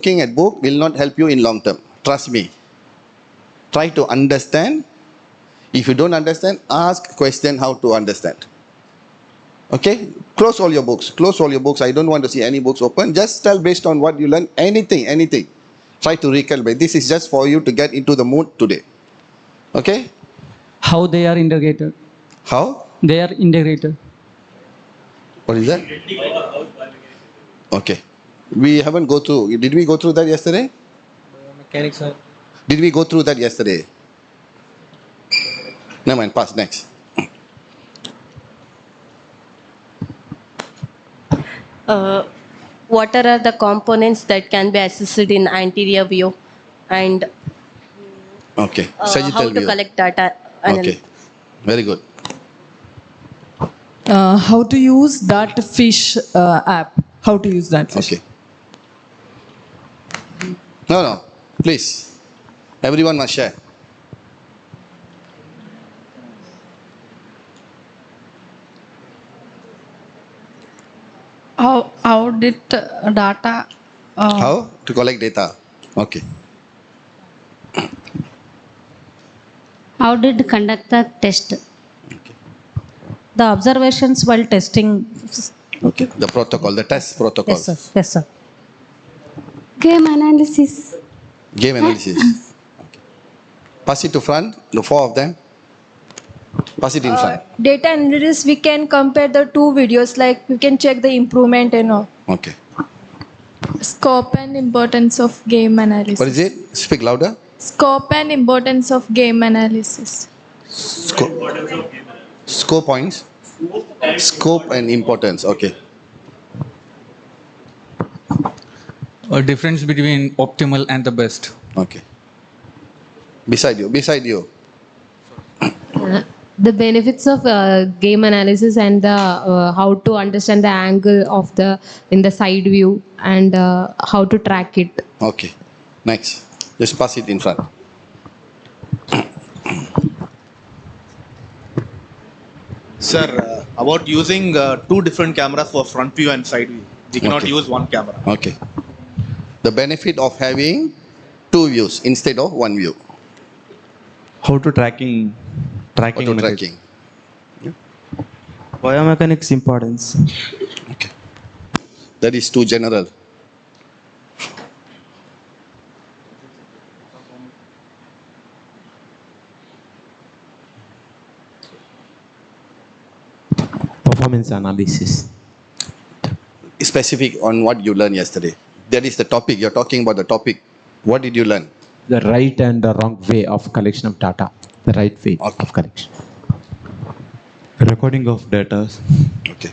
looking at book will not help you in long term. Trust me. Try to understand. If you don't understand, ask question how to understand. Okay? Close all your books. Close all your books. I don't want to see any books open. Just tell based on what you learn. Anything. Try to recalibrate. This is just for you to get into the mood today. Okay? How they are integrated? How? They are integrated. What is that? Okay. We haven't go through. Did we go through that yesterday? Biomechanics, sir. Did we go through that yesterday? Never mind. Pass. Next. What are the components that can be assessed in anterior view, and Okay. Sagittal how to view. collect data Okay. analysis? Very good. How to use that fish app? How to use that fish? Okay. No. Please. Everyone must share. How did data? How to collect data? Okay. How did conduct the test? The observations while testing. Okay. The protocol, the test protocol. Yes, sir. Yes, sir. Game analysis. Game analysis. Okay. Pass it to front. The four of them. Pass it in front. Data analysis, we can compare the two videos, like we can check the improvement and all. Okay. Scope and importance of game analysis. What is it? Speak louder. Scope and importance of game analysis. Scope points. Scope and importance. Okay. A difference between optimal and the best. Okay. Beside you. The benefits of game analysis and the how to understand the angle of in the side view, and how to track it. Okay. Next. Just pass it in front. Sir, about using two different cameras for front view and side view. We cannot Okay. use one camera. Okay. The benefit of having two views instead of one view. How to tracking Auto method. tracking. Biomechanics importance. Okay. That is too general. Performance analysis. Specific on what you learned yesterday. That is the topic. You're talking about the topic. What did you learn? The right and the wrong way of collection of data. The right way Okay. of collection. Recording of data. Okay.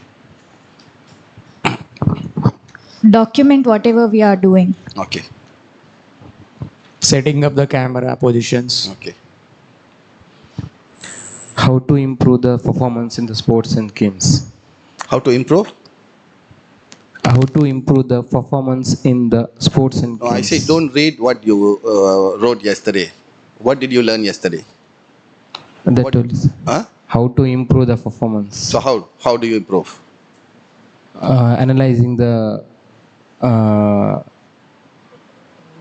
Document whatever we are doing. Okay. Setting up the camera positions. Okay. How to improve the performance in the sports and games. How to improve? How to improve the performance in the sports and games. I say don't read what you wrote yesterday. What did you learn yesterday? That what- is Huh? how to improve the performance. So how do you improve? Analyzing the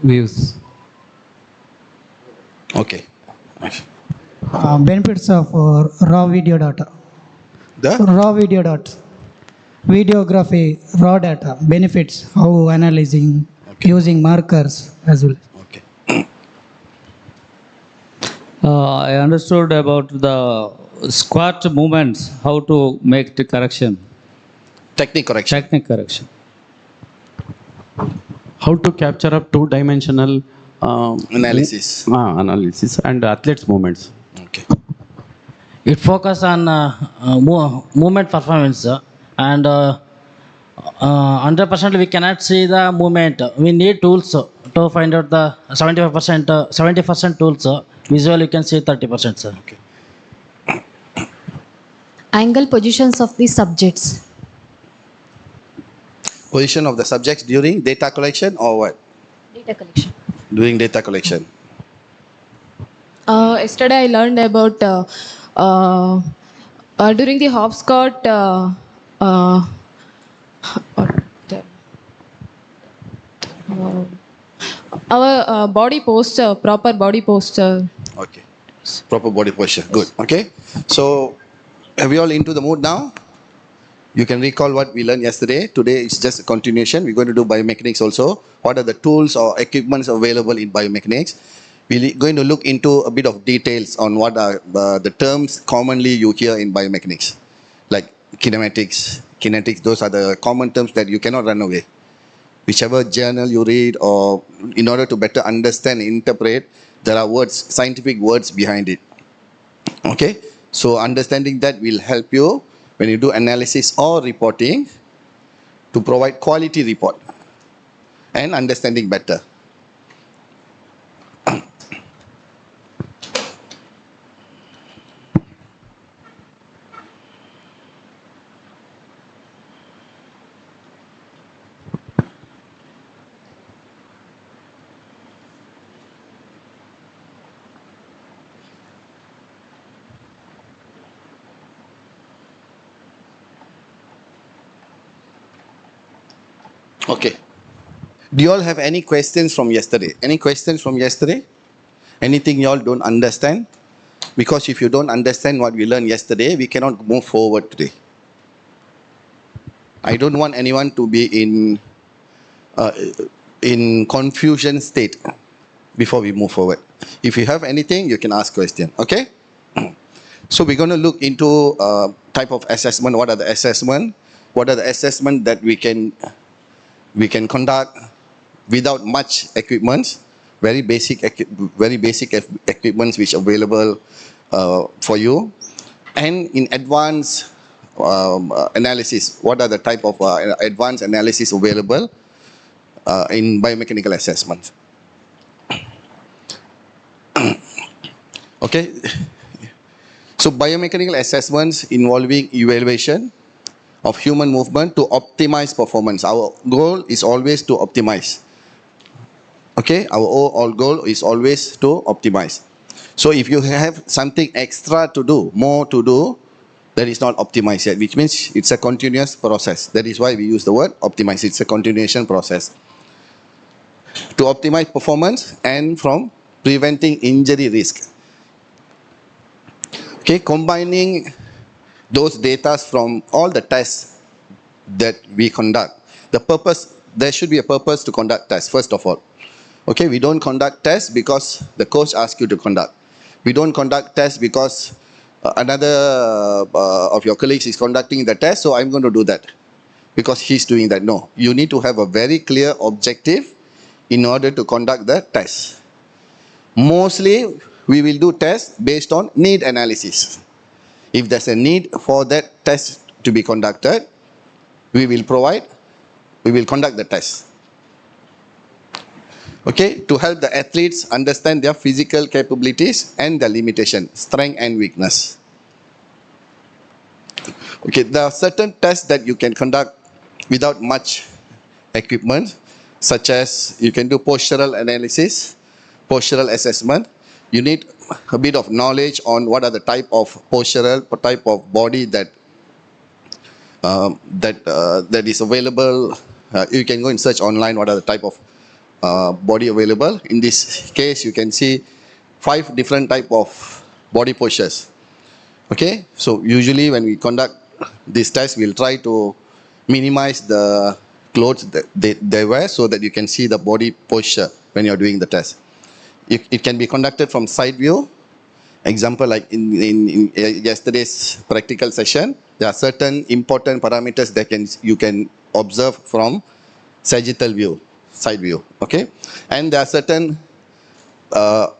views. Okay. Benefits of raw video data. The Raw video data. Videography, raw data. Benefits, how analyzing, Okay. using markers as well. okay. I understood about the squat movements, how to make the correction, Technique correction. technique correction. How to capture up two-dimensional Analysis. analysis and athletes' movements. Okay. It focus on movement performance, and 100% we cannot see the movement. We need tools to find out the 75%, 70% tools. Visual you can see 30%, sir. Okay. Angle positions of the subjects. Position of the subjects during data collection or what? Data collection. During data collection. Yesterday I learned about during the hopscotch. Our body posture, proper body posture. Okay. Proper body posture. Good. Okay. So, are we all into the mood now? You can recall what we learned yesterday. Today is just a continuation. We're going to do biomechanics also. What are the tools or equipments available in biomechanics? We're going to look into a bit of details on what are the terms commonly you hear in biomechanics, like kinematics, kinetics. Those are the common terms that you cannot run away. Whichever journal you read, or in order to better understand, interpret, there are words, scientific words behind it. Okay, so understanding that will help you when you do analysis or reporting to provide quality report and understanding better. Okay. Do you all have any questions from yesterday? Any questions from yesterday? Anything you all don't understand? Because if you don't understand what we learned yesterday, we cannot move forward today. I don't want anyone to be in confusion state before we move forward. If you have anything, you can ask question. Okay? So we're going to look into type of assessment. What are the assessment? What are the assessment that we can conduct without much equipment? Very basic equipments which are available for you. And in advanced analysis, what are the type of advanced analysis available in biomechanical assessment? Okay. So biomechanical assessments involving evaluation of human movement to optimize performance. Our goal is always to optimize. Okay, our overall goal is always to optimize. So if you have something extra to do, more to do, that is not optimized yet, which means it's a continuous process. That is why we use the word optimize. It's a continuation process. To optimize performance and from preventing injury risk. Okay, combining those data from all the tests that we conduct. The purpose, there should be a purpose to conduct tests, first of all. Okay, we don't conduct tests because the coach asks you to conduct. We don't conduct tests because another of your colleagues is conducting the test, so I'm going to do that because he's doing that. No, you need to have a very clear objective in order to conduct the test. Mostly, we will do tests based on need analysis. If there's a need for that test to be conducted, we will conduct the test. Okay, to help the athletes understand their physical capabilities and their limitation, strength and weakness. Okay, there are certain tests that you can conduct without much equipment, such as you can do postural analysis, postural assessment. You need a bit of knowledge on what are the type of postural, type of body that is available. You can go and search online what are the type of body available. In this case, you can see 5 different type of body postures. Okay, so usually when we conduct this test, we'll try to minimize the clothes that they wear so that you can see the body posture when you're doing the test. It can be conducted from side view. Example, like in yesterday's practical session, there are certain important parameters that you can observe from sagittal view, side view. Okay, and there are certain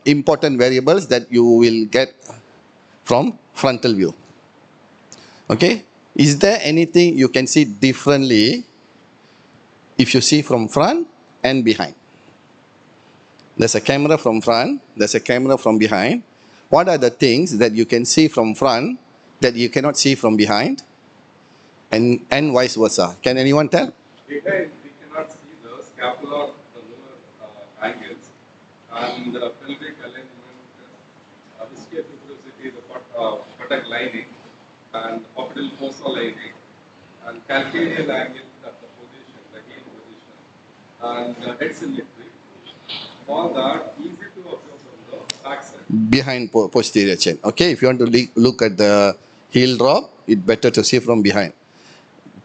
important variables that you will get from frontal view. Okay, is there anything you can see differently if you see from front and behind? There's a camera from front, there's a camera from behind. What are the things that you can see from front that you cannot see from behind? And vice versa. Can anyone tell? Behind, we cannot see the scapular, the lower angles, and the pelvic alignment, viscous tuberosity, the buttock lining, and orbital fossa lining, and calcaneal angle at the position, the heel position, and head symmetry, all that easy to observe from the backside. Behind posterior chain. Okay, if you want to look at the heel drop, it's better to see from behind.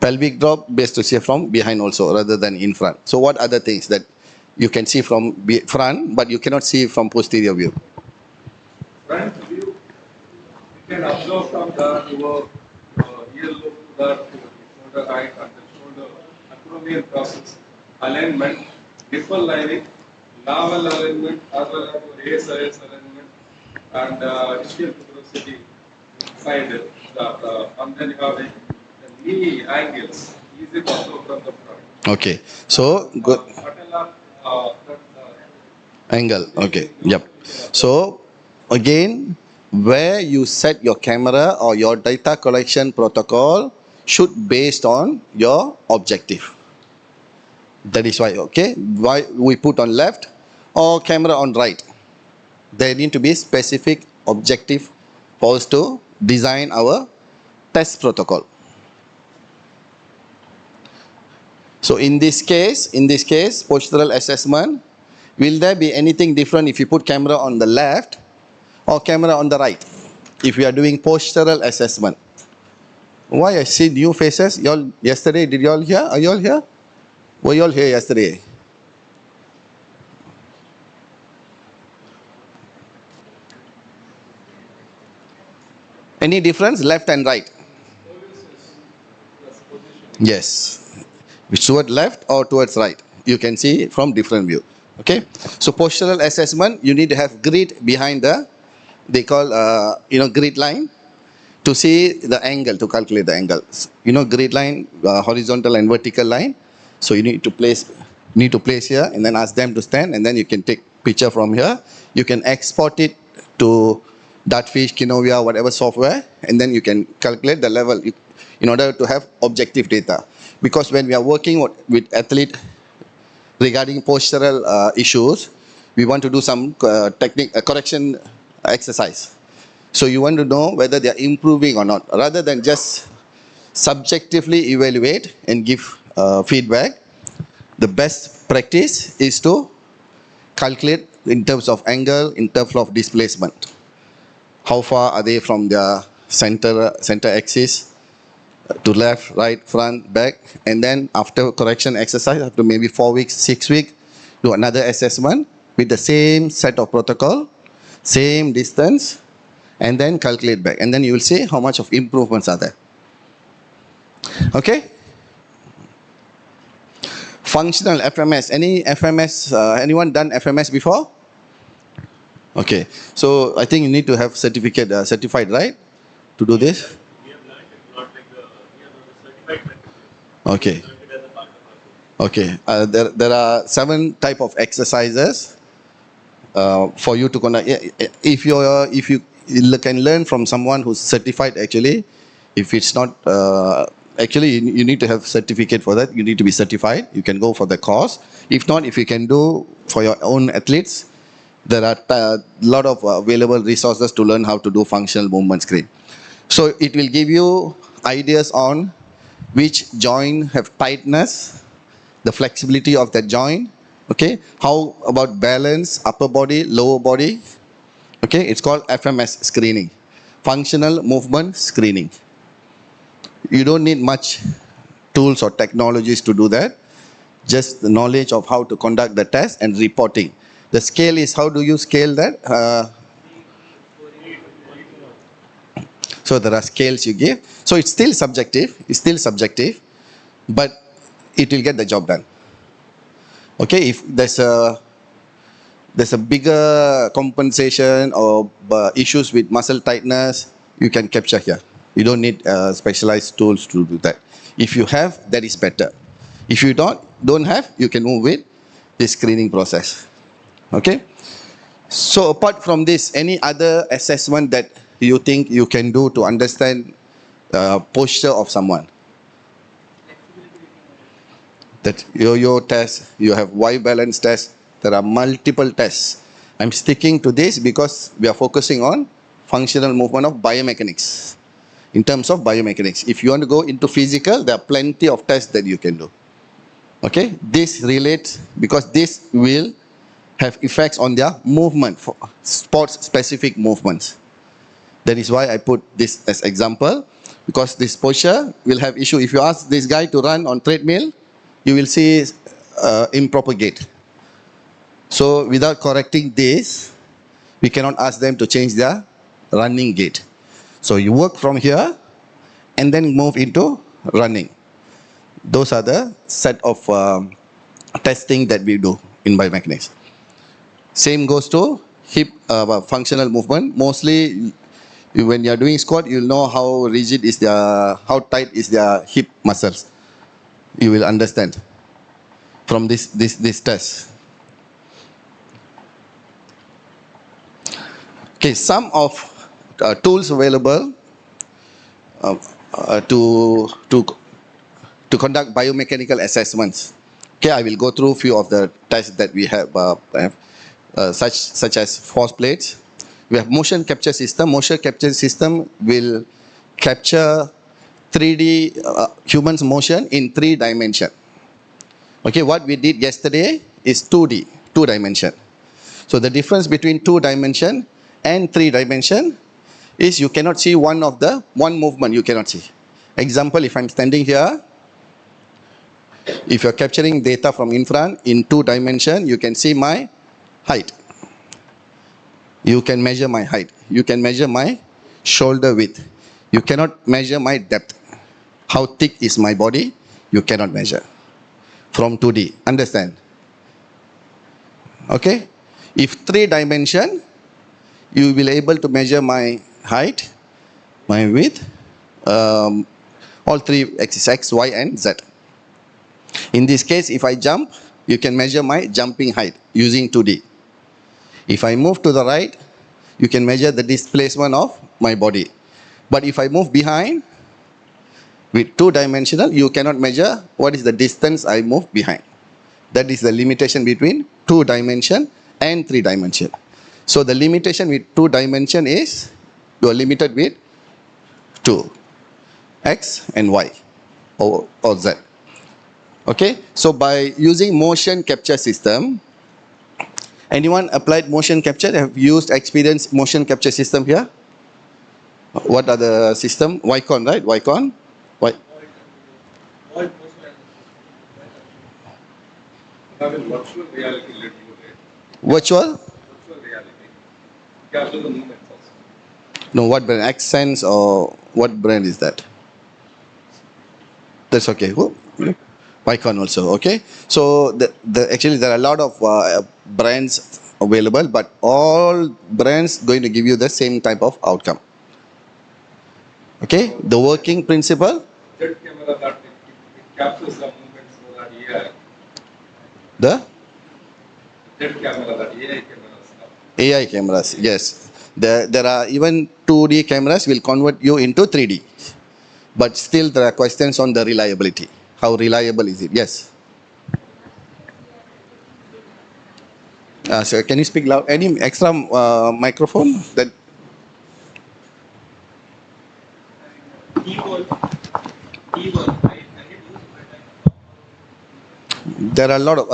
Pelvic drop, best to see from behind also rather than in front. So what other things that you can see from front but you cannot see from posterior view? Front view, you can observe from the your heel loop to the shoulder height and the shoulder acromion process, alignment, nipple lining, navel alignment as well as your ASIS alignment and ischial tuberosity side, and then you have the knee angles, easy to observe from the front. Okay, so good. Patella, Angle, okay, yep. So again, where you set your camera or your data collection protocol should based on your objective. That is why, okay, why we put on left or camera on right. There need to be specific objective for us to design our test protocol. So in this case, postural assessment, will there be anything different if you put camera on the left or camera on the right? If we are doing postural assessment. Why I see new faces? Y'all yesterday, did y'all hear? Are y'all here? Were y'all here yesterday? Any difference left and right? Yes. Which toward left or towards right? You can see from different view. Okay. So postural assessment, you need to have grid behind the, they call grid line to see the angle, to calculate the angle. Grid line, horizontal and vertical line. So you need to place here and then ask them to stand, and then you can take picture from here. You can export it to Dartfish, Kinovia, whatever software, and then you can calculate the level in order to have objective data. Because when we are working with athlete regarding postural issues, we want to do some correction exercise. So you want to know whether they are improving or not, rather than just subjectively evaluate and give feedback. The best practice is to calculate in terms of angle, in terms of displacement. How far are they from their center axis to left, right, front, back, and then after correction exercise, after maybe 4 weeks, 6 weeks, do another assessment with the same set of protocol, same distance, and then calculate back. And then you will see how much of improvements are there. Okay? Functional FMS. Any FMS? Anyone done FMS before? Okay. So I think you need to have certified, right? To do this? Okay. Okay. There are 7 type of exercises for you to conduct. If you can learn from someone who's certified, actually, if it's not actually you need to have certificate for that. You need to be certified. You can go for the course. If not, if you can do for your own athletes, there are a lot of available resources to learn how to do functional movement screen. So it will give you ideas on which joint have tightness, the flexibility of that joint. Okay, how about balance, upper body, lower body. Okay, it's called FMS screening, functional movement screening. You don't need much tools or technologies to do that, just the knowledge of how to conduct the test and reporting. The scale is, how do you scale that? So there are scales you give. So it's still subjective, but it will get the job done. Okay, if there's a bigger compensation or issues with muscle tightness, you can capture here. You don't need specialized tools to do that. If you have, that is better. If you don't have, you can move with this screening process. Okay. So apart from this, any other assessment that you think you can do to understand posture of someone? That yo-yo test, you have Y balance test. There are multiple tests. I'm sticking to this because we are focusing on functional movement of biomechanics. In terms of biomechanics, if you want to go into physical, there are plenty of tests that you can do. Okay, this relates because this will have effects on their movement, for sports specific movements. That is why I put this as example, because this posture will have issue. If you ask this guy to run on treadmill, you will see improper gait. So without correcting this, we cannot ask them to change their running gait. So you work from here and then move into running. Those are the set of testing that we do in biomechanics. Same goes to hip functional movement. Mostly when you are doing squat, you'll know how rigid is their, how tight is their hip muscles. You will understand from this test. Okay, some of tools available to conduct biomechanical assessments. Okay, I will go through a few of the tests that we have, such as force plates. We have motion capture system. Motion capture system will capture 3D humans motion in 3 dimension. Okay, what we did yesterday is 2D, 2 dimension. So the difference between 2 dimension and 3 dimension is you cannot see one movement you cannot see. Example, if I'm standing here, if you're capturing data from in front in 2 dimension, you can see my height. You can measure my height. You can measure my shoulder width. You cannot measure my depth. How thick is my body? You cannot measure from 2D. Understand? Okay? If 3 dimension, you will able to measure my height, my width, all 3 axes, X, Y, and Z. In this case, if I jump, you can measure my jumping height using 2D. If I move to the right, you can measure the displacement of my body. But if I move behind, with 2-dimensional, you cannot measure what is the distance I move behind. That is the limitation between 2 dimension and 3 dimension. So the limitation with 2 dimension is you are limited with 2, X and Y or Z. Okay, so by using motion capture system, anyone applied motion capture? Have used experienced motion capture system here? What are the system? Vicon, right? Vicon. Virtual reality let you rate. Virtual? Virtual reality. Capture the movements also. No, what brand? Accents or what brand is that? That's okay. Who? Vicon also. Okay. So actually there are a lot of brands available, but all brands going to give you the same type of outcome. Okay. The working principle. Jet camera that it captures the movements so that AI. The Jet camera that AI cameras. AI cameras. Yes. There are even 2D cameras will convert you into 3D. But still there are questions on the reliability. How reliable is it? Yes. So can you speak loud? Any extra microphone? That there are a lot of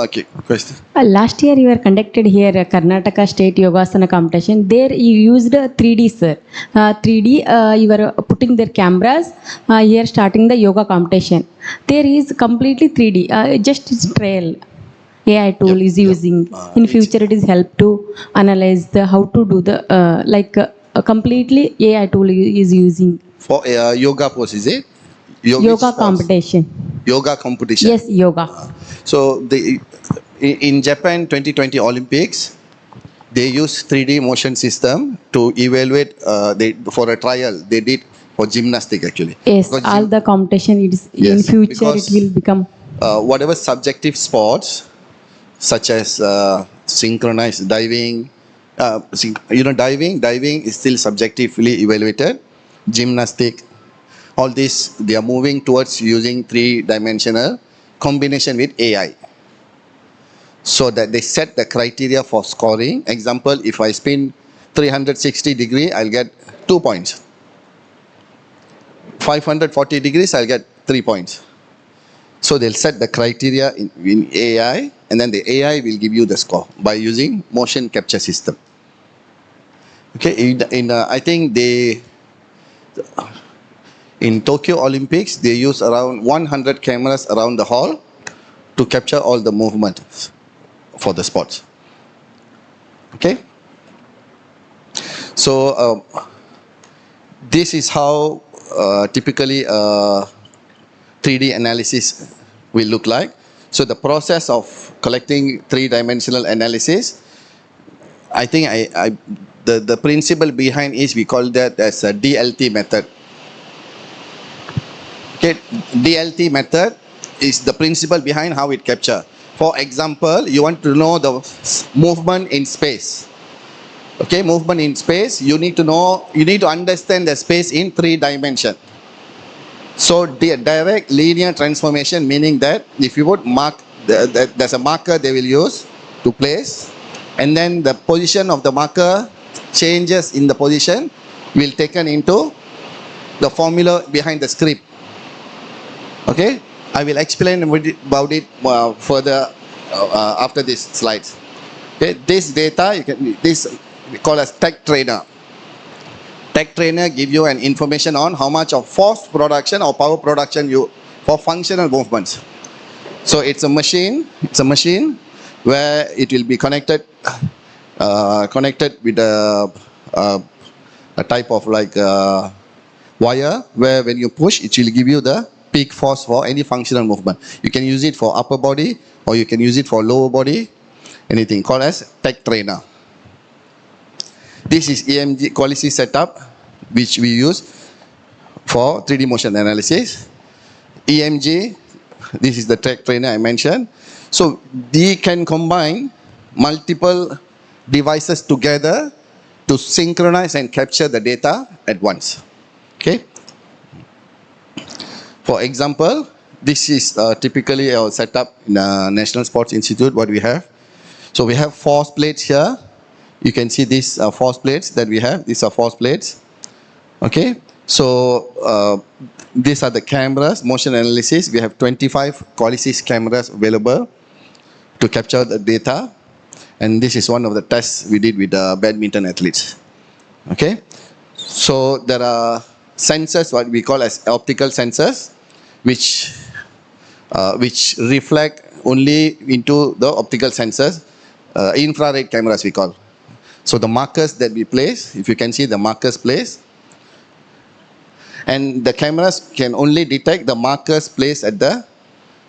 questions. Last year you were conducted here Karnataka State Yogasana competition. There you used 3D, sir. 3D you were putting their cameras here starting the yoga competition. There is completely 3D. Just it's trial. AI tool is using. In future it is help to analyze the how to do the completely AI tool is using. For yoga pose, is it? Yoga competition. Yoga competition. Yes, yoga. So in Japan 2020 Olympics, they use 3D motion system to evaluate. For a trial they did for gymnastic actually. Yes, because all the competition it is in future it will become. Whatever subjective sports, such as synchronized diving, diving is still subjectively evaluated. Gymnastic, all this they are moving towards using 3-dimensional combination with AI, so that they set the criteria for scoring. Example, if I spin 360 degrees, I'll get 2 points. 540 degrees, I'll get 3 points. So they'll set the criteria in AI and then the AI will give you the score by using motion capture system. Okay, I think in Tokyo Olympics, they use around 100 cameras around the hall to capture all the movement for the sports. Okay, so this is how typically 3D analysis will look like. So the process of collecting three-dimensional analysis, I think the principle behind is we call that as a DLT method. Okay, DLT method is the principle behind how it capture. For example, you want to know the movement in space. Okay, movement in space, you need to understand the space in 3 dimensions. So the direct linear transformation, meaning that if you would mark, there's a marker they will use to place, and then the position of the marker changes in the position will taken into the formula behind the script. Okay, I will explain about it further after this slides. Okay, this data this we call as tech trainer. Tech trainer give you an information on how much of force production or power production for functional movements. So it's a machine. It's a machine where it will be connected with a type of like wire, where when you push, it will give you the peak force for any functional movement. You can use it for upper body or you can use it for lower body. Anything called as tech trainer. This is EMG quality setup which we use for 3D motion analysis. EMG, this is the tech trainer I mentioned. So they can combine multiple devices together to synchronize and capture the data at once. Okay. For example, this is typically our setup in the National Sports Institute, what we have. So we have force plates here. You can see these force plates that we have. These are force plates. Okay. So these are the cameras, motion analysis. We have 25 Qualisys cameras available to capture the data. And this is one of the tests we did with the badminton athletes. Okay. So there are sensors, what we call as optical sensors, which reflect only into the optical sensors, infrared cameras we call. So the markers that we place, if you can see the markers placed, and the cameras can only detect the markers placed at the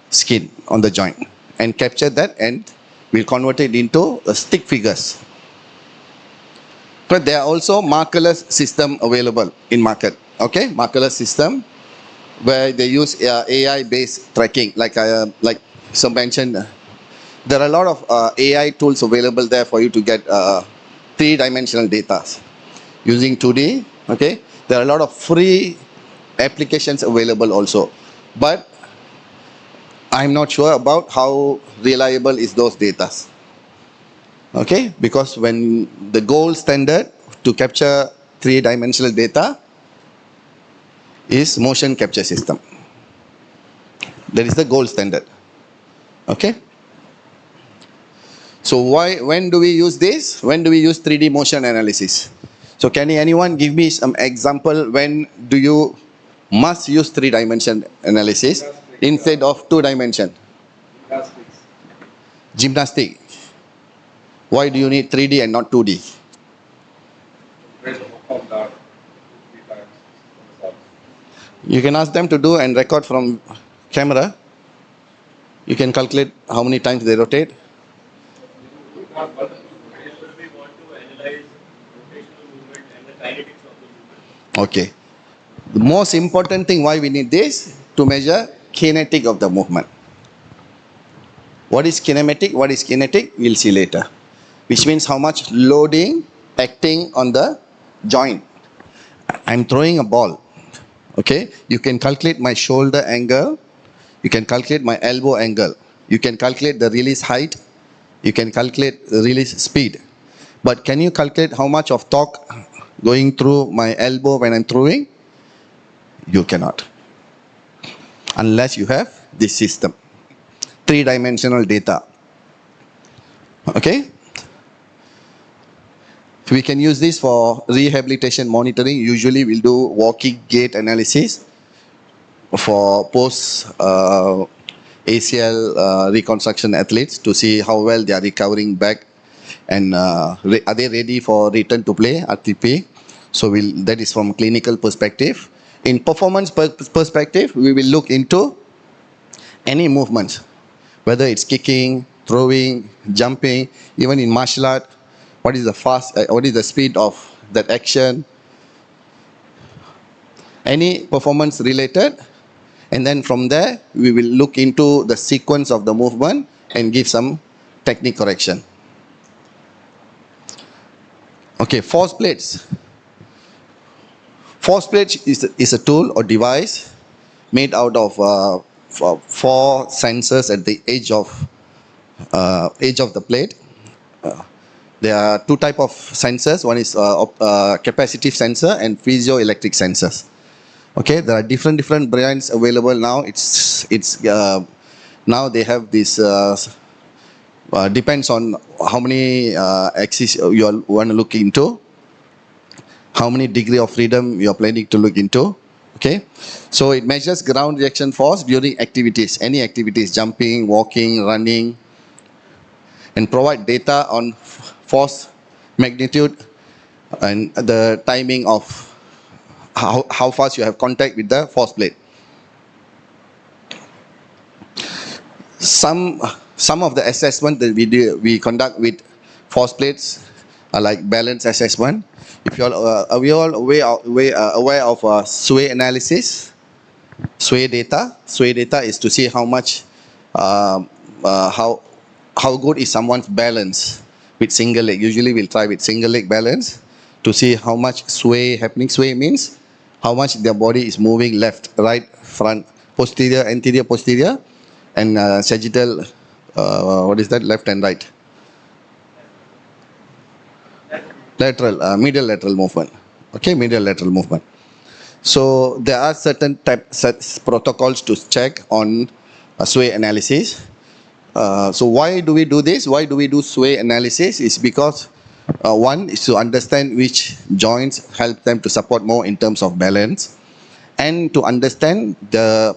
skin on the joint and capture that and will convert it into stick figures. But there are also markerless system available in market. Okay, markerless system where they use AI-based tracking, like some mentioned. There are a lot of AI tools available there for you to get 3-dimensional data using 2D. Okay, there are a lot of free applications available also, but I'm not sure about how reliable is those data. Okay, because when the gold standard to capture 3-dimensional data is motion capture system. That is the gold standard. Okay. So when do we use this? When do we use 3D motion analysis? So can anyone give me some example when do you must use 3-dimension analysis instead of 2-dimension? Gymnastics. Why do you need 3D and not 2D? You can ask them to do and record from camera. You can calculate how many times they rotate. Okay. The most important thing why we need this, to measure kinetic of the movement. What is kinematic? What is kinetic? We'll see later. Which means how much loading acting on the joint. I'm throwing a ball. Okay. You can calculate my shoulder angle. You can calculate my elbow angle. You can calculate the release height. You can calculate the release speed. But can you calculate how much of torque going through my elbow when I'm throwing? You cannot. Unless you have this system. 3-dimensional data. Okay. We can use this for rehabilitation monitoring. Usually we'll do walking gait analysis for post ACL reconstruction athletes to see how well they are recovering back and are they ready for return to play, RTP. So that is from clinical perspective. In performance perspective, we will look into any movements, whether it's kicking, throwing, jumping, even in martial art, what is the speed of that action, any performance related, and then from there we will look into the sequence of the movement and give some technique correction. Okay, force plates. Force plate is a tool or device made out of four sensors at the edge of the plate. There are two types of sensors. One is capacitive sensor and piezoelectric sensors. Okay, there are different brands available now. Now they have this. Depends on how many axis you want to look into, how many degree of freedom you are planning to look into. Okay, so it measures ground reaction force during activities, any activities, jumping, walking, running, and provide data on force magnitude and the timing of how fast you have contact with the force plate. Some of the assessment that we conduct with force plates are like balance assessment. If you are we all aware of sway analysis, sway data. Sway data is to see how much how good is someone's balance with single leg. Usually we'll try with single leg balance to see how much sway happening. Sway means how much their body is moving left, right, front, posterior, anterior, posterior, and sagittal, what is that, left and right? Lateral, medial lateral movement. Okay, medial lateral movement. So there are certain protocols to check on sway analysis. So why do we do this? Why do we do sway analysis? Is because one is to understand which joints help them to support more in terms of balance, and to understand the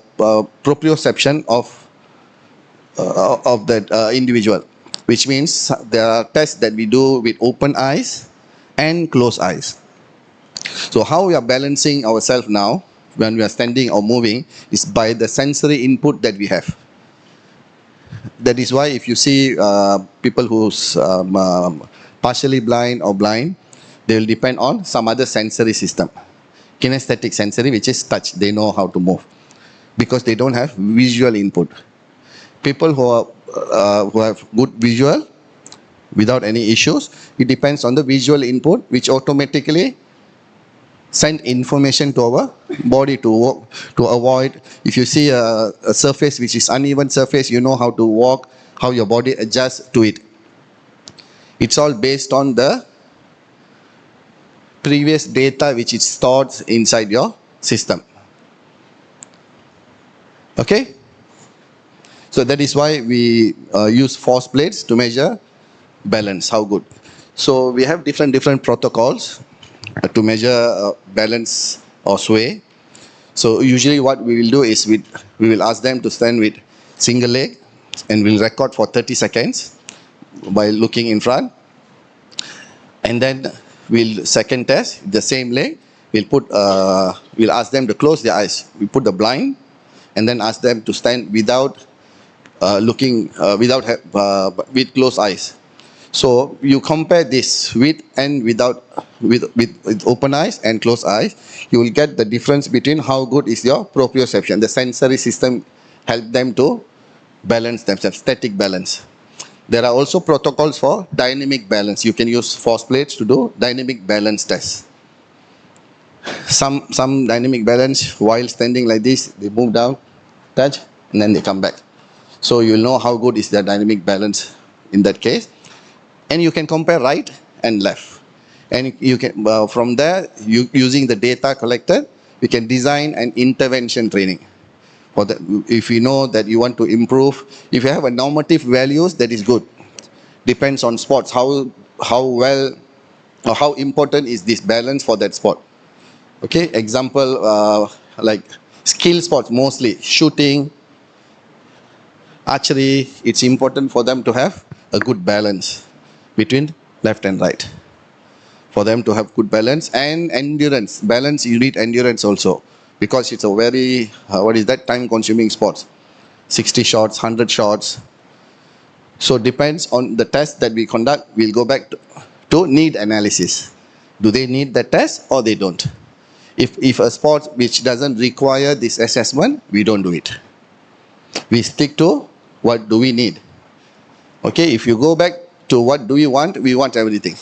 proprioception of that individual, which means there are tests that we do with open eyes and closed eyes. So how we are balancing ourselves now when we are standing or moving is by the sensory input that we have. That is why if you see people who's partially blind or blind, they will depend on some other sensory system. Kinesthetic sensory, which is touch. They know how to move because they don't have visual input. People who have good visual without any issues, it depends on the visual input, which automatically send information to our body to avoid. If you see a surface which is uneven surface, you know how to walk, how your body adjusts to it. It's all based on the previous data which is stored inside your system. Okay? So that is why we use force plates to measure balance, how good. So we have different protocols to measure balance or sway. So usually what we will do is we will ask them to stand with single leg and we'll record for 30 seconds by looking in front. And then we'll second test the same leg. We'll ask them to close their eyes. We put the blind and then ask them to stand without looking, with closed eyes. So you compare this with and without, with open eyes and closed eyes, you will get the difference between how good is your proprioception. The sensory system help them to balance themselves, static balance. There are also protocols for dynamic balance. You can use force plates to do dynamic balance tests. Some dynamic balance, while standing like this, they move down, touch, and then they come back. So you'll know how good is their dynamic balance in that case. And you can compare right and left. And you can, from there, using the data collected, we can design an intervention training. If you know that you want to improve, if you have a normative values, that is good. depends on sports, how well or how important is this balance for that sport. Okay, example, like skill sports, mostly shooting, archery, it's important for them to have a good balance between left and right. For them to have good balance and endurance. Balance, you need endurance also, because it's a very, time consuming sport. 60 shots, 100 shots. So depends on the test that we conduct, we'll go back to need analysis. Do they need the test or they don't? If a sport which doesn't require this assessment, we don't do it. We stick to what do we need. Okay, if you go back to what do we want everything.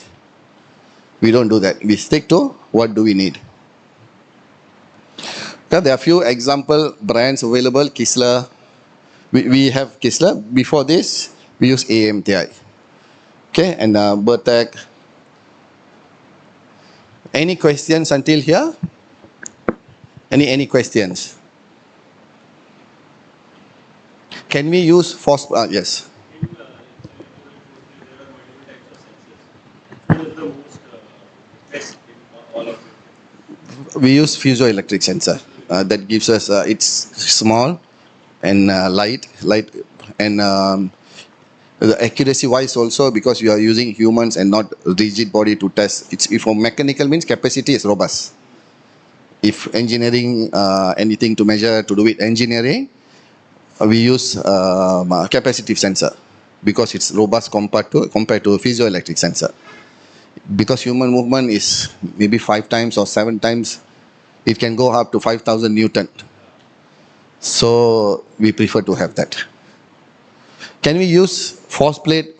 We don't do that. We stick to what do we need. Okay, there are few example brands available. Kistler. We have Kistler. Before this, we use AMTI. Okay, and Bertec. Any questions until here? Any questions? Can we use yes. We use piezoelectric sensor that gives us it's small and light and the accuracy wise also, because you are using humans and not rigid body to test. It's if for mechanical means capacity is robust. If engineering anything to measure to do with engineering, we use capacitive sensor because it's robust compared to a piezoelectric sensor. Because human movement is maybe 5 times or 7 times, it can go up to 5,000 Newton. So we prefer to have that. Can we use force plate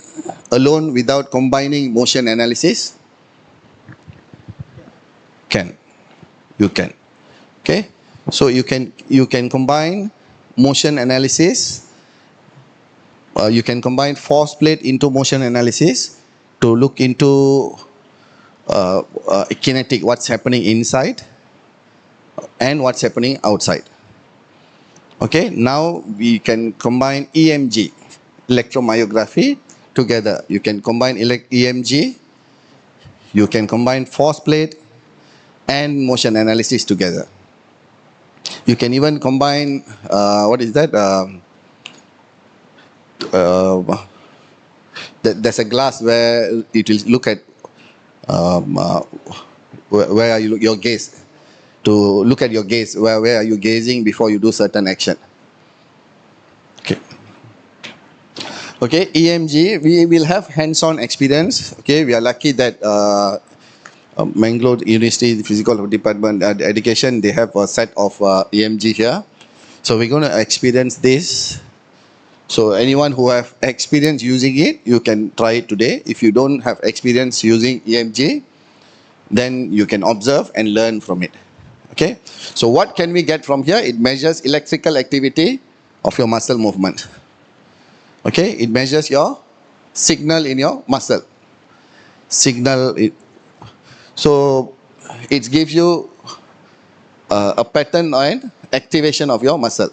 alone without combining motion analysis? Can. You can. Okay. So you can combine motion analysis. You can combine force plate into motion analysis to look into kinetic, what's happening inside and what's happening outside. Okay, now we can combine EMG, electromyography, together. You can combine EMG, you can combine force plate and motion analysis together. You can even combine, there's a glass where it will look at where are your gaze, to look at your gaze, where are you gazing before you do certain action. Okay, EMG, we will have hands-on experience. Okay, we are lucky that Mangalore University Physical Department Education, they have a set of EMG here. So we're going to experience this. So anyone who have experience using it, you can try it today. If you don't have experience using EMG, then you can observe and learn from it. Okay. So what can we get from here? It measures electrical activity of your muscle movement. Okay. It measures your signal in your muscle. So it gives you a pattern and activation of your muscle.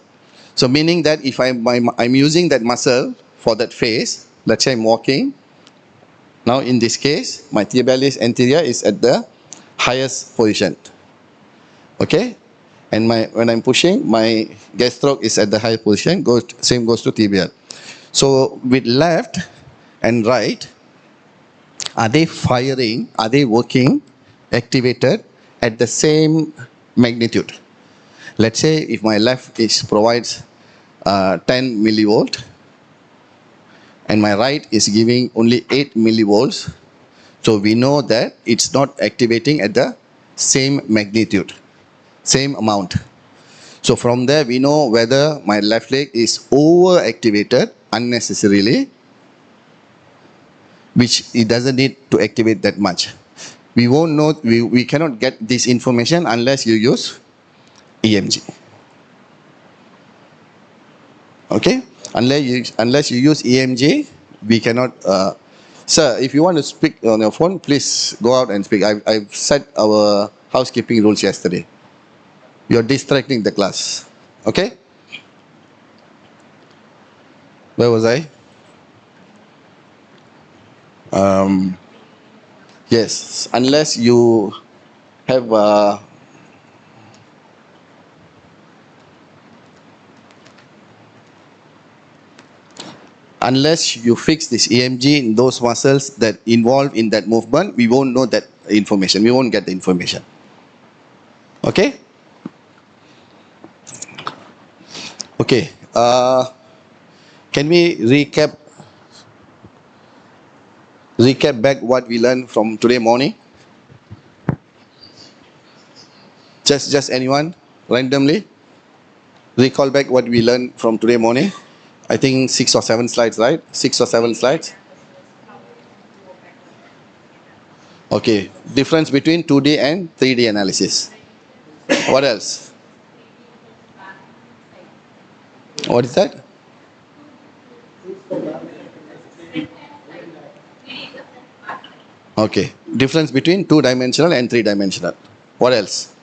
So meaning that if I'm using that muscle for that phase, let's say I'm walking. Now in this case, my tibialis anterior is at the highest position. Okay? And when I'm pushing, my gastroc is at the highest position, same goes to tibial. So with left and right, are they firing, are they working, activated at the same magnitude? Let's say if my left provides 10 millivolt and my right is giving only 8 millivolts, so we know that it's not activating at the same magnitude, same amount. So from there we know whether my left leg is over activated unnecessarily, which it doesn't need to activate that much. We won't know, we cannot get this information unless you use EMG. Okay? Unless you use EMG, we cannot. Sir, if you want to speak on your phone, please go out and speak. I've set our housekeeping rules yesterday. You're distracting the class. Okay? Where was I? Yes, unless you have unless you fix this EMG in those muscles that involve in that movement, we won't know that information. We won't get the information. Okay? Okay. Can we recap back what we learned from today morning? Just anyone randomly recall back what we learned from today morning. I think 6 or 7 slides, right? 6 or 7 slides. Okay. Difference between 2D and 3D analysis. What else? What is that? Okay. Difference between 2-dimensional and 3-dimensional. What else?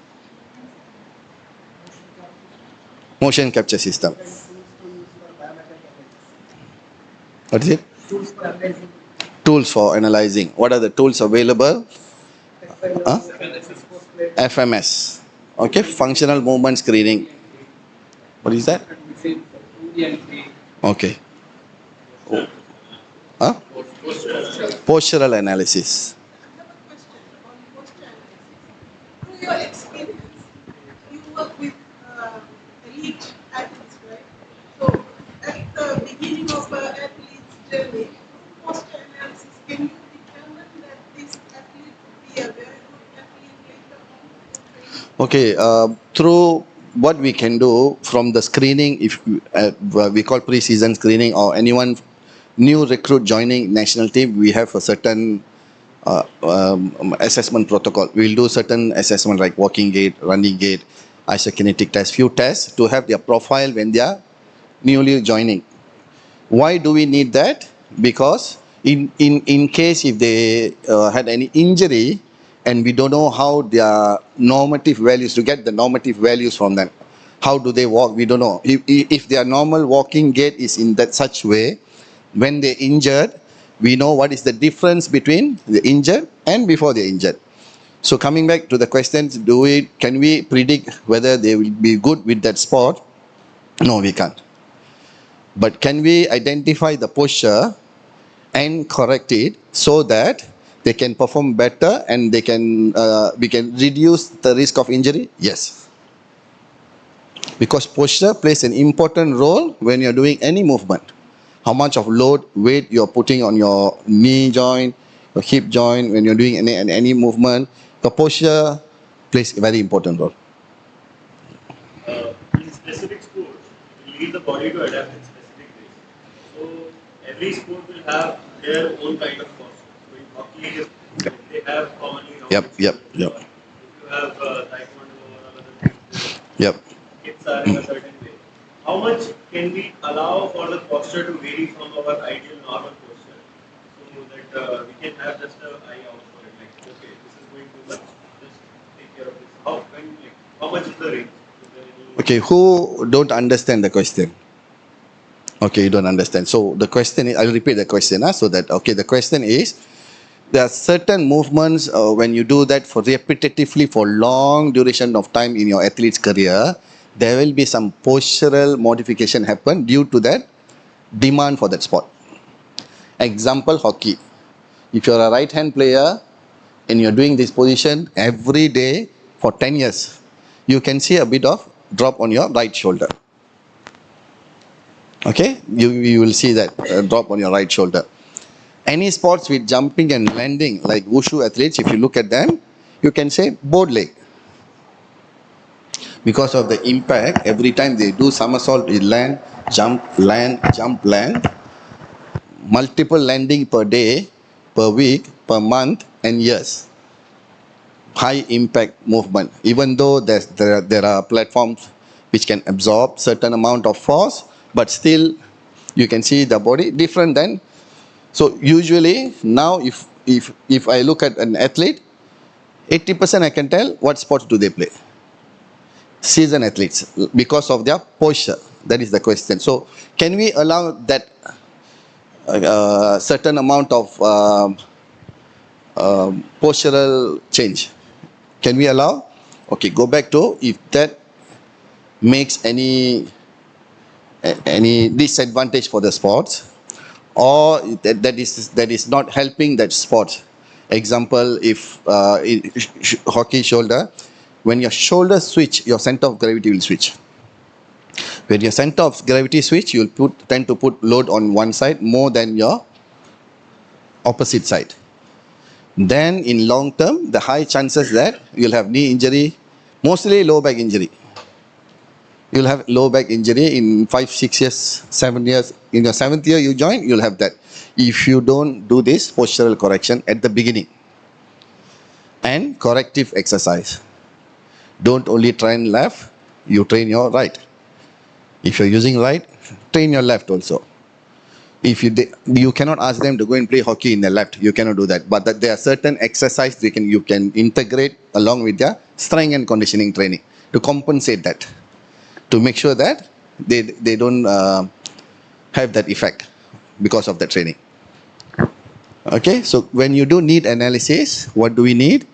Motion capture system. What is it? Tools for analyzing. What are the tools available? Huh? FMS. Okay. Functional movement screening. What is that? Okay. Huh? Postural analysis. Through your experience, you work with elite athletes, right? So, at the beginning of an athlete's journey, posture analysis, can you determine that this athlete would be a very good athlete later on? Okay. Through what we can do from the screening, if we call pre-season screening, or anyone new recruit joining national team, we have a certain assessment protocol. We'll do certain assessment like walking gait, running gait, isokinetic test, few tests to have their profile when they are newly joining. Why do we need that? Because in case if they had any injury and we don't know how their normative values, to get the normative values from them, how do they walk, we don't know. If their normal walking gait is in that such way, when they injured, we know what is the difference between the injured and before they injured. So coming back to the questions, can we predict whether they will be good with that sport? No, we can't. But can we identify the posture and correct it so that they can perform better and we can reduce the risk of injury? Yes. Because posture plays an important role when you're doing any movement. How much of load, weight you're putting on your knee joint, your hip joint, when you're doing any movement, the posture plays a very important role. In specific sports, you need the body to adapt in specific ways. So every sport will have their own kind of posture. So in hockey, they have commonly rounded Yep. If you have taekwondo or other things, Yep. kids are in a certain way. How much can we allow for the posture to vary from our ideal normal posture so that we can have just an eye out for it? Like, okay, this is going too much, just take care of this. How much is the range? Okay, who don't understand the question? Okay, you don't understand. So the question is, I'll repeat the question. So that, okay, the question is, there are certain movements when you do that for repetitively for long duration of time in your athlete's career, there will be some postural modification happen due to that demand for that sport. Example, hockey. If you're a right-hand player and you're doing this position every day for 10 years, you can see a bit of drop on your right shoulder. Okay, you will see that drop on your right shoulder. Any sports with jumping and landing, like wushu athletes, if you look at them, you can say board leg. Because of the impact, every time they do somersault, they land, jump, land. Multiple landing per day, per week, per month, and years. High impact movement. Even though there are platforms which can absorb certain amount of force, but still you can see the body different than. So usually now if I look at an athlete, 80% I can tell what sports do they play. Seasoned athletes, because of their posture. That is the question. So can we allow that certain amount of postural change. Can we allow? Okay, go back to if that makes any disadvantage for the sports, or that is not helping that sport. Example, if hockey shoulder, when your shoulder switch, your center of gravity will switch. When your center of gravity switch, you'll tend to put load on one side more than your opposite side. Then in long term, the high chances that you'll have knee injury, mostly low back injury. You'll have low back injury in 5, 6 years, 7 years. In your 7th year you join, you'll have that. If you don't do this postural correction at the beginning. And corrective exercise. Don't only train left, you train your right. If you're using right, train your left also. If you cannot ask them to go and play hockey in the left, you cannot do that. But there are certain exercises you can integrate along with their strength and conditioning training to compensate that, to make sure that they don't have that effect because of the training. Okay, so when you do need analysis, what do we need?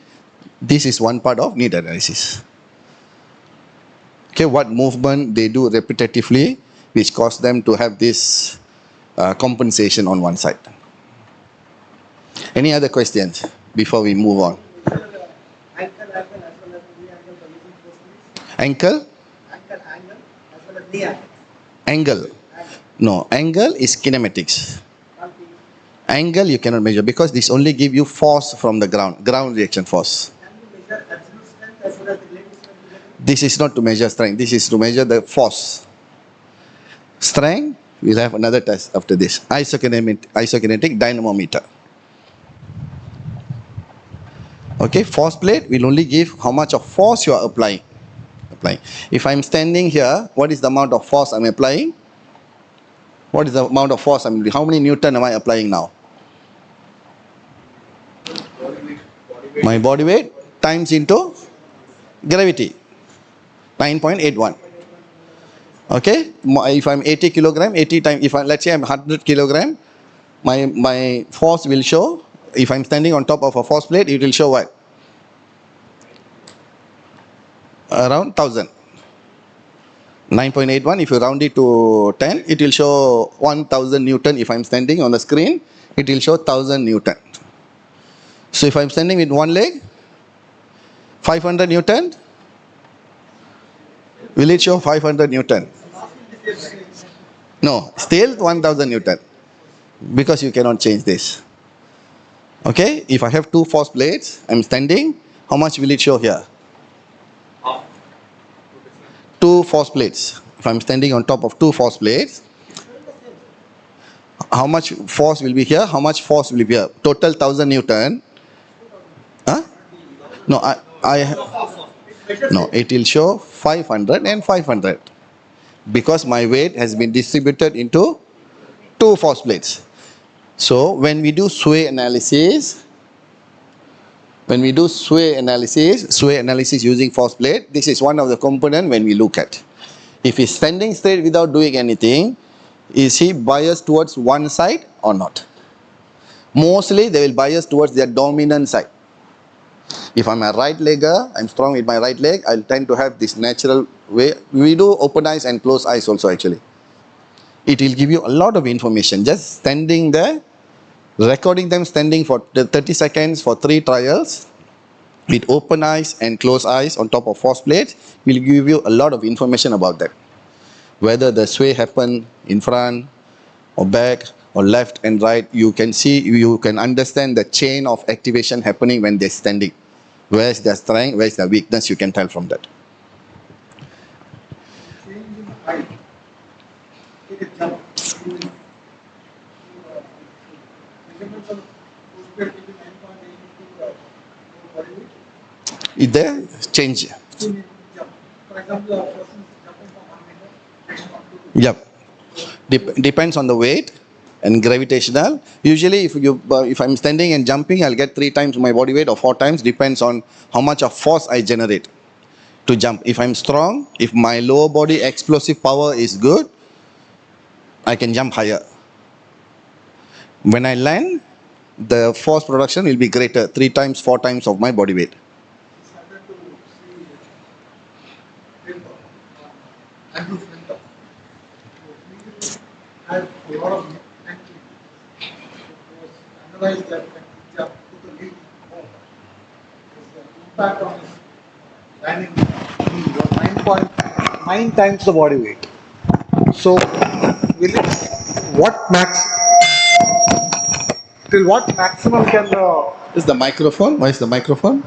This is one part of need analysis. Okay, what movement they do repetitively, which cause them to have this compensation on one side. Any other questions before we move on? Ankle? Angle. No, angle is kinematics. Angle you cannot measure because this only give you force from the ground reaction force. This is not to measure strength, this is to measure the force. Strength, we'll have another test after this. Isokinetic dynamometer. Okay, force plate will only give how much of force you are applying. If I'm standing here, what is the amount of force I'm applying? What is the amount of force I'm, how many Newton am I applying now? My body weight times into gravity, 9.81. Okay, if I'm 80 kilogram, 80 times, if let's say I'm 100 kilogram, my force will show, if I'm standing on top of a force plate, it will show what? Around 1000. 9.81, if you round it to 10, it will show 1000 Newton. If I'm standing on the screen, it will show 1000 Newton. So if I'm standing with one leg, 500 Newton, will it show 500 Newton? No, still 1000 Newton, because you cannot change this. Okay, if I have two force plates, I'm standing, how much will it show here? Two force plates. If I'm standing on top of two force plates, how much force will be here? How much force will be here? Total 1000 Newton. Huh? No, no, it will show 500 and 500 because my weight has been distributed into two force plates. So when we do sway analysis, sway analysis using force plate, this is one of the components when we look at. If he's standing straight without doing anything, is he biased towards one side or not? Mostly they will bias towards their dominant side. If I'm a right legger, I'm strong with my right leg, I'll tend to have this natural way. We do open eyes and close eyes also actually. It will give you a lot of information. Just standing there, recording them standing for 30 seconds for 3 trials with open eyes and closed eyes on top of force plates will give you a lot of information about that. Whether the sway happen in front or back or left and right, you can see, you can understand the chain of activation happening when they're standing. Where's their strength, where's their weakness, you can tell from that. Is there change? Yep. Depends on the weight and gravitational. Usually if I'm standing and jumping, I'll get 3 times my body weight or 4 times, depends on how much of force I generate to jump. If I'm strong, if my lower body explosive power is good, I can jump higher. When I land, the force production will be greater, 3 times, 4 times of my body weight. Had a lot of analyze that when he jumped to the lead home. The impact on his landing was 9.9 times the body weight. So, will it, what max, till what maximum can the... Is the microphone? Why is the microphone?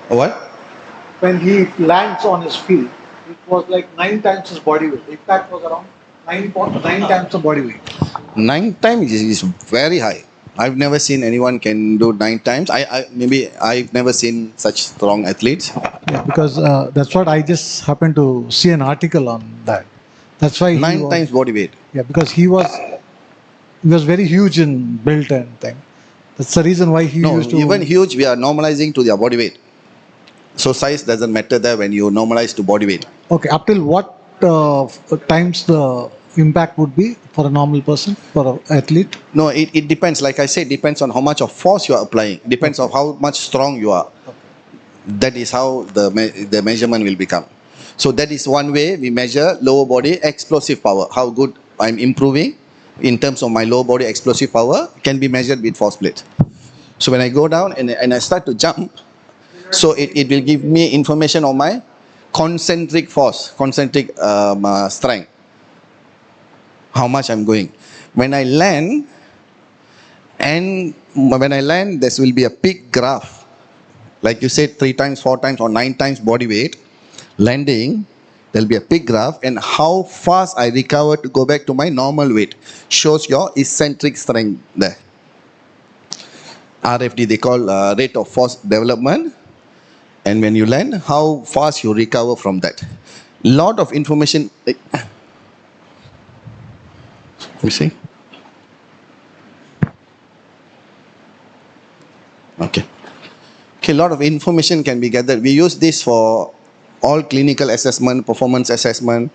What? When he lands on his feet, it was like 9 times his body weight. The impact was around 9.9 times the body weight. 9 times is very high. I've never seen anyone can do 9 times. Maybe I've never seen such strong athletes. Yeah, because that's what I just happened to see an article on that. That's why 9 times body weight. Yeah, because he was very huge in build and thing. That's the reason why he used to. Even huge, we are normalizing to their body weight. So size doesn't matter there when you normalize to body weight. Okay, up till what times the impact would be for a normal person, for an athlete? No, it depends. Like I said, depends on how much of force you are applying. Depends on how much strong you are. That is how the measurement will become. So that is one way we measure lower body explosive power. How good I'm improving in terms of my lower body explosive power can be measured with force plate. So when I go down and I start to jump, so it will give me information on my concentric force, concentric strength. How much I'm going. When I land, this will be a peak graph. Like you said, 3 times, 4 times, or 9 times body weight. Landing, there will be a peak graph, and how fast I recover to go back to my normal weight shows your eccentric strength there. RFD they call rate of force development. And when you land, how fast you recover from that. Lot of information. You see? Okay. Okay, a lot of information can be gathered. We use this for all clinical assessment, performance assessment,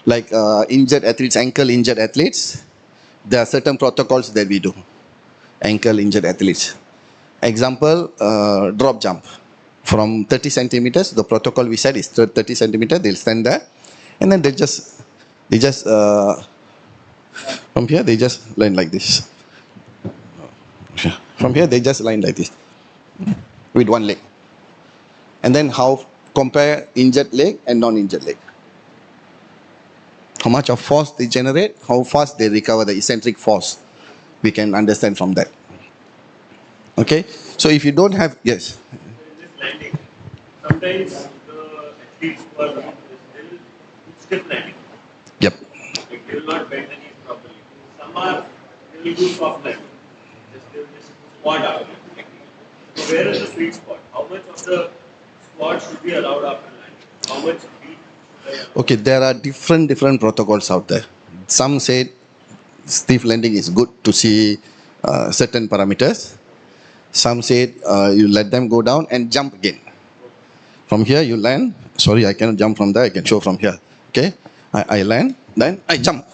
like injured athletes, ankle injured athletes. There are certain protocols that we do. Ankle injured athletes. Example, drop jump. From 30 centimeters, the protocol we said is 30 centimeters, they'll stand there. And then they just from here, they just land like this. From here, they just line like this with one leg. And then how compare injured leg and non-injured leg. How much of force they generate, how fast they recover the eccentric force. We can understand from that. Okay, so if you don't have, yes. Landing. Sometimes the athletes who are doing this, they will stiff landing. Yep. Like they will not bend the knees properly. Some are, they will do soft landing. They will just squat out. So where is the sweet spot? How much of the squat should be allowed after landing? How much beat should I allow? Okay, there are different protocols out there. Some say stiff landing is good to see certain parameters. Some say you let them go down and jump again. From here you land. Sorry, I cannot jump from there. I can show from here. Okay, I land, then I jump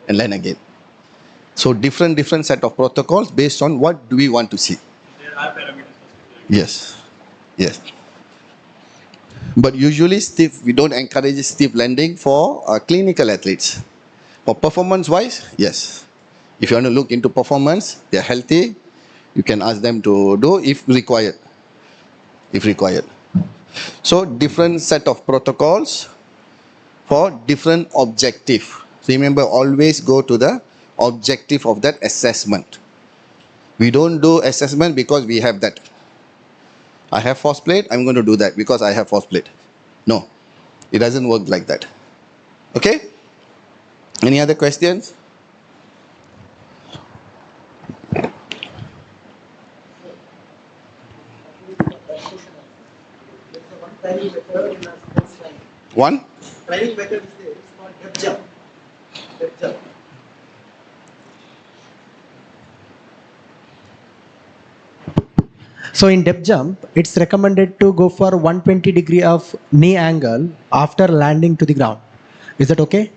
and land again. So different set of protocols based on what do we want to see. There are parameters. Yes, yes. But usually we don't encourage stiff landing for clinical athletes. For performance-wise, yes. If you want to look into performance, they are healthy. You can ask them to do if required. If required. So different set of protocols for different objective. Remember, always go to the objective of that assessment. We don't do assessment because we have that. I have force plate, I'm going to do that because I have force plate. No, it doesn't work like that. Okay? Any other questions? Training method in a sports line. One? Training method is there. It's called depth jump. Depth jump. So in depth jump, it's recommended to go for 120 degree of knee angle after landing to the ground. Is that okay?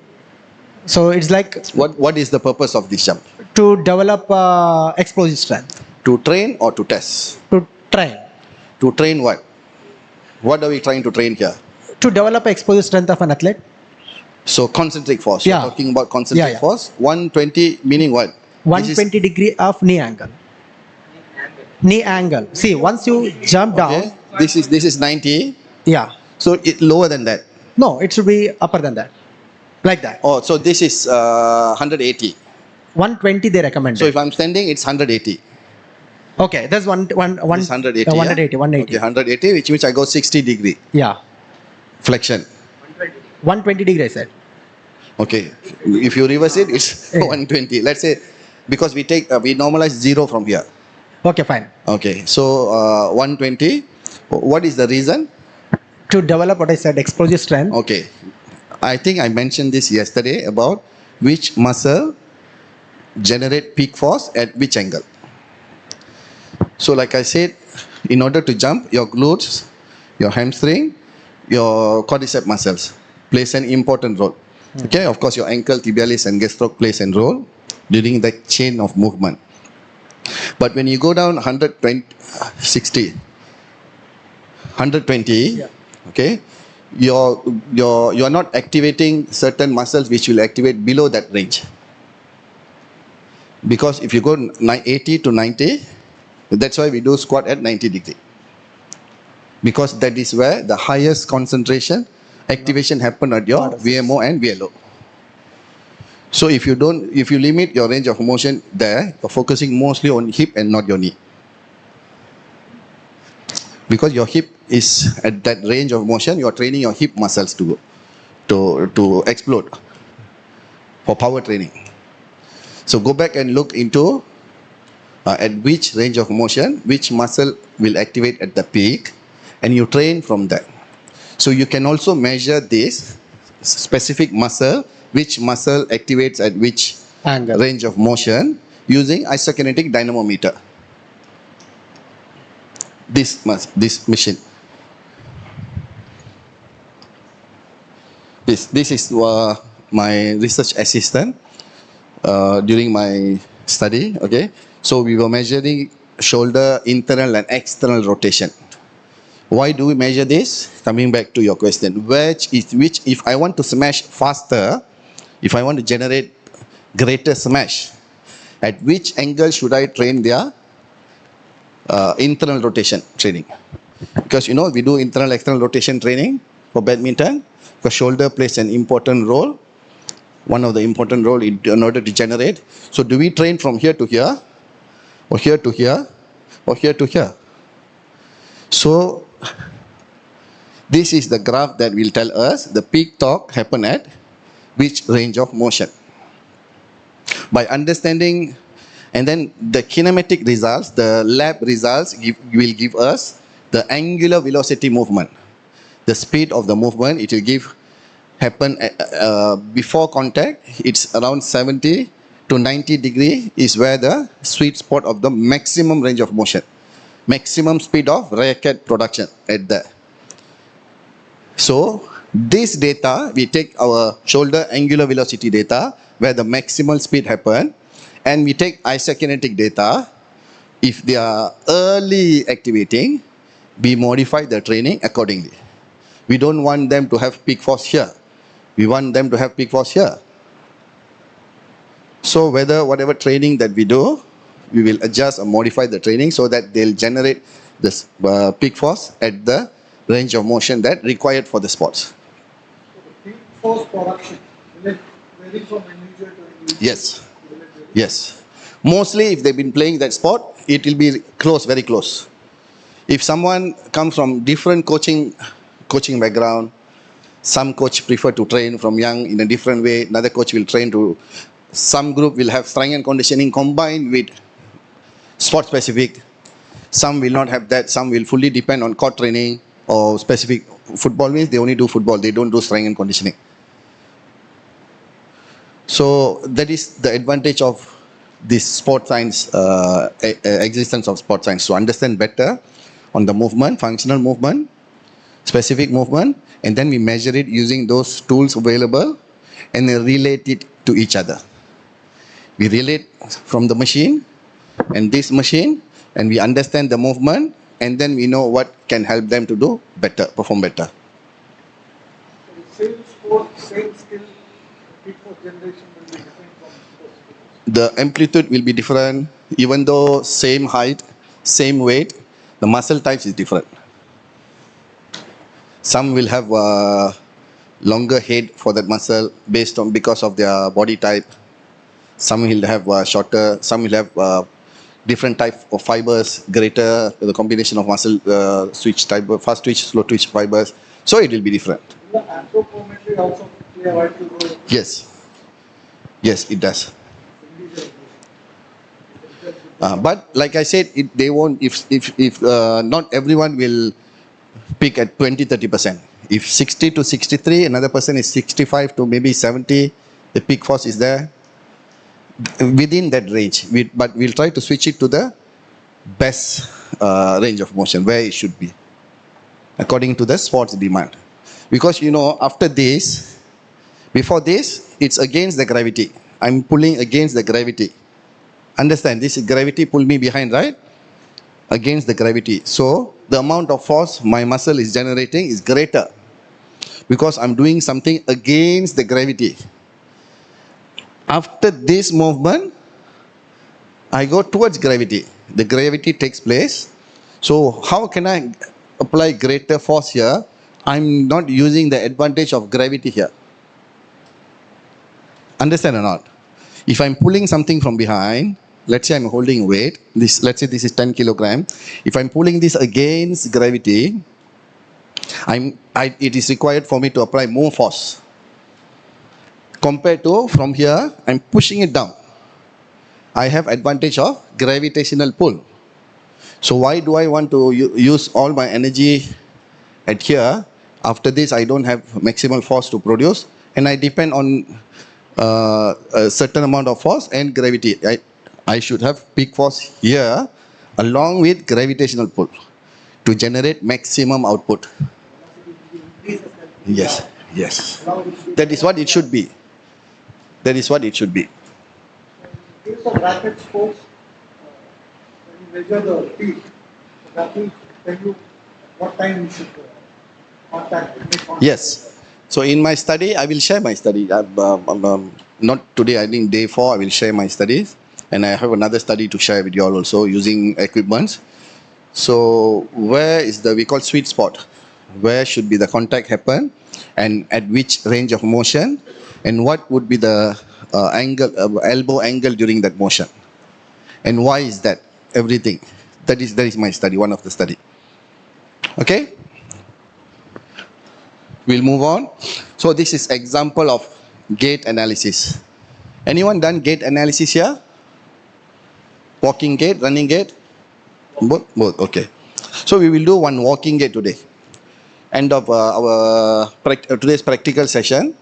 So it's like What is the purpose of this jump? to develop explosive strength. To train or to test? To train. To train what? What are we trying to train here? To develop explosive strength of an athlete. So concentric force. Yeah. You're talking about concentric Yeah, yeah. force. 120 meaning what? 120 degree of knee angle. Knee angle. See, once you jump down. This is 90. Yeah. So it lower than that. No, it should be upper than that. Like that. Oh, so this is 180. 120 they recommend. So if I'm standing, it's 180. Okay, that's one This 180. 180, 180. Okay, 180, which means I go 60 degree Yeah. flexion. 120 degree I said. Okay, if you reverse it, it's 120. Let's say, because we normalize 0 from here. Okay, fine. Okay, so 120. What is the reason? To develop what I said, explosive strength. Okay, I think I mentioned this yesterday about which muscle generate peak force at which angle. So like I said, in order to jump, your glutes, your hamstring, your quadricep muscles plays an important role. Okay, of course your ankle, tibialis and gastroc plays a role during the chain of movement. But when you go down 120, 60, 120, okay, you are not activating certain muscles which will activate below that range. Because if you go 80 to 90, that's why we do squat at 90 degree. Because that is where the highest concentration activation happen at your VMO and VLO. So if you limit your range of motion there, you're focusing mostly on hip and not your knee. Because your hip is at that range of motion, you are training your hip muscles to explode for power training. So go back and look into at which range of motion, which muscle will activate at the peak, and you train from that. So you can also measure this specific muscle, which muscle activates at which angle, range of motion, using isokinetic dynamometer. This machine. This is my research assistant during my study. Okay, so we were measuring shoulder internal and external rotation. Why do we measure this? Coming back to your question, which if I want to smash faster, if I want to generate greater smash, at which angle should I train their internal rotation training? Because we do internal external rotation training for badminton, because shoulder plays an important role, one of the important role in order to generate. So do we train from here to here, or here to here, or here to here? So this is the graph that will tell us the peak torque happen at which range of motion. By understanding, and then the kinematic results, the lab results will give us the angular velocity movement. The speed of the movement, it will happen before contact. It's around 70 to 90 degree is where the sweet spot of the maximum range of motion, maximum speed of racket production at there. So this data, we take our shoulder angular velocity data where the maximal speed happen, and we take isokinetic data. If they are early activating, we modify the training accordingly. We don't want them to have peak force here. We want them to have peak force here. So whatever training that we do, we will adjust or modify the training so that they'll generate this peak force at the range of motion that required for the sports. Peak force production, will it vary from individual to individual? Yes. Yes. Mostly if they've been playing that sport, it will be close, very close. If someone comes from different coaching background, some coach prefer to train from young in a different way, another coach will train to, some group will have strength and conditioning combined with sport specific. Some will not have that, some will fully depend on court training or specific. Football means they only do football, they don't do strength and conditioning. So that is the advantage of this sport science, existence of sport science, to understand better on the movement, functional movement, specific movement, and then we measure it using those tools available, and then relate it to each other. We relate from the machine and this machine, and we understand the movement, and then we know what can help them to do better, perform better. Same score, same skill, peak force generation will be different from person to person. The amplitude will be different, even though same height, same weight, the muscle types is different. Some will have longer head for that muscle based on because of their body type. Some will have shorter, some will have different type of fibers, greater, the combination of muscle switch type, fast twitch, slow twitch fibers. So it will be different. Will the anthropometry also play a vital role? Yes. Yes, it does. But like I said, they won't, if not everyone will peak at 20-30%. If 60 to 63, another person is 65 to maybe 70, the peak force is there. Within that range, but we'll try to switch it to the best range of motion, where it should be, according to the sports demand. Because you know, after this, before this, it's against the gravity. I'm pulling against the gravity. Understand, this is gravity pull me behind, right? Against the gravity. So the amount of force my muscle is generating is greater because I'm doing something against the gravity. After this movement, I go towards gravity. The gravity takes place. So how can I apply greater force here? I'm not using the advantage of gravity here. Understand or not? If I'm pulling something from behind, let's say I'm holding weight, let's say this is 10 kilogram. If I'm pulling this against gravity, it is required for me to apply more force. Compared to from here, I'm pushing it down. I have advantage of gravitational pull. So why do I want to use all my energy at here? After this, I don't have maximal force to produce, and I depend on a certain amount of force and gravity. I should have peak force here along with gravitational pull to generate maximum output. Yes, yes. That is what it should be. That is what it should be. In case of rapid sports, when you measure the peak, that will tell you what time you should make contact. Yes. So in my study, I will share my study. Not today, I think day 4, I will share my studies. And I have another study to share with you all also using equipments. So where is we call sweet spot? Where should be the contact happen and at which range of motion, and what would be the elbow angle during that motion, and why is that? Everything. That is my study, one of the study. Okay? We'll move on. So this is example of gait analysis. Anyone done gait analysis here? Walking gait, running gait? Both? Both, okay. So we will do one walking gait today. End of our today's practical session,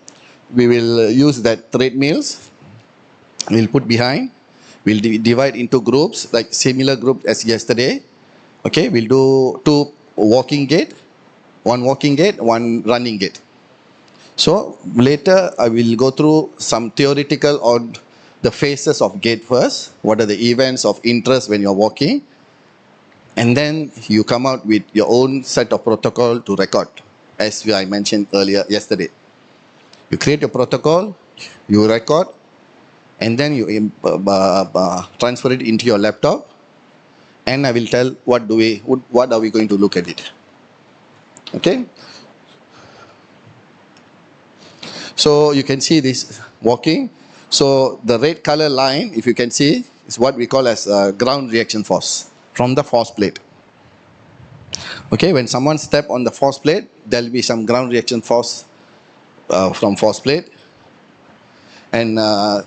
we will use that treadmills. We'll put behind. We'll divide into groups, like similar group as yesterday. Okay, we'll do 2 walking gait, 1 walking gait, 1 running gait. So later I will go through some theoretical on the phases of gait first. What are the events of interest when you're walking? And then you come out with your own set of protocol to record, as I mentioned earlier yesterday. You create a protocol, you record, and then you transfer it into your laptop, and I will tell what are we going to look at it. Okay? So you can see this walking. So the red color line, if you can see, is what we call as ground reaction force from the force plate. Okay, when someone step on the force plate, there will be some ground reaction force from force plate, and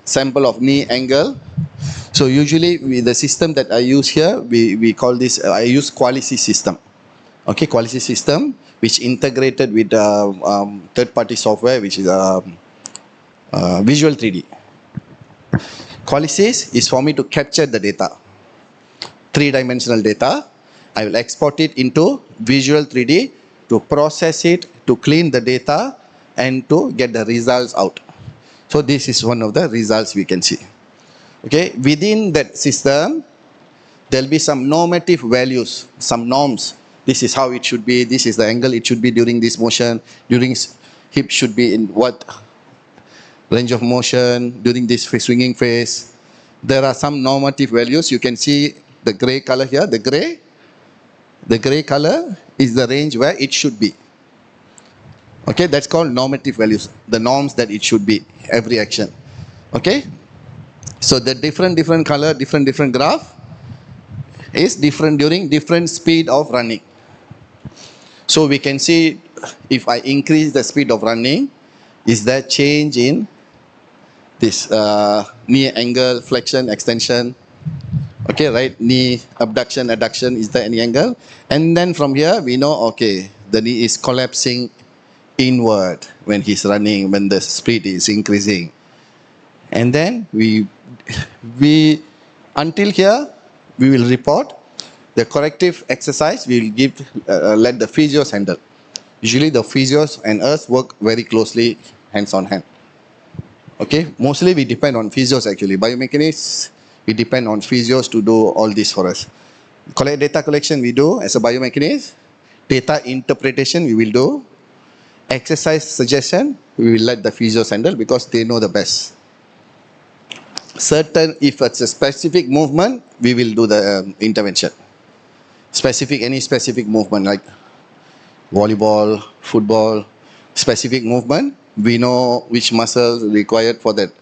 sample of knee angle. So usually with the system that I use here, we call this, I use Quality system. Okay, Quality system, which integrated with third-party software, which is Visual 3D. Qualysys is for me to capture the data, 3-dimensional data. I will export it into Visual 3D to process it, to clean the data, and to get the results out. So this is one of the results we can see. Okay, within that system, there'll be some normative values, some norms. This is how it should be. This is the angle it should be during this motion. During hip should be in what range of motion during this swinging phase. There are some normative values. You can see the gray color here. The gray color is the range where it should be. Okay, that's called normative values, the norms that it should be, every action. Okay, so the different color, different graph is different during different speed of running. So we can see if I increase the speed of running, is there change in this knee angle, flexion, extension? Okay, right, knee abduction, adduction, is there any angle? And then from here we know, okay, the knee is collapsing inward when he's running, when the speed is increasing. And then we until here we will report the corrective exercise. We will give let the physios handle. Usually the physios and us work very closely, hands on hand. Okay, mostly we depend on physios actually. Biomechanics, we depend on physios to do all this for us. Collect data collection we do as a biomechanist. Data interpretation we will do. Exercise suggestion we will let the physios handle because they know the best. Certain, if it's a specific movement, we will do the intervention. Any specific movement like volleyball, football, specific movement, we know which muscles required for that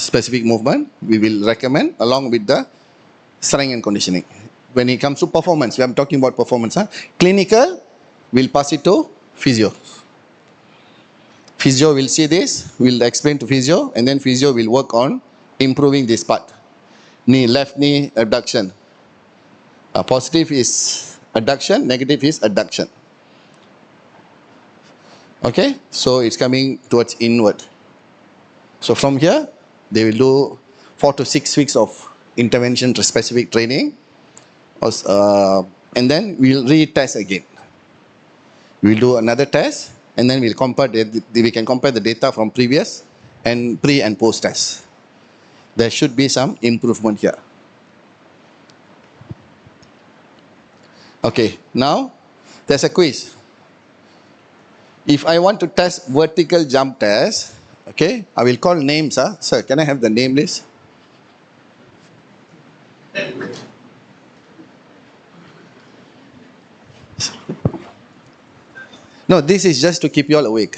specific movement. We will recommend along with the strength and conditioning. When it comes to performance, I'm talking about performance. Clinical, we'll pass it to physio. Physio will see this, will explain to physio, and then physio will work on improving this part. Knee, left knee abduction. Positive is adduction, negative is adduction. Okay, so it's coming towards inward. So from here, they will do 4 to 6 weeks of intervention to specific training, and then we'll retest again. We'll do another test, and then we can compare the data from previous and pre and post test. There should be some improvement here. Okay, now there's a quiz. If I want to test vertical jump test, okay, I will call names. Sir, can I have the name list? No, this is just to keep you all awake.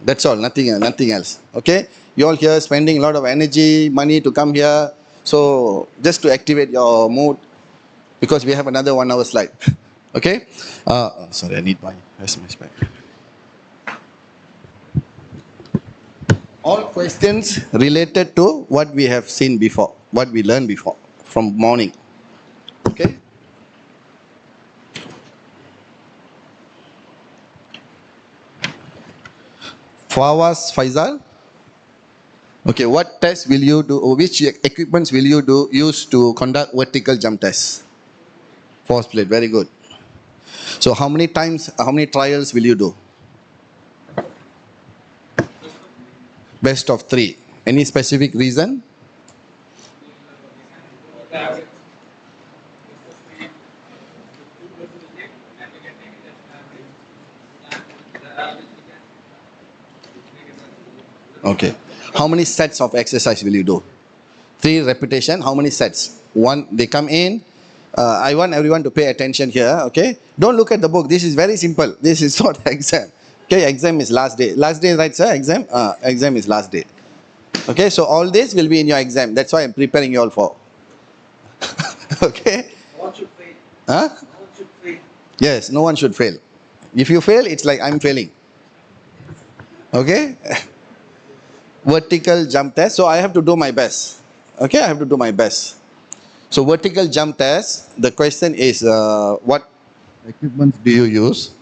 That's all, nothing else. Okay, you all here spending a lot of energy, money to come here. So just to activate your mood, because we have another 1 hour slide. Okay. Sorry, I need my SMS back. All questions related to what we have seen before, what we learned before from morning. Okay. Fawaz Faisal. Okay, what test will you do, or which equipments will you use to conduct vertical jump tests? Force plate, very good. So how many trials will you do? Best of 3. Any specific reason? Okay. How many sets of exercise will you do? 3 repetition. How many sets? 1. They come in. I want everyone to pay attention here. Okay. Don't look at the book. This is very simple. This is not exam. Okay. Exam is last day. Last day, right, sir? Exam. Exam is last day. Okay. So all this will be in your exam. That's why I'm preparing you all for. Okay. No one should fail. Huh? No one should fail. Yes. No one should fail. If you fail, it's like I'm failing. Okay. Vertical jump test. So I have to do my best. Okay, I have to do my best. So vertical jump test, the question is what equipment do you use?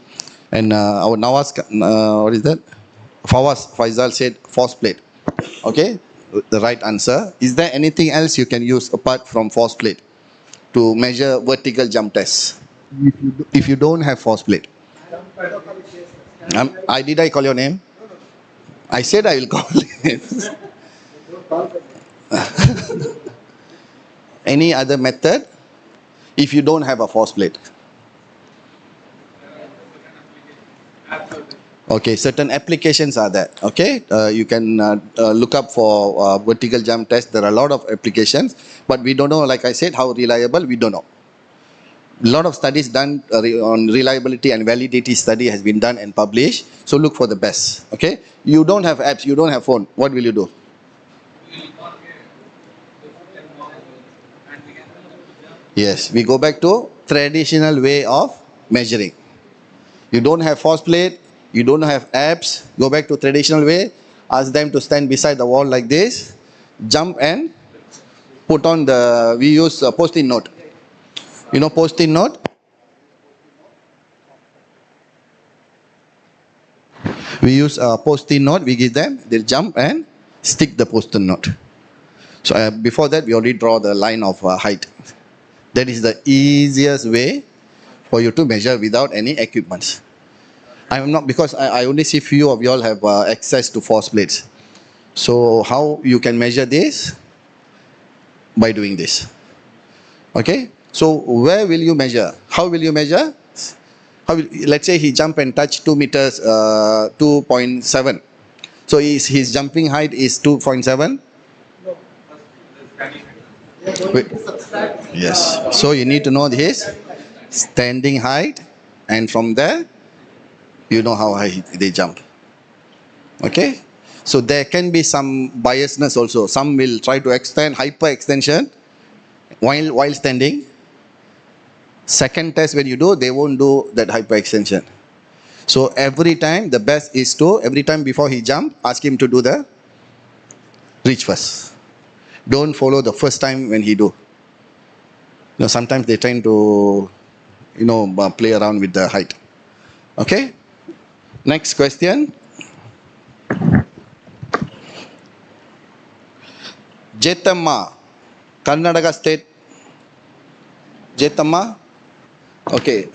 And our Nawaz, what is that? Fawaz Faisal said force plate. Okay, the right answer. Is there anything else you can use apart from force plate to measure vertical jump test? If you don't have force plate. Did I call your name? I said I will call it. Any other method if you don't have a force plate? Okay, certain applications are there. Okay, you can look up for vertical jump test. There are a lot of applications, but we don't know, like I said, how reliable, we don't know. A lot of studies done on reliability and validity study has been done and published. So look for the best. Okay, you don't have apps, you don't have phone. What will you do? Yes, we go back to traditional way of measuring. You don't have force plate, you don't have apps, go back to traditional way, ask them to stand beside the wall like this, jump and put on the, we use a post-it note. You know post-it note? We use a post-it note, we give them, they jump and stick the post-it note. So before that, we already draw the line of height. That is the easiest way for you to measure without any equipments. I am not, because I only see few of you all have access to force plates. So how you can measure this? By doing this. Okay? So where will you measure? How will you measure? Let's say he jump and touch 2 meters, 2.7. So his jumping height is 2.7. Yes. So you need to know his standing height, and from there you know how high they jump. Okay? So there can be some biasness also. Some will try to extend, hyper extension while standing. Second test when you do, they won't do that hyper extension. So every time the best is to, every time before he jump, ask him to do the reach first. Don't follow the first time when he do. You know, sometimes they tend to, you know, play around with the height. Okay? Next question. Jethamma, Karnataka state. Jethamma? Okay.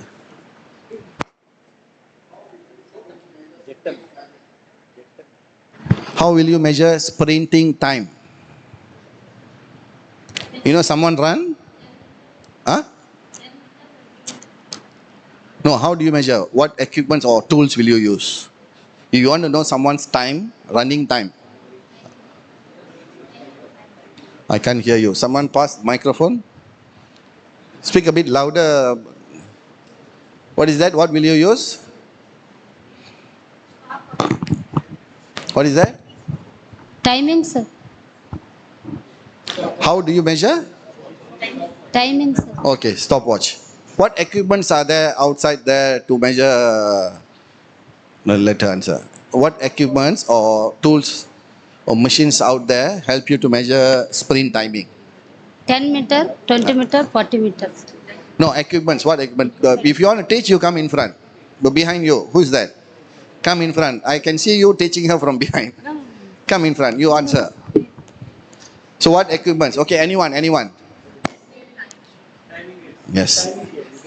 How will you measure sprinting time? You know, someone run? Huh? No, how do you measure? What equipments or tools will you use? If you want to know someone's time, running time. I can't hear you. Someone pass the microphone. Speak a bit louder. What is that? What will you use? What is that? Timing, sir. How do you measure? Timing, sir. Okay, stopwatch. What equipments are there outside there to measure? No, let her answer. What equipments or tools or machines out there help you to measure sprint timing? 10 meter, 20 meter, 40 meters. No, equipments. What equipment? If you want to teach, you come in front. But behind you, who's that? Come in front. I can see you teaching her from behind. Come in front. You answer. So what equipments? Okay, anyone? Yes.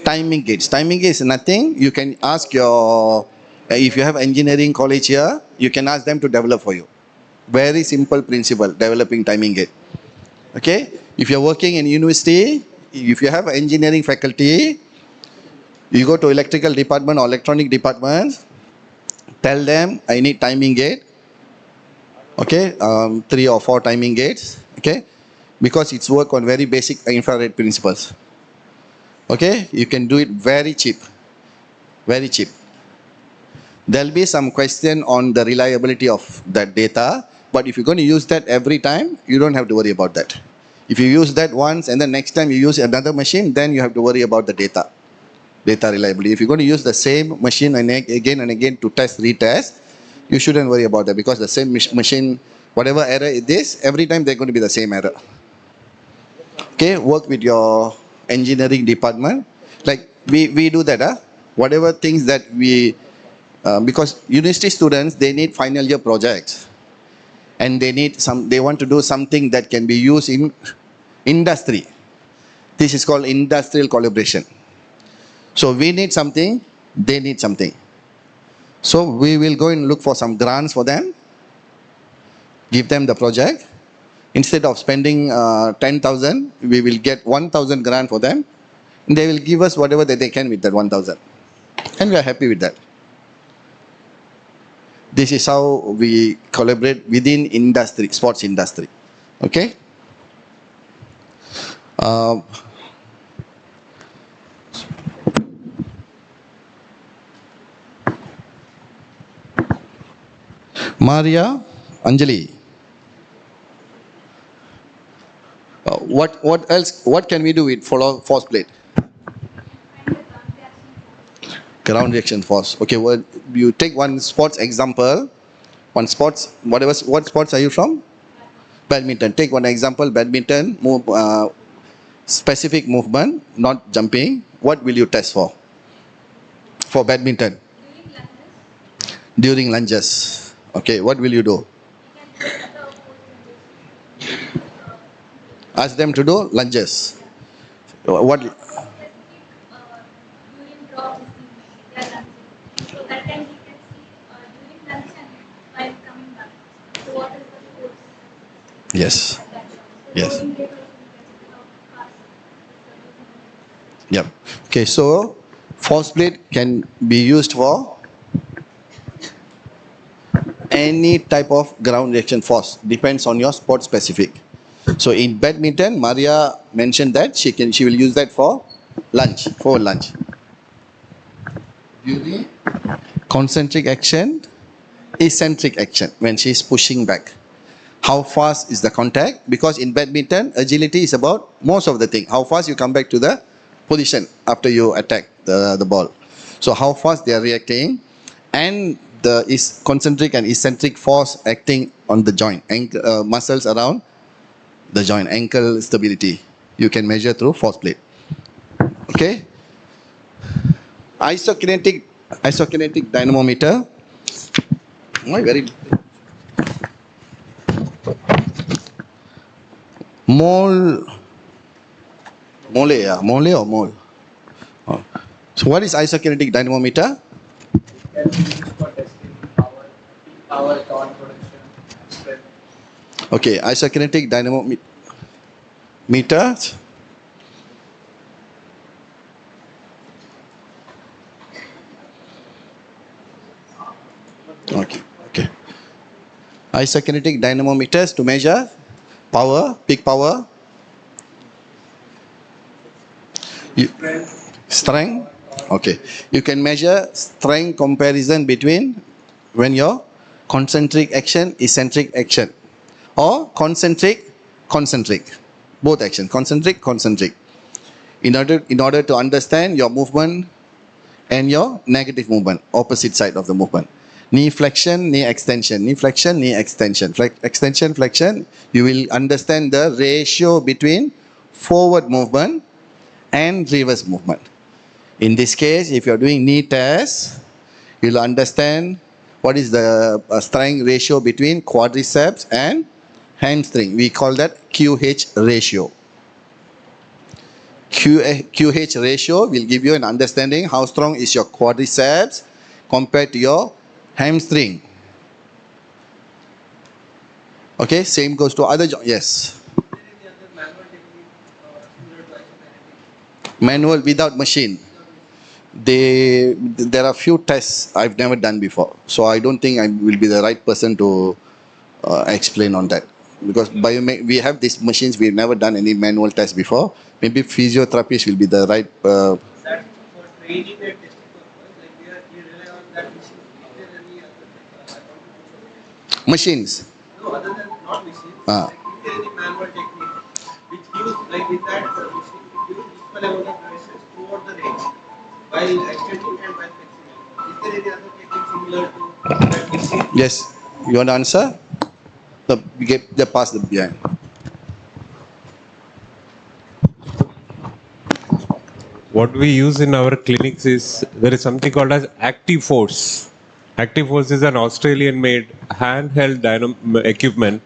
Timing gates. Timing gates is nothing. You can ask your, if you have engineering college here, you can ask them to develop for you. Very simple principle, developing timing gate. Okay? If you're working in university, if you have engineering faculty, you go to electrical department or electronic department, tell them I need timing gate. Okay? 3 or 4 timing gates. Okay? Because it's work on very basic infrared principles. Okay? You can do it very cheap. Very cheap. There'll be some question on the reliability of that data, but if you're going to use that every time, you don't have to worry about that. If you use that once and then next time you use another machine, then you have to worry about the data reliability. If you're going to use the same machine and again to retest, you shouldn't worry about that, because the same machine, whatever error it is, every time they're going to be the same error. Okay, work with your engineering department. Like we do that, whatever things that we, because university students, they need final year projects. And they want to do something that can be used in industry. This is called industrial collaboration. So we need something, they need something. So we will go and look for some grants for them, Give them the project. Instead of spending 10,000, we will get 1,000 grant for them. They will give us whatever that they can with that 1,000. And we are happy with that. This is how we collaborate within industry, sports industry. Okay? Maria, Anjali. What else? What can we do with force plate? Ground reaction force. Okay, well, you take one sports example. One sports, whatever. What sports are you from? Badminton. Take one example. Badminton. Move. Specific movement, not jumping. What will you test for? For badminton. During lunges. Okay. What will you do? Ask them to do lunges. What? Yes. Yes. Yep. Okay, so force plate can be used for any type of ground reaction force. Depends on your sport specific. So in badminton, Maria mentioned that she will use that for lunge, During concentric action, eccentric action, when she is pushing back. How fast is the contact? Because in badminton, agility is about most of the thing. How fast you come back to the position after you attack the ball. So how fast they are reacting, and the concentric and eccentric force acting on the joint, muscles around the joint, ankle stability. You can measure through force plate. Okay. Isokinetic dynamometer. Why very mole or mole? Oh. So what is isokinetic dynamometer? Can be used for testing power, torque production, strength. Okay, isokinetic dynamometer. Okay. Isokinetic dynamometers to measure power, peak power, strength. Okay, you can measure strength comparison between when your concentric action, eccentric action, or concentric, both action, concentric. In order to understand your movement and your negative movement, opposite side of the movement. Knee flexion, knee extension, knee flexion, knee extension. Extension, flexion, you will understand the ratio between forward movement and reverse movement. In this case, if you are doing knee test, you will understand what is the strength ratio between quadriceps and hamstring. We call that QH ratio. QH ratio will give you an understanding how strong is your quadriceps compared to your hamstring. Okay, same goes to other joints. Yes. Manual without machine. There are few tests I've never done before, so I don't think I will be the right person to explain on that. Because we have these machines, we've never done any manual test before. Maybe physiotherapists will be the right. That for training and testing purpose, like we rely on that machine. Is there any other Machines. No, other than not machines. Like, is there any manual technique which gives, like with that machine, it gives equal amount of resistance throughout the range while extending and while flexing? Is there any other technique similar to that machine? Yes. You want to answer? The pass the behind. What we use in our clinics is, there is something called as Active Force. Active Force is an Australian-made handheld equipment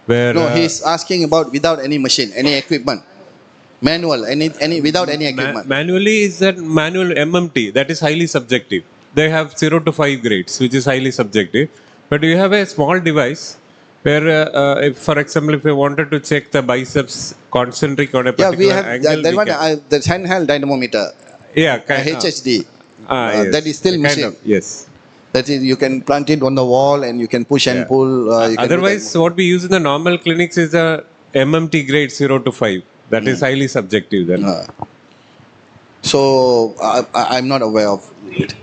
where... No, he's asking about without any machine, any equipment. Manual, any without any equipment. Manually is that manual MMT, that is highly subjective. They have 0 to 5 grades, which is highly subjective. But you have a small device Where, if, for example, if we wanted to check the biceps concentric on a Yeah, particular we have angle, that we one, can. the handheld dynamometer, Yeah, HHD. yes. That is still Kind machine. of, yes. That is, you can plant it on the wall and you can push and Yeah. pull. You can do Otherwise, that. what we use in the normal clinics is a MMT grade 0 to 5. That is highly subjective then. So I'm not aware of it.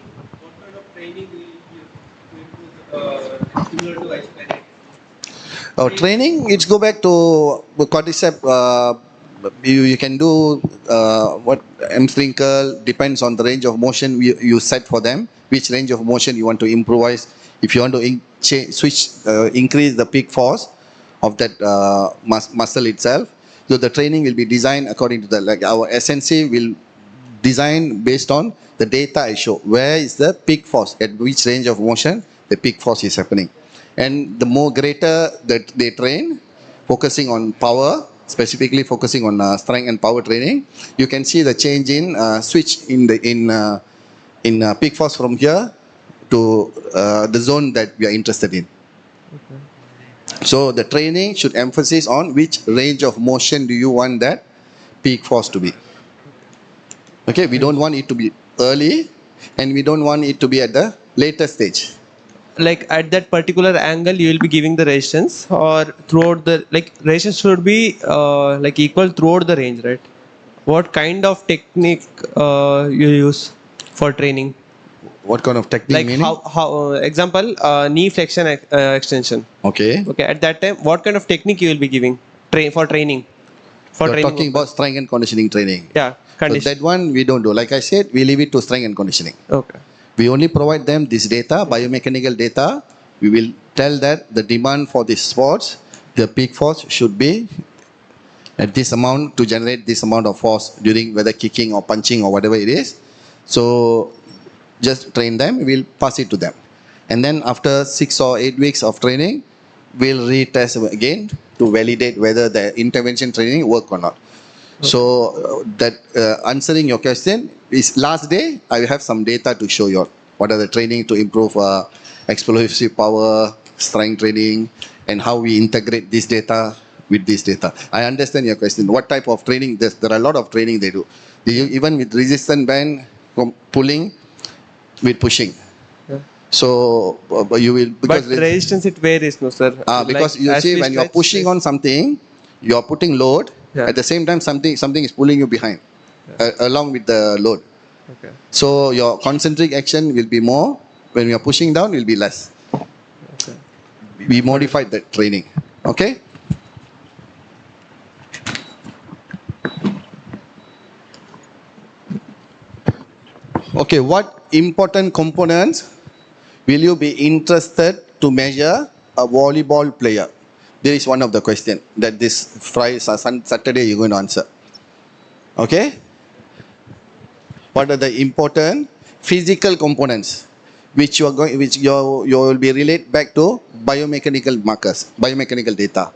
Similar to ice planet. Training, it's go back to quadricep. You can do what hamstring curl, depends on the range of motion you set for them, which range of motion you want to improvise. If you want to increase the peak force of that muscle itself, so the training will be designed according to the, like our SNC will design based on the data I show. Where is the peak force, at which range of motion the peak force is happening. And the more greater that they train, focusing on power, specifically focusing on strength and power training, you can see the change in switch in peak force from here to the zone that we are interested in. So the training should emphasize on which range of motion do you want that peak force to be. Okay, we don't want it to be early and we don't want it to be at the later stage. Like at that particular angle you will be giving the resistance, or throughout the, like resistance should be like equal throughout the range, right? What kind of technique you use for training? What kind of technique? Like meaning? how example knee flexion extension. Okay. Okay, at that time what kind of technique you will be giving for training? You're talking about strength and conditioning training. Yeah, So that one we don't do. Like I said, we leave it to strength and conditioning. Okay. We only provide them this data, biomechanical data. We will tell that the demand for these sports, the peak force should be at this amount to generate this amount of force during whether kicking or punching or whatever it is. So just train them, we'll pass it to them. And then after 6 or 8 weeks of training, we'll retest again to validate whether the intervention training work or not. So that answering your question is last day, I will have some data to show you what are the training to improve explosive power, strength training, and how we integrate this data with this data. I understand your question. What type of training? There are a lot of training they do. Even with resistance band, pulling, with pushing. Yeah. So you will, because but resistance it varies, no sir. because Like, you as see we when you are stretch, pushing on something, you are putting load. Yeah. At the same time, something is pulling you behind, along with the load. Okay. So your concentric action will be more. When you are pushing down, will be less. Okay. We modified that training. Okay. Okay. What important components will you be interested to measure a volleyball player? There is one of the question that this Friday, Saturday you're going to answer. Okay? What are the important physical components which you will be relate back to biomechanical markers, biomechanical data?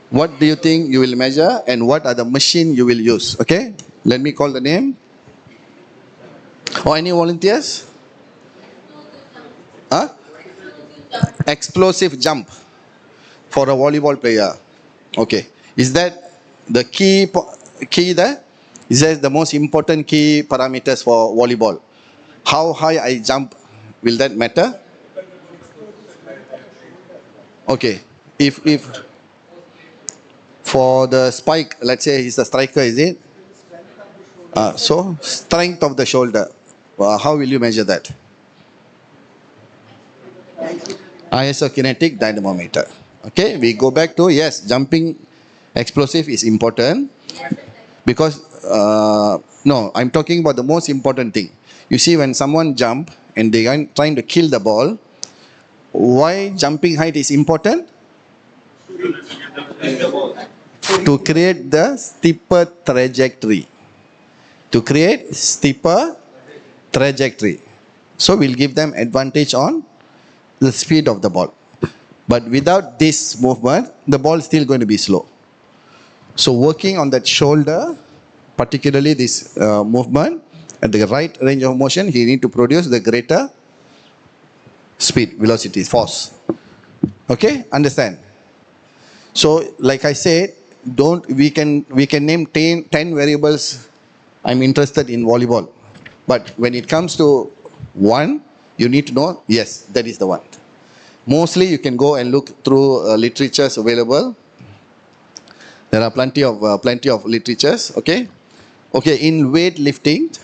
What do you think you will measure and what are the machine you will use? Okay? Let me call the name. Or any volunteers? Huh? Explosive jump for a volleyball player. Okay. Is that the key there? Is that the most important key parameters for volleyball? How high I jump, will that matter? Okay. If for the spike, let's say he's the striker, is it? So strength of the shoulder. How will you measure that? Isokinetic dynamometer. Okay, we go back to, yes, jumping explosive is important because no, I'm talking about the most important thing. You see, when someone jump and they are trying to kill the ball, why jumping height is important? To create the steeper trajectory. To create steeper trajectory. So we'll give them advantage on the speed of the ball. But without this movement, the ball is still going to be slow. So working on that shoulder, particularly this movement, at the right range of motion, he need to produce the greater speed, velocity, force. Okay, understand? So like I said, we can name 10 variables. I'm interested in volleyball. But when it comes to one, you need to know, yes, that is the one. Mostly you can go and look through literatures available. There are plenty of literatures, okay? Okay, in weightlifting,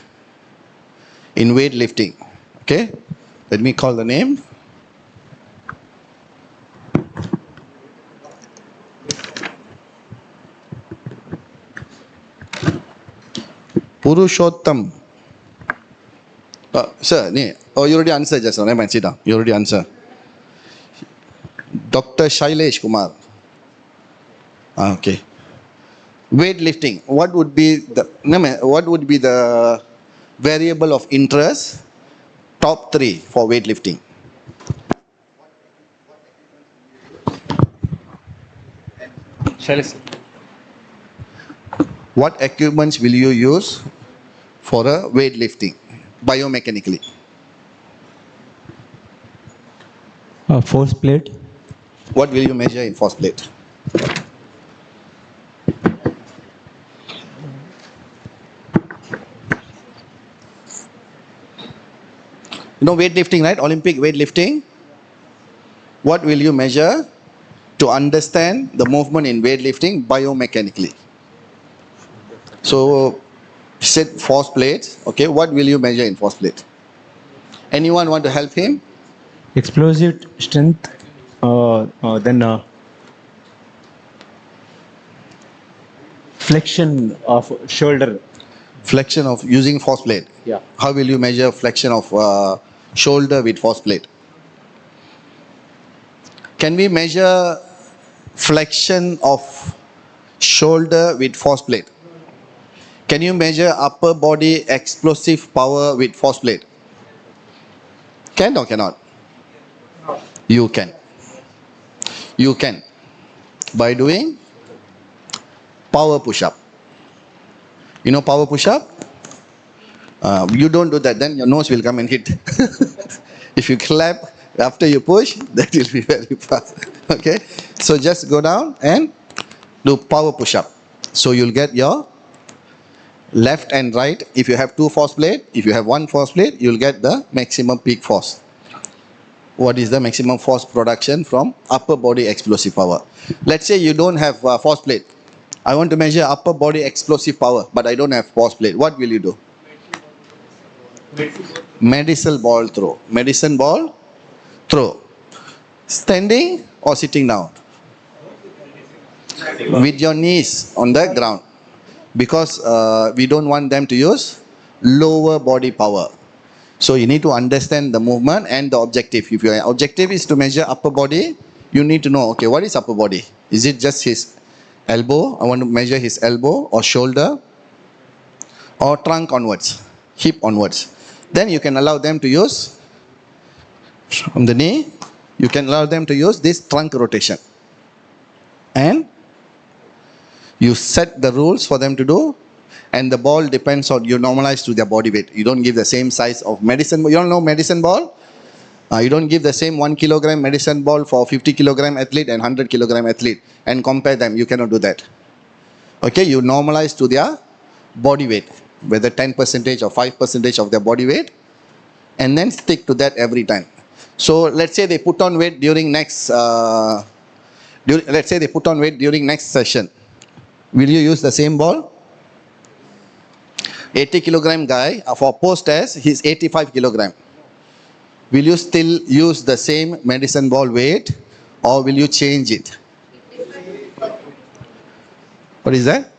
okay? Let me call the name. Purushottam. Sir, oh, you already answered just now. Never mind, sit down. You already answered. Dr. Shailesh Kumar. Okay. Weightlifting. What would be the variable of interest? Top 3 for weightlifting. What equipments will you use for a weightlifting biomechanically? Force plate. What will you measure in force plate? You know weightlifting, right? Olympic weightlifting. What will you measure to understand the movement in weightlifting biomechanically? So, set force plate. Okay, what will you measure in force plate? Anyone want to help him? Explosive strength. Then flexion of shoulder. Flexion of using force plate. Yeah. How will you measure flexion of shoulder with force plate? Can we measure flexion of shoulder with force plate? Can you measure upper body explosive power with force plate? Can or cannot? You can. You can. By doing power push-up. You know power push-up? You don't do that, then your nose will come and hit. If you clap after you push, that will be very fast. Okay? So just go down and do power push-up. So you'll get your left and right. If you have 2 force plate, if you have 1 force plate, you'll get the maximum peak force. What is the maximum force production from upper body explosive power? Let's say you don't have force plate. I want to measure upper body explosive power, but I don't have force plate. What will you do? Medicine ball throw. Medicine ball throw. Standing or sitting down? With your knees on the ground. Because we don't want them to use lower body power. So you need to understand the movement and the objective. If your objective is to measure upper body, you need to know, okay, what is upper body? Is it just his elbow? I want to measure his elbow or shoulder or trunk onwards, hip onwards. Then you can allow them to use from the knee, you can allow them to use this trunk rotation. And you set the rules for them to do, and the ball depends on, you normalize to their body weight. You don't give the same size of medicine. You don't know medicine ball? You don't give the same 1 kilogram medicine ball for 50 kilogram athlete and 100 kilogram athlete and compare them. You cannot do that. Okay, you normalize to their body weight, whether 10% or 5% of their body weight, and then stick to that every time. So let's say they put on weight during next, let's say they put on weight during next session. Will you use the same ball? 80 kilogram guy, for post test, he's 85 kilogram. Will you still use the same medicine ball weight or will you change it? What is that?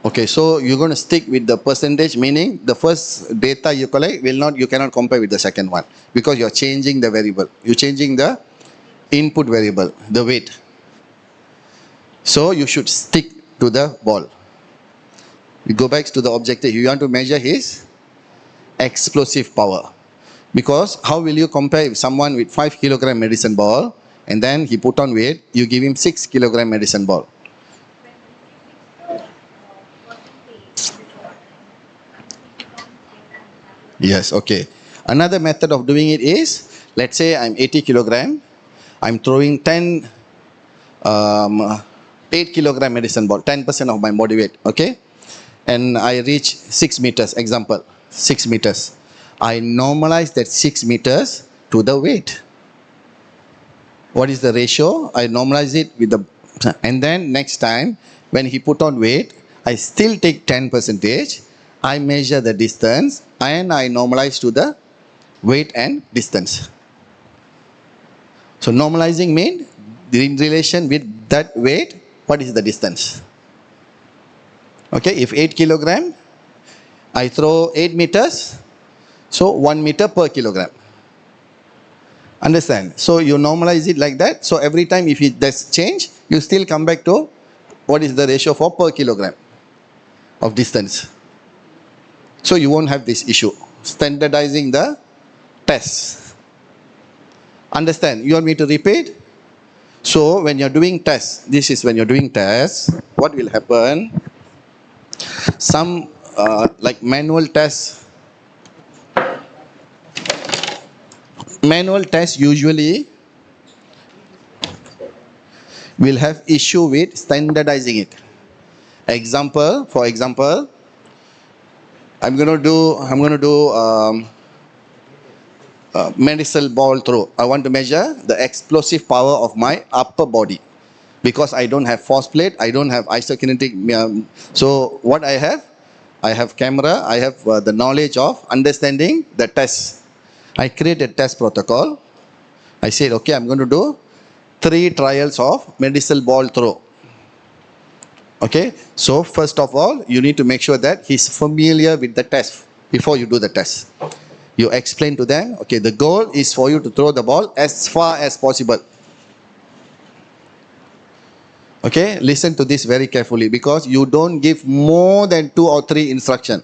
Okay, so you're going to stick with the percentage, meaning the first data you collect you cannot compare with the second one because you're changing the variable. You're changing the input variable, the weight. So you should stick to the ball. We go back to the objective. You want to measure his explosive power. Because how will you compare if someone with 5 kilogram medicine ball and then he put on weight, you give him 6 kilogram medicine ball. Yes, okay. Another method of doing it is, let's say I'm 80 kilogram, I'm throwing 8 kilogram medicine ball, 10% of my body weight, okay? And I reach 6 meters, example, 6 meters. I normalize that 6 meters to the weight. What is the ratio? I normalize it with the, and then next time when he put on weight, I still take 10%, I measure the distance and I normalize to the weight and distance. So normalizing means in relation with that weight, what is the distance? Okay, if 8 kilogram, I throw 8 meters, so 1 meter per kilogram. Understand? So you normalize it like that. So every time if it does change, you still come back to what is the ratio for per kilogram of distance. So you won't have this issue. Standardizing the tests. Understand? You want me to repeat? So when you're doing tests, this is when you're doing tests, what will happen? Some like manual tests. Manual tests usually will have issue with standardizing it. For example, I'm going to do medicine ball throw. I want to measure the explosive power of my upper body because I don't have force plate, I don't have isokinetic. So what I have camera, I have the knowledge of understanding the test. I create a test protocol. I said, okay, I'm going to do 3 trials of medicine ball throw. Okay, so first of all, you need to make sure that he's familiar with the test before you do the test. You explain to them, okay, the goal is for you to throw the ball as far as possible. Okay, listen to this very carefully because you don't give more than 2 or 3 instructions.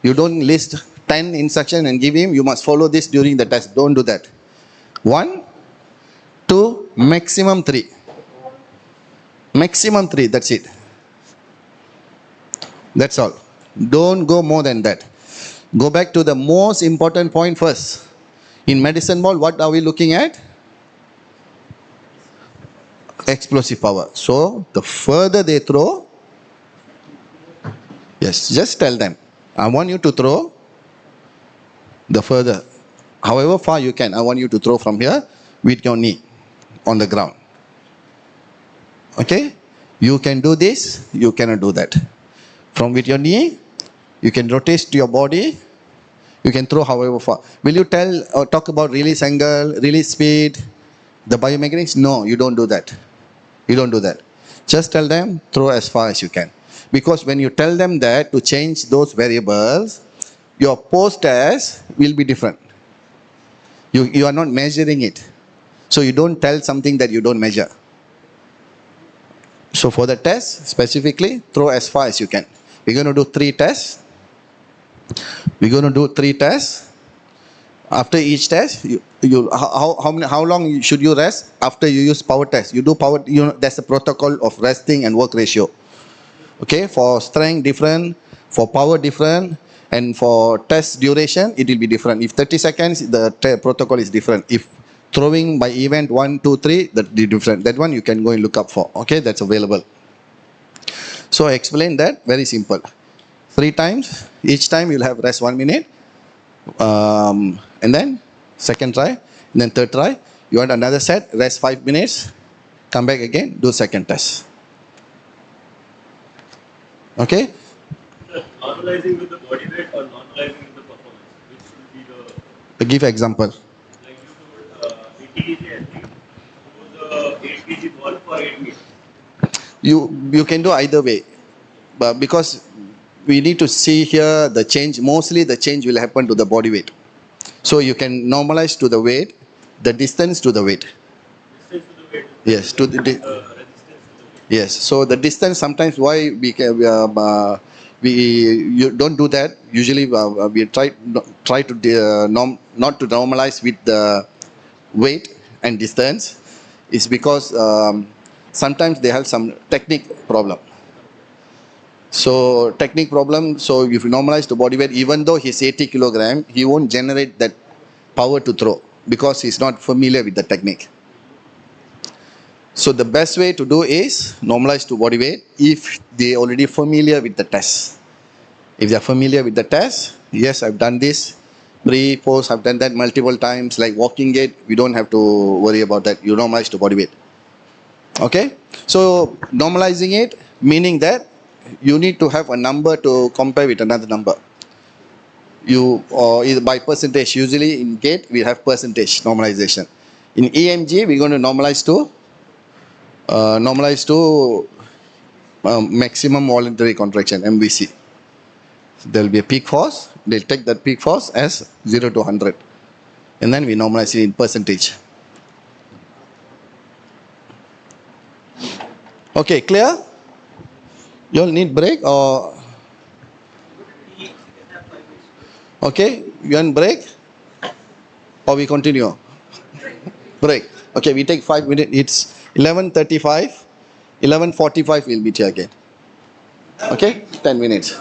You don't list 10 instructions and give him, you must follow this during the test. Don't do that. 1, 2, maximum 3. Maximum 3, that's it. That's all. Don't go more than that. Go back to the most important point first. In medicine ball, what are we looking at? Explosive power. So, the further they throw, yes, just tell them, I want you to throw the further. However far you can, I want you to throw from here with your knee on the ground. Okay? You can do this, you cannot do that. From with your knee, you can rotate to your body, you can throw however far. Will you tell or talk about release angle, release speed, the biomechanics? No, you don't do that. You don't do that. Just tell them, throw as far as you can. Because when you tell them that to change those variables, your post-test will be different. You are not measuring it. So you don't tell something that you don't measure. So for the test, specifically, throw as far as you can. We're going to do 3 tests. We're going to do 3 tests. After each test, how long should you rest after you use power test? You do power, that's the protocol of resting and work ratio. Okay, for strength different, for power different, and for test duration, it will be different. If 30 seconds, the protocol is different. If throwing by event 1, 2, 3, that is different. That one you can go and look up for. Okay, that's available. So I explained that, very simple. 3 times, each time you'll have rest 1 minute. And then second try, and then third try. You want another set, rest 5 minutes, come back again, do second test. Okay? Normalizing with the body weight or normalizing with the performance? Which should be the... Give example. Like you told 80 kg athlete, throw the 8 kg ball for 8 meters. You can do either way. But because we need to see here the change, mostly the change will happen to the body weight. So you can normalize to the weight, the distance to the weight. Distance to the weight? Yes, to the resistance to the weight. yes. So the distance, sometimes why we can, you don't do that. Usually we try to not to normalize with the weight and distance, is because sometimes they have some technique problem. So technique problem, so if you normalize the body weight, even though he's 80 kilogram, he won't generate that power to throw because he's not familiar with the technique. So the best way to do is normalize to body weight if they already familiar with the test. If they are familiar with the test, yes, I've done this, pre, post, I've done that multiple times, like walking gait, we don't have to worry about that. You normalize to body weight. Okay? So normalizing it, meaning that you need to have a number to compare with another number. You or either by percentage. Usually in gait we have percentage normalization. In EMG we're going to normalize to maximum voluntary contraction MVC. There will be a peak force. They'll take that peak force as 0 to 100, and then we normalize it in percentage. Okay, clear? You all need break or? Okay, you want break or we continue? Break. Okay, we take 5 minutes. It's 11:35. 11:45 we'll meet here again. Okay, 10 minutes.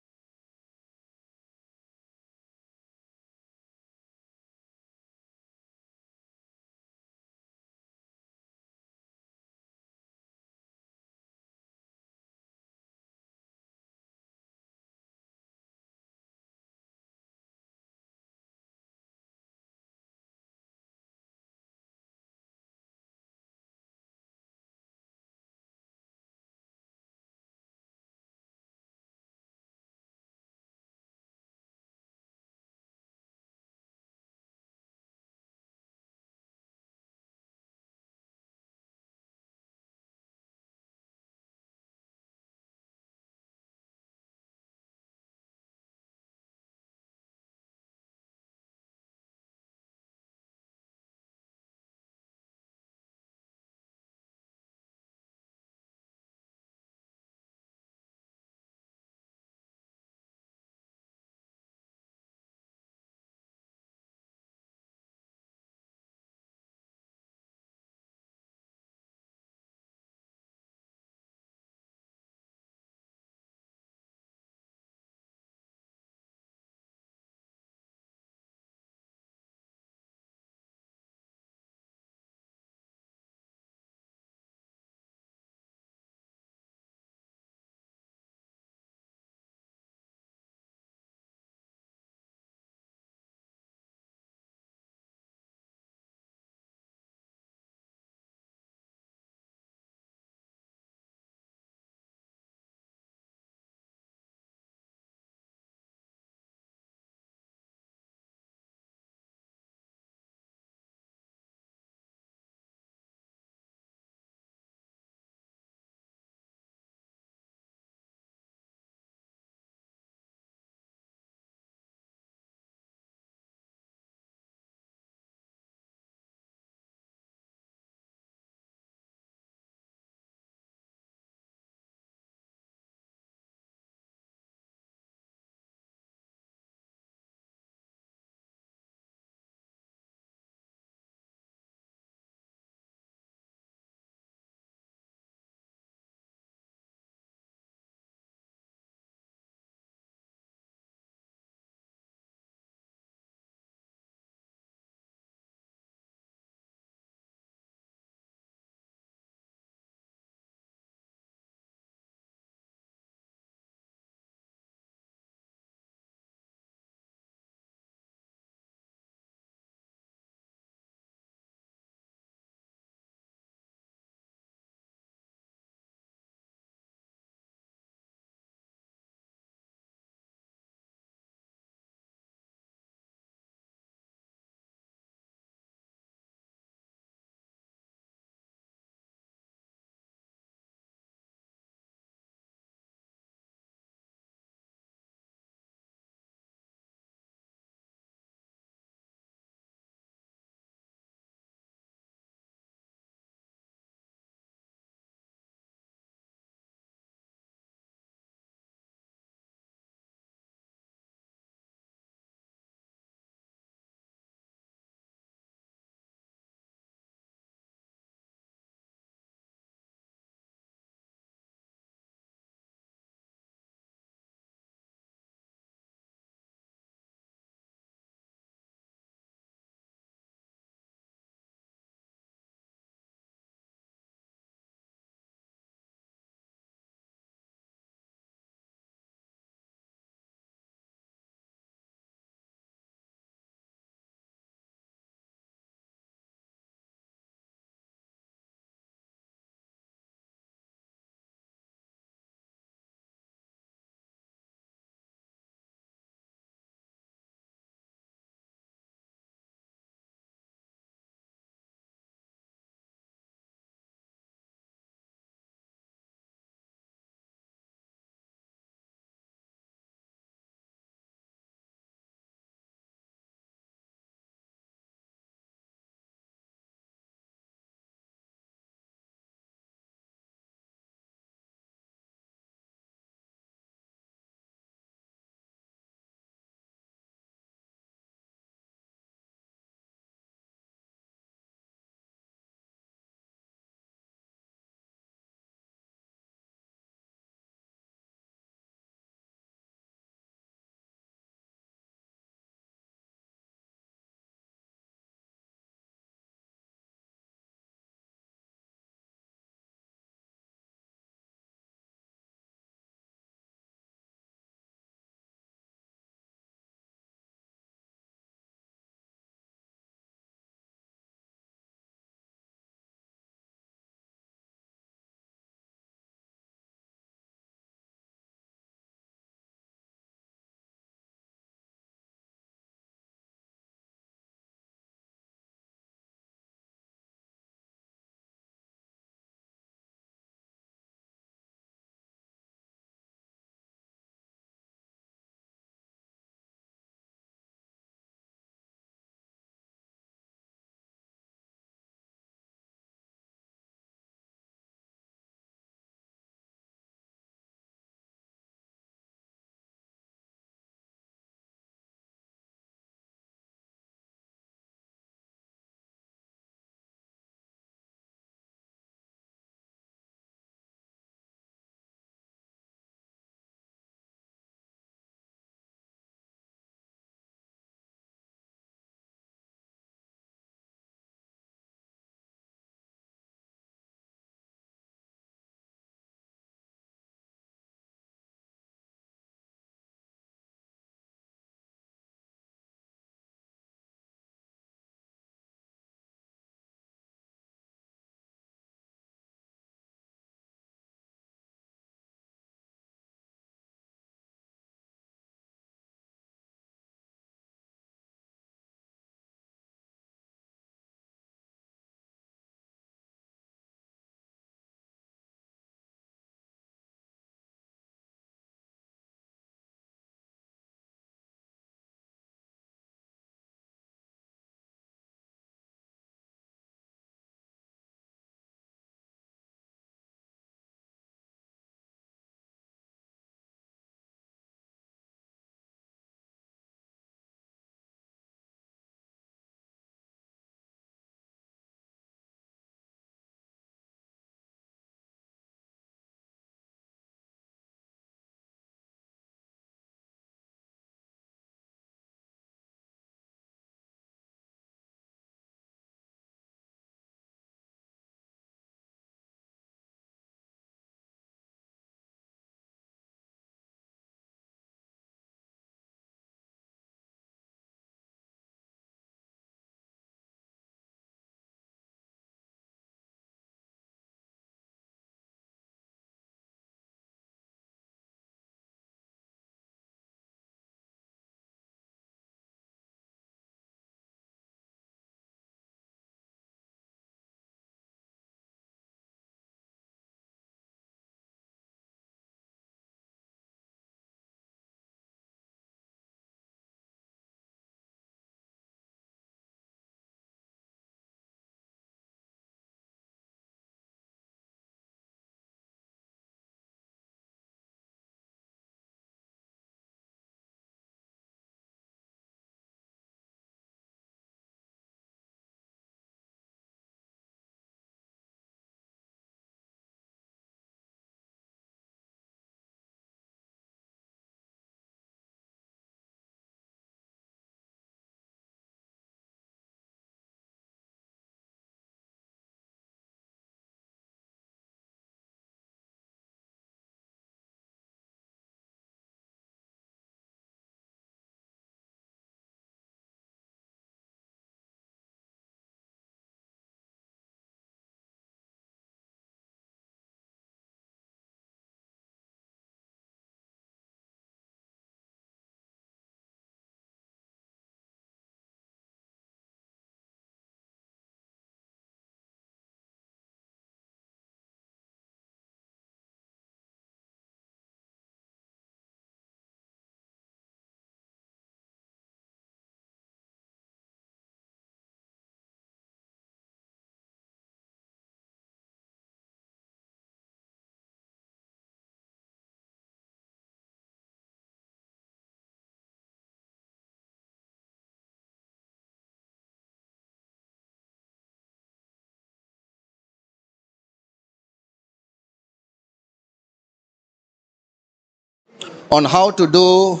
on how to do,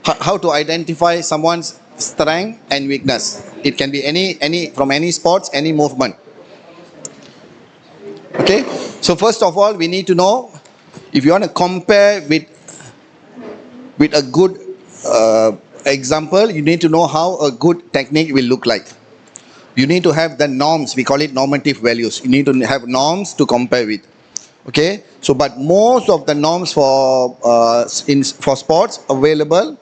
how to identify someone's strength and weakness. It can be any from any sports, any movement. Okay, so first of all, we need to know, if you want to compare with a good example, you need to know how a good technique will look like. You need to have the norms, we call it normative values. You need to have norms to compare with. Okay, so but most of the norms for for sports available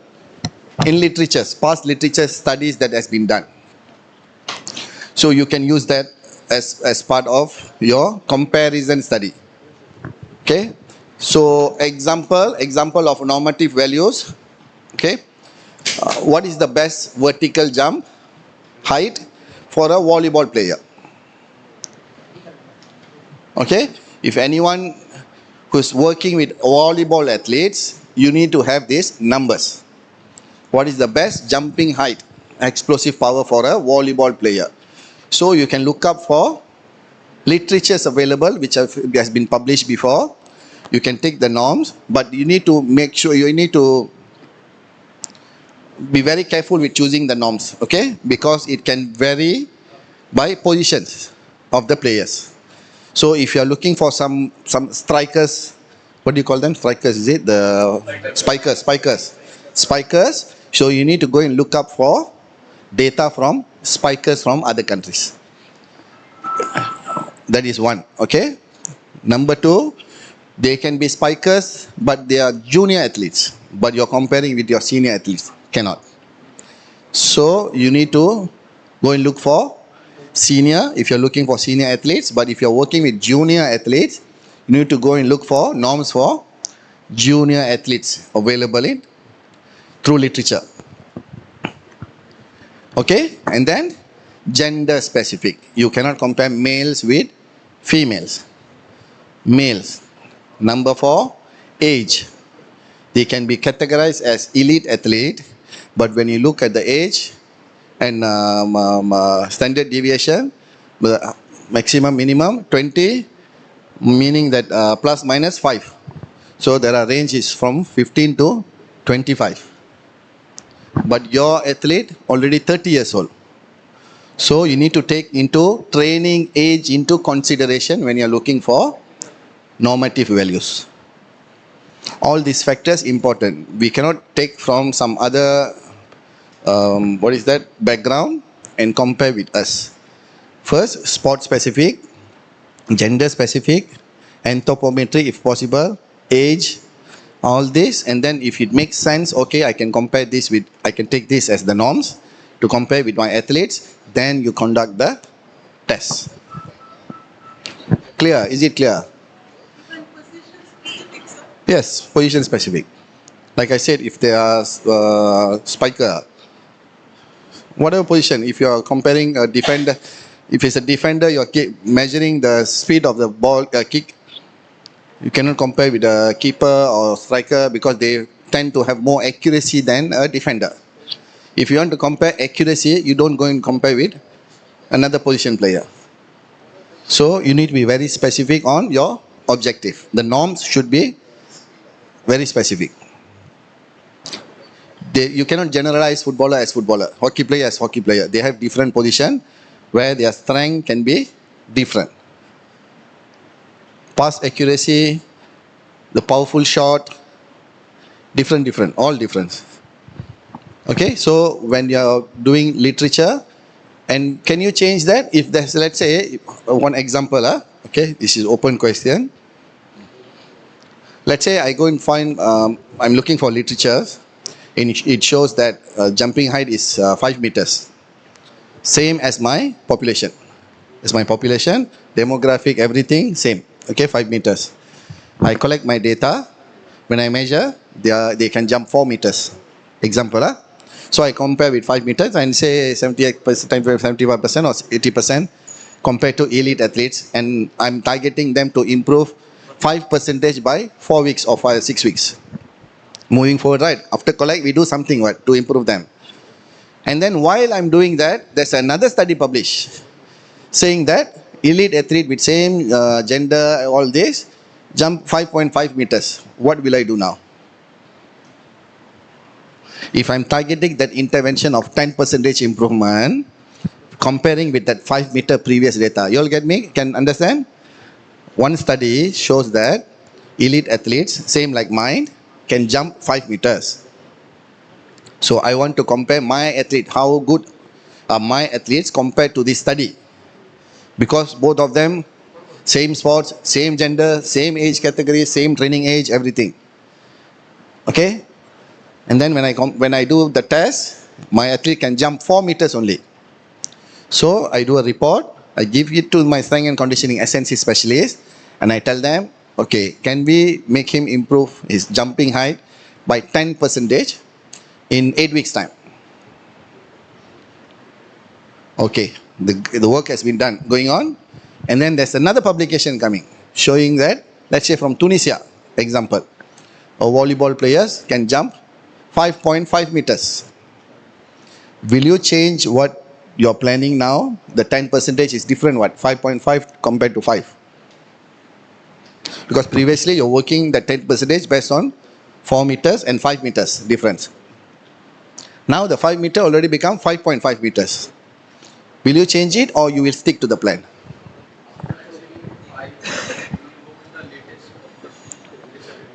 in literatures, past literature studies that has been done. So you can use that as part of your comparison study. Okay, so example of normative values. Okay, what is the best vertical jump height for a volleyball player? Okay, if anyone who's working with volleyball athletes, you need to have these numbers. What is the best jumping height, explosive power for a volleyball player? So you can look up for literatures available which has been published before. You can take the norms, but you need to make sure, you need to be very careful with choosing the norms, okay? Because it can vary by positions of the players. So if you are looking for some strikers, what do you call them? Strikers, is it? The spikers. So you need to go and look up for data from spikers from other countries. That is one, okay? Number two, they can be spikers, but they are junior athletes. But you're comparing with your senior athletes. Cannot. So you need to go and look for senior, if you're looking for senior athletes. But if you're working with junior athletes, you need to go and look for norms for junior athletes available in through literature. Okay, and then gender specific. You cannot compare males with females. Males. Number 4, age. They can be categorized as elite athlete, but when you look at the age and standard deviation, maximum minimum 20, meaning that plus minus 5. So there are ranges from 15 to 25. But your athlete already 30 years old. So you need to take into training age into consideration when you are looking for normative values. All these factors important. We cannot take from some other background and compare with us. First, sport specific, gender specific, anthropometry if possible, age, all this, and then if it makes sense, okay, I can compare this with, I can take this as the norms to compare with my athletes, then you conduct the test. Clear? Is it clear? Yes, position specific. Like I said, if they are spiker, whatever position, if you are comparing a defender, if it's a defender, you're measuring the speed of the ball kick. You cannot compare with a keeper or striker because they tend to have more accuracy than a defender. If you want to compare accuracy, you don't go and compare with another position player. So you need to be very specific on your objective. The norms should be very specific. You cannot generalize footballer as footballer, hockey player as hockey player. They have different position where their strength can be different. Pass accuracy, the powerful shot, different, all different. Okay, so when you are doing literature, and can you change that? If there's, let's say, one example, okay, this is open question. Let's say I go and find, I'm looking for literature, and it shows that jumping height is 5 meters. Same as my population. Demographic, everything, same. Okay, 5 meters. I collect my data. When I measure, they can jump 4 meters. Example, So I compare with 5 meters and say 78%, 75% or 80% compared to elite athletes, and I'm targeting them to improve 5% by 4 weeks or 6 weeks. Moving forward, right? After collect, we do something to improve them. And then while I'm doing that, there's another study published saying that elite athlete with same gender, all this, jump 5.5 meters. What will I do now? If I'm targeting that intervention of 10% improvement, comparing with that 5 meter previous data, you all get me? Can understand? One study shows that elite athletes, same like mine, can jump 5 meters. So I want to compare my athlete, how good are my athletes compared to this study. Because both of them, same sports, same gender, same age category, same training age, everything. Okay? And then when I do the test, my athlete can jump 4 meters only. So I do a report, I give it to my strength and conditioning SNC specialist, and I tell them, okay, can we make him improve his jumping height by 10% in 8 weeks time? Okay, the work has been done, going on. And then there's another publication coming, showing that, let's say from Tunisia, example, a volleyball players can jump 5.5 meters. Will you change what you're planning now? The 10% is different, what? 5.5 compared to 5. Because previously you're working the 10% based on 4 meters and 5 meters difference. Now the 5 meter already become 5.5 meters. Will you change it or you will stick to the plan?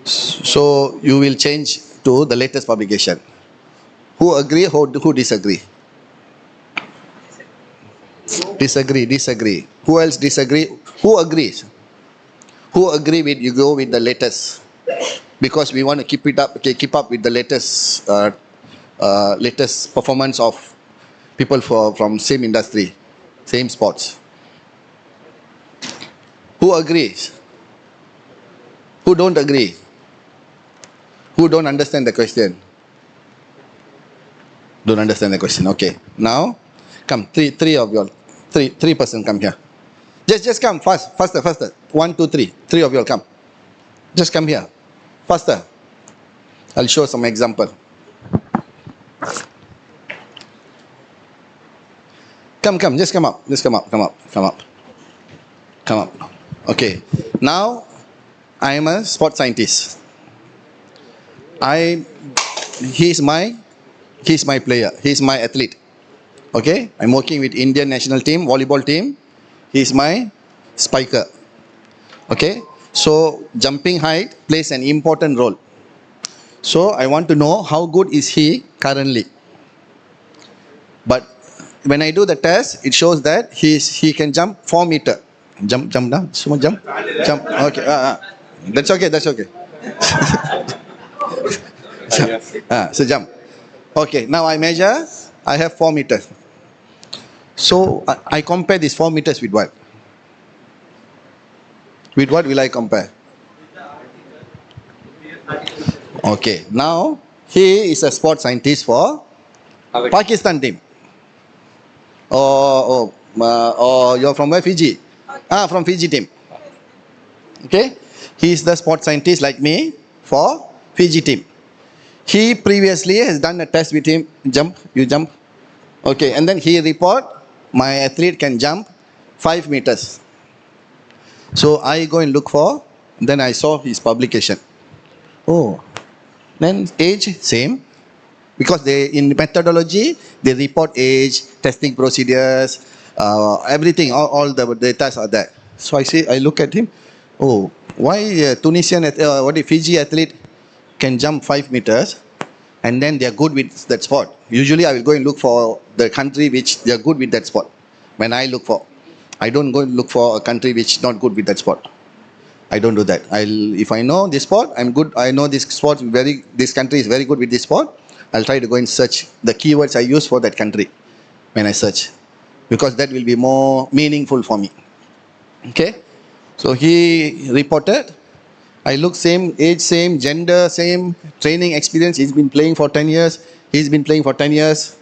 So you will change to the latest publication. Who agree, who disagree? Disagree. Who else disagree? Who agrees? Who agree with you go with the latest? Because we want to keep it up, okay, keep up with the latest latest performance of people from same industry, same sports. Who agrees? Who don't agree? Who don't understand the question? Don't understand the question. Okay. Now, come, three of you all. Three person come here. Just come faster. 1, 2, 3. Three of you all come. Just come here. Faster. I'll show some example. Come. Just come up. Okay. Now, I am a sports scientist. He's my player. He's my athlete. Okay. I'm working with Indian national team, volleyball team. He's my spiker. Okay. So jumping height plays an important role. So I want to know how good is he currently. But when I do the test, it shows that he can jump 4 meter. Jump down. Jump. Okay. That's okay. So jump. Okay. Now I measure. I have 4 meters. So I compare these 4 meters with what? With what will I compare? Okay. Now he is a sports scientist for Pakistan team. Or you're from where? Fiji? From Fiji team. Okay. He is the sports scientist like me for Fiji team. He previously has done a test with him. You jump. Okay. And then he report, my athlete can jump 5 meters. So I go and look for, then I saw his publication. Oh, then age same. Because in methodology, they report age, testing procedures, everything, all the data are there. So I look at him. Oh, why Fiji athlete can jump 5 meters and then they are good with that sport. Usually I will go and look for the country which they are good with that sport. When I look for, I don't go and look for a country which is not good with that sport. I don't do that. If I know this sport, I'm good. I know this sport this country is very good with this sport. I'll try to go and search the keywords I use for that country when I search, because that will be more meaningful for me. Okay. So he reported. I look same age, same gender, same training experience. He's been playing for 10 years. He's been playing for 10 years.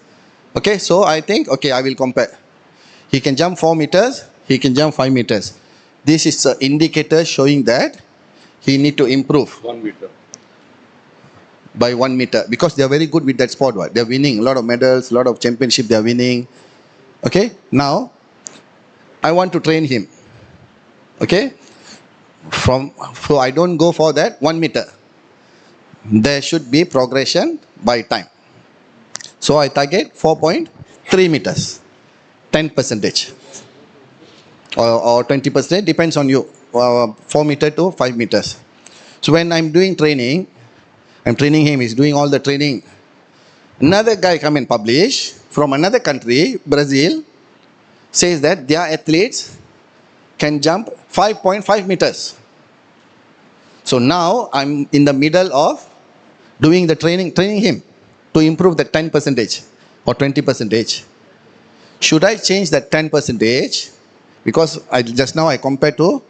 Okay. So I think, okay, I will compare. He can jump 4 meters. He can jump 5 meters. This is an indicator showing that he need to improve. 1 meter. By 1 meter, because they are very good with that sport. They are winning a lot of medals, a lot of championship they are winning. Okay. Now, I want to train him. Okay. So I don't go for that 1 meter. There should be progression by time. So I target 4.3 meters, 10% or 20%, depends on you, 4 meter to 5 meters. So when I'm doing training, I'm training him, he's doing all the training. Another guy come and publish from another country, Brazil, says that their athletes can jump 5.5 meters. So now I'm in the middle of doing the training him to improve the 10% or 20%. Should I change that 10%? Because just now I compared to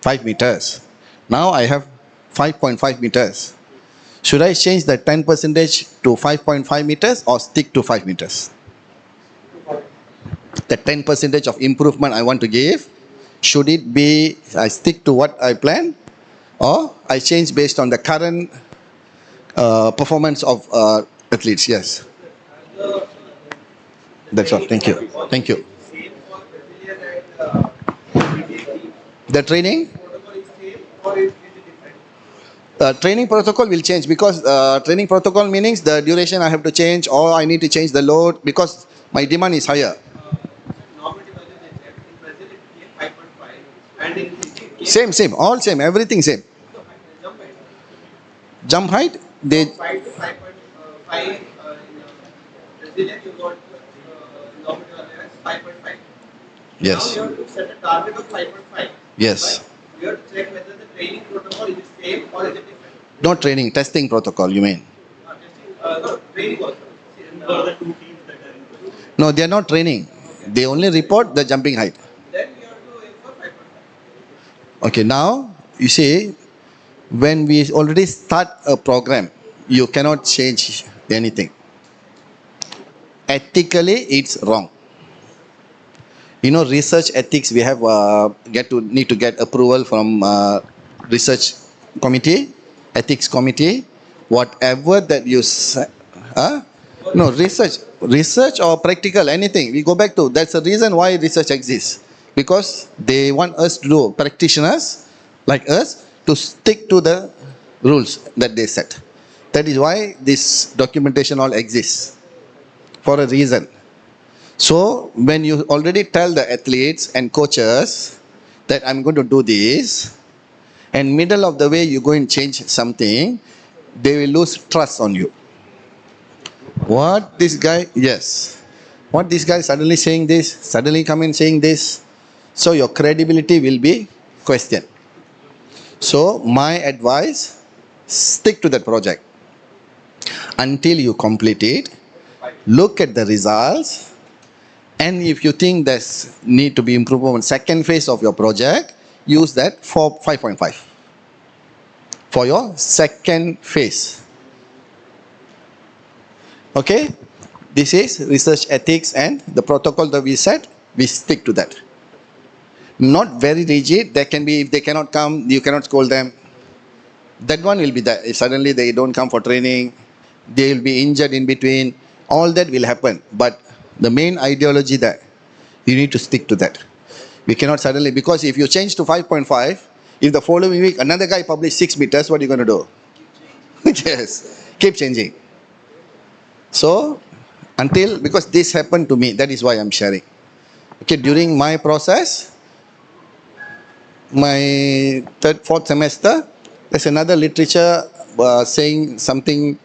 5 meters. Now I have 5.5 meters. Should I change the 10% to 5.5 meters or stick to 5 meters? The 10% of improvement I want to give, should it be I stick to what I plan or I change based on the current performance of athletes? Yes. That's all. Thank you. Thank you. The training? Training protocol will change because training protocol means the duration I have to change or I need to change the load because my demand is higher. Same, all same, everything same. Jump height, they 5 to 5.5 Brazilian, you got kilometer 5.5. yes. Now you have to set a target of 5.5. Yes. But you have to check whether the training protocol is the same or is it different. Not training, testing protocol, you mean? No, training also. For the 2 teams that are in. No, they are not training. They only report the jumping height. Then you have to aim for 5.5. Okay, now you see, when we already start a program, you cannot change anything. Ethically, it's wrong. You know, research ethics, we have need to get approval from research committee, ethics committee. Whatever that you say, no, research or practical, anything. We go back to, that's the reason why research exists. Because they want us to do, practitioners like us, to stick to the rules that they set. That is why this documentation all exists, for a reason. So when you already tell the athletes and coaches that I'm going to do this, and middle of the way you go and change something, they will lose trust on you. What this guy, yes. What this guy suddenly saying this, suddenly come in saying this, so your credibility will be questioned. So my advice, stick to that project until you complete it. Look at the results, and if you think there's need to be improvement on second phase of your project, use that for 5.5 for your second phase. Okay, this is research ethics and the protocol that we set, we stick to that. Not very rigid. There can be, if they cannot come, you cannot scold them. That one will be that. If suddenly they don't come for training, they will be injured in between. All that will happen. But the main ideology that you need to stick to that. We cannot suddenly, because if you change to 5.5, if the following week another guy published 6 meters, what are you going to do? Yes, keep changing. So, because this happened to me, that is why I'm sharing. Okay, during my process, my third, fourth semester, there's another literature saying something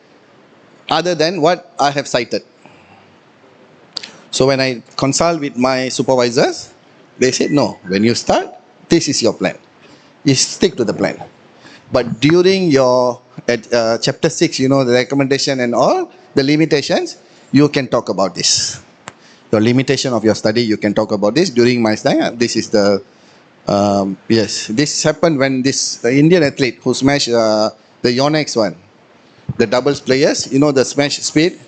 other than what I have cited. So when I consult with my supervisors, they said, no, when you start, this is your plan. You stick to the plan. But during your chapter 6, you know, the recommendation and all, the limitations, you can talk about this. Your limitation of your study, you can talk about this. During my time, this is the, yes, this happened when this Indian athlete who smashed the Yonex one, the doubles players, you know, the smash speed.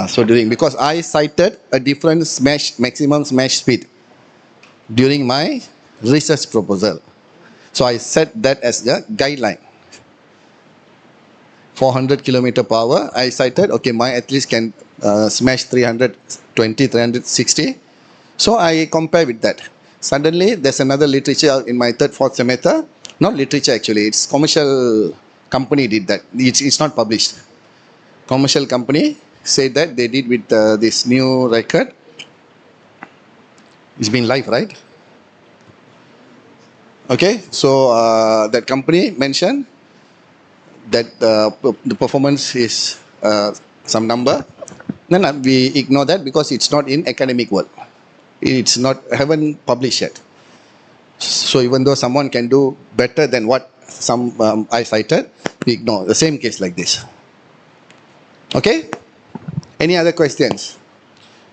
So because I cited a different maximum smash speed during my research proposal. So I set that as the guideline. 400 kilometer per hour, I cited, okay, my athletes can smash 320, 360. So I compare with that. Suddenly, there's another literature in my third, fourth semester. Not literature actually, it's commercial company did that. It's not published. Commercial company said that they did with this new record. It's been live, right? Okay, so that company mentioned that the performance is some number. Then we ignore that because it's not in academic world. It's not, haven't published yet. So even though someone can do better than what some I cited, we ignore the same case like this. Okay? Any other questions?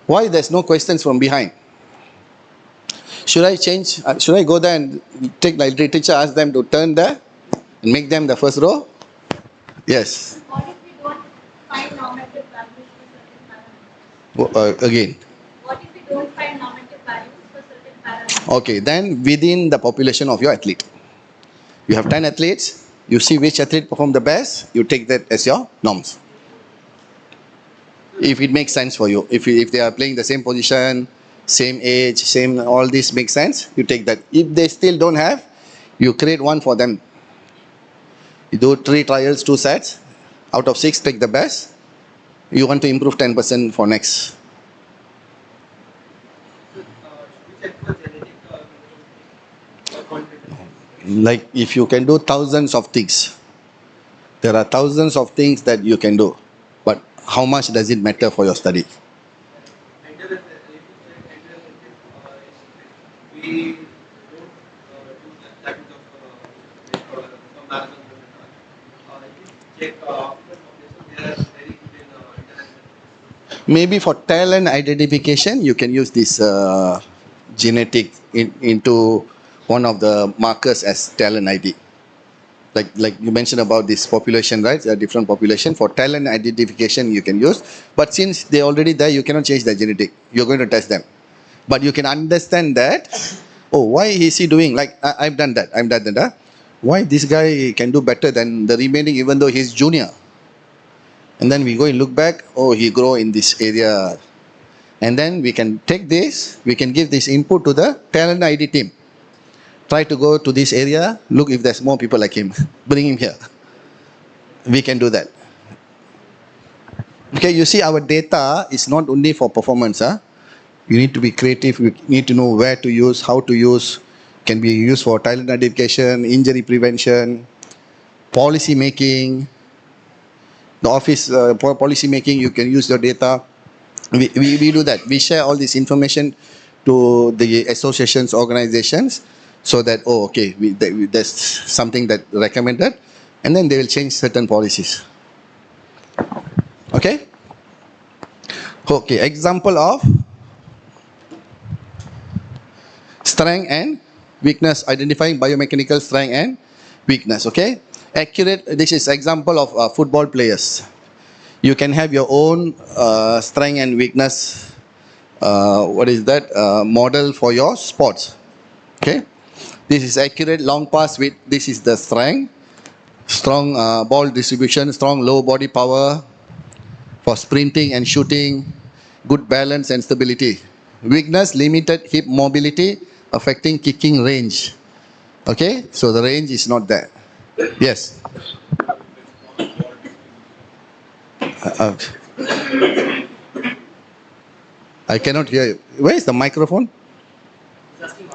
Why there's no questions from behind? Should I change? Should I go there and take my teacher, ask them to turn there and make them the first row? Yes. What if we don't find normative values for certain parameters? Again. What if we don't find normative values for certain parameters? Okay, then within the population of your athlete. You have 10 athletes, you see which athlete perform the best, you take that as your norms. If it makes sense for you. If they are playing the same position, same age, same, all this makes sense, you take that. If they still don't have, you create one for them. You do 3 trials, 2 sets. Out of 6, take the best. You want to improve 10% for next. Like if you can do thousands of things, there are thousands of things that you can do, but how much does it matter for your study? We don't do that kind of marathon. Check they are very good in international. Maybe for talent identification, you can use this genetic into one of the markers as talent ID. Like you mentioned about this population, right? A different population. For talent identification, you can use. But since they're already there, you cannot change the genetic. You're going to test them. But you can understand that, oh, why is he doing? Like, I've done that. I've done that. Why this guy can do better than the remaining even though he's junior? And then we go and look back, oh, he grow in this area. And then we can take this, we can give this input to the talent ID team. Try to go to this area, look if there's more people like him, bring him here. We can do that. Okay, you see our data is not only for performance. You need to be creative, you need to know where to use, how to use. Can be used for talent identification, injury prevention, policy making. The office policy making, you can use your data. We do that. We share all this information to the associations, organizations, so that, oh, okay, there's something that recommended, and then they will change certain policies. Okay? Okay, example of strength and weakness, identifying biomechanical strength and weakness, okay? Accurate, this is example of football players. You can have your own strength and weakness, model for your sports, okay? This is accurate long pass with, this is the strength, strong ball distribution, strong low body power for sprinting and shooting, good balance and stability. Weakness, limited hip mobility, affecting kicking range. Okay, so the range is not there. Yes. I cannot hear you. Where is the microphone?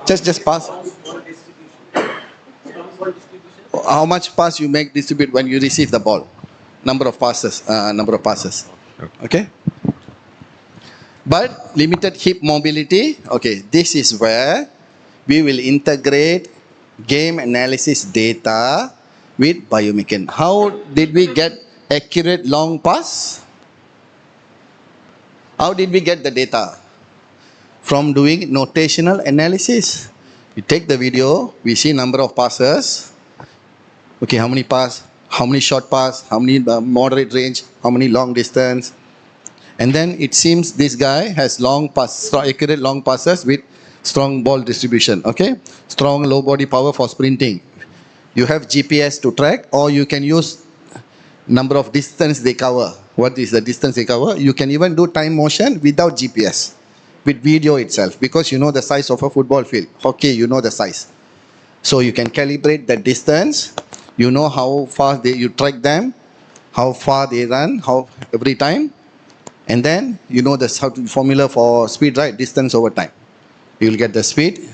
Just pass. How much pass you make distribute when you receive the ball? Number of passes. Okay. But limited hip mobility. Okay, this is where we will integrate game analysis data with biomechanics. How did we get accurate long pass? How did we get the data? From doing notational analysis. We take the video, we see number of passes. Okay, how many pass, how many short pass, how many moderate range, how many long distance. And then it seems this guy has long pass, accurate long passes with strong ball distribution, okay? Strong low body power for sprinting. You have GPS to track, or you can use number of distance they cover. What is the distance they cover? You can even do time motion without GPS, with video itself, because you know the size of a football field. Hockey, you know the size. So you can calibrate the distance, you know how fast you track them, how far they run, how every time. And then you know the formula for speed, right? Distance over time. You will get the speed.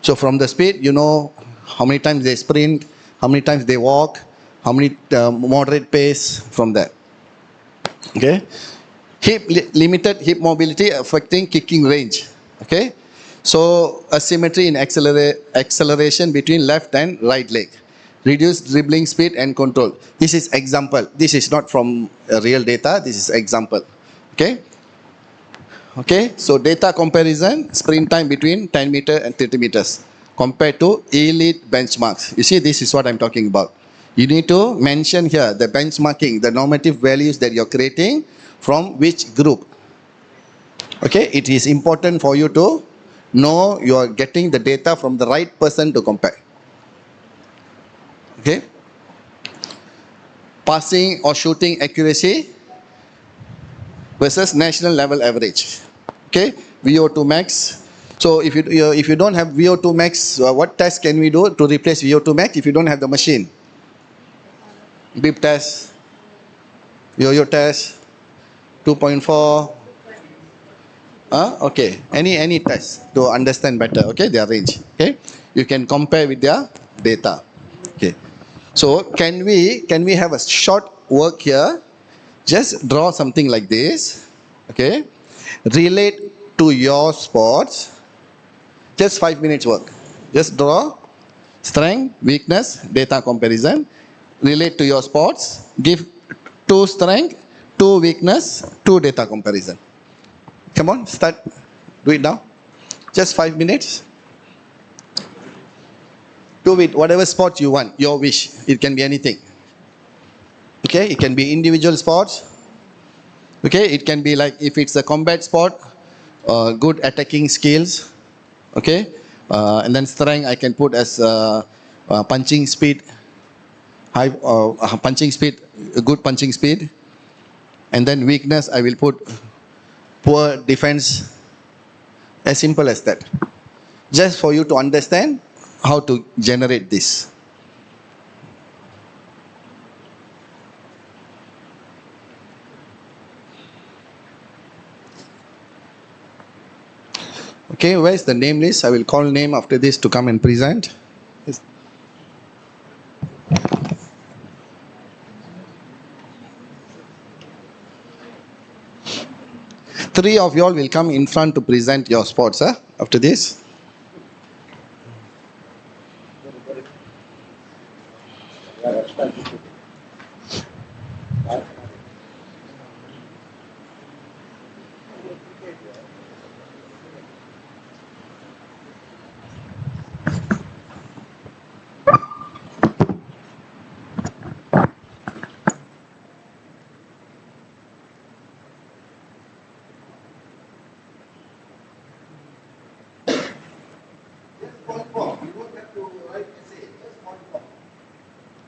So from the speed, you know how many times they sprint, how many times they walk, how many moderate pace from that. Okay. Limited hip mobility affecting kicking range. Okay. So asymmetry in acceleration between left and right leg. Reduced dribbling speed and control. This is example. This is not from real data. This is example. Okay. Okay, so data comparison, sprint time between 10 meter and 30 meters compared to elite benchmarks. You see, this is what I'm talking about. You need to mention here the benchmarking, the normative values that you're creating from which group. Okay, it is important for you to know you are getting the data from the right person to compare. Okay, passing or shooting accuracy versus national level average. Okay, VO2 max. So if you don't have VO2 max, what test can we do to replace VO2 max if you don't have the machine? Beep test, yo-yo test, 2.4. Okay, any test to understand better. Okay, their range. Okay, you can compare with their data. Okay, so can we have a short work here? Just draw something like this. Okay, relate to your sports. Just 5 minutes work. Just draw strength, weakness, data comparison. Relate to your sports. Give two strength, two weakness, two data comparison. Come on, start. Do it now. Just 5 minutes. Do it whatever sport you want. Your wish. It can be anything. Okay, it can be individual sports. Okay, it can be like if it's a combat sport, good attacking skills. Okay, and then strength I can put as punching speed, high punching speed, good punching speed, and then weakness I will put poor defense. As simple as that. Just for you to understand how to generate this. Okay, where's the name list? I will call name after this to come and present. Yes. Three of you all will come in front to present your spots after this.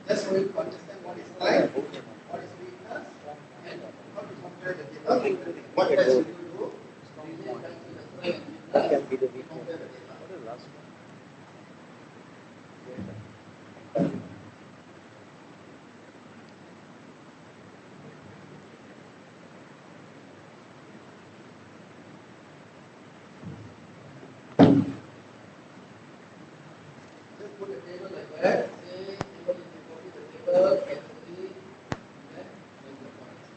Just for you to understand what is strength, what is weakness, and how to compare the data. What test will you do? What can be the weakness? Compare the data. What is the last one? Just put a table like that. Say table is equal to the table, S3, and then make the points.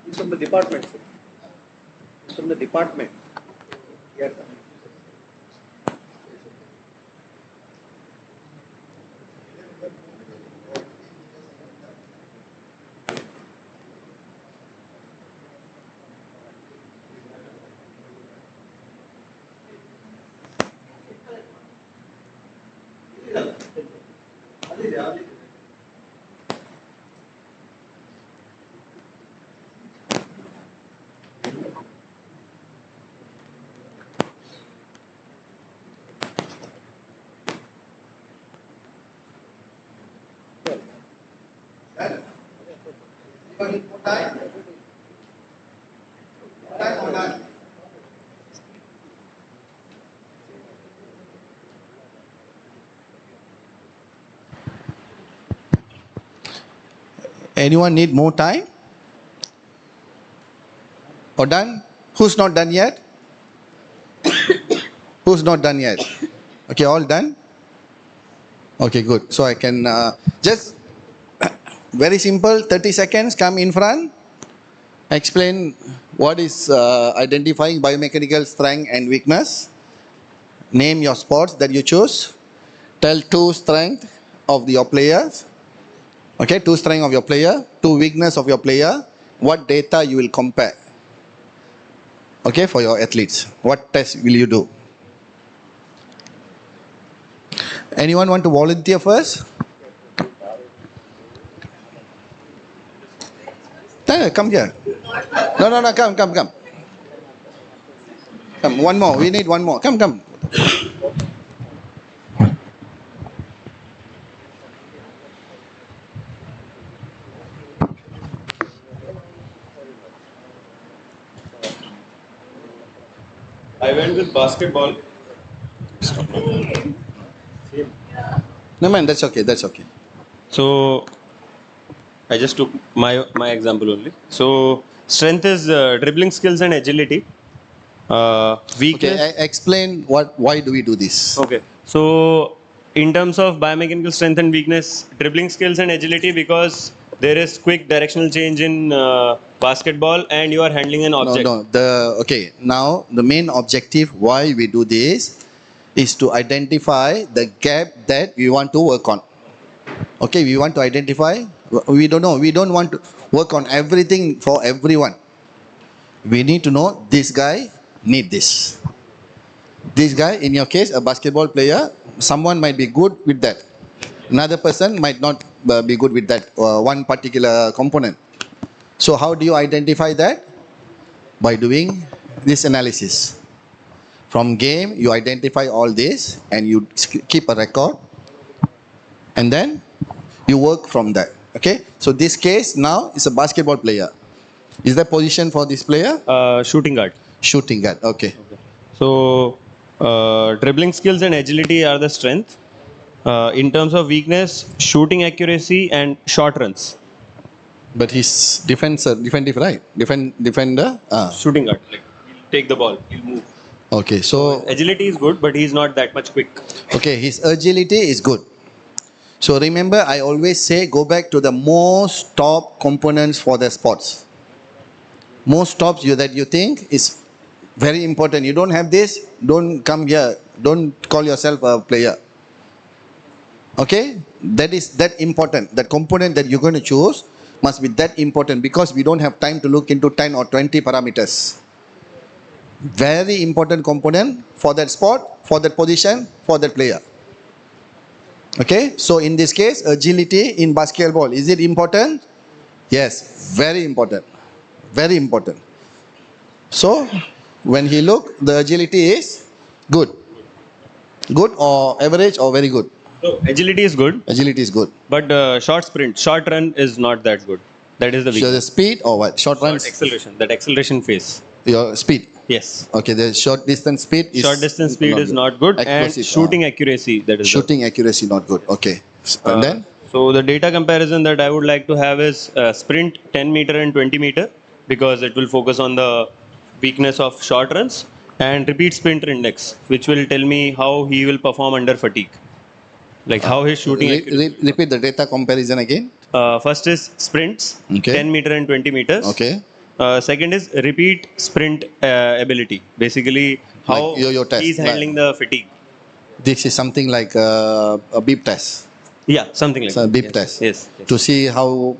He's from the department, sir. He's from the department. Yes, sir. Anyone need more time? Or done? Who's not done yet? Who's not done yet? Okay, all done? Okay, good. So I can just very simple 30 seconds come in front, explain what is identifying biomechanical strength and weakness, name your sports that you choose, tell two strength of your players, okay, two strength of your player, two weakness of your player, what data you will compare, okay, for your athletes. What test will you do? Anyone want to volunteer first? Come here. No, come. Come, one more. We need one more. Come. I went with basketball. No man, that's okay. So I just took my example only. So strength is dribbling skills and agility. Weakness. Okay, explain why do we do this? Okay. So in terms of biomechanical strength and weakness, dribbling skills and agility, because there is quick directional change in basketball and you are handling an object. No. Now the main objective why we do this is to identify the gap that we want to work on. Okay, we want to identify. We don't know. We don't want to work on everything for everyone. We need to know this guy need this. This guy, in your case, a basketball player, someone might be good with that. Another person might not be good with that one particular component. So how do you identify that? By doing this analysis. From game, you identify all this and you keep a record. And then you work from that. Okay? So this case now is a basketball player. Is there position for this player? Shooting guard. Shooting guard. Okay. So dribbling skills and agility are the strength. In terms of weakness, shooting accuracy and short runs. But he's defensive, right? Defender. Shooting guard. Like he'll take the ball, he'll move. Okay, so Agility is good, but he's not that much quick. okay, his agility is good. So remember, I always say go back to the most top components for the sports. Most tops that you think is very important. You don't have this, don't come here. Don't call yourself a player. Okay, that is that important. That component that you're going to choose must be that important because we don't have time to look into 10 or 20 parameters. Very important component for that sport, for that position, for that player. Okay, so in this case, agility in basketball, is it important? Yes, very important. Very important. So, when he look, the agility is good. Good or average or very good? So agility is good. Agility is good. But short sprint, short run is not that good. That is the So weakness. the speed or what? Short runs? Acceleration. That acceleration phase. Your speed? Yes. Okay, the short distance speed is Short distance speed is not good, and Explosive, shooting accuracy, that is shooting accuracy not good. Okay. And then? So the data comparison that I would like to have is sprint 10 meter and 20 meter, because it will focus on the weakness of short runs, and repeat sprint index, which will tell me how he will perform under fatigue, like how his shooting accuracy. Repeat the data comparison again. First is sprints, Okay. 10 meter and 20 meters. Okay. Second is repeat sprint ability, basically how Like yo-yo test, he's handling the fatigue. This is something like a beep test. Yeah, something like So a that. beep Yes, test. yes, yes. To see how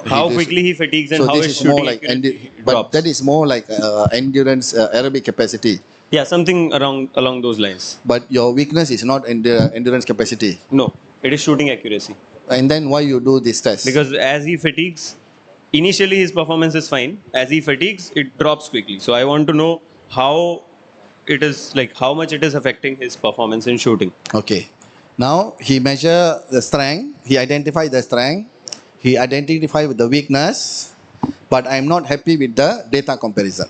How quickly he fatigues and so how this his is more shooting like accuracy but drops. that is more like endurance aerobic capacity. Yeah, something along those lines. But your weakness is not endurance capacity. No, it is shooting accuracy. And then why you do this test? Because as he fatigues, initially his performance is fine. As he fatigues, it drops quickly. So I want to know how it is, like how much it is affecting his performance in shooting. Okay. Now he measure the strength. He identify the strength. He identify with the weakness. But I am not happy with the data comparison.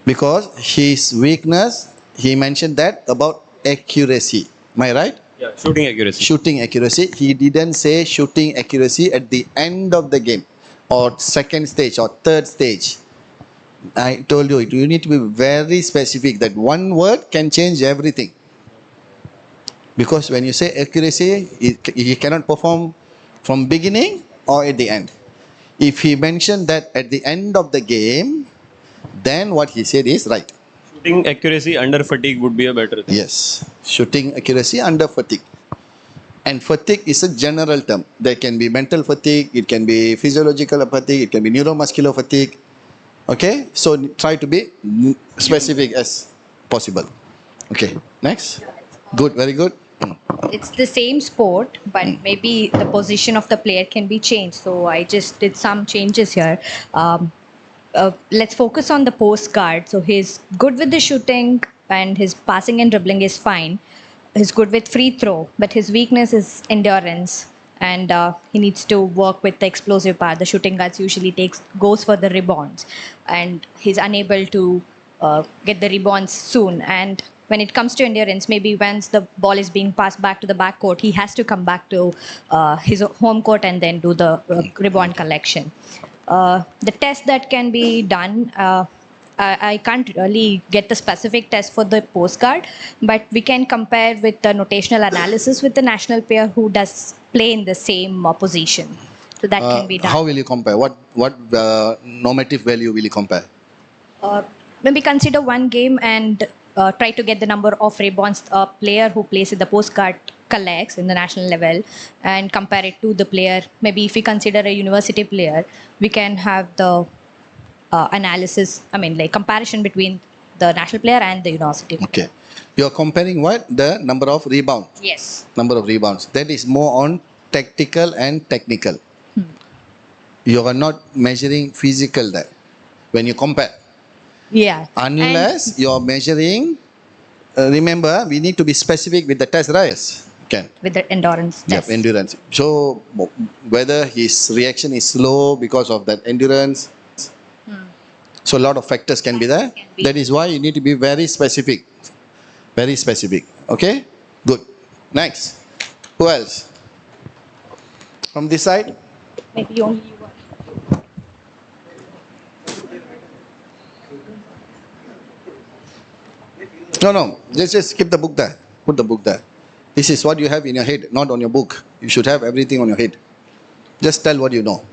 Because his weakness, he mentioned that about accuracy. Am I right? Yeah, shooting accuracy. Shooting accuracy. He didn't say shooting accuracy at the end of the game or second stage or third stage. I told you, you need to be very specific that one word can change everything. Because when you say accuracy, he cannot perform from beginning or at the end. If he mentioned that at the end of the game, then what he said is right. Shooting accuracy under fatigue would be a better thing. Yes, shooting accuracy under fatigue. And fatigue is a general term. There can be mental fatigue, it can be physiological fatigue, it can be neuromuscular fatigue. Okay, so try to be specific as possible. Okay, next. Good, very good. It's the same sport, but maybe the position of the player can be changed. So I just did some changes here. Let's focus on the post guard. So he's good with the shooting and his passing and dribbling is fine. He's good with free throw, but his weakness is endurance, and he needs to work with the explosive part. The shooting guards usually goes for the rebounds, and he's unable to get the rebounds soon. And when it comes to endurance, maybe once the ball is being passed back to the backcourt, he has to come back to his home court and then do the rebound collection. The test that can be done, I can't really get the specific test for the postcard, but we can compare with the notational analysis with the national player who does play in the same position. So that can be done. How will you compare? What normative value will you compare? Maybe consider one game and try to get the number of rebounds a player who plays in the postcard collects in the national level and compare it to the player. Maybe if we consider a university player, we can have the analysis, like comparison between the national player and the university player. Okay. You are comparing what? The number of rebounds. Yes. Number of rebounds. That is more on tactical and technical. You are not measuring physical there when you compare. Yeah. Unless you are measuring, remember, we need to be specific with the test, right? Yes. Can. With the endurance test. Yep, endurance. So, whether his reaction is slow because of that endurance. So, a lot of factors can be there. That is why you need to be very specific. Very specific. Okay? Good. Next. Who else? From this side? Maybe only you. No. Just keep the book there. Put the book there. This is what you have in your head, not on your book. You should have everything on your head. Just tell what you know.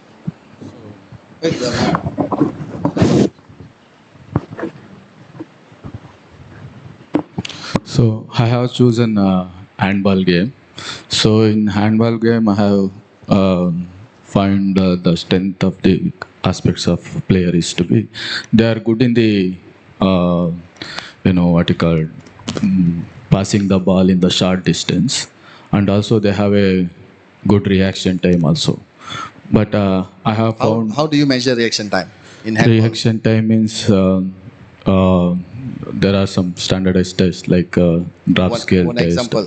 So I have chosen a handball game. So in handball game, I have find the strength of the aspects of player is to be they are good in the what you call passing the ball in the short distance, and also they have a good reaction time also. But I have found How do you measure reaction time in handball? reaction time means there are some standardized tests like drop scale one test, example.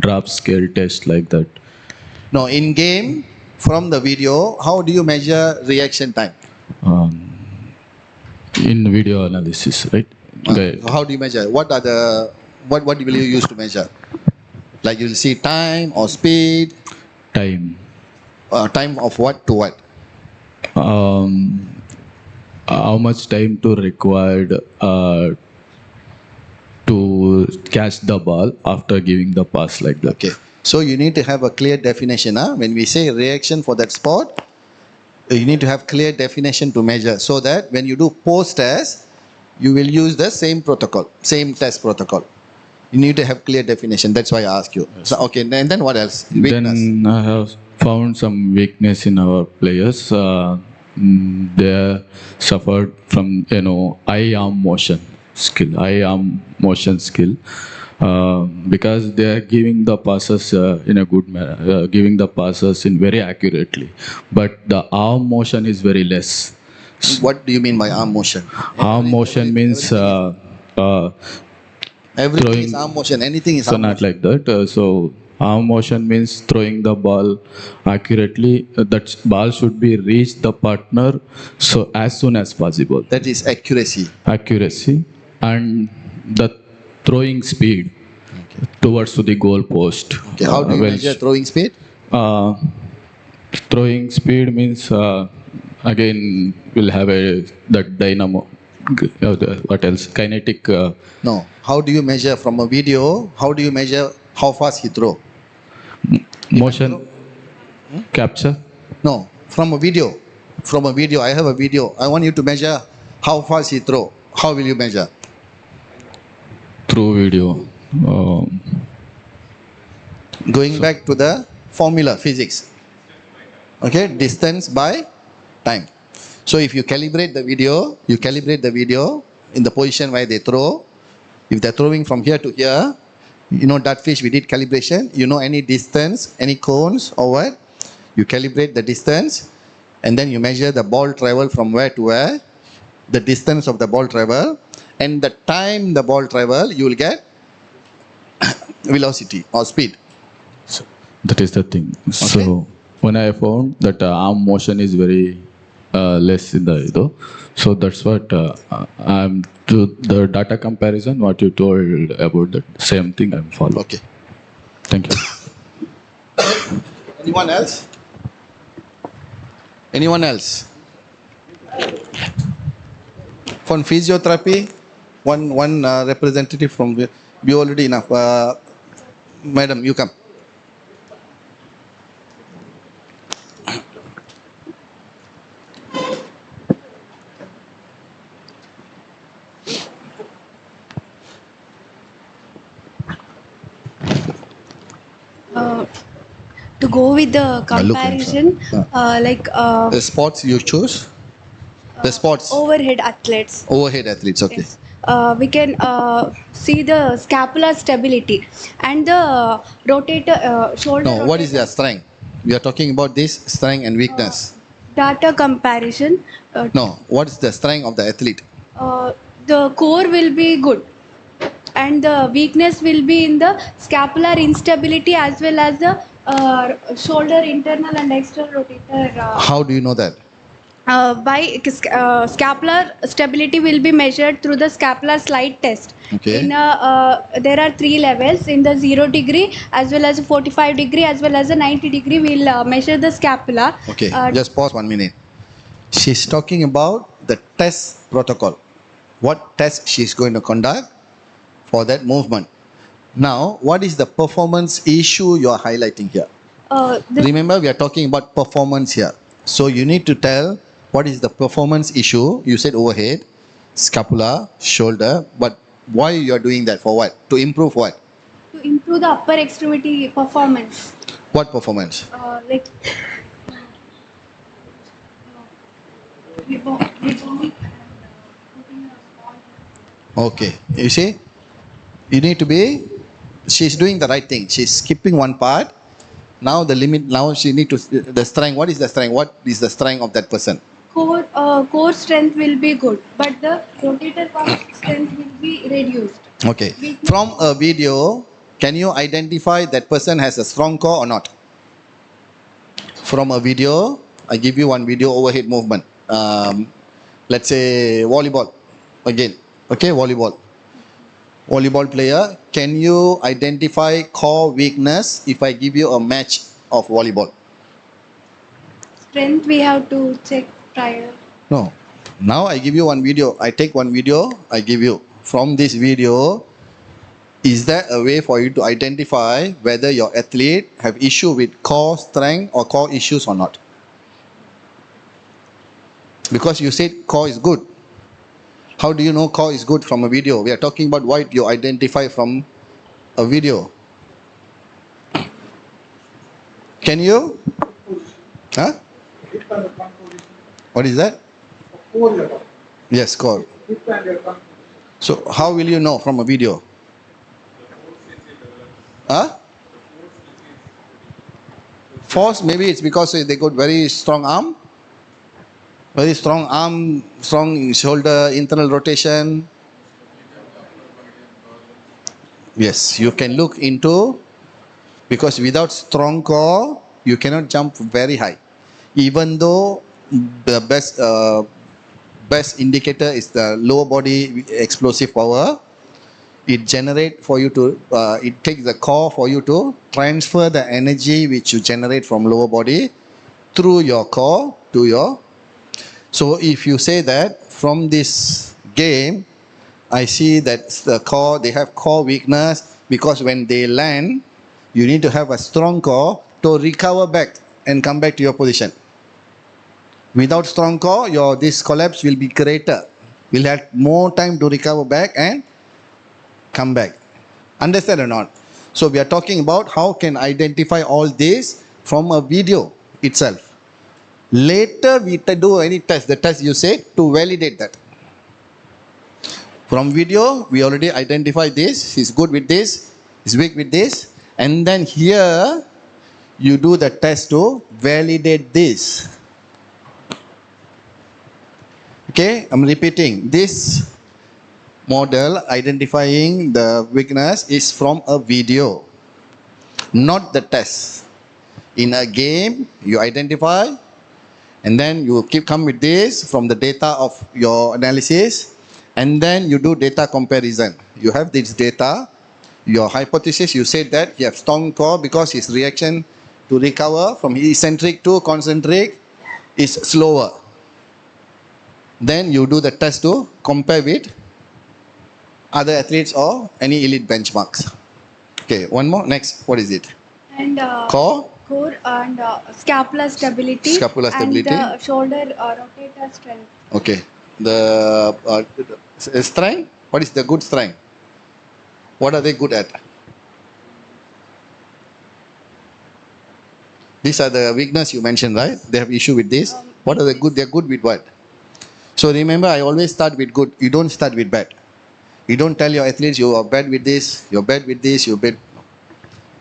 Drop scale test like that. No, in game, from the video, how do you measure reaction time? In video analysis, right? Okay. How do you measure? What will you use to measure? Like you'll see time or speed? Time. Time of what to what? How much time to required to catch the ball after giving the pass like that. Okay. So you need to have a clear definition. When we say reaction for that sport, you need to have clear definition to measure so that when you do post test, you will use the same protocol, same test protocol. You need to have clear definition. That's why I ask you. So, okay, and then what else? Weakness. Then I have found some weakness in our players. They suffered from eye arm motion skill, because they are giving the passes in a good manner, giving the passes in very accurately, but the arm motion is very less. What do you mean by arm motion? Arm motion means Everything is arm motion. Anything is so arm not motion. like that. So arm motion means throwing the ball accurately. That ball should be reach the partner so as soon as possible. That is accuracy. Accuracy and the throwing speed towards to the goal post. Okay, how do you measure throwing speed? Throwing speed means again we'll have that dynamo. What else? Kinetic. No. How do you measure from a video? How do you measure how fast he throw? Motion capture. No, from a video. From a video. I have a video. I want you to measure how fast he throw. How will you measure? Through video. Going back to the formula, physics. Okay, distance by time. So if you calibrate the video, in the position where they throw. If they're throwing from here to here, that fish, we did calibration. Any distance, any cones or what? You calibrate the distance and then you measure the ball travel from where to where, the distance of the ball travel, and the time the ball travel, you will get velocity or speed. So that is the thing. Okay. So when I found that arm motion is very less in the so that's what I'm to the data comparison. What you told about the same thing I'm following. Okay. Thank you. Anyone else? Anyone else? For physiotherapy, one representative from we already enough. Madam, you come. To go with the comparison, the sports you choose? The sports? Overhead athletes. Overhead athletes, okay. Yes. We can see the scapular stability and the rotator shoulder. No, what is their strength? We are talking about this strength and weakness. Data comparison. No, what is the strength of the athlete? The core will be good, and the weakness will be in the scapular instability as well as the shoulder internal and external rotator. How do you know that? By scapular stability will be measured through the scapular slide test. Okay. There are 3 levels. In the 0 degree as well as 45 degree as well as a 90 degree, we'll measure the scapula. Okay, just pause 1 minute. She's talking about the test protocol. What test she's going to conduct for that movement. Now, what is the performance issue you are highlighting here? Remember, we are talking about performance here. So you need to tell what is the performance issue. You said overhead, scapula, shoulder, but why you are doing that? For what? To improve what? To improve the upper extremity performance. What performance? Like rebound. Okay, you see, you need to be, she's doing the right thing. She's skipping one part. Now the limit, now she need to, the strength, what is the strength? What is the strength of that person? Core strength will be good, but the rotator cuff strength will be reduced. Okay, from a video, can you identify that person has a strong core or not? From a video, I give you one video overhead movement. Let's say volleyball, again, okay, volleyball. Volleyball player, can you identify core weakness if I give you a match of volleyball? Strength we have to check prior. No. Now I give you one video. I take one video, I give you. From this video, is there a way for you to identify whether your athlete have issue with core strength or core issues or not? Because you said core is good. How do you know core is good from a video? We are talking about what you identify from a video. Can you? Huh? What is that? Yes, core. So how will you know from a video? Huh? Force, maybe it's because they got very strong arm. Very strong arm, strong shoulder, internal rotation. Yes, you can look into, because without strong core, you cannot jump very high. Even though the best indicator is the lower body explosive power, it generate for you to, it takes the core for you to transfer the energy which you generate from lower body through your core to your. So if you say that from this game, I see that the core, they have core weakness because when they land, you need to have a strong core to recover back and come back to your position. Without strong core, this collapse will be greater. You'll have more time to recover back and come back. Understand or not? So we are talking about how can identify all this from a video itself. Later we do any test, the test you say to validate that. From video, we already identify this, he's good with this, he's weak with this. And then here, you do the test to validate this. Okay, I'm repeating. This model identifying the weakness is from a video, not the test. In a game, you identify, and then you come with this from the data of your analysis, and then you do data comparison. You have this data, your hypothesis, you said that he has strong core because his reaction to recover from eccentric to concentric is slower. Then you do the test to compare with other athletes or any elite benchmarks. Okay, one more. Next, what is it? And Core and scapular stability. Scapular stability. And the shoulder rotator strength. Okay. The strength. What is the good strength? What are they good at? These are the weakness you mentioned, right? They have issue with this. What are they good? They're good with what? So remember, I always start with good. You don't start with bad. You don't tell your athletes you are bad with this, you're bad with this, you're bad.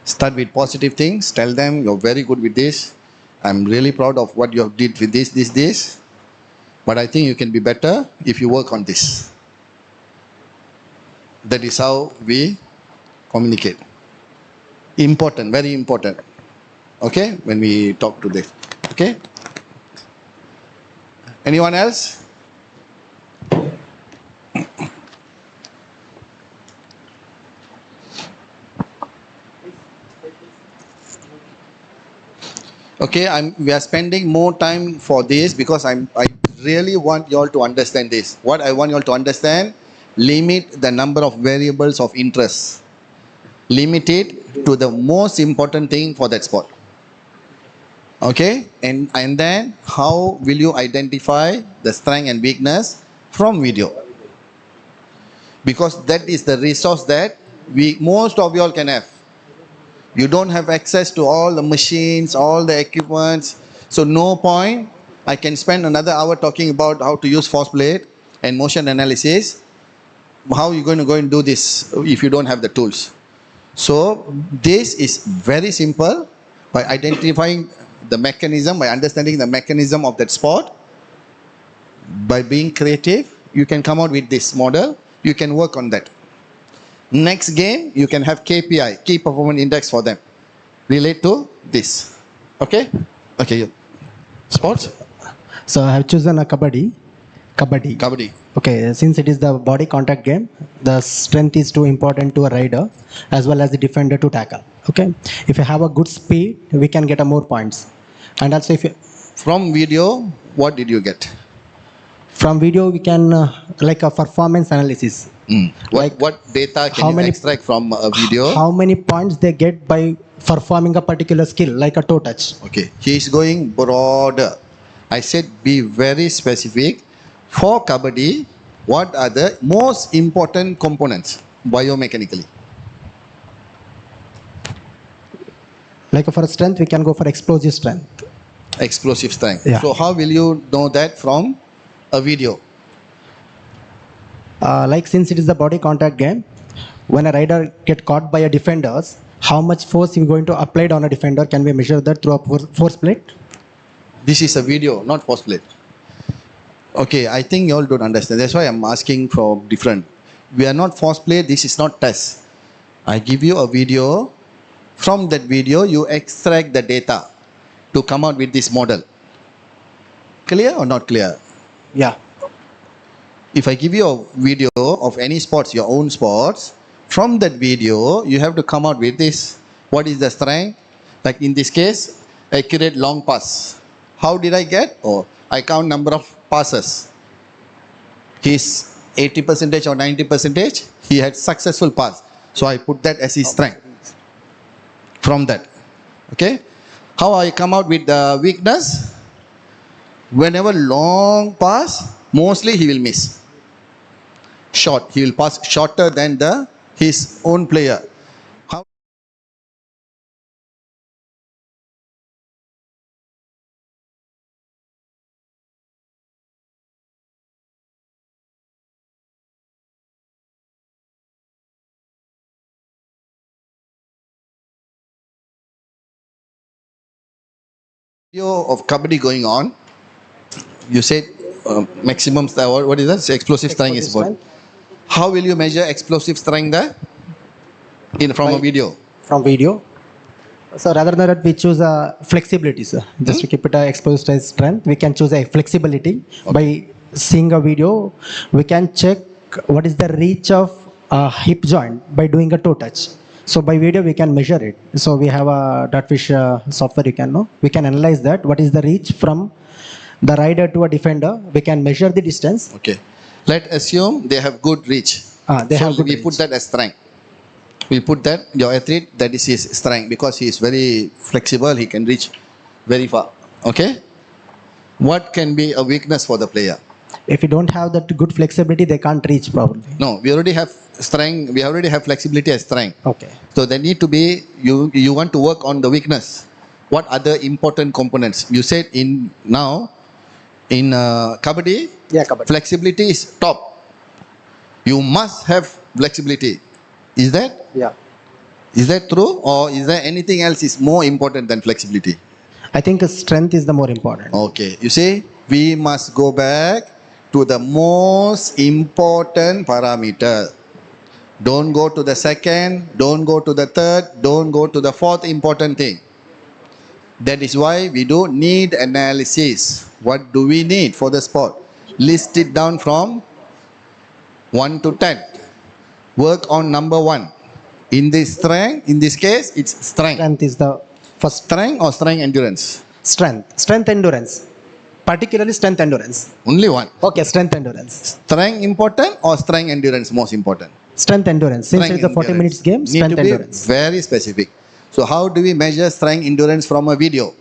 Start with positive things. Tell them you're very good with this. I'm really proud of what you did with this. But I think you can be better if you work on this. That is how we communicate. Important, very important. Okay, when we talk to this. Okay. Anyone else? Okay, we are spending more time for this because I really want you all to understand this. What I want you all to understand, limit the number of variables of interest. Limit it to the most important thing for that sport. Okay, and then how will you identify the strength and weakness from video? Because that is the resource that most of you all can have. You don't have access to all the machines, all the equipments, so no point. I can spend another hour talking about how to use force plate and motion analysis. How are you going to go and do this if you don't have the tools? So this is very simple. By identifying the mechanism, by understanding the mechanism of that sport, by being creative, you can come out with this model. You can work on that. Next game, you can have KPI, key performance index for them. Relate to this. Okay? Okay. Sports? So I have chosen a kabaddi. Kabaddi. Okay, since it is the body contact game, the strength is too important to a rider as well as the defender to tackle. Okay, if you have a good speed, we can get a more points. And also, if you, from video, what did you get? From video, we can like a performance analysis. What data can you extract from a video? How many points they get by performing a particular skill, like a toe touch. Okay, he is going broader. I said be very specific. For kabaddi, what are the most important components biomechanically? Like for strength, we can go for explosive strength. Explosive strength. Yeah. So how will you know that from a video? Like since it is the body contact game, when a rider get caught by a defenders, how much force you going to apply on a defender, can we measure that through a force plate? This is a video, not force plate. Okay, I think you all don't understand. That's why I'm asking for different. We are not force plate, this is not test. I give you a video. From that video, you extract the data to come out with this model. Clear or not clear? Yeah. If I give you a video of any sports, your own sports, from that video, you have to come out with this. What is the strength? Like in this case, accurate long pass. How did I get? Oh, I count number of passes. He's 80% or 90%. He had successful pass. So I put that as his strength. From that. Okay. How I come out with the weakness? Whenever long pass, mostly he will miss. Short, he will pass shorter than his own player. How? Video of kabaddi going on. You said maximum, what is that? Explosive strength is what? How will you measure explosive strength there? From a video? From video. So rather than that, we choose a flexibility, sir. Just to keep it a explosive strength, we can choose a flexibility. By seeing a video, we can check what is the reach of a hip joint by doing a toe touch. So by video, we can measure it. So we have a Dartfish software, you can know. We can analyze that. What is the reach from the rider to a defender? We can measure the distance. Okay. Let's assume they have good reach. We put that as strength. We put that, your athlete, that is his strength, because he is very flexible, he can reach very far. Okay? What can be a weakness for the player? If you don't have that good flexibility, they can't reach probably. No, we already have strength, we already have flexibility as strength. Okay. So there need to be, you want to work on the weakness. What other important components? You said in kabaddi, flexibility is top. You must have flexibility. Is that? Yeah. Is that true, or is there anything else is more important than flexibility? I think strength is the more important. Okay. You see, we must go back to the most important parameter. Don't go to the second, don't go to the third, don't go to the fourth important thing. That is why we do need analysis. What do we need for the sport? List it down from 1 to 10. Work on number 1. In this case, it's strength. Strength is the first. Strength or strength endurance? Strength. Strength endurance. particularly strength endurance. Only one. Okay, strength endurance. Strength important or strength endurance most important? Strength endurance. Since Strength it's a 40 minutes game, Need strength to be endurance. very specific. So how do we measure strength endurance from a video?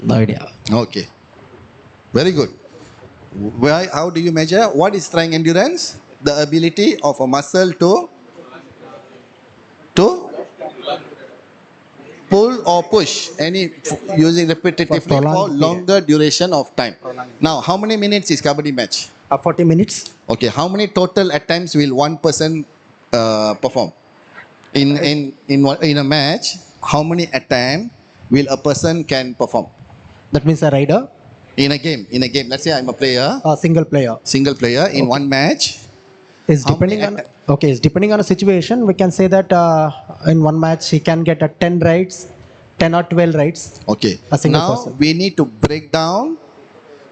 No idea. Okay. Very good. Why? How do you measure? What is strength endurance? The ability of a muscle to pull or push using repetitively for longer duration of time. Now, how many minutes is kabaddi match? 40 minutes. Okay. How many total attempts will one person perform? In a match, how many attempts will a person can perform? That means a rider. In a game. Let's say I'm a player. A single player. Single player in one match. Is depending on depending on a situation. We can say that in one match he can get a 10 rides, 10 or 12 rides. Okay. A single Now person. we need to break down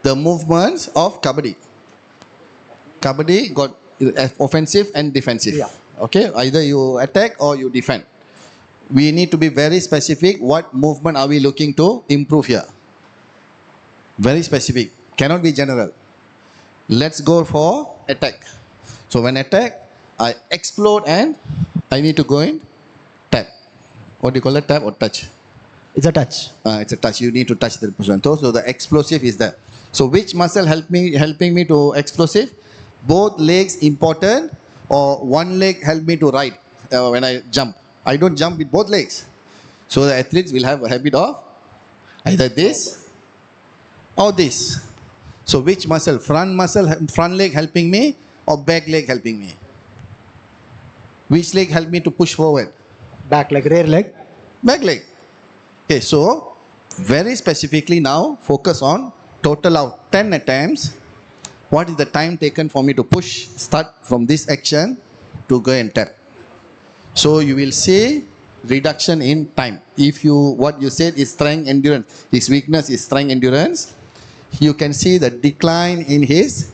the movements of kabaddi. Kabaddi got offensive and defensive. Yeah. Okay. Either you attack or you defend. We need to be very specific. What movement are we looking to improve here? Very specific. Cannot be general. Let's go for attack. So when attack, I explode and I need to go in tap. What do you call it? Tap or touch? It's a touch. It's a touch. You need to touch the person. So the explosive is there. So which muscle helping me to explosive? Both legs important, or one leg help me to ride when I jump. I don't jump with both legs. So the athletes will have a habit of either this or this. So which muscle? Front leg helping me or back leg helping me? Which leg help me to push forward? Back leg, rear leg. Back leg. Okay, so very specifically now focus on total of 10 attempts. What is the time taken for me to push, start from this action to go and tap? So you will see reduction in time. If what you said is strength endurance, his weakness is strength endurance, you can see the decline in his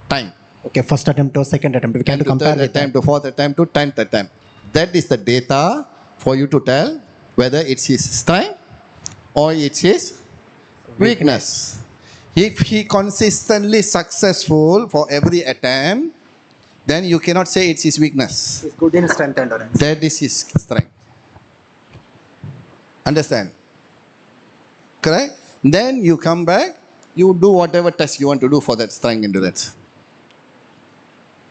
time. Okay, first attempt to second attempt. We can Third compare the attempt to fourth attempt to 10th attempt. That is the data for you to tell whether it's his strength or it's his weakness. If he consistently successful for every attempt, then you cannot say it's his weakness. It's good in strength endurance. That is his strength. Understand? Correct? Then you come back, you do whatever test you want to do for that strength endurance.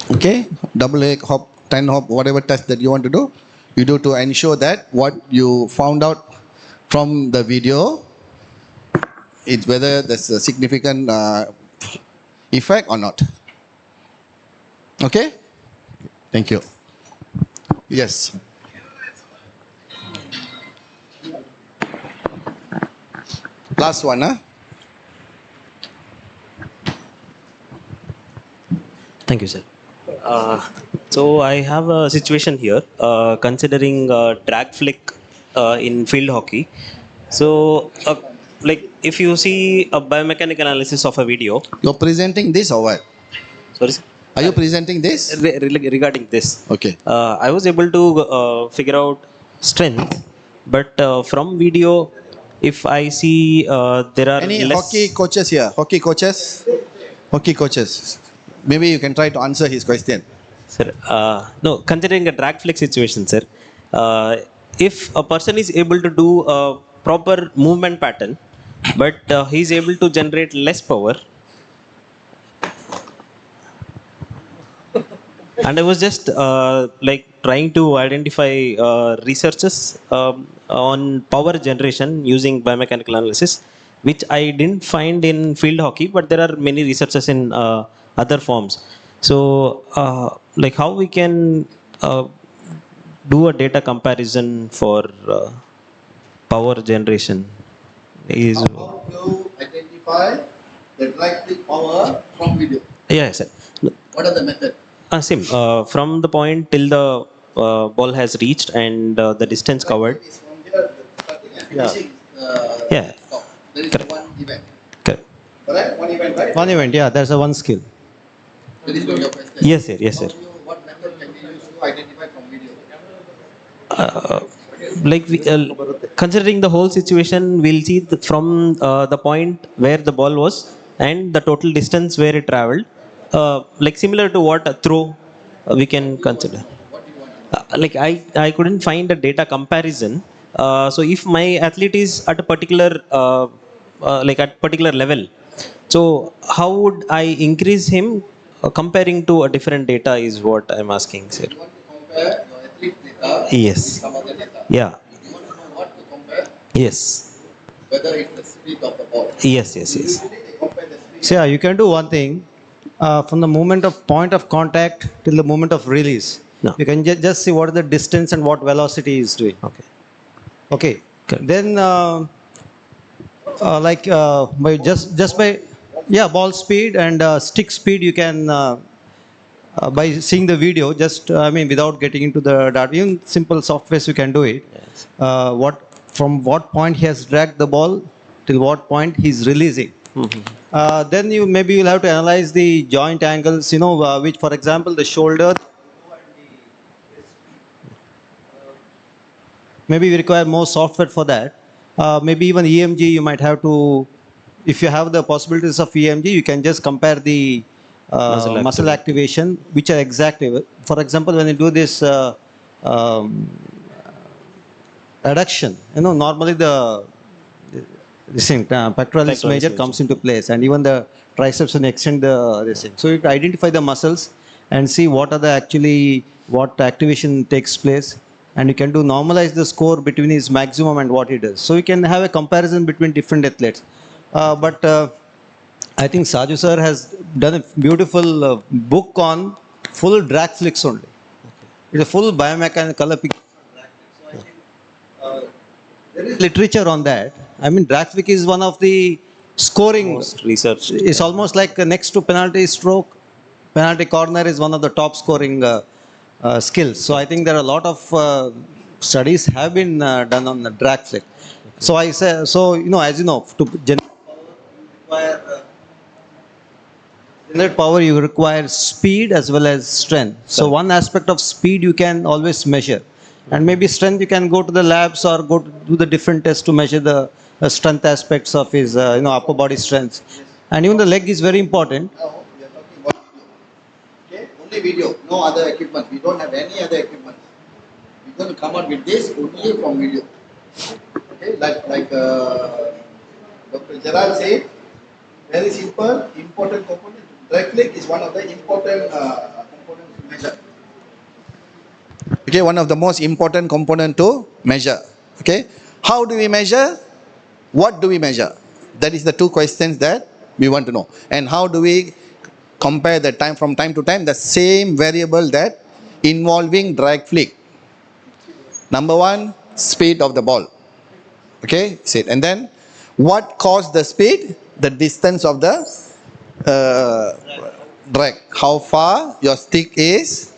Okay? Double leg, hop, 10 hop, whatever test that you want to do, you do to ensure that what you found out from the video, it's whether there's a significant effect or not. Okay? Thank you. Yes. Last one, huh? Thank you, sir. So I have a situation here, considering drag flick in field hockey. So, like if you see a biomechanical analysis of a video. You're presenting this or what? Sorry, sir? Are you presenting this? Regarding this. Okay. I was able to figure out strength, but from video, if I see there are any less... hockey coaches here? Hockey coaches? Hockey coaches. Maybe you can try to answer his question. Sir, no, considering a drag flick situation, sir, if a person is able to do a proper movement pattern, but he is able to generate less power, and I was just like trying to identify researches on power generation using biomechanical analysis, which I didn't find in field hockey, but there are many researches in other forms. So, like how we can do a data comparison for power generation is... How you identify the drag flick power from video? Yeah, sir. What are the method? Same. From the point till the ball has reached and the distance covered. From here, starting and finishing. Yeah. There is one event. Correct. Correct? One event, right? One event, yeah, there's a one skill. That is your question. Yes, sir. Yes, sir. What method can we use to identify from video? like considering the whole situation, we'll see from the point where the ball was and the total distance where it traveled, like similar to what a throw we can consider. Like I couldn't find a data comparison. So if my athlete is at a particular like at particular level, so how would I increase him comparing to a different data is what I'm asking, sir. Compare your athlete data Yes. with some other data. Yeah. You want to know what to compare? Yes. Whether it's the speed of the ball. Yes, yes, yes. Usually they compare the speed. So yeah, you can do one thing. From the moment of point of contact till the moment of release, you can just see what is the distance and what velocity he is doing. Okay. Okay. Then, by just by ball speed and stick speed, you can by seeing the video, just I mean without getting into the data, even simple softwares you can do it. Yes. What from what point he has dragged the ball till what point he's releasing. Then you maybe you'll have to analyze the joint angles, which, for example, the shoulder. Maybe we require more software for that. Maybe even EMG, you might have to, if you have the possibilities of EMG, you can just compare the muscle activation, which are exactly. For example, when you do this adduction, normally the this thing, pectoralis major comes into place, and even the triceps and extend this thing. So you can identify the muscles and see what are the what activation takes place, and you can normalize the score between his maximum and what he does. So you can have a comparison between different athletes. But I think Saju sir has done a beautiful book on full drag flicks only. It's a full biomechanical color picture. There is literature on that. I mean, drag flick is one of the scoring. Most researched. It's almost like next to penalty stroke. Penalty corner is one of the top scoring skills. So I think there are a lot of studies have been done on the drag flick. So I say, as you know, to generate power, you require speed as well as strength. So one aspect of speed you can always measure, and maybe strength you can go to the labs or go to do the different tests to measure the strength aspects of his upper body strength. And even the leg is very important. Okay, only video, no other equipment. We don't have any other equipment. We're going to come out with this only from video. Okay, like Dr. Gerald said, very simple, important component. Drag flick is one of the important components to measure. Okay, one of the most important component to measure. Okay, how do we measure? What do we measure? That is the two questions that we want to know. And how do we compare the time from time to time, the same variable that involving drag flick? Number one, speed of the ball. Okay, sit. And then what caused the speed? The distance of the drag. How far your stick is.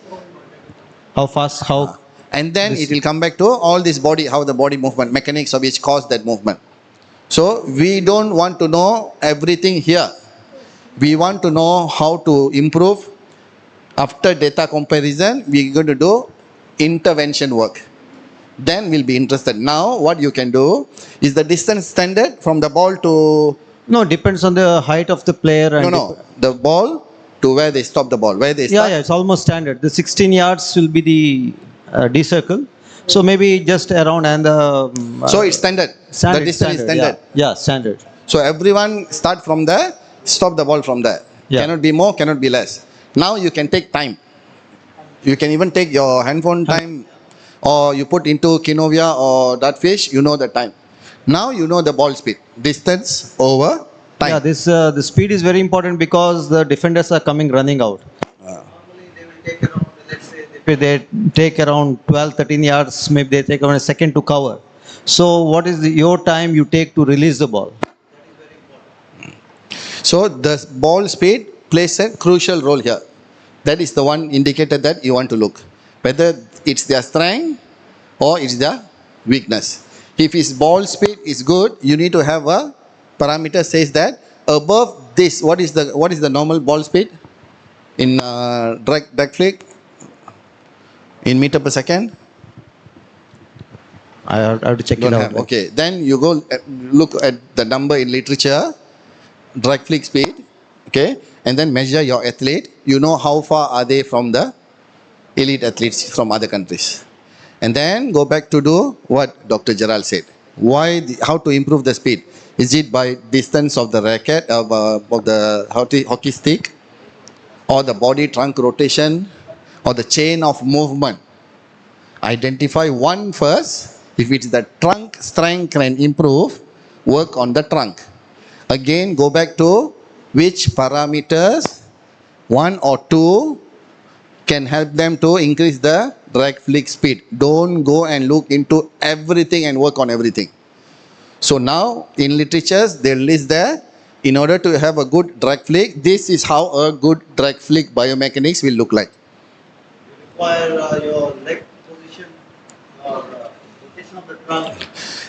How fast, how. And then it will come back to all this body, how the body movement, mechanics of which caused that movement. So we don't want to know everything here. We want to know how to improve. After data comparison, we're going to do intervention work. Then we'll be interested. Now what you can do is the distance standard from the ball to. No, depends on the height of the player. And no, the ball to where they stop the ball, where they start. Yeah, it's almost standard. The 16 yards will be the D circle. So maybe just around and the. So it's standard. The distance is standard. Yeah, standard. So everyone start from there, stop the ball from there. Yeah. Cannot be more, cannot be less. Now you can take time. You can even take your handphone time, or you put into Kinovia or that fish, you know the time. Now you know the ball speed, distance over time. Yeah, this the speed is very important because the defenders are coming running out. If they take around 12-13 yards, maybe they take around a second to cover. So what is your time you take to release the ball? So the ball speed plays a crucial role here. That is the one indicator that you want to look. Whether it's their strength or it's their weakness. If his ball speed is good, you need to have a parameter says that above this, what is the normal ball speed in drag flick in meter per second? I have to check Don't it have. out. Okay, then you go look at the number in literature, drag flick speed, okay, and then measure your athlete. You know how far are they from the elite athletes from other countries. And then go back to do what Dr. Gerald said. How to improve the speed? Is it by distance of the racket, of the hockey stick, or the body trunk rotation, or the chain of movement? Identify one first. If it's the trunk strength can improve, work on the trunk. Again, go back to which parameters, one or two, can help them to increase the drag flick speed. Don't go and look into everything and work on everything. So now in literatures they list there, in order to have a good drag flick, this is how a good drag flick biomechanics will look like. Require your leg position or rotation of the trunk.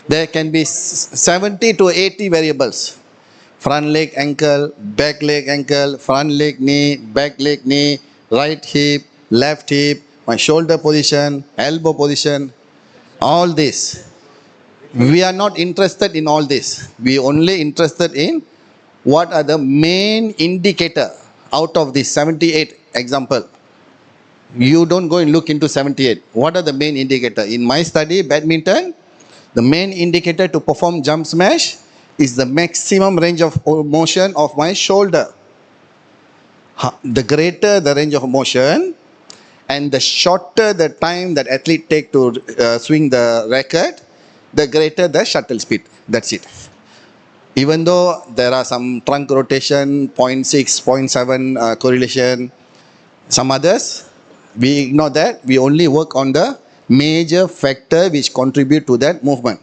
There can be 70 to 80 variables. Front leg ankle, back leg ankle, front leg knee, back leg knee, right hip, left hip, my shoulder position, elbow position, all this. We are not interested in all this. We only interested in what are the main indicator out of this 78 example. You don't go and look into 78. What are the main indicator? In my study, badminton, the main indicator to perform jump smash is the maximum range of motion of my shoulder. The greater the range of motion and the shorter the time that athlete take to swing the racket, the greater the shuttle speed. That's it. Even though there are some trunk rotation, 0.6, 0.7 correlation, some others, we ignore that. We only work on the major factor which contribute to that movement.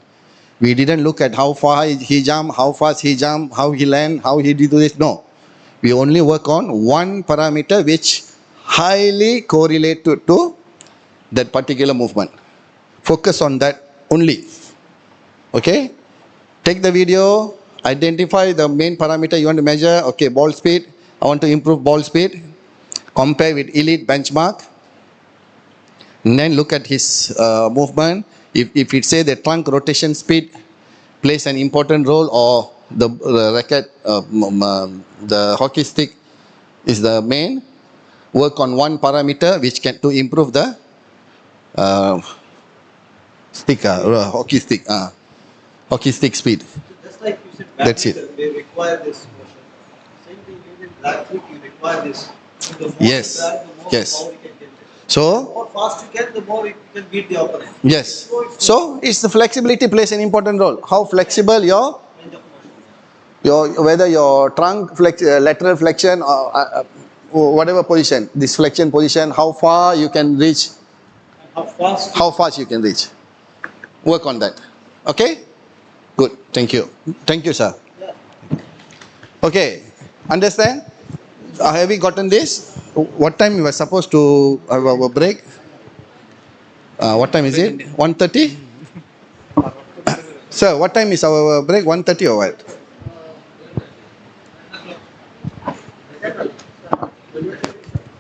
We didn't look at how far he jumped, how fast he jumped, how he land, how he did this. No. We only work on one parameter which highly correlate to that particular movement. Focus on that only. Okay? Take the video, identify the main parameter you want to measure. Okay, ball speed. I want to improve ball speed. Compare with elite benchmark. And then look at his movement. If it say the trunk rotation speed plays an important role, or the racket, the hockey stick is the main, work on one parameter which can to improve the hockey stick speed. Just like you said, That's it. badminton, they require this motion. Same thing in black flip, you require this. So the more Yes. you drag, the more Yes. power you can get. So, The more fast you get, the more you can beat the opponent. yes. So it's the flexibility plays an important role. How flexible your whether your trunk lateral flexion or whatever position, this flexion position, how far you can reach, how fast you can reach. Work on that. Okay? Good. Thank you. Thank you, sir. Okay. Understand? Have we gotten this? What time we were supposed to have our break? What time is it? 1:30? Sir, what time is our break? 1:30 or what?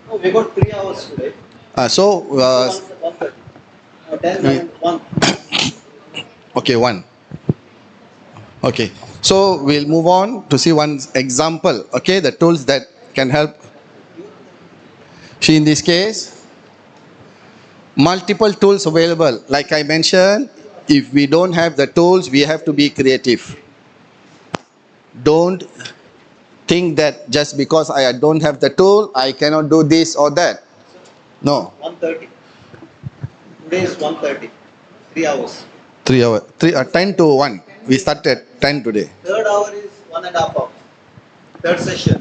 No, we got 3 hours today. 10 and 1. Okay, 1. Okay, so we'll move on to see one example. Okay, the tools that can help. See, in this case, multiple tools available. Like I mentioned, if we don't have the tools, we have to be creative. Don't think that just because I don't have the tool, I cannot do this or that. No. 1:30. Today is 1:30. 3 hours. 3 hours. 10 to 1. We started 10 today. Third hour is 1.5 hours. Third session.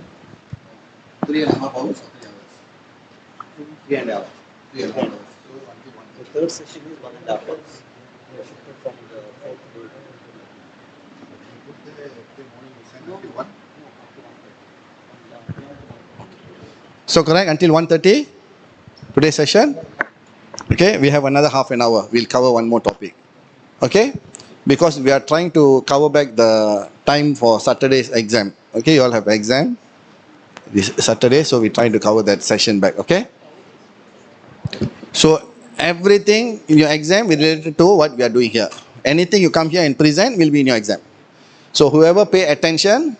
3.5 hours. 3.5. 3.5 hours. The third session is 1.5 hours. We are shifted from the fourth day. So correct, until 1:30 today's session. Okay, we have another half an hour. We'll cover one more topic. Okay, because we are trying to cover back the time for Saturday's exam. Okay, you all have exam this Saturday, so we're trying to cover that session back. Okay, so everything in your exam is related to what we are doing here. Anything you come here and present will be in your exam. So whoever pay attention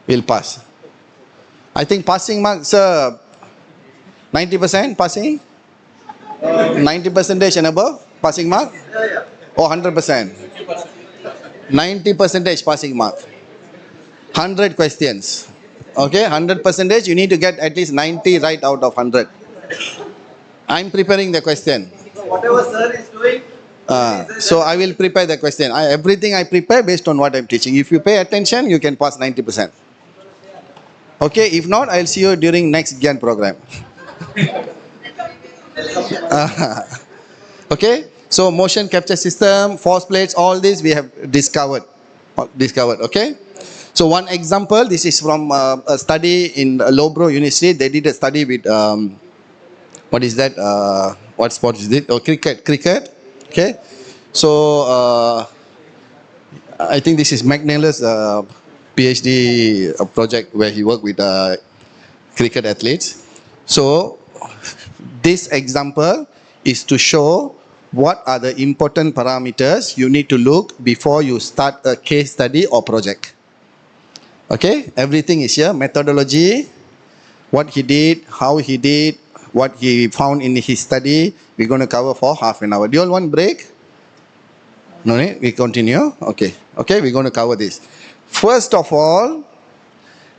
will pass. I think passing marks 90% passing? 90% and above passing mark? Or 100%? 90% passing mark. 100 questions. Okay, 100% you need to get at least 90 right out of 100. I'm preparing the question. So whatever sir is doing, So I will prepare the question. Everything I prepare based on what I'm teaching. If you pay attention, you can pass 90%. Okay, if not, I'll see you during next GIAN program. Okay, so motion capture system, force plates, all this we have discovered. Okay. So one example, this is from a study in Loughborough University. They did a study with, what is that? What sport is it? Oh, cricket. Okay. So I think this is McNeil's PhD project where he worked with cricket athletes. So this example is to show what are the important parameters you need to look before you start a case study or project. Okay, everything is here. Methodology, what he did, how he did, what he found in his study. We're going to cover for half an hour. Do you all want break? No need? We continue? Okay. Okay, we're going to cover this. First of all,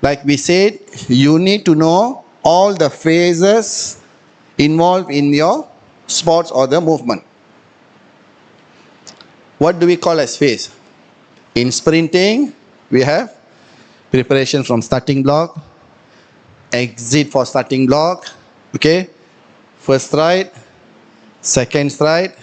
like we said, you need to know all the phases involved in your sports or the movement. What do we call as phase? In sprinting, we have preparation from starting block, exit for starting block, okay, first stride, second stride,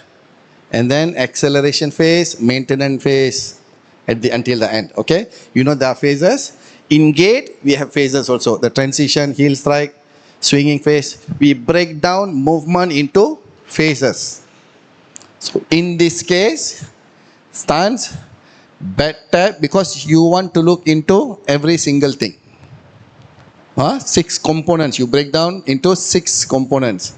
and then acceleration phase, maintenance phase until the end, okay. You know there are phases. In gait, we have phases also, the transition, heel strike, swinging phase. We break down movement into phases. So in this case, stance, back tap, because you want to look into every single thing. 6 components, you break down into 6 components.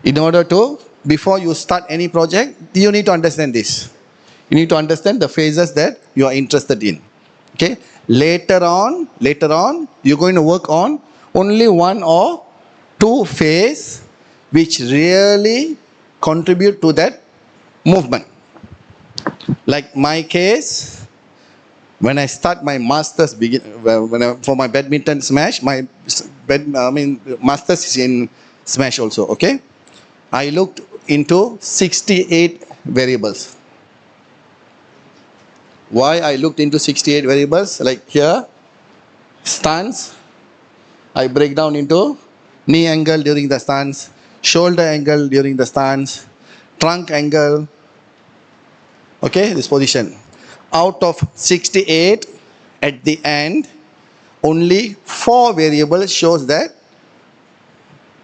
In order to, before you start any project, you need to understand this. You need to understand the phases that you are interested in. Okay. Later on, you're going to work on only 1 or 2 phases which really contribute to that movement. Like my case, when I start my masters, for my badminton smash, masters is in smash also. Okay. I looked into 68 variables. Why I looked into 68 variables? Like here, stance, I break down into knee angle during the stance, shoulder angle during the stance, trunk angle. Okay, this position. Out of 68, at the end, only 4 variables shows that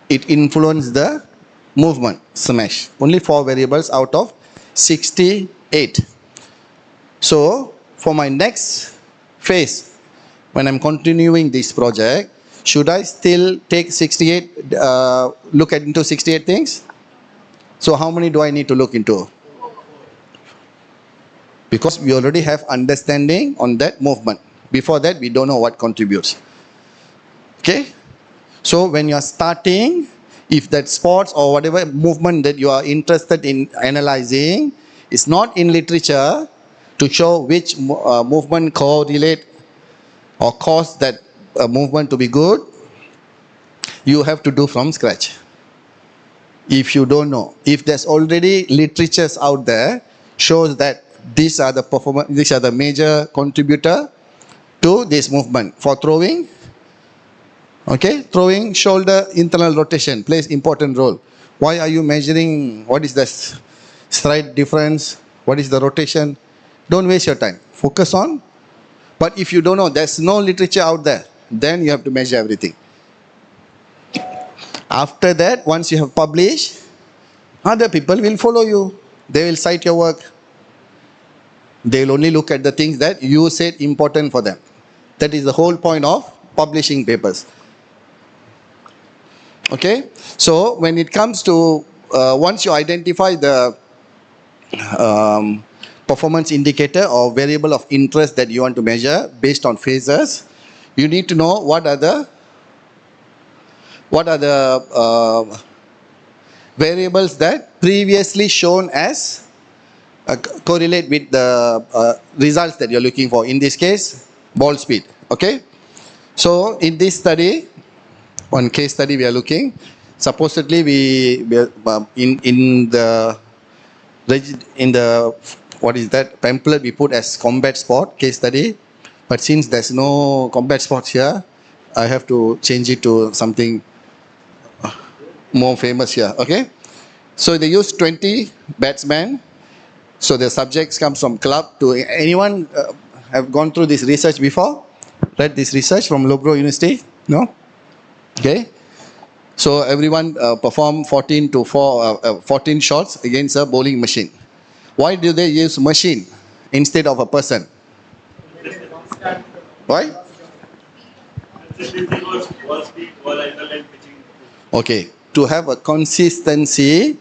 it influenced the movement, smash. Only 4 variables out of 68. So, for my next phase, when I'm continuing this project, should I still take 68, look into 68 things? So, how many do I need to look into? Because we already have understanding on that movement. Before that, we don't know what contributes. Okay? So, when you are starting, if that sports or whatever movement that you are interested in analyzing is not in literature to show which movement correlate or cause that movement to be good, you have to do from scratch. If you don't know, if there's already literatures out there shows that these are the major contributor to this movement. For throwing, okay, throwing, shoulder internal rotation plays important role. Why are you measuring what is the stride difference, what is the rotation? Don't waste your time, focus on. But if you don't know, there's no literature out there, then you have to measure everything. After that, once you have published, other people will follow you. They will cite your work. They will only look at the things that you said important for them. That is the whole point of publishing papers. Okay, so when it comes to once you identify the performance indicator or variable of interest that you want to measure based on phases, you need to know what are the variables that previously shown as correlate with the results that you're looking for. In this case, ball speed. Okay, so in this study, one case study we are looking, supposedly we are, in the what is that pamphlet we put as combat sport case study, but since there's no combat sports here, I have to change it to something more famous here. Okay, so they use 20 batsmen. So the subjects comes from club to anyone have gone through this research before? Read this research from Loughborough University? No? Okay. So everyone perform 14 to 14 shots against a bowling machine. Why do they use machine instead of a person? Why? Okay, to have a consistency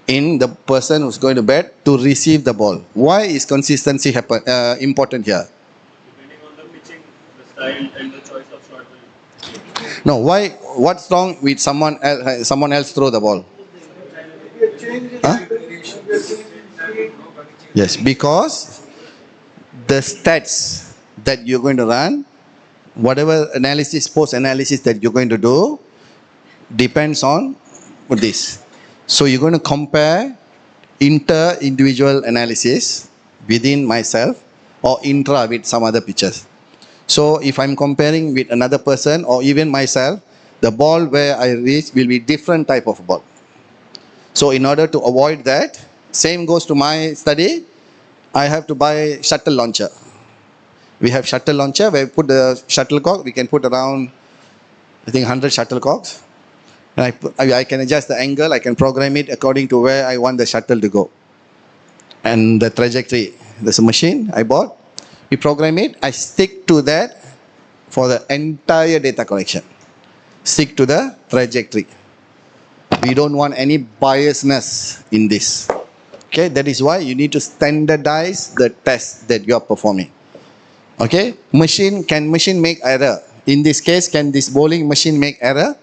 in the person who's going to bat to receive the ball. Why is consistency important here? Depending on the pitching, the style, and the choice of shot. No, why? What's wrong with someone else throw the ball? Huh? Yes, because the stats that you're going to run, whatever analysis, post analysis that you're going to do, depends on this. So you're going to compare inter-individual analysis within myself or intra with some other pitchers. So if I'm comparing with another person or even myself, the ball where I reach will be different type of ball. So in order to avoid that, same goes to my study, I have to buy shuttle launcher. We have shuttle launcher where we put the shuttlecock, we can put around, I think 100 shuttlecocks. And I can adjust the angle, I can program it according to where I want the shuttle to go. And the trajectory, there's a machine I bought, we program it, I stick to that for the entire data collection. Stick to the trajectory. We don't want any biasness in this. Okay, that is why you need to standardize the test that you are performing. Okay, can machine make error? In this case, can this bowling machine make error?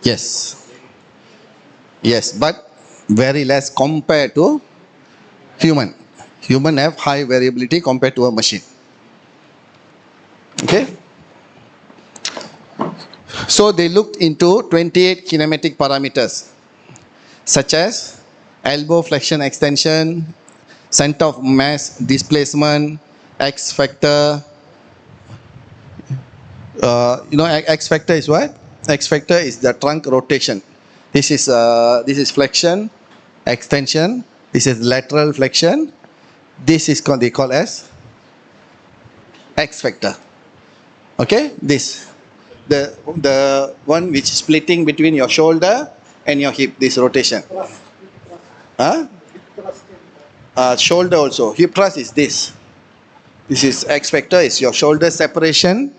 Yes. Yes, but very less compared to human. Human have high variability compared to a machine. Okay. So they looked into 28 kinematic parameters such as elbow flexion extension, center of mass displacement, X factor. X factor is what? X factor is the trunk rotation. This is flexion, extension. This is lateral flexion. This is they call as X factor. Okay, this the one which is splitting between your shoulder and your hip. This rotation. Huh? Shoulder also. Hip thrust is this. This is X factor. Is your shoulder separation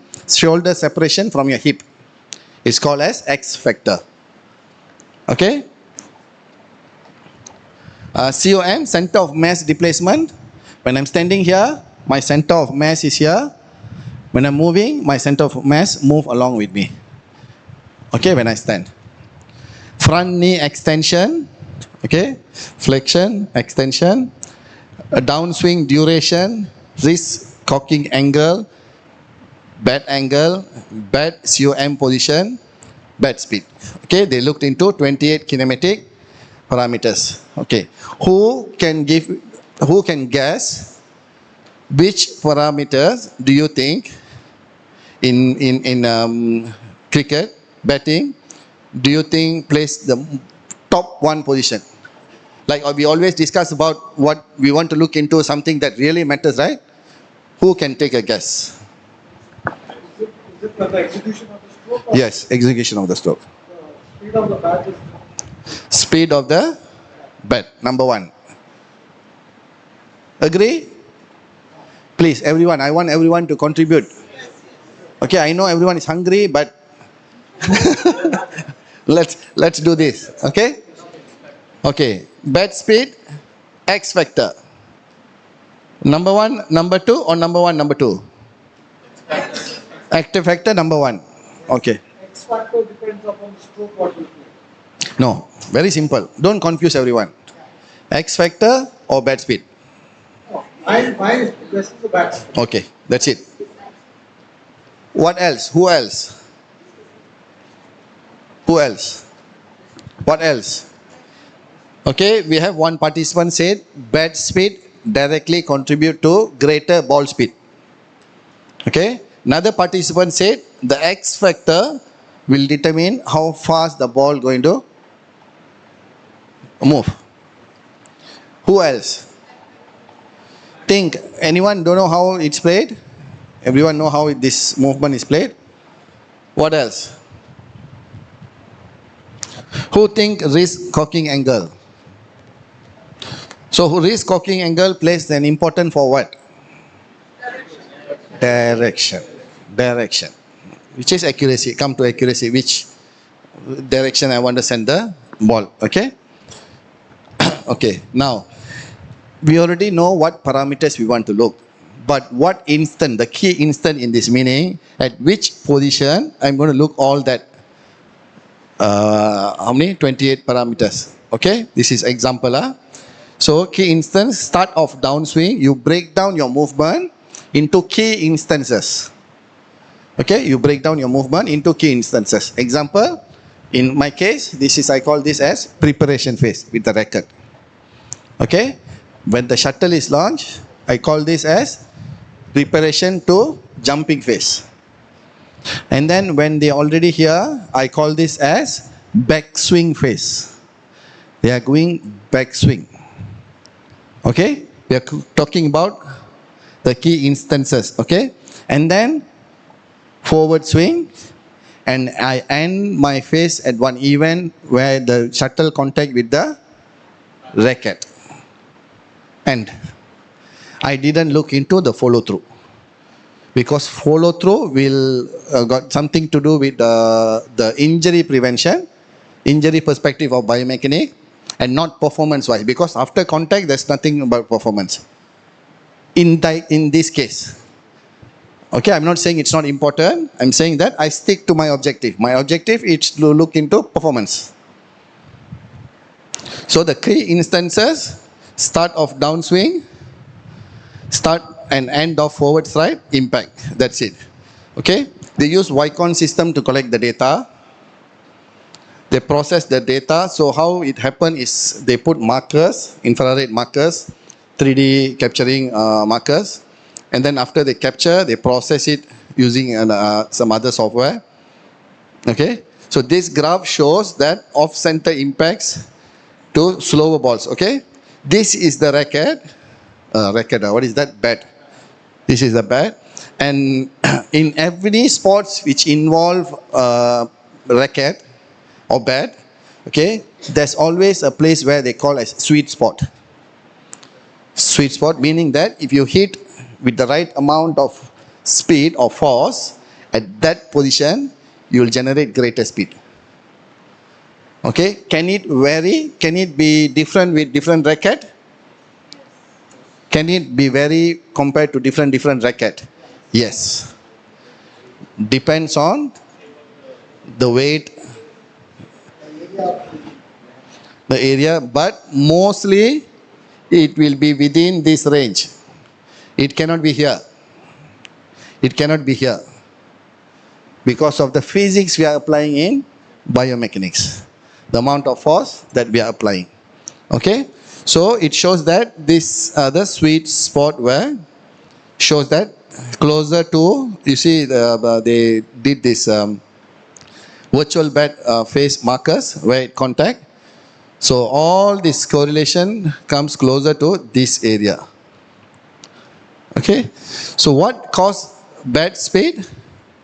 from your hip. It's called as X factor. Okay. COM, center of mass displacement. When I'm standing here, my center of mass is here. When I'm moving, my center of mass move along with me. Okay, when I stand. Front knee extension. Okay, flexion, extension. A downswing duration, wrist cocking angle, bat angle, bat COM position, bat speed. Okay, they looked into 28 kinematic parameters. Okay, who can guess which parameters do you think in cricket batting do you think plays the top one position? Like we always discuss about what we want to look into, something that really matters, right? Who can take a guess? Is it the execution of the stroke? Yes, execution of the stroke. Speed of the bat is Speed of the bat, number one. Agree? Please, everyone, I want everyone to contribute. Okay, I know everyone is hungry, but Let's do this. Okay. Okay. Bed speed, X factor. Number one, number two, or number one, number two? Active factor number one. Okay. X factor depends upon the stroke what you play. No, very simple. Don't confuse everyone. X factor or bed speed? Mine is the bats. Okay, that's it. What else? Who else? Who else? What else? Okay, we have one participant said bed speed directly contribute to greater ball speed. Okay, another participant said the X factor will determine how fast the ball going to move. Who else? Think, anyone don't know how it's played? Everyone know how this movement is played? What else? Who think wrist cocking angle? So wrist cocking angle plays an important for what? Direction. Direction. Which is accuracy. Come to accuracy. Which direction I want to send the ball. Okay? Okay. Now, we already know what parameters we want to look. But what instant, the key instant in this meaning, at which position, I'm going to look all that. How many? 28 parameters. Okay? This is example. So, key instance, start of downswing, you break down your movement into key instances. Okay? You break down your movement into key instances. Example, in my case, this is, I call this as preparation phase with the racket. Okay? When the shuttle is launched, I call this as preparation to jumping phase. And then when they are already here, I call this as backswing phase. They are going backswing. Okay? We are talking about the key instances. Okay? And then forward swing. And I end my phase at one event where the shuttle contact with the racket. And I didn't look into the follow through. Because follow through will got something to do with the injury prevention, injury perspective of biomechanics, and not performance wise. Because after contact, there's nothing about performance. In this case, okay, I'm not saying it's not important. I'm saying that I stick to my objective. My objective is to look into performance. So the key instances: start of downswing, start and end of forward stride, impact. That's it. Okay? They use YCON system to collect the data. They process the data. So how it happened is they put markers, infrared markers, 3D capturing markers. And then after they capture, they process it using some other software. Okay? So this graph shows that off-center impacts to slower balls. Okay? This is the racket. What is that? Bat. This is the bat. And in every sports which involve racket or bat, okay, there's always a place where they call as sweet spot. Sweet spot meaning that if you hit with the right amount of speed or force at that position, you will generate greater speed. Okay, can it vary? Can it be different with different racket? Can it be vary compared to different racket? Yes. Depends on the weight, the area, but mostly it will be within this range. It cannot be here. It cannot be here. Because of the physics we are applying in biomechanics. The amount of force that we are applying. Okay? So it shows that this the sweet spot where shows that closer to, you see they did this virtual bat phase markers where it contact. So all this correlation comes closer to this area. Okay. So what caused bat speed?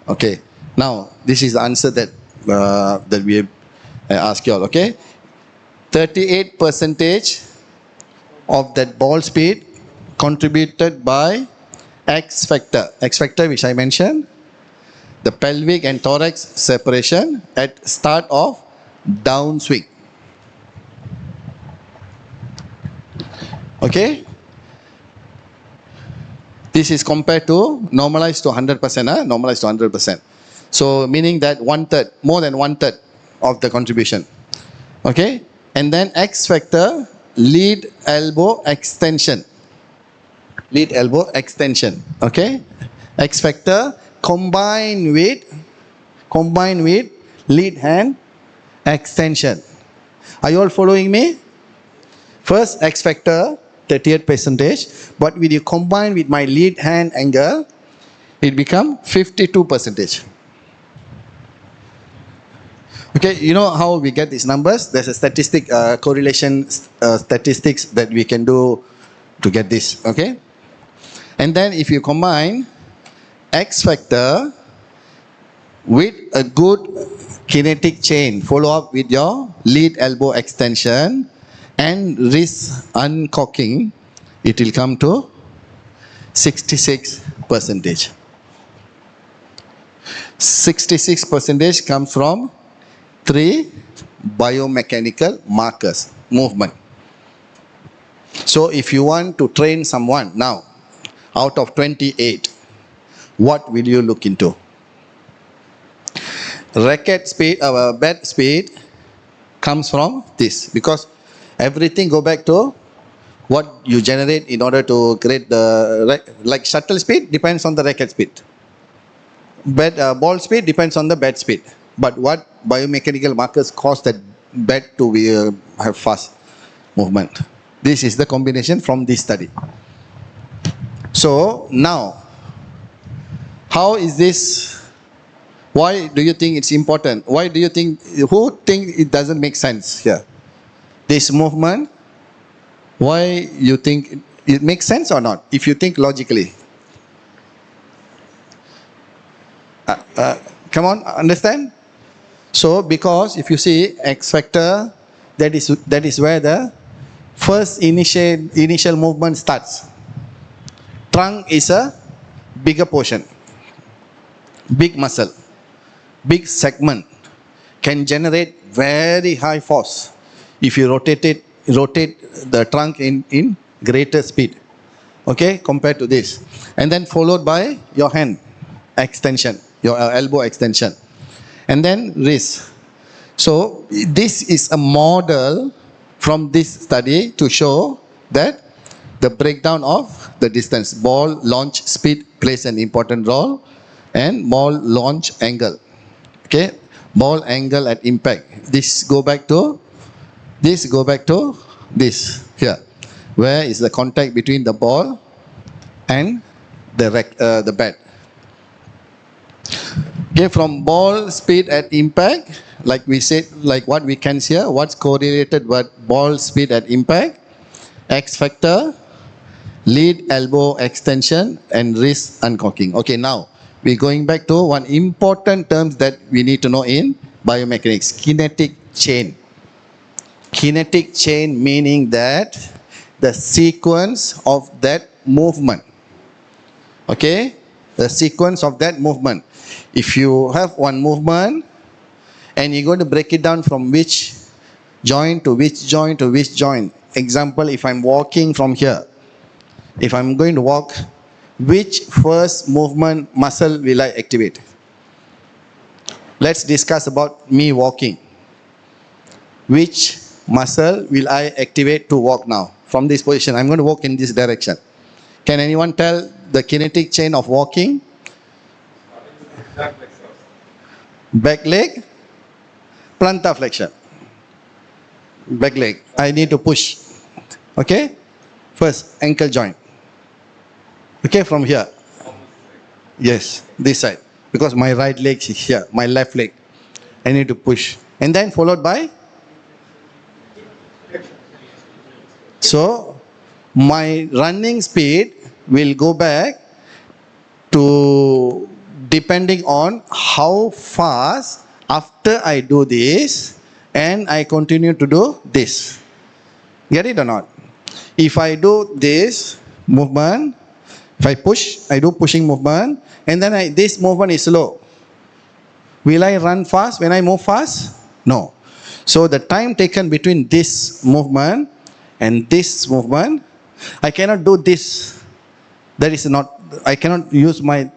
Okay. Now this is the answer that that we ask you all. Okay. 38% of that ball speed contributed by X factor. X factor which I mentioned. the pelvic and thorax separation at start of downswing. Okay? This is compared to normalized to 100%, normalized to 100%. So meaning that 1/3, more than 1/3 of the contribution. Okay? And then X factor, lead elbow extension. Lead elbow extension. Okay? X factor combined with lead hand extension. Are you all following me? First X factor 38%, but when you combine with my lead hand angle, it become 52%. Okay, you know how we get these numbers? There's a statistic correlation statistics that we can do to get this. Okay, and then if you combine X factor with a good kinetic chain, follow up with your lead elbow extension and wrist uncocking, it will come to 66%. 66% comes from 3 biomechanical markers, movement. So if you want to train someone now, out of 28, what will you look into? Racket speed, bat speed comes from this, because everything go back to what you generate in order to create the, like shuttle speed depends on the racket speed. Ball speed depends on the bat speed. But what biomechanical markers cause that bat to be, have fast movement? This is the combination from this study. So now, how is this? Why do you think it's important? Why do you think, who think it doesn't make sense here? This movement, why you think it makes sense or not? If you think logically. Come on, understand? So because if you see X factor, that is where the first initial movement starts. Trunk is a bigger portion, big muscle, big segment, can generate very high force if you rotate the trunk in greater speed, okay, compared to this. And then followed by your hand extension, your elbow extension, and then wrist. So this is a model from this study to show that the breakdown of the distance, ball launch speed plays an important role, and ball launch angle. Okay, ball angle at impact. This go back to this here. Where is the contact between the ball and the bat? Okay, from ball speed at impact, like we said, like what we can see here, what's correlated with ball speed at impact? X factor, lead elbow extension, and wrist uncocking. Okay, now we're going back to one important term that we need to know in biomechanics: kinetic chain. Kinetic chain meaning that the sequence of that movement. Okay, the sequence of that movement. If you have one movement and you're going to break it down from which joint to which joint to which joint. Example, if I'm walking from here, if I'm going to walk, which first movement muscle will I activate? Let's discuss about me walking. Which muscle will I activate to walk now? From this position, I'm going to walk in this direction. Can anyone tell the kinetic chain of walking? Back leg, plantar flexion. Back leg, I need to push. Okay, first ankle joint. Okay, from here. Yes, this side. Because my right leg is here, my left leg. I need to push. And then followed by? So, my running speed will go back to depending on how fast after I do this and I continue to do this. Get it or not? If I do this movement, if I push, I do pushing movement, and then this movement is slow. Will I run fast when I move fast? No. So the time taken between this movement and this movement, I cannot do this. That is not, I cannot use my,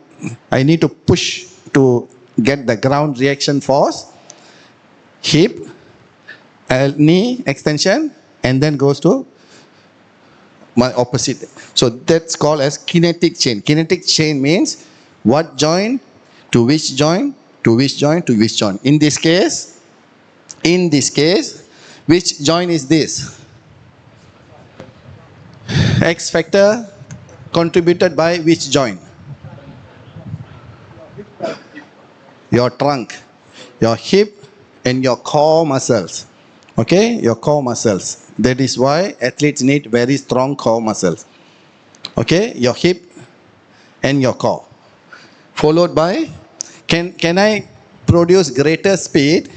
I need to push to get the ground reaction force, hip, knee extension, and then goes to my opposite. So that's called as kinetic chain. Kinetic chain means what joint to which joint to which joint to which joint. In this case, which joint is this? X factor contributed by which joint? Your trunk, your hip, and your core muscles. Okay, your core muscles. That is why athletes need very strong core muscles. Okay, your hip and your core. Followed by, can I produce greater speed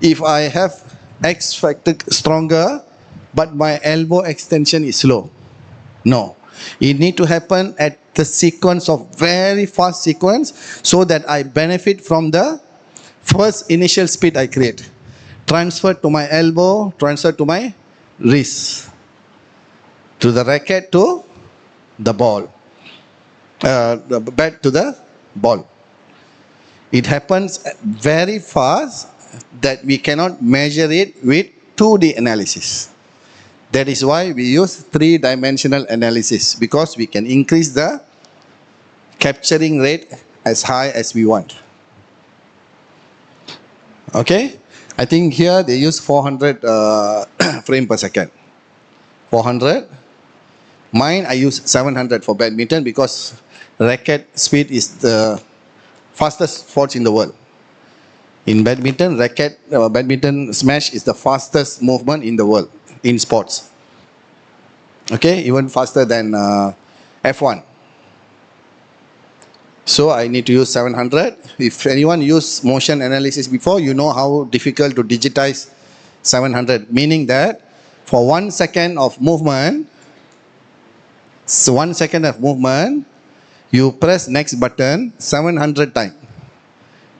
if I have X factor stronger, but my elbow extension is slow? No. It need to happen at the sequence of very fast sequence so that I benefit from the first initial speed I create. Transfer to my elbow, transfer to my wrist, to the racket, to the ball, the bat to the ball. It happens very fast that we cannot measure it with 2D analysis. That is why we use 3-dimensional analysis, because we can increase the capturing rate as high as we want. Okay, I think here they use 400 frame per second. 400. Mine, I use 700 for badminton because racket speed is the fastest sports in the world. In badminton, badminton smash is the fastest movement in the world in sports. Okay, even faster than F1. So I need to use 700. If anyone used motion analysis before, you know how difficult to digitize 700. Meaning that for 1 second of movement, you press next button 700 times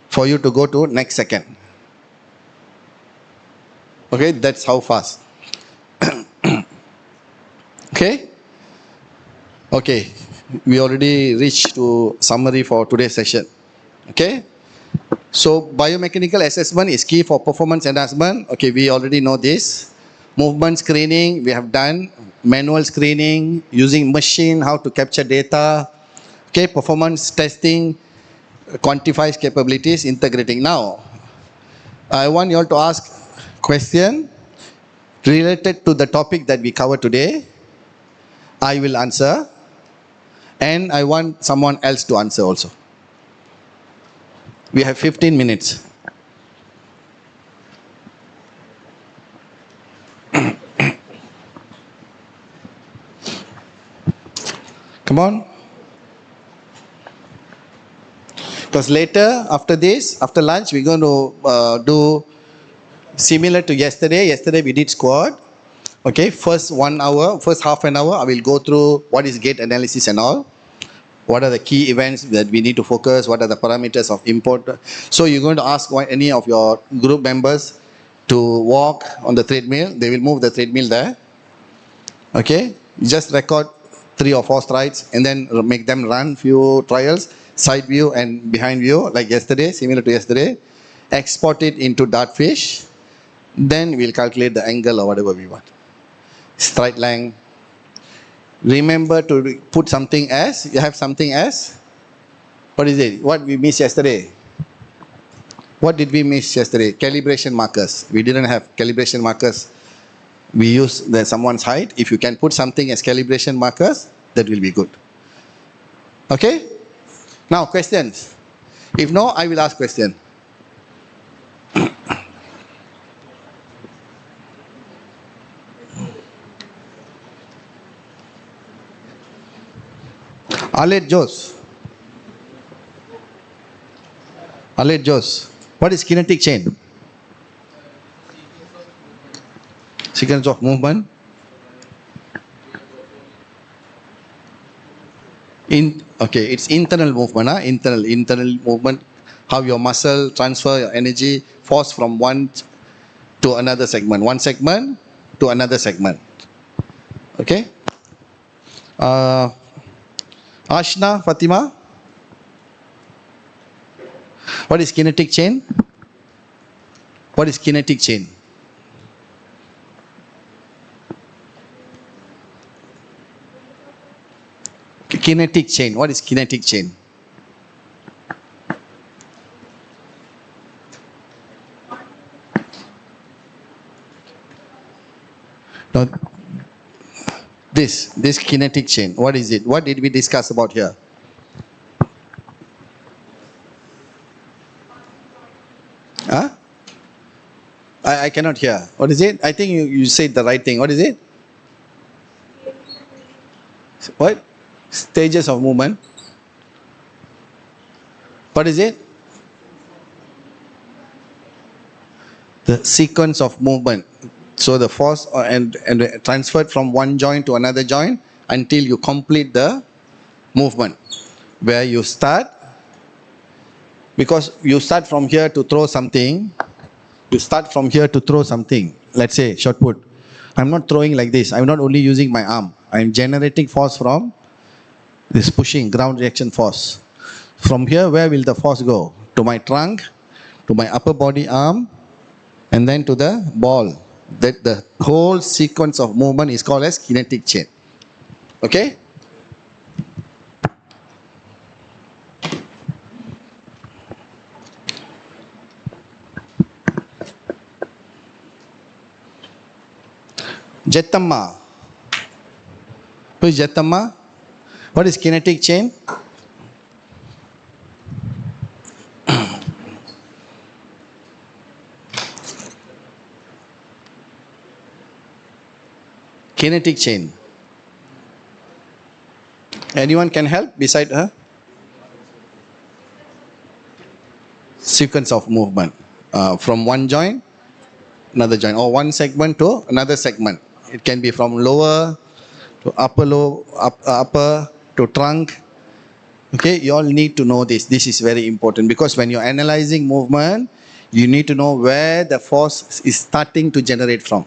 for you to go to next second. Okay, that's how fast. Okay? Okay, we already reached to summary for today's session. Okay? So biomechanical assessment is key for performance enhancement. Okay, we already know this. Movement screening, we have done. Manual screening, using machine, how to capture data. Okay, performance testing, quantifies capabilities, integrating. Now, I want you all to ask question related to the topic that we covered today. I will answer, and I want someone else to answer also. We have 15 minutes. Come on. Because later, after this, after lunch, we're going to do similar to yesterday. Yesterday we did squat. Okay, first 1 hour, first half an hour, I will go through what is gait analysis and all. What are the key events that we need to focus? What are the parameters of import? So you're going to ask any of your group members to walk on the treadmill. They will move the treadmill there. Okay, just record 3 or 4 strides and then make them run few trials, side view and behind view, like yesterday, similar to yesterday. Export it into Dartfish. Then we'll calculate the angle or whatever we want. Stride length. Remember to put something as, you have something as, what is it? What we missed yesterday? What did we miss yesterday? Calibration markers. We didn't have calibration markers. We use someone's height. If you can put something as calibration markers, that will be good. Okay? Now questions. If no, I will ask question. Alet Jos. Alet Jos. What is kinetic chain? Sequence of movement. Okay, it's internal movement. Internal movement how your muscle transfer your energy, force from one to another segment, one segment to another segment. Okay. Ashna, Fatima, what is kinetic chain? What is kinetic chain? Kinetic chain. What is kinetic chain? Now, this kinetic chain. What is it? What did we discuss about here? Huh? I cannot hear. What is it? I think you said the right thing. What is it? What? Stages of movement. What is it? The sequence of movement. So the force and transferred from one joint to another joint until you complete the movement. Where you start, because you start from here to throw something. You start from here to throw something. Let's say shot put. I'm not throwing like this. I'm not only using my arm. I'm generating force from this pushing, ground reaction force. From here, where will the force go? To my trunk, to my upper body arm, and then to the ball. That the whole sequence of movement is called as kinetic chain. Okay? Jettamma. Who is Jettamma? What is kinetic chain? Kinetic chain. Anyone can help beside her? Sequence of movement. From one joint, another joint, or one segment to another segment. It can be from lower to upper to trunk. Okay, you all need to know this. This is very important because when you're analyzing movement, you need to know where the force is starting to generate from.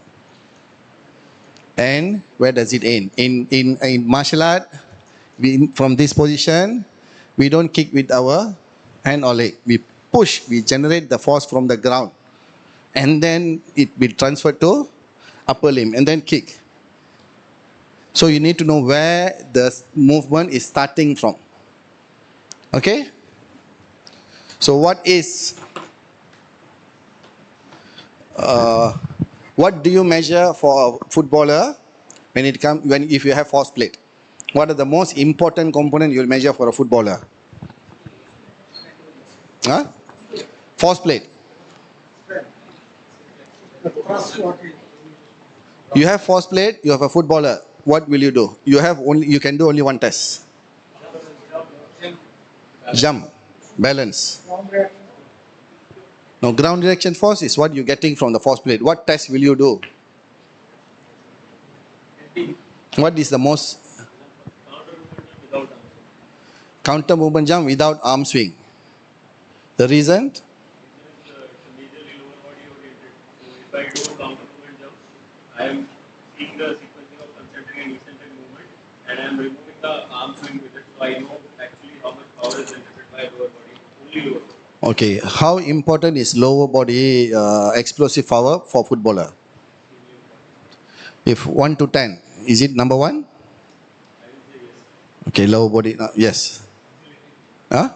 And where does it end? In martial art, from this position, we don't kick with our hand or leg. We push, we generate the force from the ground. And then it will transfer to upper limb and then kick. So you need to know where the movement is starting from. Okay? So what do you measure for a footballer if you have force plate? What are the most important components you'll measure for a footballer? Huh? Force plate. You have force plate, you have a footballer. What will you do? You can do only one test. Jump, balance. Now ground reaction force is what you're getting from the force plate. What test will you do? What is the most? Counter movement jump without arm swing. The reason? If I do counter movement jumps, I am seeing the sequencing of concentric and eccentric movement, and I am removing the arm swing with it, so I know actually how much power is generated by lower body, only lower body. Okay, how important is lower body explosive power for footballer? If 1 to 10, is it number 1? Okay, lower body, yes. Huh?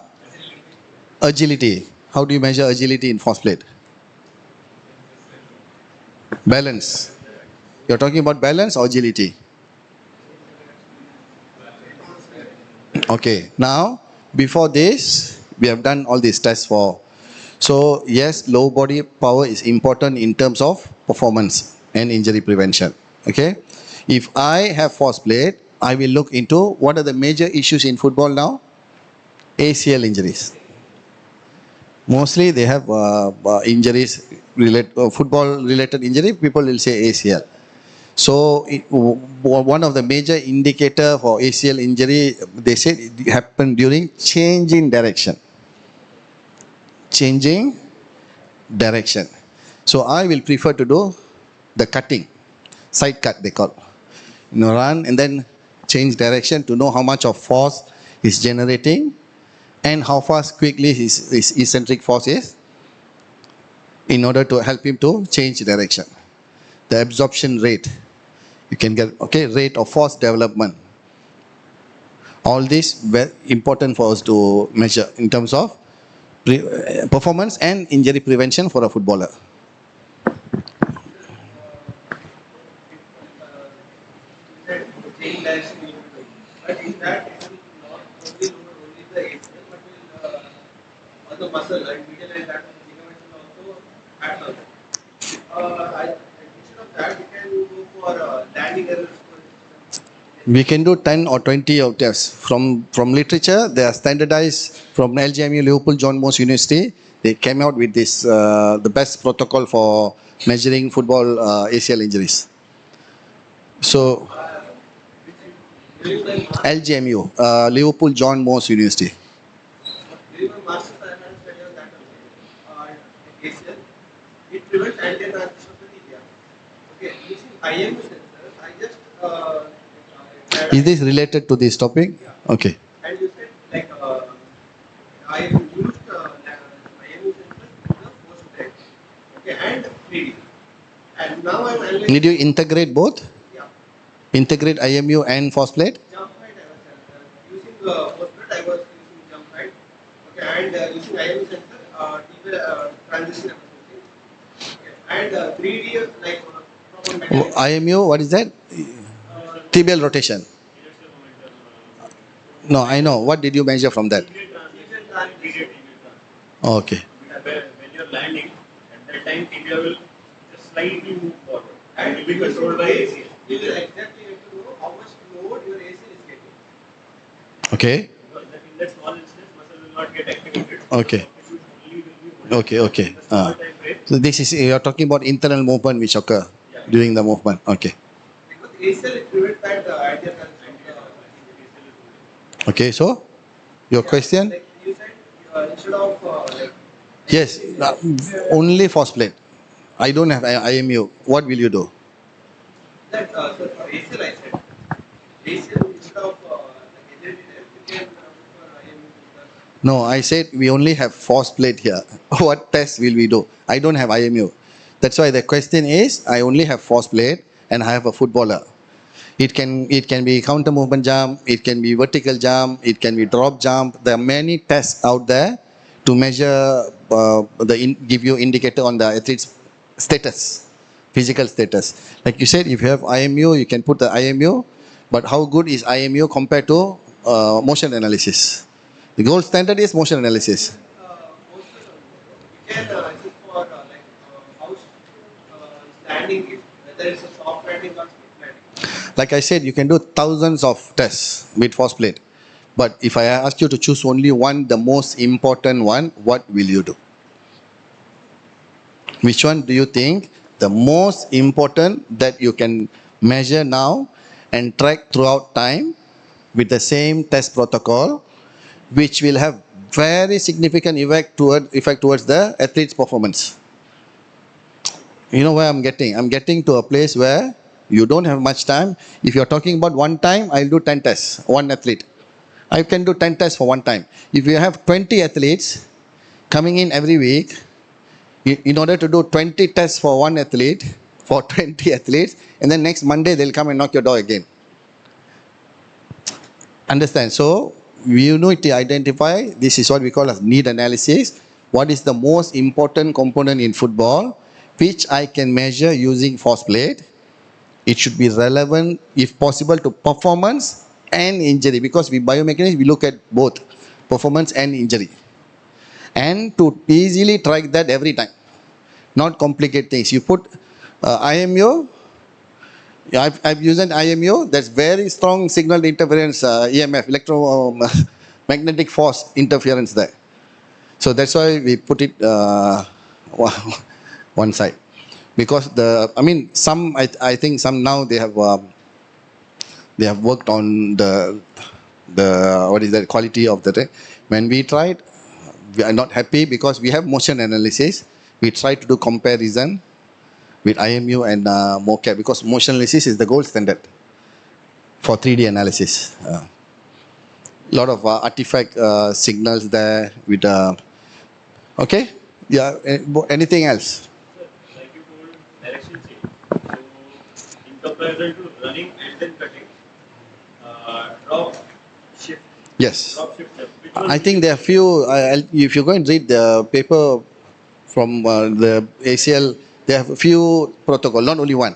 Agility. How do you measure agility in force plate? Balance. You're talking about balance or agility? Okay, now before this, we have done all these tests for. So yes, low body power is important in terms of performance and injury prevention. Okay, if I have force plate, I will look into what are the major issues in football now. ACL injuries. Mostly they have injuries football related injury. People will say ACL. So one of the major indicator for ACL injury, they said it happened during change in direction. changing direction. So I will prefer to do the cutting, side cut they call. Run and then change direction to know how much of force is generating and how fast quickly his eccentric force is, in order to help him to change direction. The absorption rate, you can get, okay, rate of force development. All this very important for us to measure in terms of performance and injury prevention for a footballer. Change direction will be doing. But in that, it will not only load only the ACL, but will all the muscle and medial and that ligament will also act on that. Instead of that, we can go for landing errors. We can do 10 or 20 of tests. From literature, they are standardized from LGMU, Liverpool John Moores University. They came out with this, the best protocol for measuring football ACL injuries. So, LGMU, Liverpool John Moores University. During my master's, I had studied on that ACL. It prevents anti-transmission of the tibia. Okay, using IMU sensors, I just Is this related to this topic? Okay. and you said like I used IMU sensors in the post plate, okay, and 3D. And now I'm analyzing. Did you integrate both? Yeah. Integrate IMU and force plate? Jump height I was using the post plate. I was using jump height, okay, and using IMU sensor, tibia transition I was using, okay, and 3D like from mechanics. IMU, what is that? Tibial rotation. No, I know. What did you measure from that? Okay. When you're landing, at that time tibia will just slightly move forward and will be controlled by ACL. You will exactly have to know how much load your ACL is getting. Okay. Because in that small instance, muscle will not get activated. Okay. Okay. So this is, you are talking about internal movement which occur during the movement. Okay. Because ACL it prevents that anti-transmission. Okay, so your question? Like you said, instead of like Yes, only force plate. I don't have IMU. What will you do? that, so for ACL I said, ACL instead of like energy test, you can for IMU. No, I said we only have force plate here. What test will we do? I don't have IMU. That's why the question is, I only have force plate and I have a footballer. It can be counter movement jump, it can be vertical jump, it can be drop jump. There are many tests out there to measure give you indicator on the athlete's status, physical status. Like you said, if you have IMU, you can put the IMU, but how good is IMU compared to motion analysis? The gold standard is motion analysis. You can assess for like how landing is, whether it's a soft landing or stiff landing. Like I said, you can do thousands of tests with force plate. But if I ask you to choose only one, the most important one, what will you do? Which one do you think the most important that you can measure now and track throughout time with the same test protocol, which will have very significant effect towards the athlete's performance? You know where I'm getting? I'm getting to a place where you don't have much time. If you're talking about one time, I'll do 10 tests, one athlete. I can do 10 tests for one time. If you have 20 athletes coming in every week, in order to do 20 tests for one athlete, for 20 athletes, and then next Monday they'll come and knock your door again. Understand? So, you need to identify, this is what we call as need analysis. What is the most important component in football, which I can measure using force plate. It should be relevant, if possible, to performance and injury, because we biomechanics, we look at both performance and injury. And to easily track that every time, not complicate things. You put IMU, I've used an IMU, that's very strong signal interference, EMF, electromagnetic force interference there. So that's why we put it one side. Because I think some now they have worked on the what is the quality of the. When we tried, we are not happy because we have motion analysis. We try to do comparison with IMU and mocap because motion analysis is the gold standard for 3D analysis. Lot of artifact signals there with okay, yeah. Anything else? Like you told, direction change. So, in comparison to running and then cutting, drop, shift. Yes. Drop, shift, left. Which one I will you think there are few. If you go and read the paper from the ACL, there are a few protocol, not only one.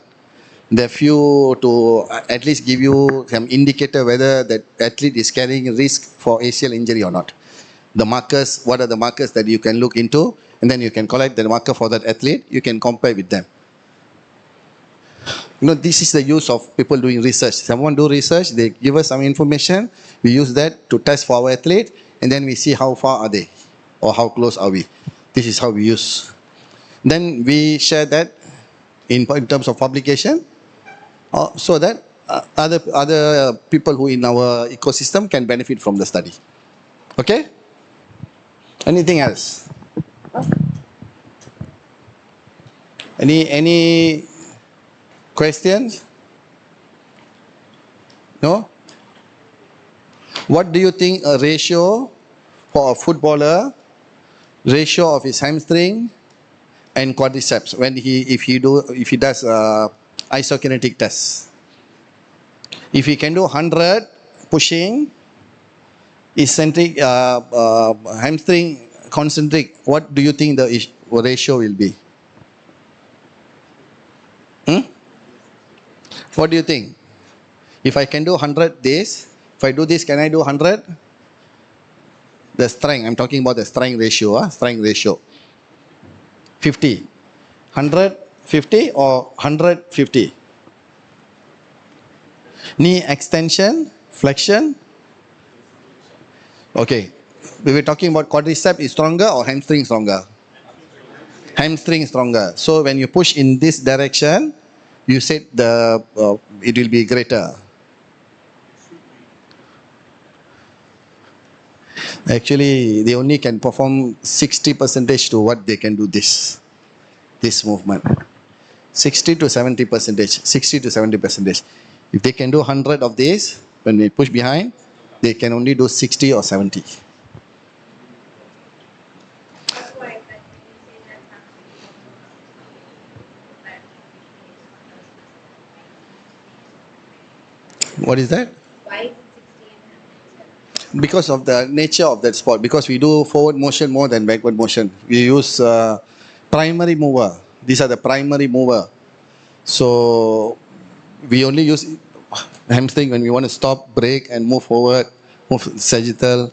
There are few to at least give you some indicator whether that athlete is carrying risk for ACL injury or not. The markers, what are the markers that you can look into, and then you can collect the marker for that athlete. You can compare with them. You know, this is the use of people doing research. Someone do research, they give us some information, we use that to test for our athlete, and then we see how far are they, or how close are we. This is how we use. Then we share that in terms of publication, so that other people who in our ecosystem can benefit from the study. Okay? Anything else? Any questions? No? What do you think a ratio for a footballer, ratio of his hamstring and quadriceps when if he does isokinetic test? If he can do 100 pushing, eccentric, hamstring concentric, what do you think the ratio will be? What do you think? If I can do 100 this, if I do this, can I do 100? The strength, I'm talking about the strength ratio, strength ratio. 50. 150 or 150? Knee extension, flexion. Okay. We were talking about quadricep is stronger or hamstring stronger? Hamstring stronger. So when you push in this direction, you said it will be greater. Actually, they only can perform 60% to what they can do this movement. 60 to 70%. 60 to 70%. If they can do 100 of this, when we push behind, they can only do 60 or 70. What is that? Because of the nature of that sport. Because we do forward motion more than backward motion. We use primary mover. These are the primary mover. So we only use hamstring when we want to stop, brake, and move forward, move sagittal.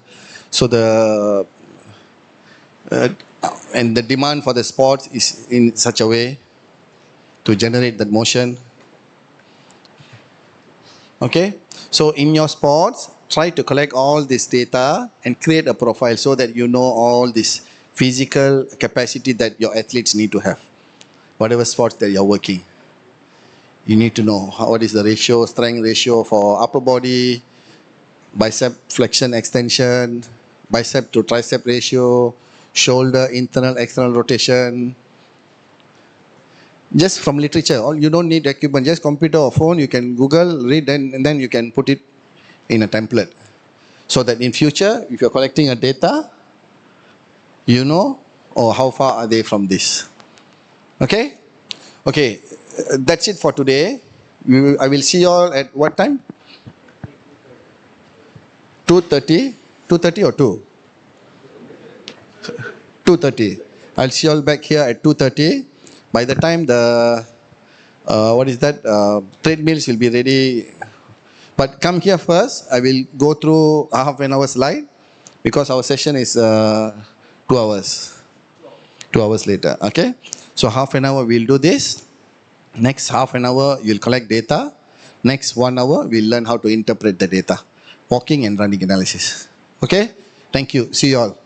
So and the demand for the sports is in such a way to generate that motion. Okay, so in your sports, try to collect all this data and create a profile so that you know all this physical capacity that your athletes need to have. Whatever sports that you're working, you need to know what is the ratio, strength ratio for upper body, bicep flexion extension, bicep to tricep ratio, shoulder internal external rotation. Just from literature, all you don't need equipment, just computer or phone, you can Google, read, and then you can put it in a template. So that in future, if you're collecting a data, you know, or how far are they from this. Okay? Okay, that's it for today. I will see you all at what time? 2:30? 2:30 or 2? 2:30. I'll see you all back here at 2:30. By the time the, treadmills will be ready. But come here first. I will go through a half an hour slide because our session is 2 hours. 2 hours later. Okay? So half an hour we'll do this. Next half an hour you'll collect data. Next 1 hour we'll learn how to interpret the data. Walking and running analysis. Okay? Thank you. See you all.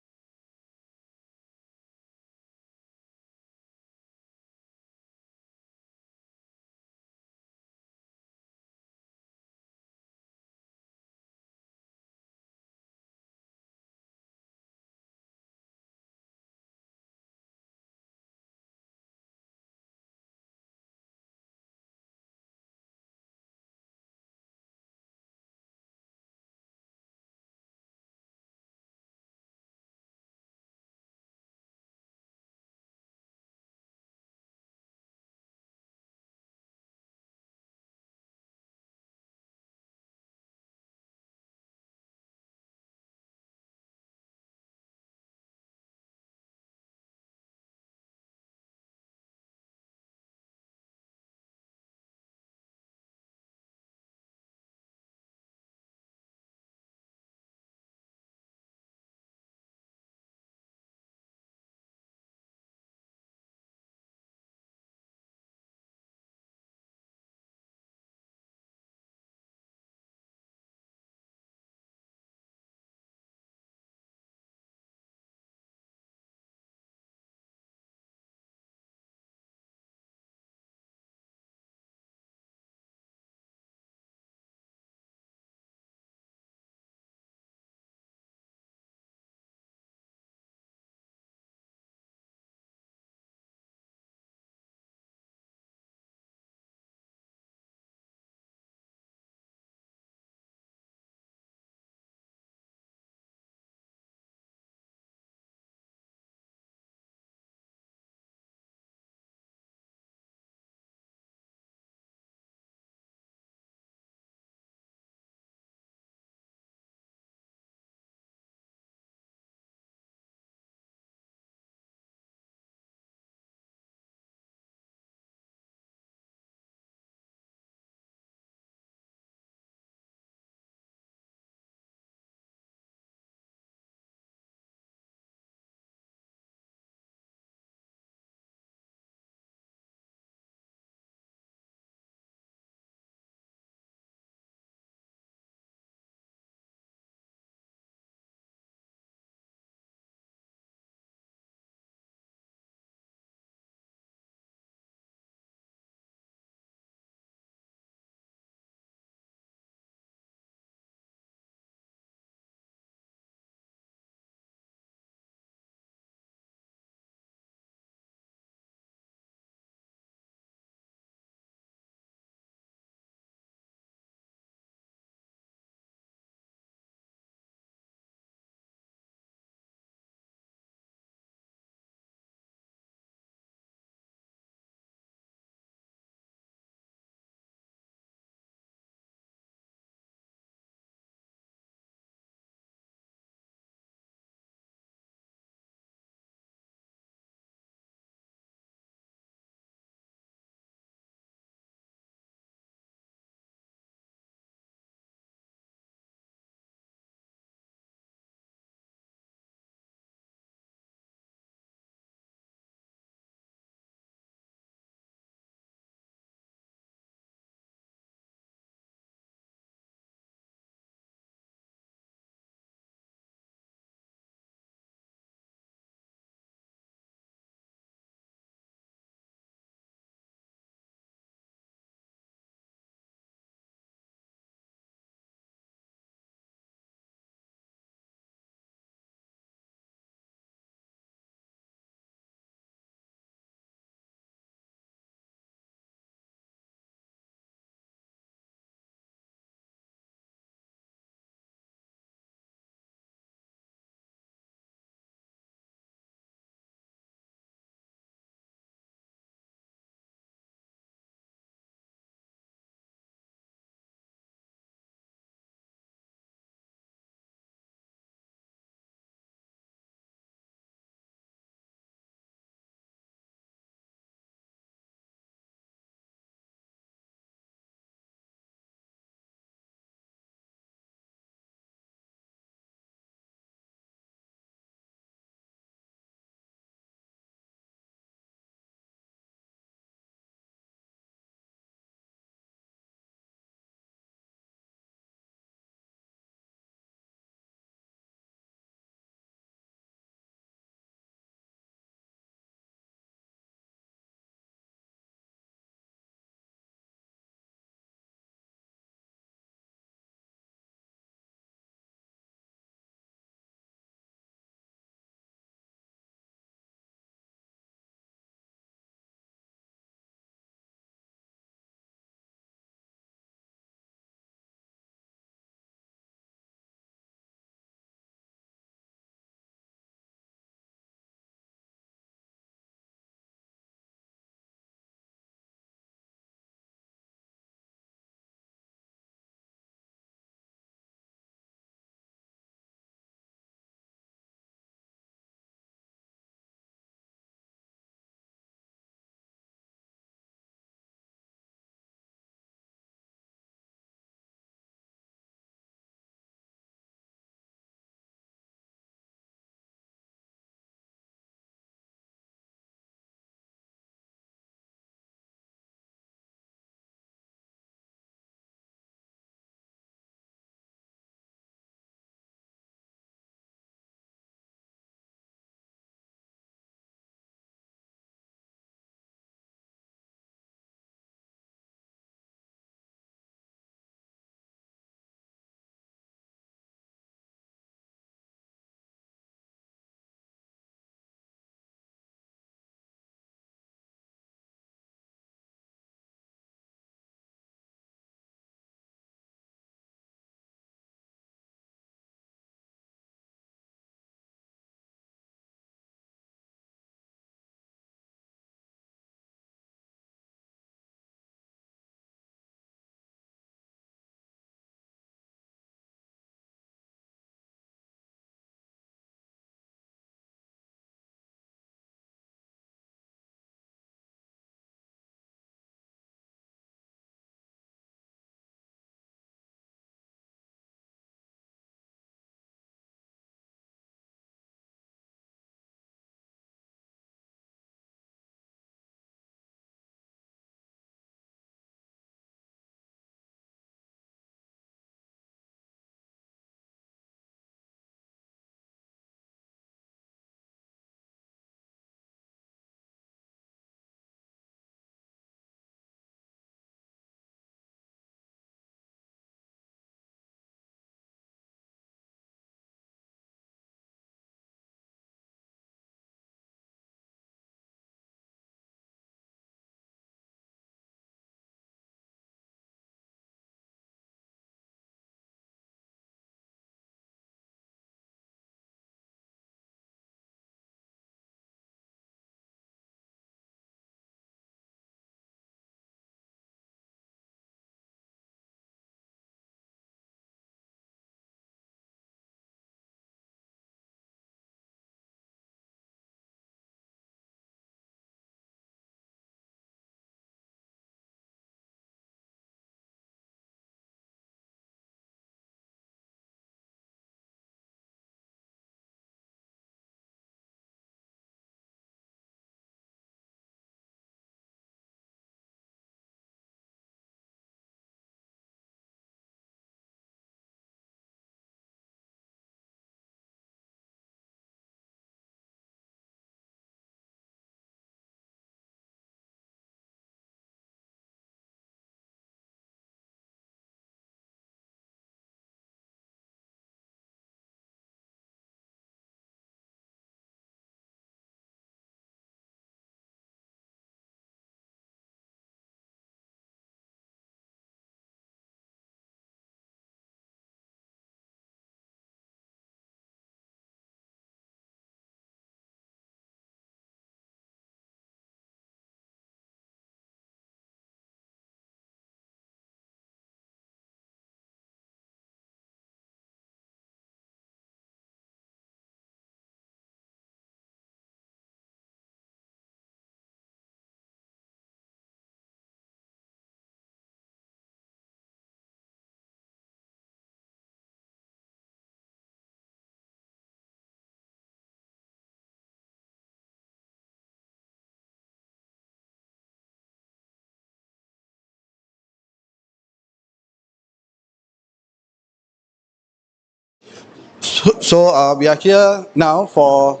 So we are here now for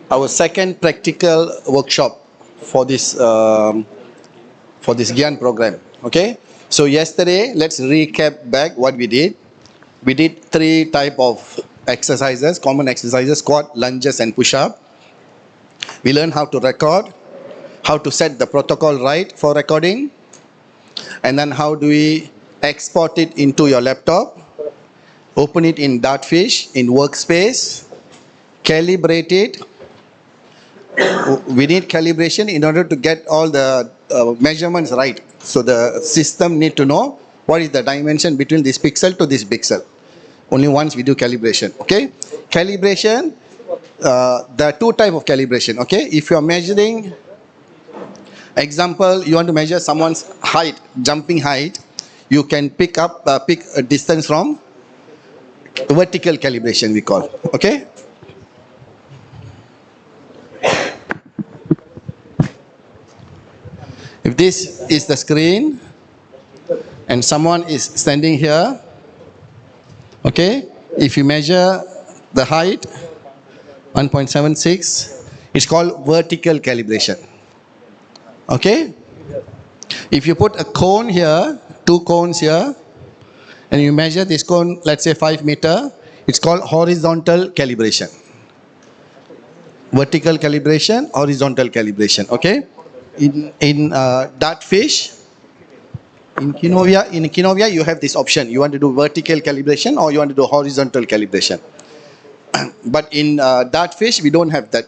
our second practical workshop for this GIAN program. Okay. So yesterday, let's recap back what we did. We did 3 type of exercises, common exercises: squat, lunges, and push-up. We learned how to record, how to set the protocol right for recording, and then how do we export it into your laptop, open it in Dartfish, in workspace, calibrate it. We need calibration in order to get all the measurements right. So the system need to know what is the dimension between this pixel to this pixel. Only once we do calibration. Okay, calibration. There are 2 type of calibration. Okay, if you are measuring, example, you want to measure someone's height, jumping height, you can pick a distance from vertical calibration, we call. Okay. If this is the screen and someone is standing here, okay, if you measure the height 1.76, it's called vertical calibration. Okay. If you put a cone here, 2 cones here, and you measure this cone, let's say 5 meter, it's called horizontal calibration. Vertical calibration, horizontal calibration. Okay. In Dartfish, in Kinovia, you have this option. You want to do vertical calibration or you want to do horizontal calibration. But in Dartfish, we don't have that.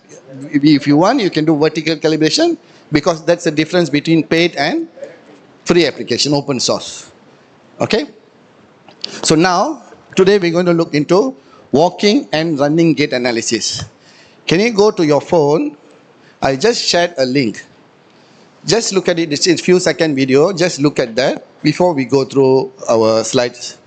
If you want, you can do vertical calibration, because that's the difference between paid and free application, open source. Okay. So now, today we're going to look into walking and running gait analysis. Can you go to your phone? I just shared a link. Just look at it. It's a few second video. Just look at that before we go through our slides.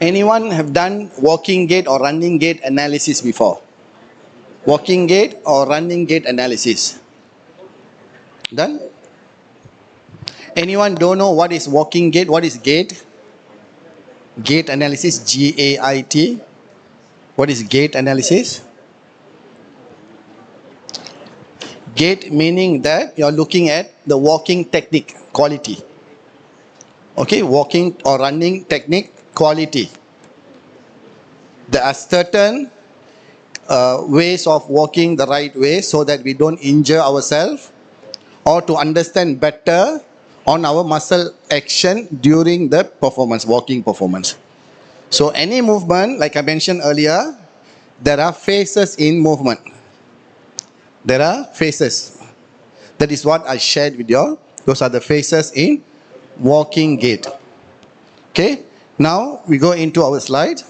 Anyone have done walking gait or running gait analysis before? Walking gait or running gait analysis? Done? Anyone don't know what is walking gait? What is gait? Gait analysis, G-A-I-T. What is gait analysis? Gait meaning that you are looking at the walking technique, quality. Okay, walking or running technique, quality. There are certain ways of walking the right way so that we don't injure ourselves, or to understand better on our muscle action during the performance, walking performance. So any movement, like I mentioned earlier, there are phases in movement. There are phases. That is what I shared with you all. Those are the phases in walking gait. Okay, now we go into our slide.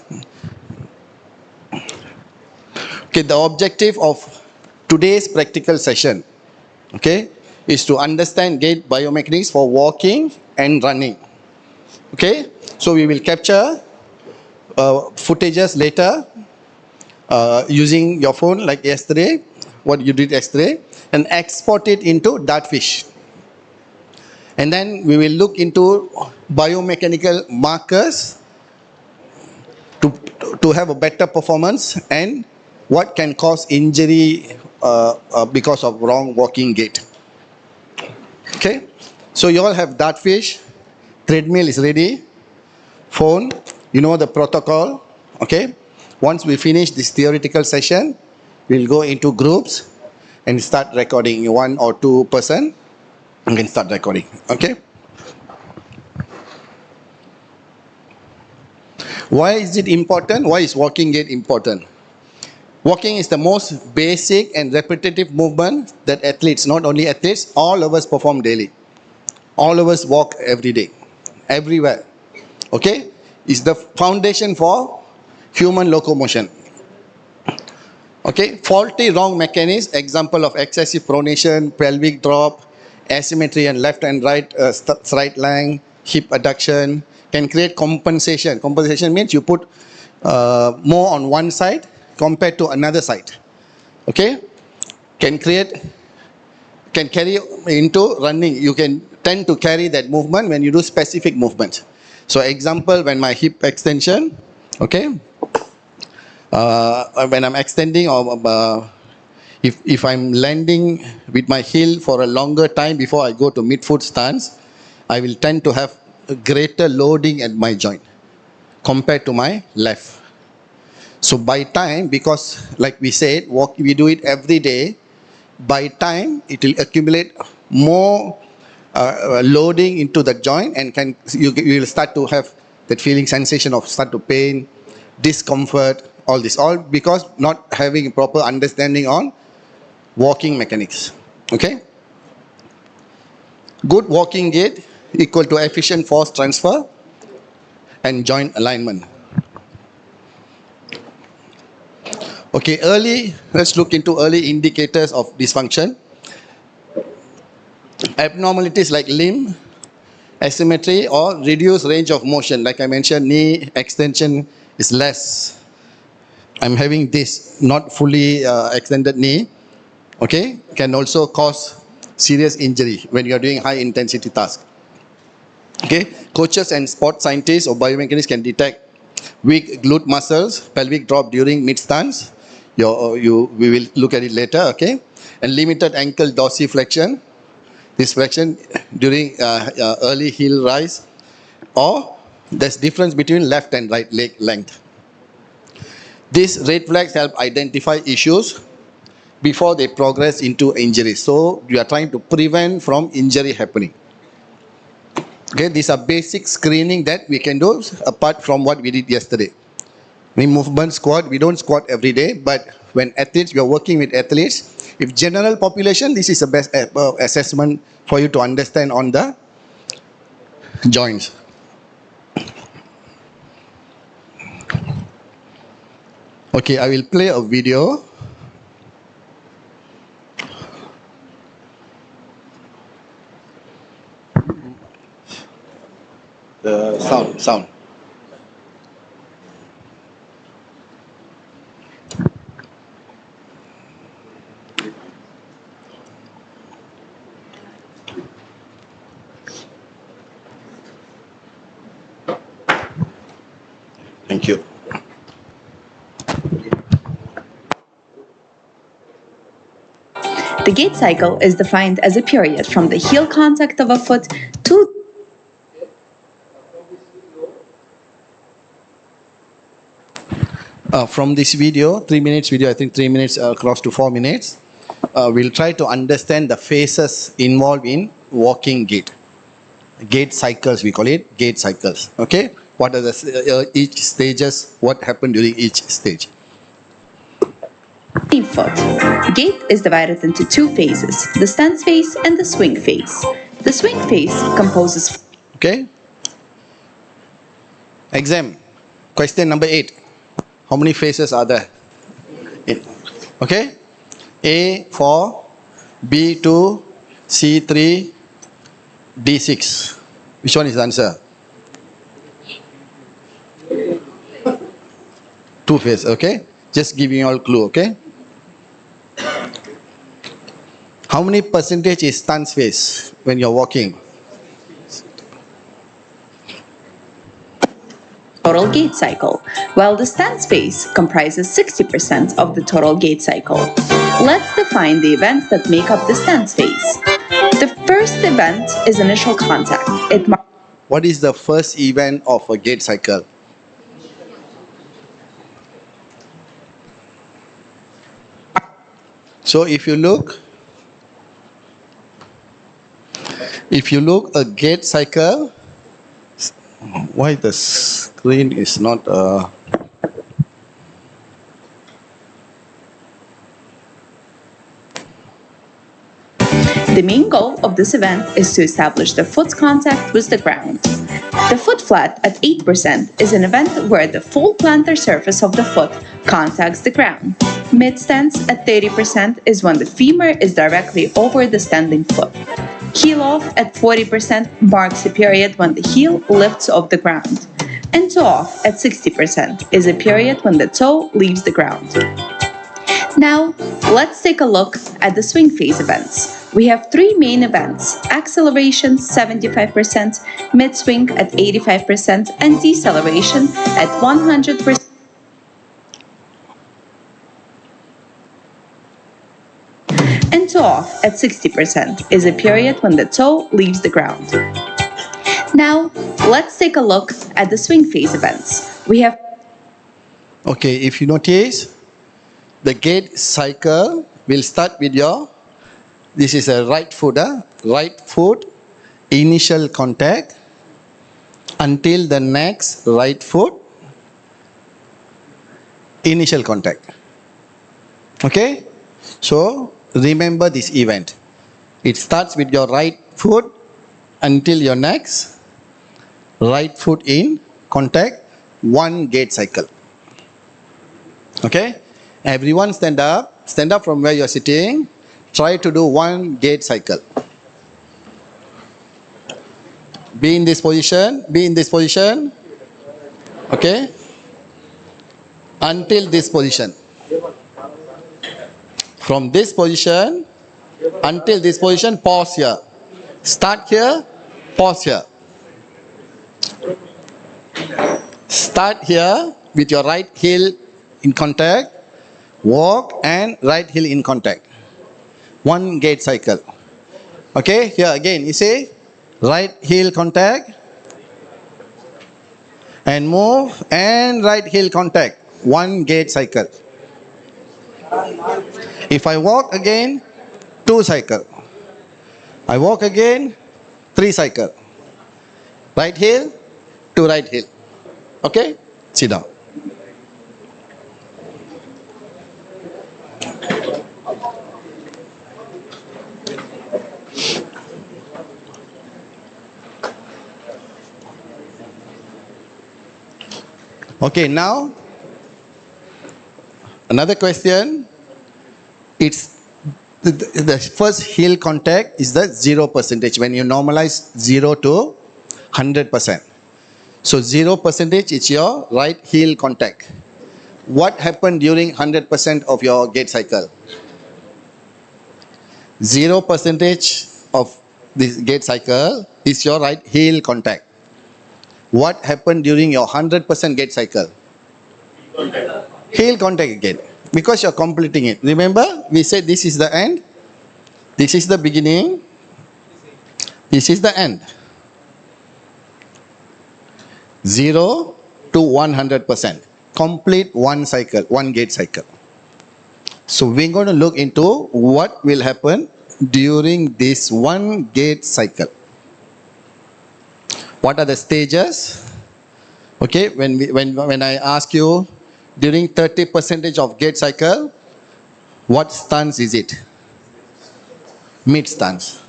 Okay, the objective of today's practical session, okay, is to understand gait biomechanics for walking and running. Okay, so we will capture footages later using your phone like yesterday, what you did yesterday, and export it into Dartfish. And then we will look into biomechanical markers to have a better performance and what can cause injury because of wrong walking gait. Okay, so you all have Dartfish, treadmill is ready, phone, you know the protocol. Okay, once we finish this theoretical session, we'll go into groups and start recording. 1 or 2 person, you can start recording. Okay. Why is it important? Why is walking gait important? Walking is the most basic and repetitive movement that athletes, not only athletes, all of us perform daily. All of us walk every day, everywhere. Okay? It's the foundation for human locomotion. Okay? Faulty wrong mechanism, example of excessive pronation, pelvic drop, asymmetry and left and right straight line, hip adduction, can create compensation. Compensation means you put more on one side compared to another side. Okay? Can carry into running. You can tend to carry that movement when you do specific movements. So example, when my hip extension, okay, when I'm extending or if I'm landing with my heel for a longer time before I go to mid-foot stance, I will tend to have a greater loading at my joint compared to my left. So by time, because like we said, we do it every day, by time it will accumulate more loading into the joint, and you will start to have that feeling, sensation of start to pain, discomfort, all this, all because not having a proper understanding on walking mechanics. Okay? Good walking gait equal to efficient force transfer and joint alignment. Okay, let's look into early indicators of dysfunction. Abnormalities like limb asymmetry or reduced range of motion. Like I mentioned, knee extension is less. I'm having this not fully extended knee. Okay, can also cause serious injury when you are doing high intensity tasks. Okay, coaches and sport scientists or biomechanics can detect weak glute muscles, pelvic drop during mid stance. We will look at it later. Okay, and limited ankle dorsiflexion. This flexion during early heel rise, or there's difference between left and right leg length. These red flags help identify issues before they progress into injury. So you are trying to prevent from injury happening. Okay, these are basic screening that we can do apart from what we did yesterday. Movement squat, we don't squat every day, but when athletes, we are working with athletes. If general population, this is the best assessment for you to understand on the joints. Okay, I will play a video. The sound. Thank you. The gait cycle is defined as a period from the heel contact of a foot to from this video, 3 minutes video, I think 3 minutes across to 4 minutes, we'll try to understand the phases involved in walking gait. Gait cycles, we call it gait cycles. Okay, what are the each stages? What happened during each stage? foot. Gait is divided into two phases: the stance phase and the swing phase. The swing phase composes. Okay. Exam. Question number 8. How many phases are there? Okay. A 4, B 2, C 3, D 6. Which one is the answer? 2 phases. Okay. Just giving you all clue. Okay. How many percentage is stance phase when you're walking? Total gait cycle, while the stance phase comprises 60% of the total gait cycle. Let's define the events that make up the stance phase. The first event is initial contact. What is the first event of a gait cycle? So if you look, a gait cycle, why the screen is not The main goal of this event is to establish the foot's contact with the ground. The foot flat at 8% is an event where the full plantar surface of the foot contacts the ground. Mid stance at 30% is when the femur is directly over the standing foot. Heel off at 40% marks a period when the heel lifts off the ground. And toe off at 60% is a period when the toe leaves the ground. Now, let's take a look at the swing phase events. We have three main events: acceleration 75%, mid-swing at 85%, and deceleration at 100%. And toe off at 60% is a period when the toe leaves the ground. Now, let's take a look at the swing phase events. We have Okay, if you notice, the gait cycle will start with your, this is a right foot, right foot, initial contact, until the next right foot, initial contact. Okay, so remember this event. It starts with your right foot until your next right foot in contact, one gait cycle. Okay, everyone stand up from where you're sitting, try to do one gait cycle. Be in this position, okay, until this position. From this position until this position, pause here. Start here, pause here. Start here with your right heel in contact, walk and right heel in contact. One gait cycle. Okay, here again, you say right heel contact and move and right heel contact. One gait cycle. If I walk again, 2 cycle. I walk again, 3 cycle. Right heel to right heel. Okay, sit down. Okay, now another question. It's the first heel contact is the 0% when you normalize 0 to 100%. So 0% is your right heel contact. What happened during 100% of your gait cycle? 0% of this gait cycle is your right heel contact. What happened during your 100% gait cycle? Heel contact again. Because you're completing it. Remember, we said this is the end, this is the beginning, this is the end. 0 to 100%. Complete one cycle, one gait cycle. So we're going to look into what will happen during this one gait cycle. What are the stages? Okay, when I ask you during 30% of gait cycle, what stance is it? Mid stance.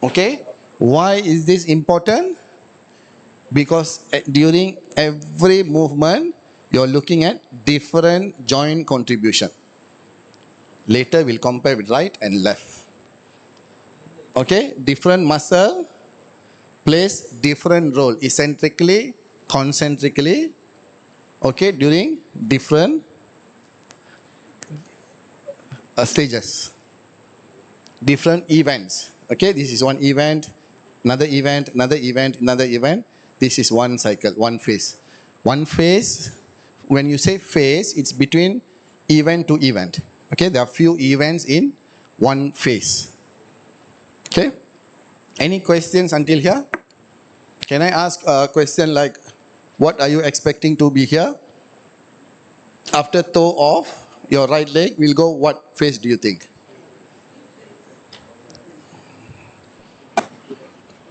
Okay, why is this important? Because during every movement, you're looking at different joint contribution. Later we'll compare with right and left. Okay, different muscle plays different role, eccentrically, concentrically, okay, during different stages, different events. Okay, this is one event, another event, another event, another event. This is one cycle, one phase. One phase, when you say phase, it's between event to event. Okay, there are few events in one phase. Okay, any questions until here? Can I ask a question like, what are you expecting to be here? After toe off, your right leg will go what phase do you think?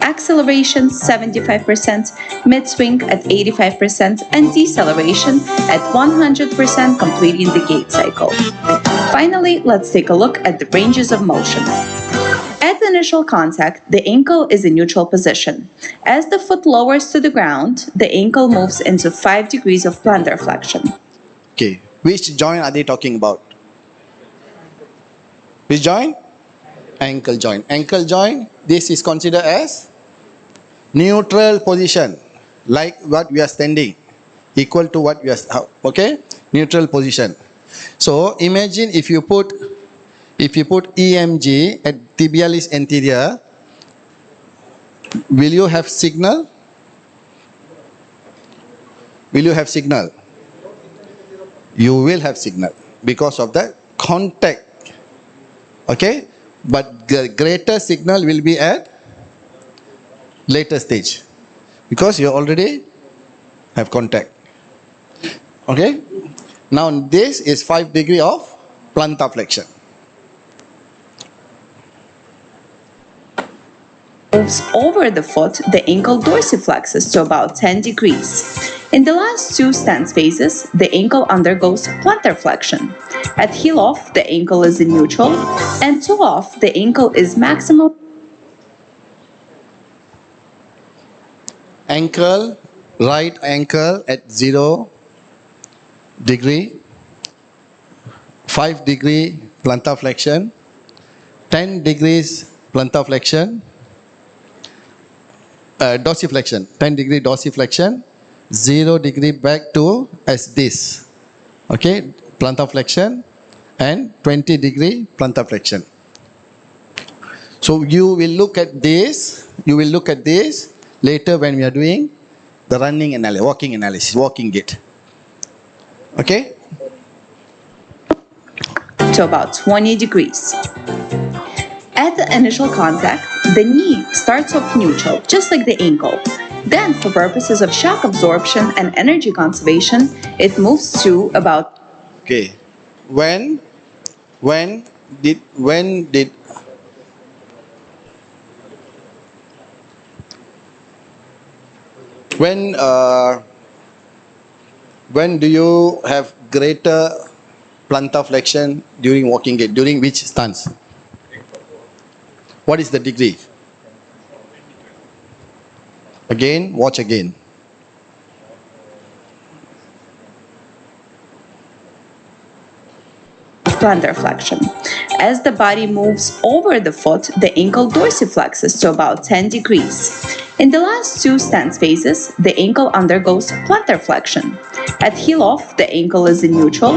Acceleration 75%, mid-swing at 85%, and deceleration at 100%, completing the gait cycle. Finally, let's take a look at the ranges of motion. At initial contact, the ankle is in neutral position. As the foot lowers to the ground, the ankle moves into 5 degrees of plantar flexion. Okay, which joint are they talking about? Which joint? Ankle joint. Ankle joint, this is considered as neutral position, like what we are standing, equal to what we are, okay? Neutral position. So imagine if you put EMG at tibialis anterior, will you have signal? Will you have signal? You will have signal because of the contact. Okay? But the greater signal will be at later stage because you already have contact. Okay? Now this is 5 degree of plantar flexion. Moves over the foot, the ankle dorsiflexes to about 10 degrees. In the last two stance phases, the ankle undergoes plantar flexion. At heel off, the ankle is in neutral, and toe off, the ankle is maximal. Ankle, right ankle at 0 degree, 5 degree plantar flexion, 10 degrees plantar flexion, dorsiflexion, 10 degree dorsiflexion, 0 degree back to as this. Okay, plantar flexion and 20 degree plantar flexion. So you will look at this, later when we are doing the running analysis, walking analysis, walking gait. Okay? To about 20 degrees. At the initial contact, the knee starts off neutral, just like the ankle. Then, for purposes of shock absorption and energy conservation, it moves to about. Okay. When did when do you have greater plantar flexion during walking gait? During which stance? What is the degree? Again, watch again. Plantar flexion. As the body moves over the foot, the ankle dorsiflexes to about 10 degrees. In the last two stance phases, the ankle undergoes plantar flexion. At heel off, the ankle is in neutral,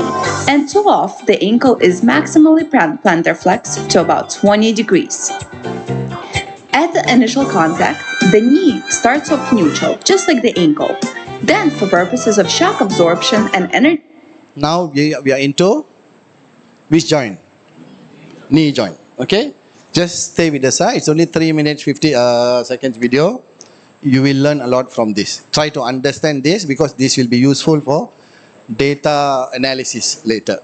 and toe off, the ankle is maximally plantar flexed to about 20 degrees. At the initial contact, the knee starts off neutral, just like the ankle. Then, for purposes of shock absorption and energy. Now we are into which joint? Knee joint. Okay? Just stay with us. It's only 3 minutes 50 seconds video. You will learn a lot from this. Try to understand this because this will be useful for data analysis later.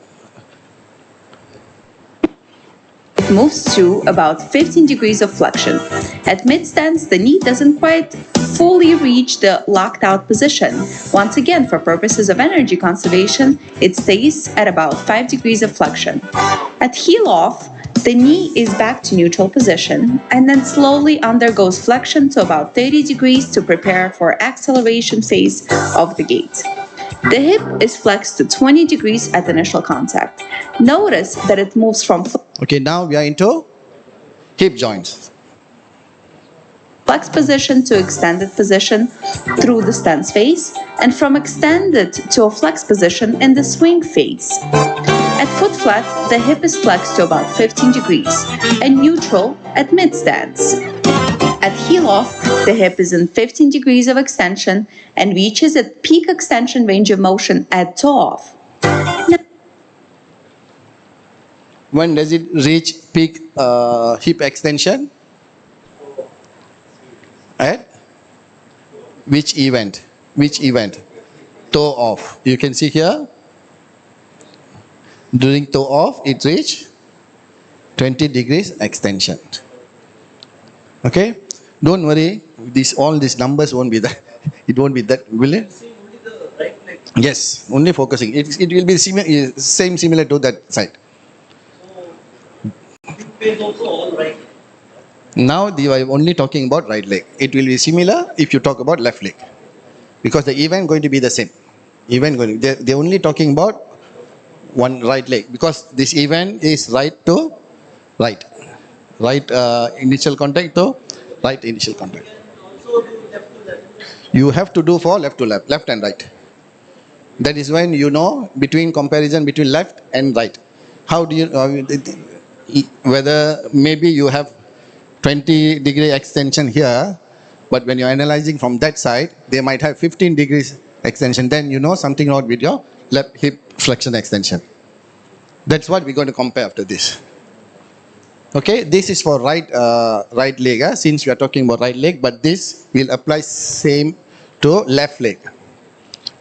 Moves to about 15 degrees of flexion. At mid-stance, the knee doesn't quite fully reach the locked out position. Once again, for purposes of energy conservation, it stays at about 5 degrees of flexion. At heel off, the knee is back to neutral position and then slowly undergoes flexion to about 30 degrees to prepare for acceleration phase of the gait. The hip is flexed to 20 degrees at initial contact. Notice that it moves from. Okay, now we are into hip joints. Flex position to extended position through the stance phase, and from extended to a flex position in the swing phase. At foot flat, the hip is flexed to about 15 degrees and neutral at mid stance. At heel off, the hip is in 15 degrees of extension and reaches its peak extension range of motion at toe off. When does it reach peak hip extension? At which event? Which event? Toe off. You can see here. During toe off, it reach 20 degrees extension. Okay? Don't worry. All these numbers won't be that. It won't be that, will it? Yes, only focusing. It will be similar to that side. Now you are only talking about right leg. It will be similar if you talk about left leg, because the event going to be the same. They're only talking about one right leg because this event is right to right. Right initial contact to right initial contact. You have to do for left to left, left and right. That is when you know between comparison between left and right. How do you whether maybe you have 20-degree extension here, but when you're analyzing from that side, they might have 15 degrees extension. Then you know something wrong with your left hip flexion extension. That's what we're going to compare after this. Okay, this is for right right leg. Since we are talking about right leg, but this will apply same to left leg,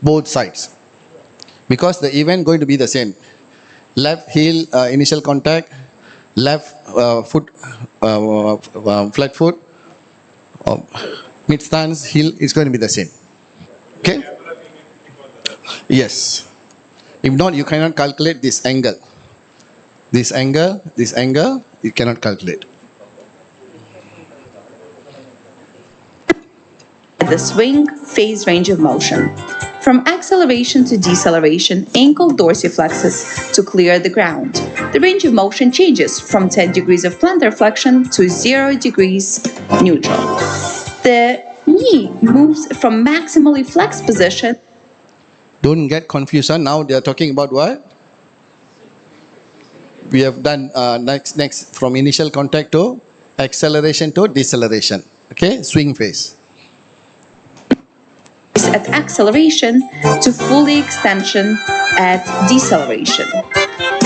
both sides, because the event going to be the same. Left heel initial contact, left foot flat foot, mid stance heel is going to be the same. Okay. Yes. If not, you cannot calculate this angle. This angle, you cannot calculate. The swing phase range of motion. From acceleration to deceleration, ankle dorsiflexes to clear the ground. The range of motion changes from 10 degrees of plantar flexion to 0 degrees neutral. The knee moves from maximally flexed position. Don't get confused. Now they are talking about what? We have done next from initial contact to acceleration to deceleration. Okay, swing phase. At acceleration to fully extension at deceleration.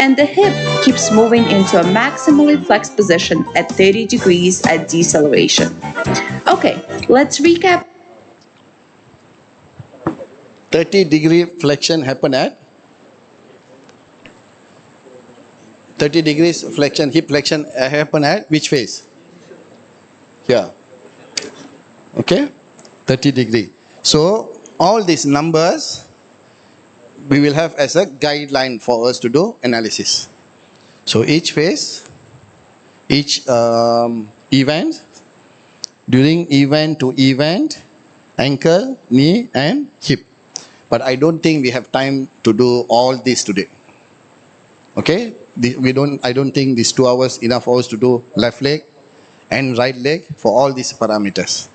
And the hip keeps moving into a maximally flexed position at 30 degrees at deceleration. Okay, let's recap. 30-degree flexion happen at 30 degrees flexion, hip flexion happen at which phase? Here. Okay, 30 degree. So all these numbers we will have as a guideline for us to do analysis. So each phase, each event, during event to event, ankle, knee and hip. But I don't think we have time to do all this today. Okay, I don't think these 2 hours enough for us to do left leg and right leg for all these parameters.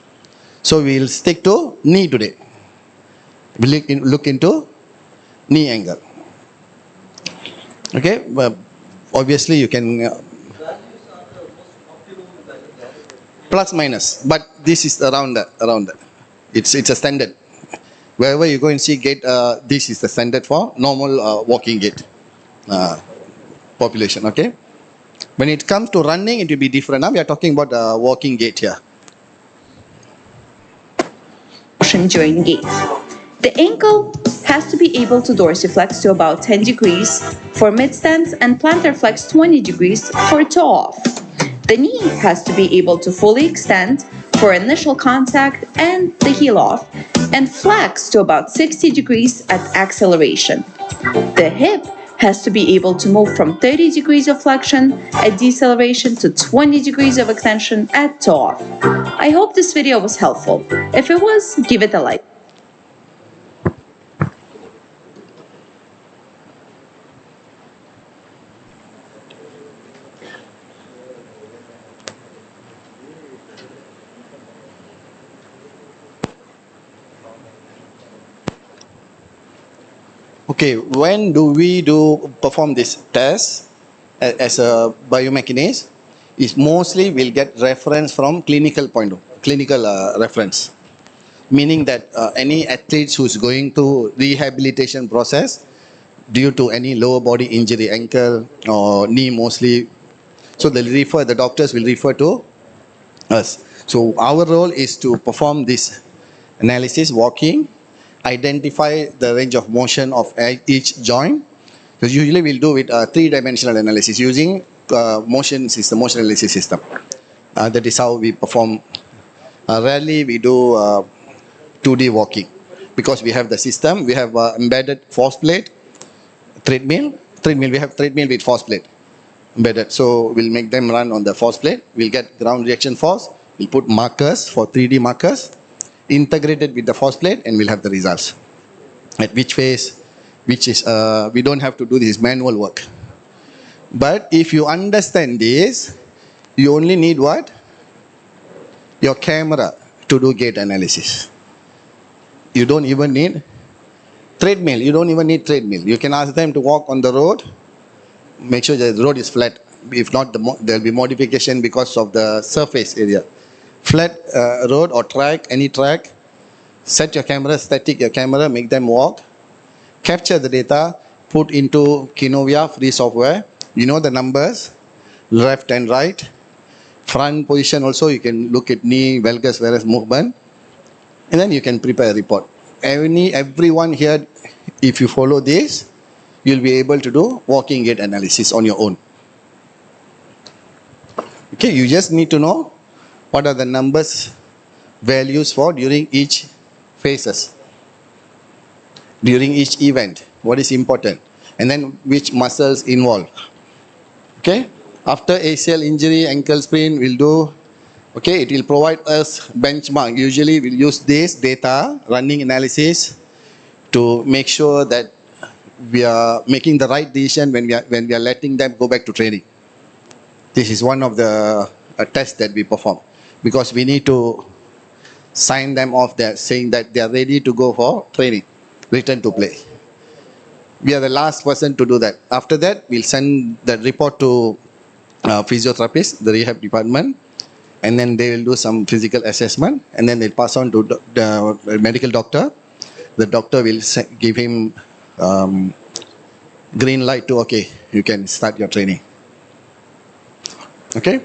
So we will stick to knee today. We look into knee angle. Okay, but obviously you can plus minus, but this is around that. It's a standard. Wherever you go and see gait, this is the standard for normal walking gait population. Okay. When it comes to running, it will be different. Now we are talking about walking gait here. During gait. The ankle has to be able to dorsiflex to about 10 degrees for mid-stance and plantar flex 20 degrees for toe off. The knee has to be able to fully extend for initial contact and the heel off and flex to about 60 degrees at acceleration. The hip has to be able to move from 30 degrees of flexion at deceleration to 20 degrees of extension at toe off. I hope this video was helpful. If it was, give it a like. Okay, when do we perform this test as a biomechanist? Is mostly we'll get reference from clinical reference, meaning that any athletes who's going to rehabilitation process due to any lower body injury, ankle or knee mostly, so the doctors will refer to us. So our role is to perform this analysis, walking, identify the range of motion of each joint. Because usually we'll do with three-dimensional analysis using motion analysis system. That is how we perform. Rarely we do 2D walking because we have the system. We have embedded force plate, treadmill. We have treadmill with force plate embedded. So we'll make them run on the force plate. We'll get ground reaction force. We'll put markers for 3D markers integrated with the force plate, and we'll have the results. At which phase, which is we don't have to do this manual work. But if you understand this, you only need what? Your camera to do gait analysis. You don't even need treadmill. You don't even need treadmill. You can ask them to walk on the road. Make sure that the road is flat. If not, there will be modification because of the surface area. Flat road or track, any track. Set your camera, static your camera, make them walk. Capture the data, put into Kinovia free software. You know the numbers, left and right. Front position also, you can look at knee, valgus, varus movement. And then you can prepare a report. Everyone here, if you follow this, you'll be able to do walking gait analysis on your own. Okay, you just need to know what are the numbers, values for during each phases, during each event, what is important, and then which muscles involved. Okay, after ACL injury, ankle sprain, we'll do, okay, it will provide us benchmark. Usually we'll use this data, running analysis, to make sure that we are making the right decision when we are letting them go back to training. This is one of the tests that we perform, because we need to sign them off there saying that they are ready to go for training, return to play. We are the last person to do that. After that, we'll send the report to physiotherapist, the rehab department, and then they will do some physical assessment, and then they'll pass on to the medical doctor. The doctor will give him green light to, okay, you can start your training. Okay.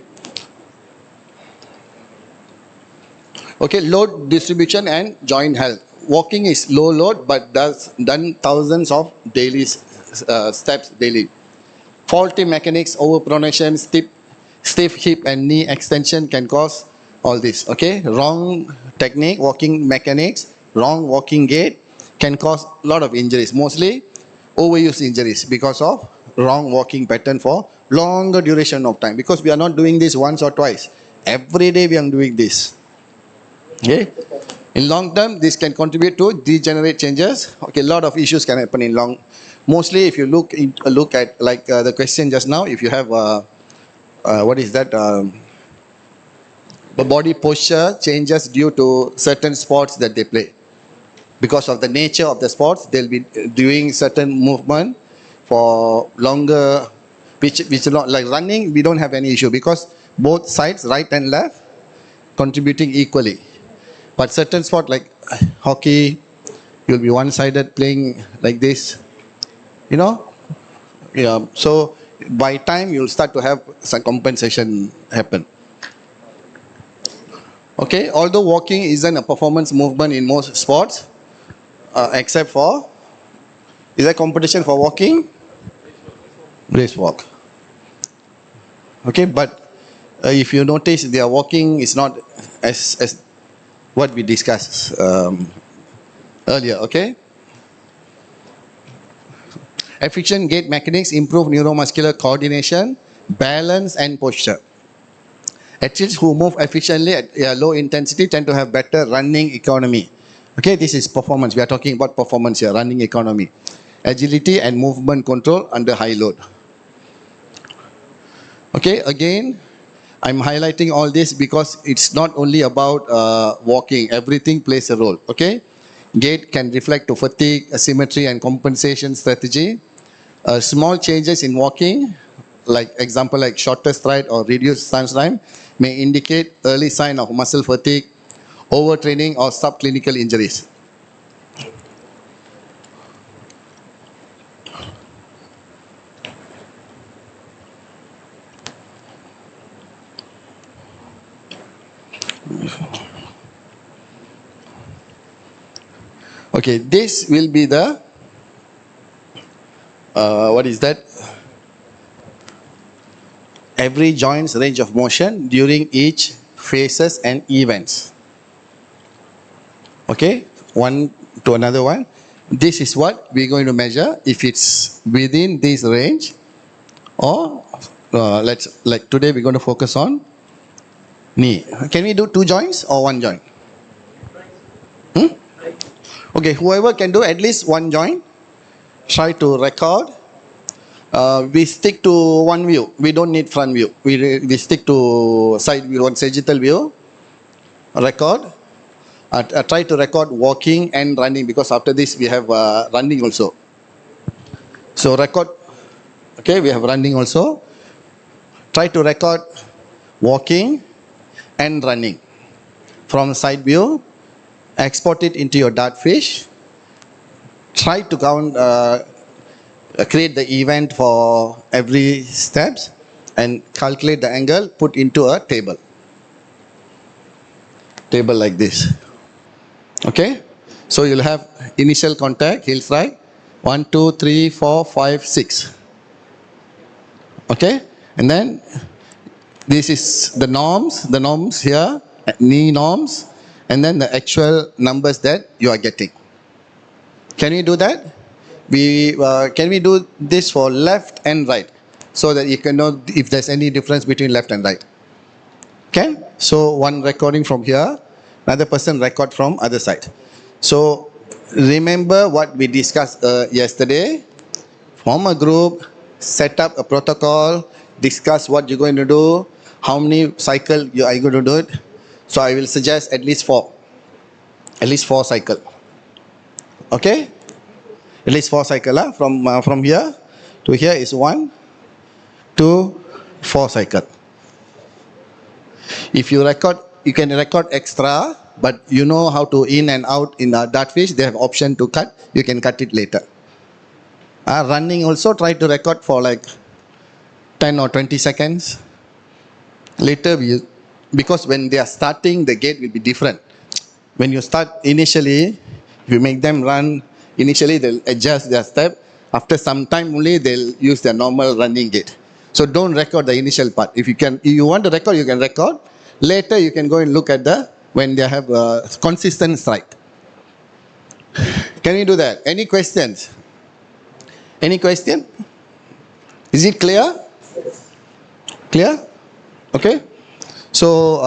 Okay, load distribution and joint health. Walking is low load, but done thousands of daily steps daily. Faulty mechanics, overpronation, stiff hip and knee extension can cause all this. Okay, wrong technique, walking mechanics, wrong walking gait can cause a lot of injuries. Mostly overuse injuries because of wrong walking pattern for longer duration of time. Because we are not doing this once or twice. Every day we are doing this. Okay. In long term, this can contribute to degenerate changes. Okay, a lot of issues can happen in long. Mostly, if you look at like the question just now, if you have what is that? The body posture changes due to certain sports that they play. Because of the nature of the sports, they'll be doing certain movement for longer, which is not like running. We don't have any issue because both sides, right and left, contributing equally. But certain sport like hockey, you'll be one-sided playing like this, you know. Yeah. So by time you'll start to have some compensation happen. Okay. Although walking isn't a performance movement in most sports, except for, is there competition for walking? Race walk. Okay, but if you notice, their walking is not as what we discussed earlier, okay? Efficient gait mechanics improve neuromuscular coordination, balance and posture. Athletes who move efficiently at low intensity tend to have better running economy. Okay, this is performance. We are talking about performance here, running economy. Agility and movement control under high load. Okay, again, I'm highlighting all this because it's not only about walking. Everything plays a role. Okay, gait can reflect to fatigue, asymmetry, and compensation strategy. Small changes in walking, like example like shorter stride or reduced stance time, may indicate early sign of muscle fatigue, overtraining, or subclinical injuries. Okay, this will be the, what is that? Every joint's range of motion during each phases and events. Okay, one to another one. This is what we're going to measure if it's within this range, or like today we're going to focus on knee. Can we do two joints or one joint? Okay, whoever can do at least one joint, try to record we stick to one view. We don't need front view. We stick to side view, one sagittal view. Record. Try to record walking and running, because after this we have running also. So record. Okay, we have running also. Try to record walking and running from side view. Export it into your dartfish. Try to count, create the event for every steps and calculate the angle, put into a table. Table like this. Okay, so you'll have initial contact, heel strike, 1, 2, 3, 4, 5, 6. Okay, and then this is the norms here, knee norms, and then the actual numbers that you are getting. Can we do that? Can we do this for left and right, so that you can know if there's any difference between left and right? Okay, so one recording from here, another person record from other side. So remember what we discussed yesterday. Form a group, set up a protocol, discuss what you're going to do, how many cycle you are going to do it. So I will suggest at least 4 cycle. Okay, at least 4 cycle. From here to here is 1, 2, 4 cycle. If you record, you can record extra, but you know how to in and out in a dartfish. They have option to cut. You can cut it later. Running also, try to record for like 10 or 20 seconds. Later, because when they are starting, the gait will be different. When you start initially, if you make them run, initially they'll adjust their step. After some time only, they'll use their normal running gait. So don't record the initial part. If you want to record, you can record. Later, you can go and look at when they have a consistent strike. Can we do that? Any questions? Any question? Is it clear? Clear? Okay. So,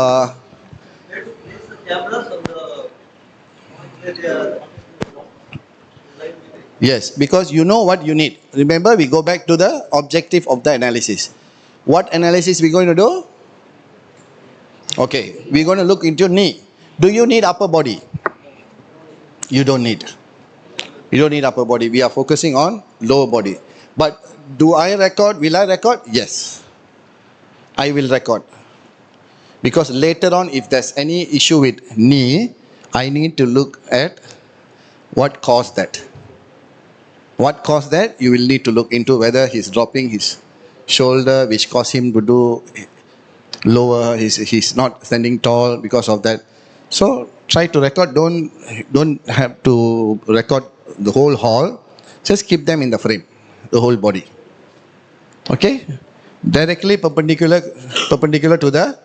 yes, because you know what you need. Remember, we go back to the objective of the analysis. What analysis we going to do? Okay, we're going to look into knee. Do you need upper body? You don't need. You don't need upper body. We are focusing on lower body. But do I record? Will I record? Yes. I will record. Because later on, if there's any issue with knee, I need to look at what caused that. What caused that? You will need to look into whether he's dropping his shoulder, which caused him to do lower. He's not standing tall because of that. So try to record. Don't have to record the whole hall. Just keep them in the frame, the whole body. Okay? Directly perpendicular to the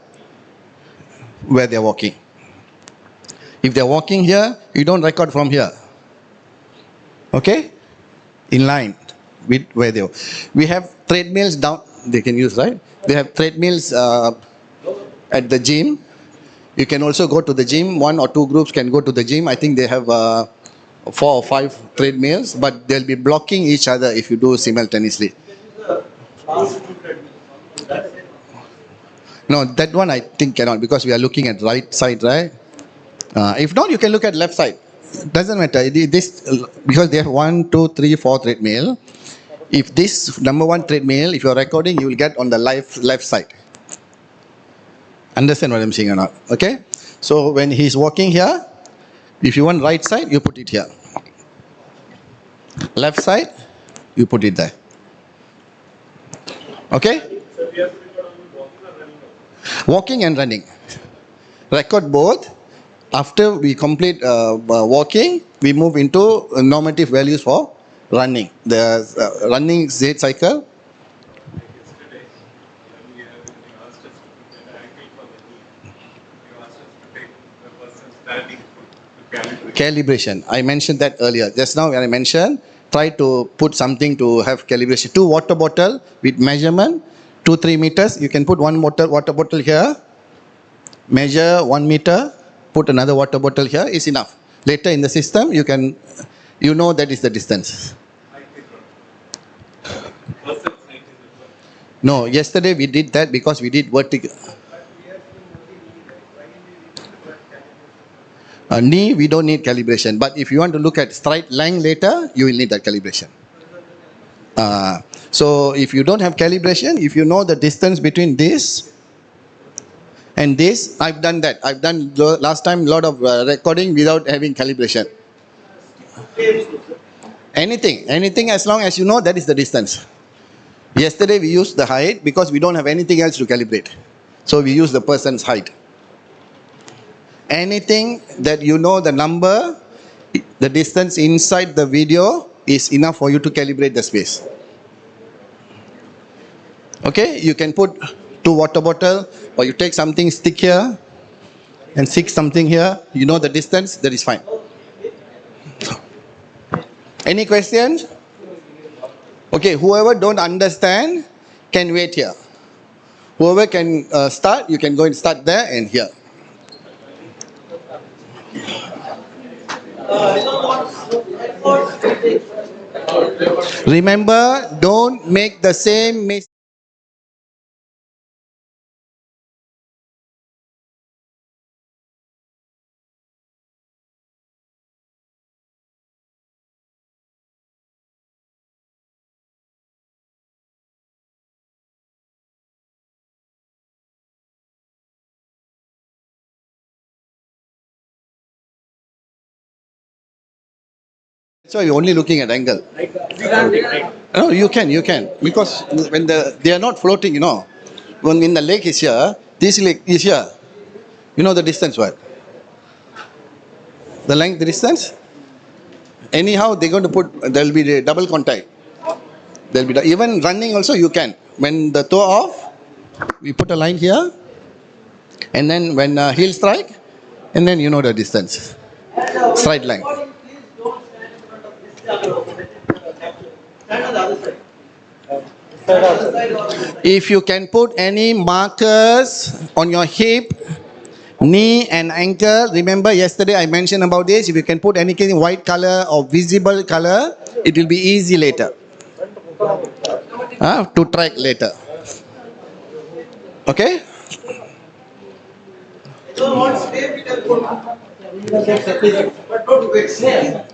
where they're walking. If they're walking here, you don't record from here. Okay? In line with where they are. We have treadmills down, they can use, right? They have treadmills at the gym. You can also go to the gym. 1 or 2 groups can go to the gym. I think they have 4 or 5 treadmills, but they'll be blocking each other if you do simultaneously. No, that one I think cannot, because we are looking at right side, right? If not, you can look at left side. Doesn't matter. This, because they have 1, 2, 3, 4 treadmill. If this number 1 treadmill, if you're recording, you will get on the left side. Understand what I'm saying or not? Okay? So when he's walking here, if you want right side, you put it here. Left side, you put it there. Okay? Walking and running. Record both. After we complete walking, we move into normative values for running. The running Z cycle. Calibration. I mentioned that earlier. Just now when I mentioned, try to put something to have calibration. 2 water bottle with measurement, 2-3 meters. You can put 1 water bottle here. Measure 1 meter. Put another water bottle here is enough. Later in the system, you know that is the distance. No, yesterday we did that because we did vertical. Knee, we don't need calibration. But if you want to look at straight line later, you will need that calibration. So if you don't have calibration, if you know the distance between this and this, I've done that. I've done last time a lot of recording without having calibration. Anything as long as you know that is the distance. Yesterday we used the height because we don't have anything else to calibrate. So we use the person's height. Anything that you know the number, the distance inside the video is enough for you to calibrate the space. Okay, you can put 2 water bottle, or you take something, stick here and stick something here. You know the distance, that is fine. Any questions? Okay, whoever don't understand can wait here. Whoever can start, you can go and start there and here. Remember, don't make the same mistake. So you're only looking at angle. No, you can. Because when they are not floating, you know. When the lake is here, this lake is here. You know the distance what? The length, the distance? Anyhow, they're going to put, there will be the double contact. There will be, even running also you can. When the toe off, we put a line here. And then when heel strike, and then you know the distance. Straight line. If you can put any markers on your hip, knee and ankle, remember yesterday I mentioned about this, if you can put anything white color or visible color, it will be easy later. To track later. Okay? So what way we can put? But don't wait.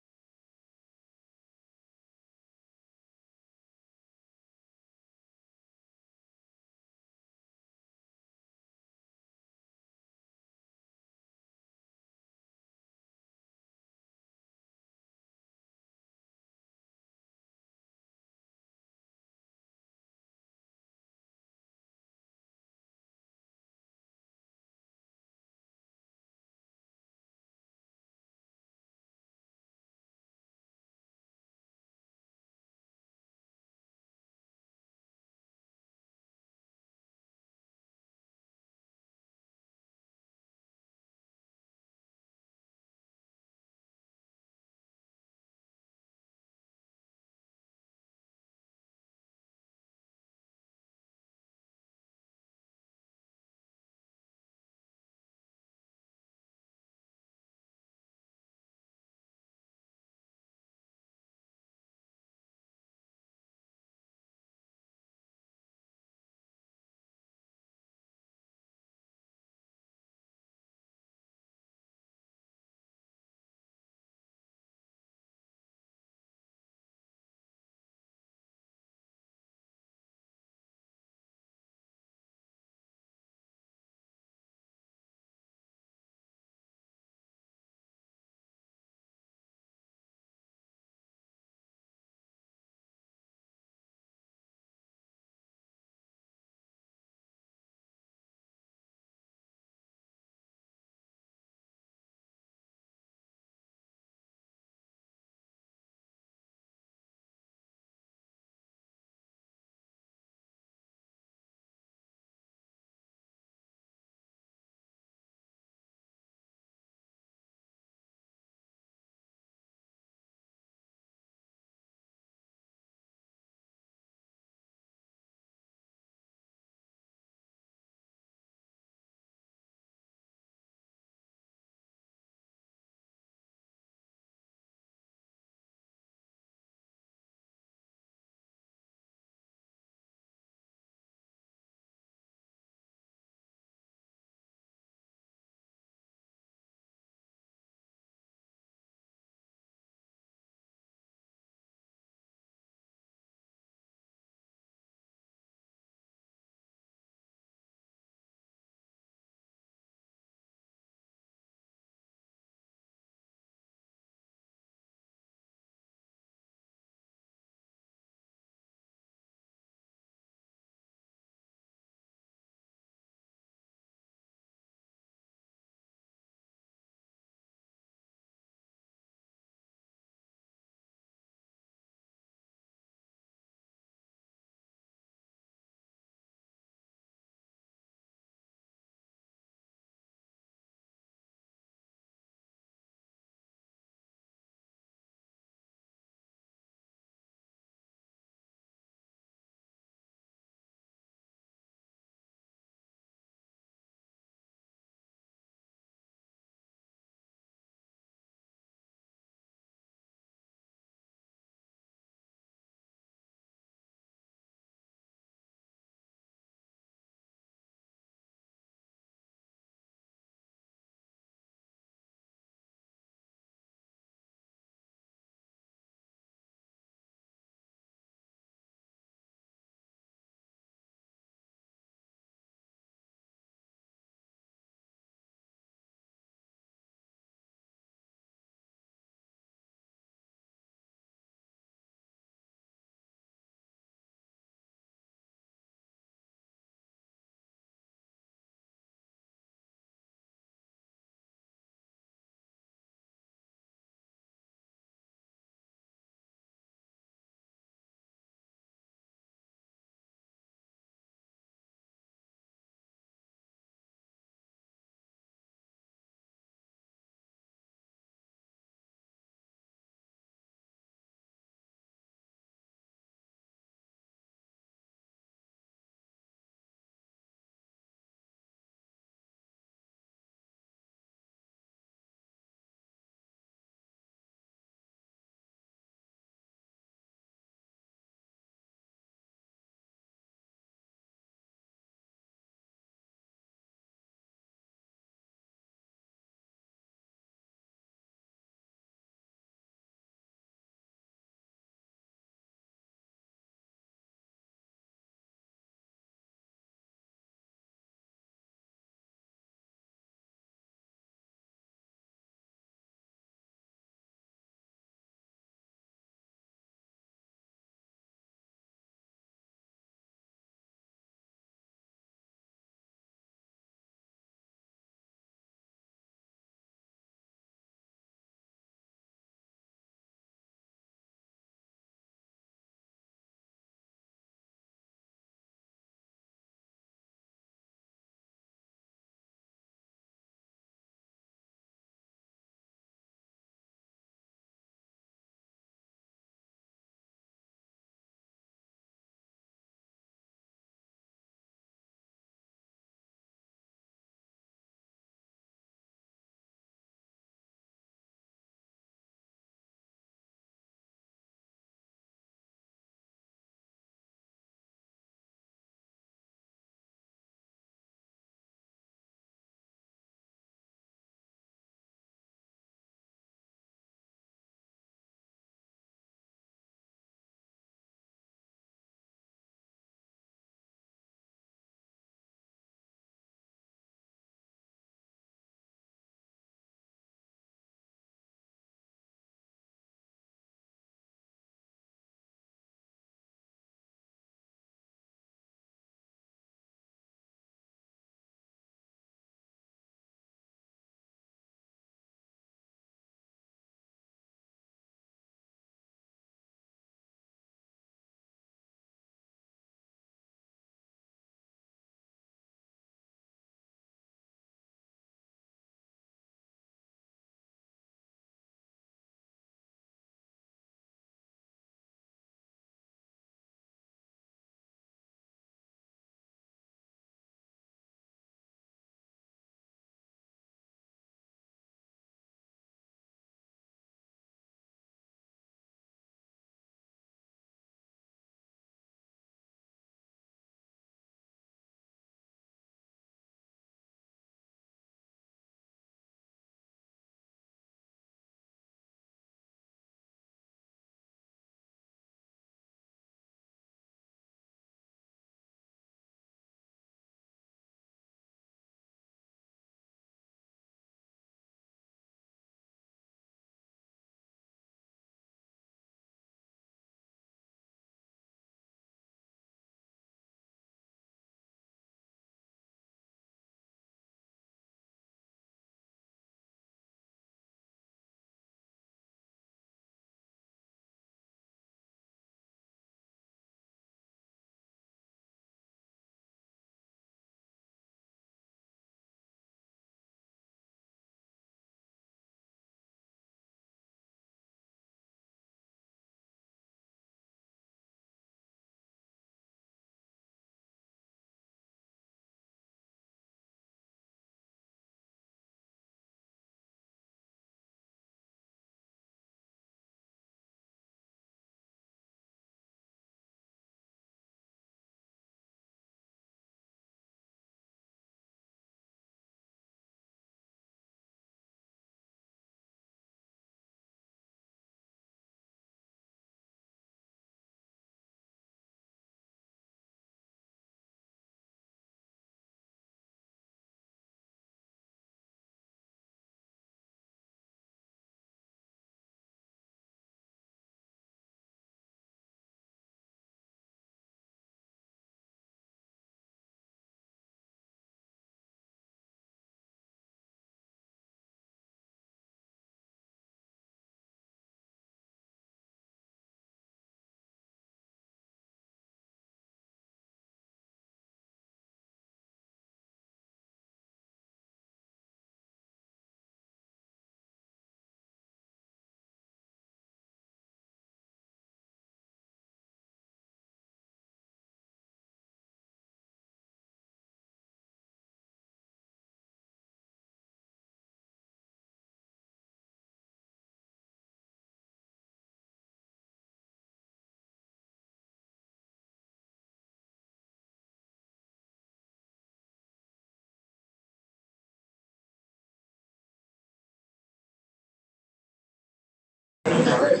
It's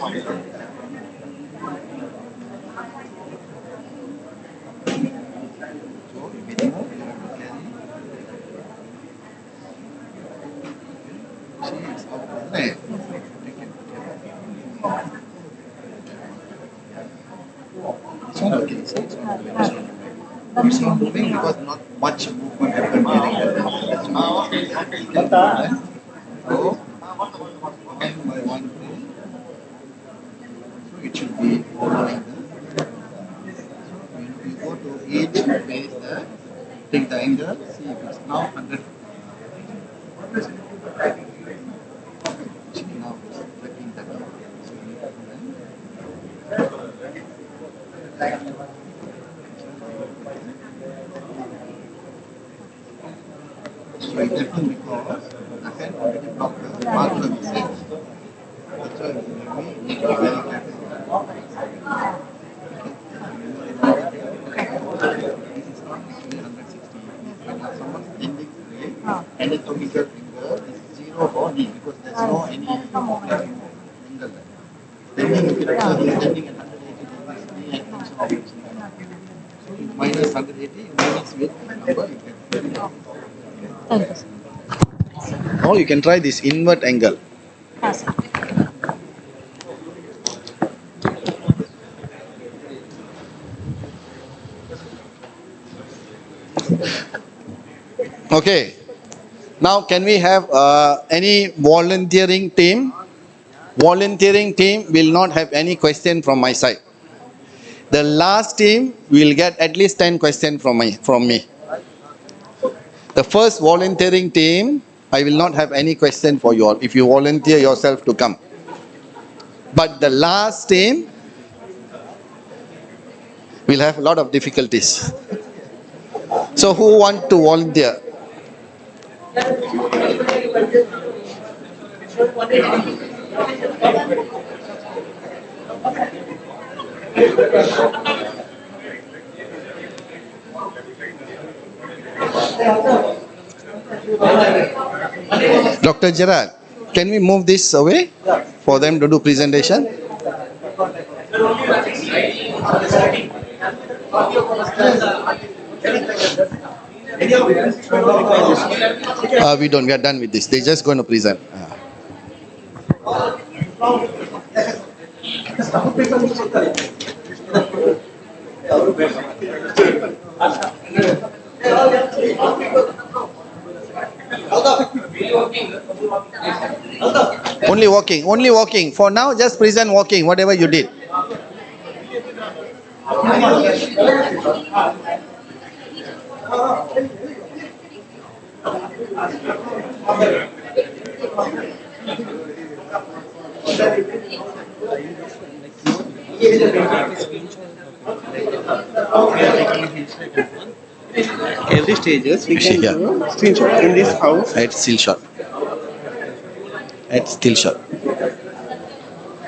not okay. It's not moving because not much movement happened during the so, one by one plane. So it should be following the. When you go to each base there, take the angle, see if it's now 100. See now it's tracking the angle. So you need to so it happened because the hand already blocked the marker message. That's why we need to be very careful. This is not actually 160. When someone's ending today, anatomical finger is 0 or D because there's no any angle there. Ending, you can observe is ending at 180 degrees, knee extension of his knee. So in minus 180, you minus with the number, you get very low. Or you can try this invert angle. Okay. Now, can we have any volunteering team? Volunteering team will not have any question from my side. The last team will get at least 10 questions from me. The first volunteering team, I will not have any question for you all if you volunteer yourself to come. But the last team will have a lot of difficulties. So who want to volunteer? Dr. Gerard, can we move this away for them to do presentation? We don't. We are done with this. They're just going to present. Only walking. Only walking. For now, just present walking. Whatever you did. Every stages we can do screenshot in this house. Add still shot. Add still shot.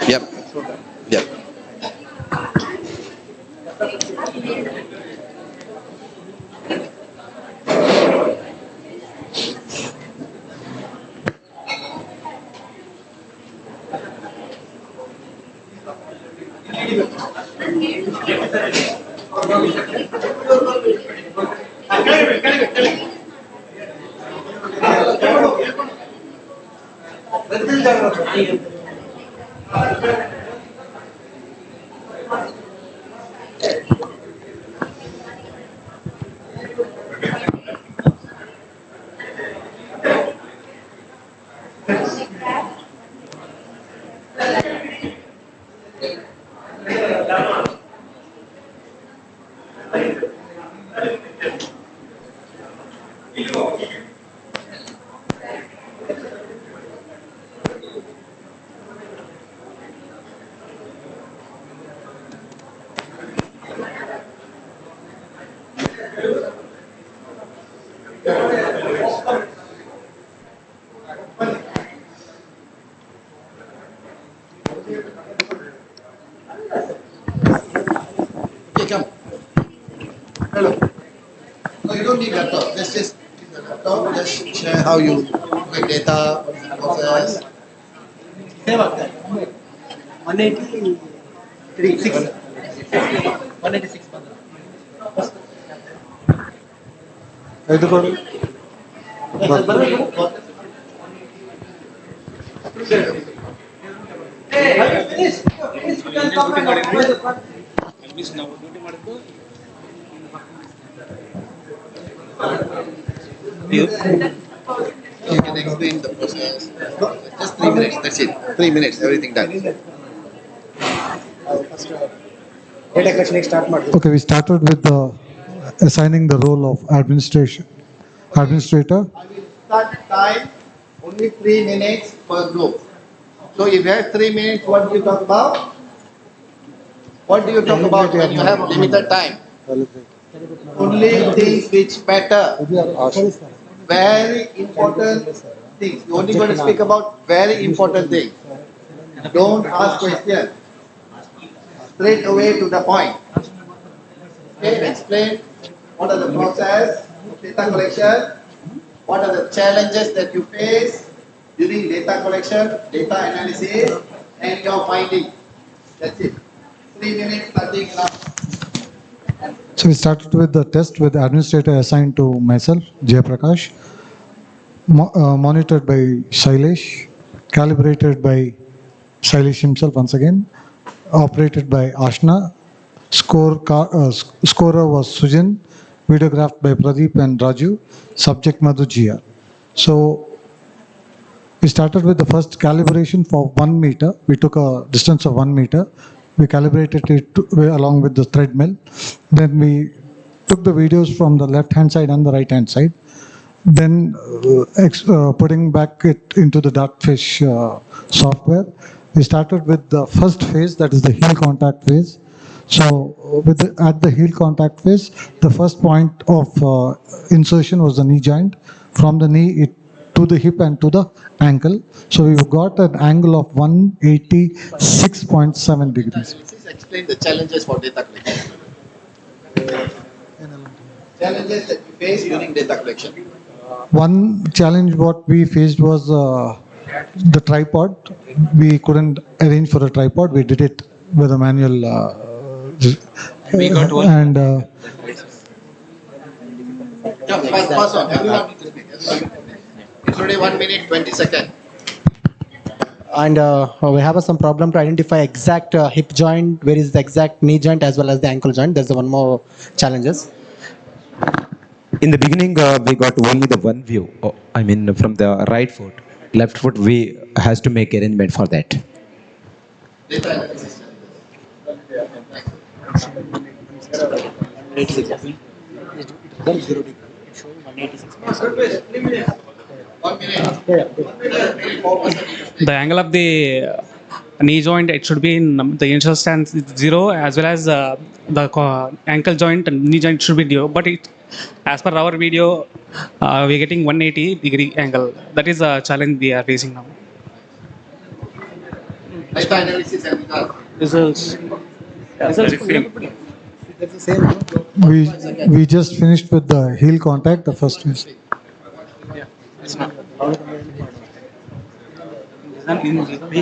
Yep. Yep. Come. Hello. No, you don't need laptop. Just use the laptop. Just share how you make data, process. 183, 6. 186. Hey, have you finished? Finish. You can come back. You can explain the process. Just 3 minutes. That's it. 3 minutes. Everything done. Data collection start ಮಾಡಿ. Okay, we started with the assigning the role of administrator. Start time only 3 minutes per group. So if you have 3 minutes, what do you talk about? What do you talk about when you have limited time? Only things which matter. Very important things. You only going to speak about very important things. Don't ask questions. Straight away to the point. Okay, explain what are the process of data collection, what are the challenges that you face during data collection, data analysis, and your finding. That's it. 3 minutes starting now. So we started with the test with the administrator assigned to myself, Jayaprakash, monitored by Shailesh, calibrated by Shailesh himself once again, operated by Ashna, scorer was Sujan, videographed by Pradeep and Raju, subject Madhu GR. So we started with the first calibration for 1 meter. We took a distance of 1 meter. We calibrated it along with the thread mill. Then we took the videos from the left hand side and the right hand side. Then putting back it into the Dartfish software. We started with the first phase, that is the heel contact phase. So at the heel contact phase, the first point of insertion was the knee joint. From the knee to the hip and to the ankle. So we got an angle of 186.7 degrees. Please explain the challenges for data collection. Challenges that you face during data collection. One challenge what we faced was the tripod. We couldn't arrange for a tripod. We did it with a manual. We got one. And Pass on. Everyone needs to speak. It's already 1 minute 20 seconds. And we have some problem to identify exact hip joint, where is the exact knee joint as well as the ankle joint. There's one more challenges. In the beginning, we got only the one view. I mean, from the right foot, left foot, we has to make arrangement for that. Data analysis. The angle of the knee joint, it should be in the initial stance 0, as well as the ankle joint and knee joint should be 0. But as per our video, we're getting 180-degree angle. That is a challenge we are facing now. Data analysis and Results. that's the same. We just finished with the heel contact, the first phase. We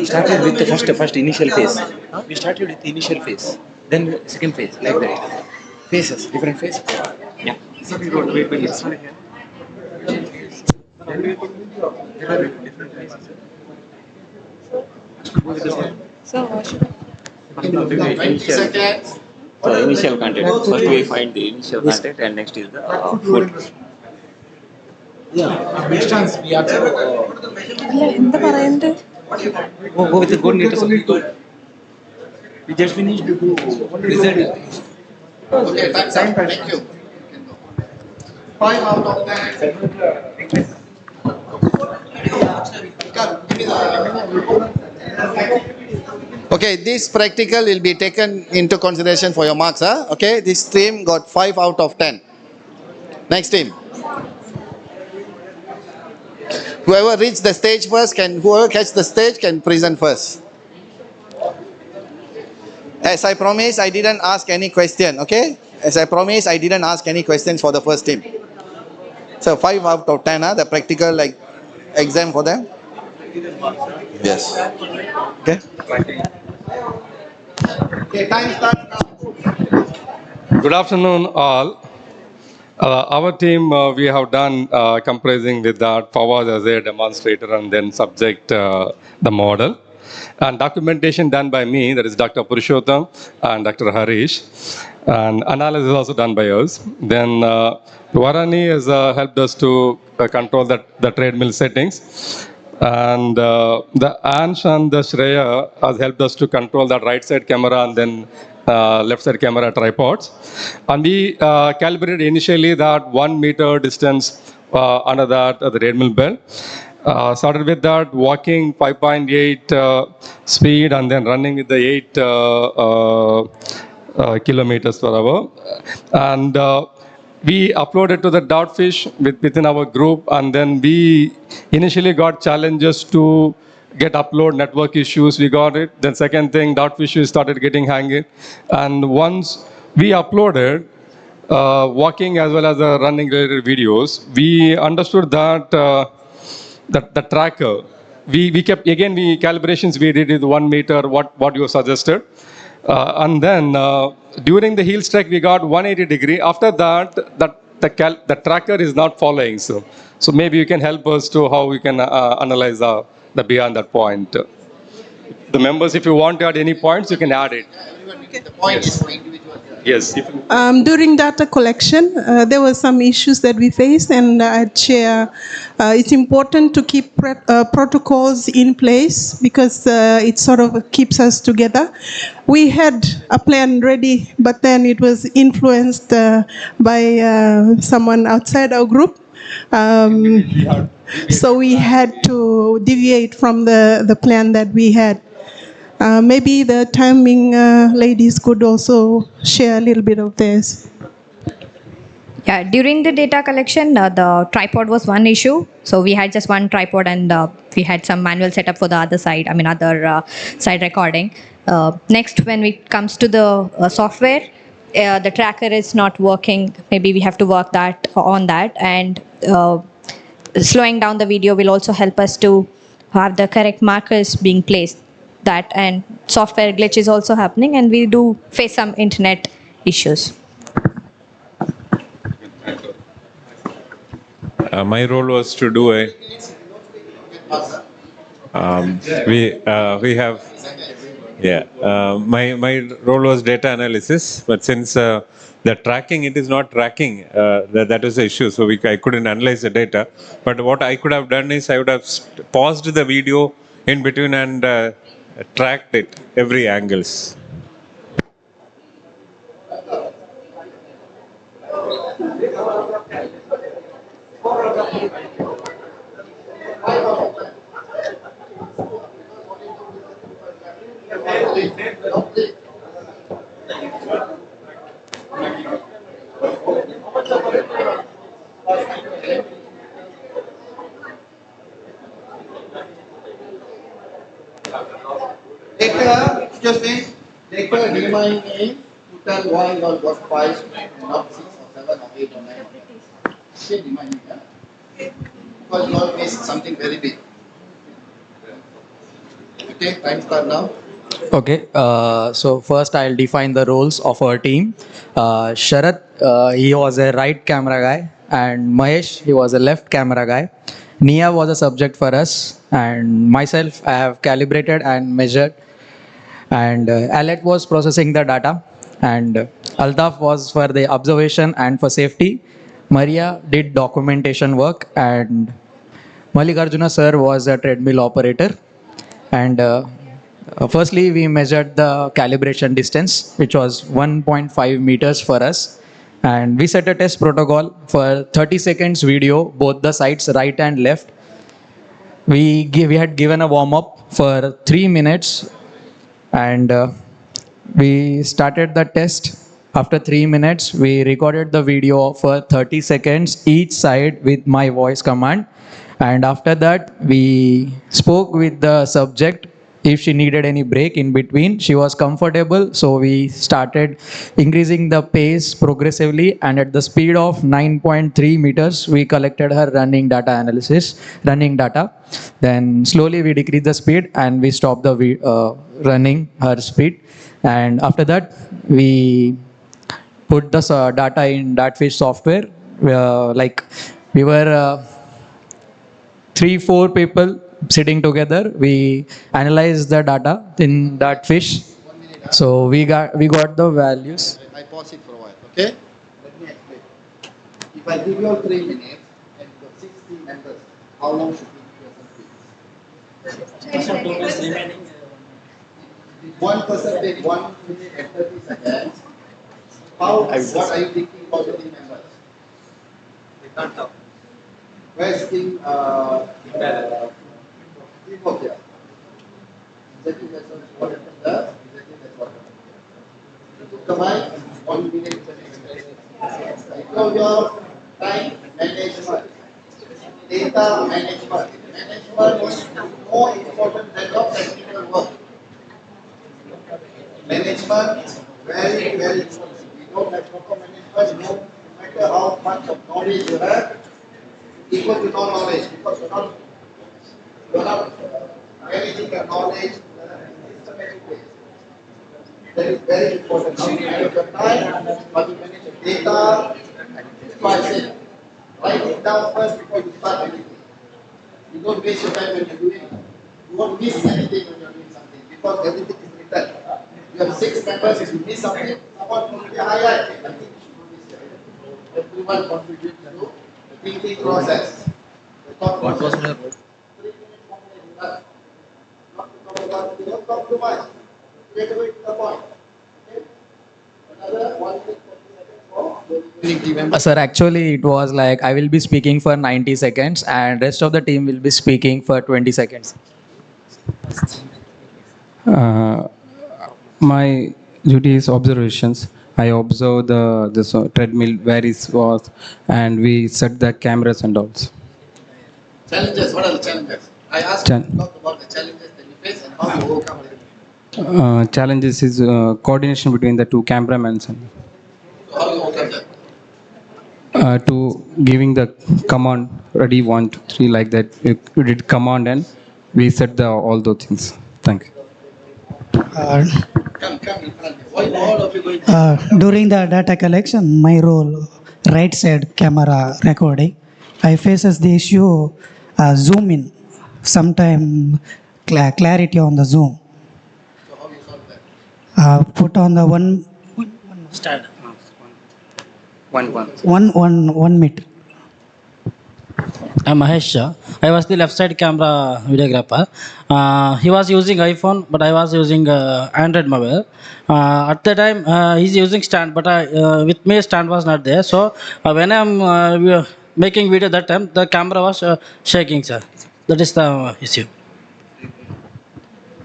started with the first initial phase. We started with the initial phase, then second phase, like that. Phases, different phases. Yeah. Sorry, wait, sorry here. There are different phases. So, 20 seconds. So initial content. First we find the initial content and next is the food. Yeah, distance we are to go with the coordinators. We just finished to do result. Okay, that's it. Thank you. 5 out of 10. Okay, this practical will be taken into consideration for your marks. Okay, this team got 5 out of 10. Next team. Whoever reach the stage first whoever catch the stage can present first. As I promised, I didn't ask any question, okay? As I promised, I didn't ask any questions for the first team. So 5 out of 10, the practical exam for them. Yes. Okay. Okay, time starts now. Good afternoon, all. Our team, we have done comprising with that Fawaz as a demonstrator and then subject the model. And documentation done by me, that is Dr. Purushottam and Dr. Harish. And analysis also done by us. Then Varani has helped us to control the treadmill settings. And the Ansh and the Shreya has helped us to control the right side camera and then left side camera tripods. And we calibrated initially that 1 meter distance under that the treadmill belt. Started with that walking 5.8 speed and then running with the 8 kilometers per hour. And we uploaded to the Dotfish within our group, and then we initially got challenges to get upload, network issues, we got it. Then second thing, Dotfish started getting hanging. And once we uploaded walking as well as running related videos, we understood that the tracker, we kept, again, calibrations we did with 1 meter, what you suggested. And then during the heel strike, we got 180 degree. After that, the tracker is not following. So maybe you can help us to how we can analyze the beyond that point. The members, if you want to add any points, you can add it. The point is for individual. Yes. During data collection, there were some issues that we faced, and I'd share it's important to keep protocols in place because it sort of keeps us together. We had a plan ready, but then it was influenced by someone outside our group. So we had to deviate from the plan that we had. Maybe the timing ladies could also share a little bit of this. Yeah, during the data collection, the tripod was one issue. So we had just one tripod, and we had some manual setup for the other side, other side recording. Next, when it comes to the software, the tracker is not working. Maybe we have to work on that. And slowing down the video will also help us to have the correct markers being placed. That and software glitch is also happening, and we do face some internet issues. My role was to do my role was data analysis, but since the tracking, it is not tracking, that was the issue, so I couldn't analyze the data. But what I could have done is I would have paused the video in between and tracked it every angles. Later, excuse me, later remind me to tell why you all got 5 and not 6 or 7 or 8 or 9 or 10. Still remind me, yeah? Because you all missed something very big. Okay, time start now. Okay, so first I'll define the roles of our team. Sharat, he was a right camera guy, and Mahesh, he was a left camera guy. Nia was a subject for us, and myself, I have calibrated and measured. And Alet was processing the data, and Altaf was for the observation and for safety. Maria did documentation work, and Mallikarjuna sir was a treadmill operator. And firstly, we measured the calibration distance, which was 1.5 meters for us. And we set a test protocol for 30 seconds video, both the sides, right and left. We had given a warm-up for 3 minutes, and we started the test. After 3 minutes, we recorded the video for 30 seconds each side with my voice command. And after that, we spoke with the subject if she needed any break in between, she was comfortable. So we started increasing the pace progressively, and at the speed of 9.3 meters, we collected her running data. Then slowly we decreased the speed and we stopped the running her speed. And after that, we put the data in Dartfish software. Like we were 3-4 people sitting together. We analyzed the data in Dartfish. So we got the values. I pause it for a while, okay? Let me explain. If I give you all 3 minutes and you have 60 members, how long should we give yourself please? If one person take 1 minute and 30 seconds, what are you thinking about the team members? They can't talk. Where's team teamwork here? Exactly that's what happened there. Exactly that's what happened here. You took the mic, 1 minute and 30 seconds. Now your time management, data management. Management is more important than your technical work. Management is very, very important. We don't have proper management, no matter how much of knowledge you have, equal to no knowledge, because you're not managing your knowledge in a systematic way. That is very important. How you manage your time, how you manage your data. That's why I said, write it down first before you start anything. You don't waste your time when you're doing it. You won't miss anything when you're doing something, because everything is written. You have 6 members, if you miss something, someone will be highlight. I think you should miss it. Everyone contributes to the thinking process. What was my role? 3 minutes formula. Not to talk about, don't talk too much. Straight away to the point. Okay? Another 1 minute 30 seconds for Sir, actually it was like I will be speaking for 90 seconds and rest of the team will be speaking for 20 seconds. My duty is observations. I observe this treadmill where it was, and we set the cameras and all. Challenges, what are the challenges? I asked you to talk about the challenges that you face and how you overcome them. Challenges is coordination between the 2 cameramen. So how you overcome them? To giving the command ready 1 2 3 like that. We did command and we set the all those things. Thank you. Come in front. Why all of you going? During the data collection, my role, right side camera recording, I faces the issue zoom in, sometime clarity on the zoom. So how you solve that? Put on the one Start. 1 meter. I'm Mahesh. I was the left side camera videographer. He was using iPhone, but I was using Android mobile. At the time, he's using stand, but with me stand was not there. So when I'm making video that time, the camera was shaking, sir. That is the issue.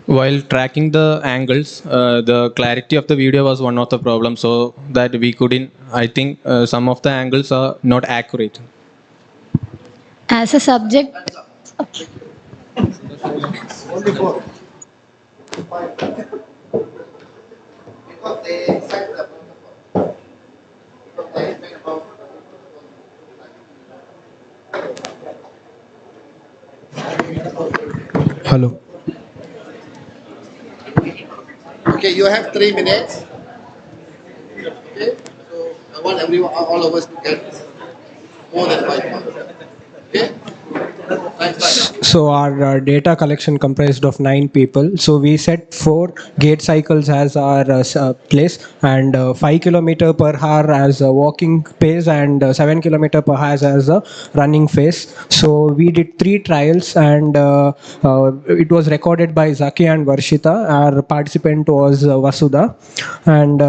While tracking the angles, the clarity of the video was one of the problems, so that we couldn't, I think some of the angles are not accurate. As a subject, Only 4. Because they excited about the problem. Because they excited about Hello. Okay, you have 3 minutes. Okay, so I want everyone, all of us to get more than 5 marks. Okay? So our data collection comprised of 9 people. So we set 4 gate cycles as our place, and 5 kilometer per hour as a walking pace, and 7 kilometer per hour as a running phase. So we did 3 trials, and it was recorded by Zaki and Varshita. Our participant was Vasudha, and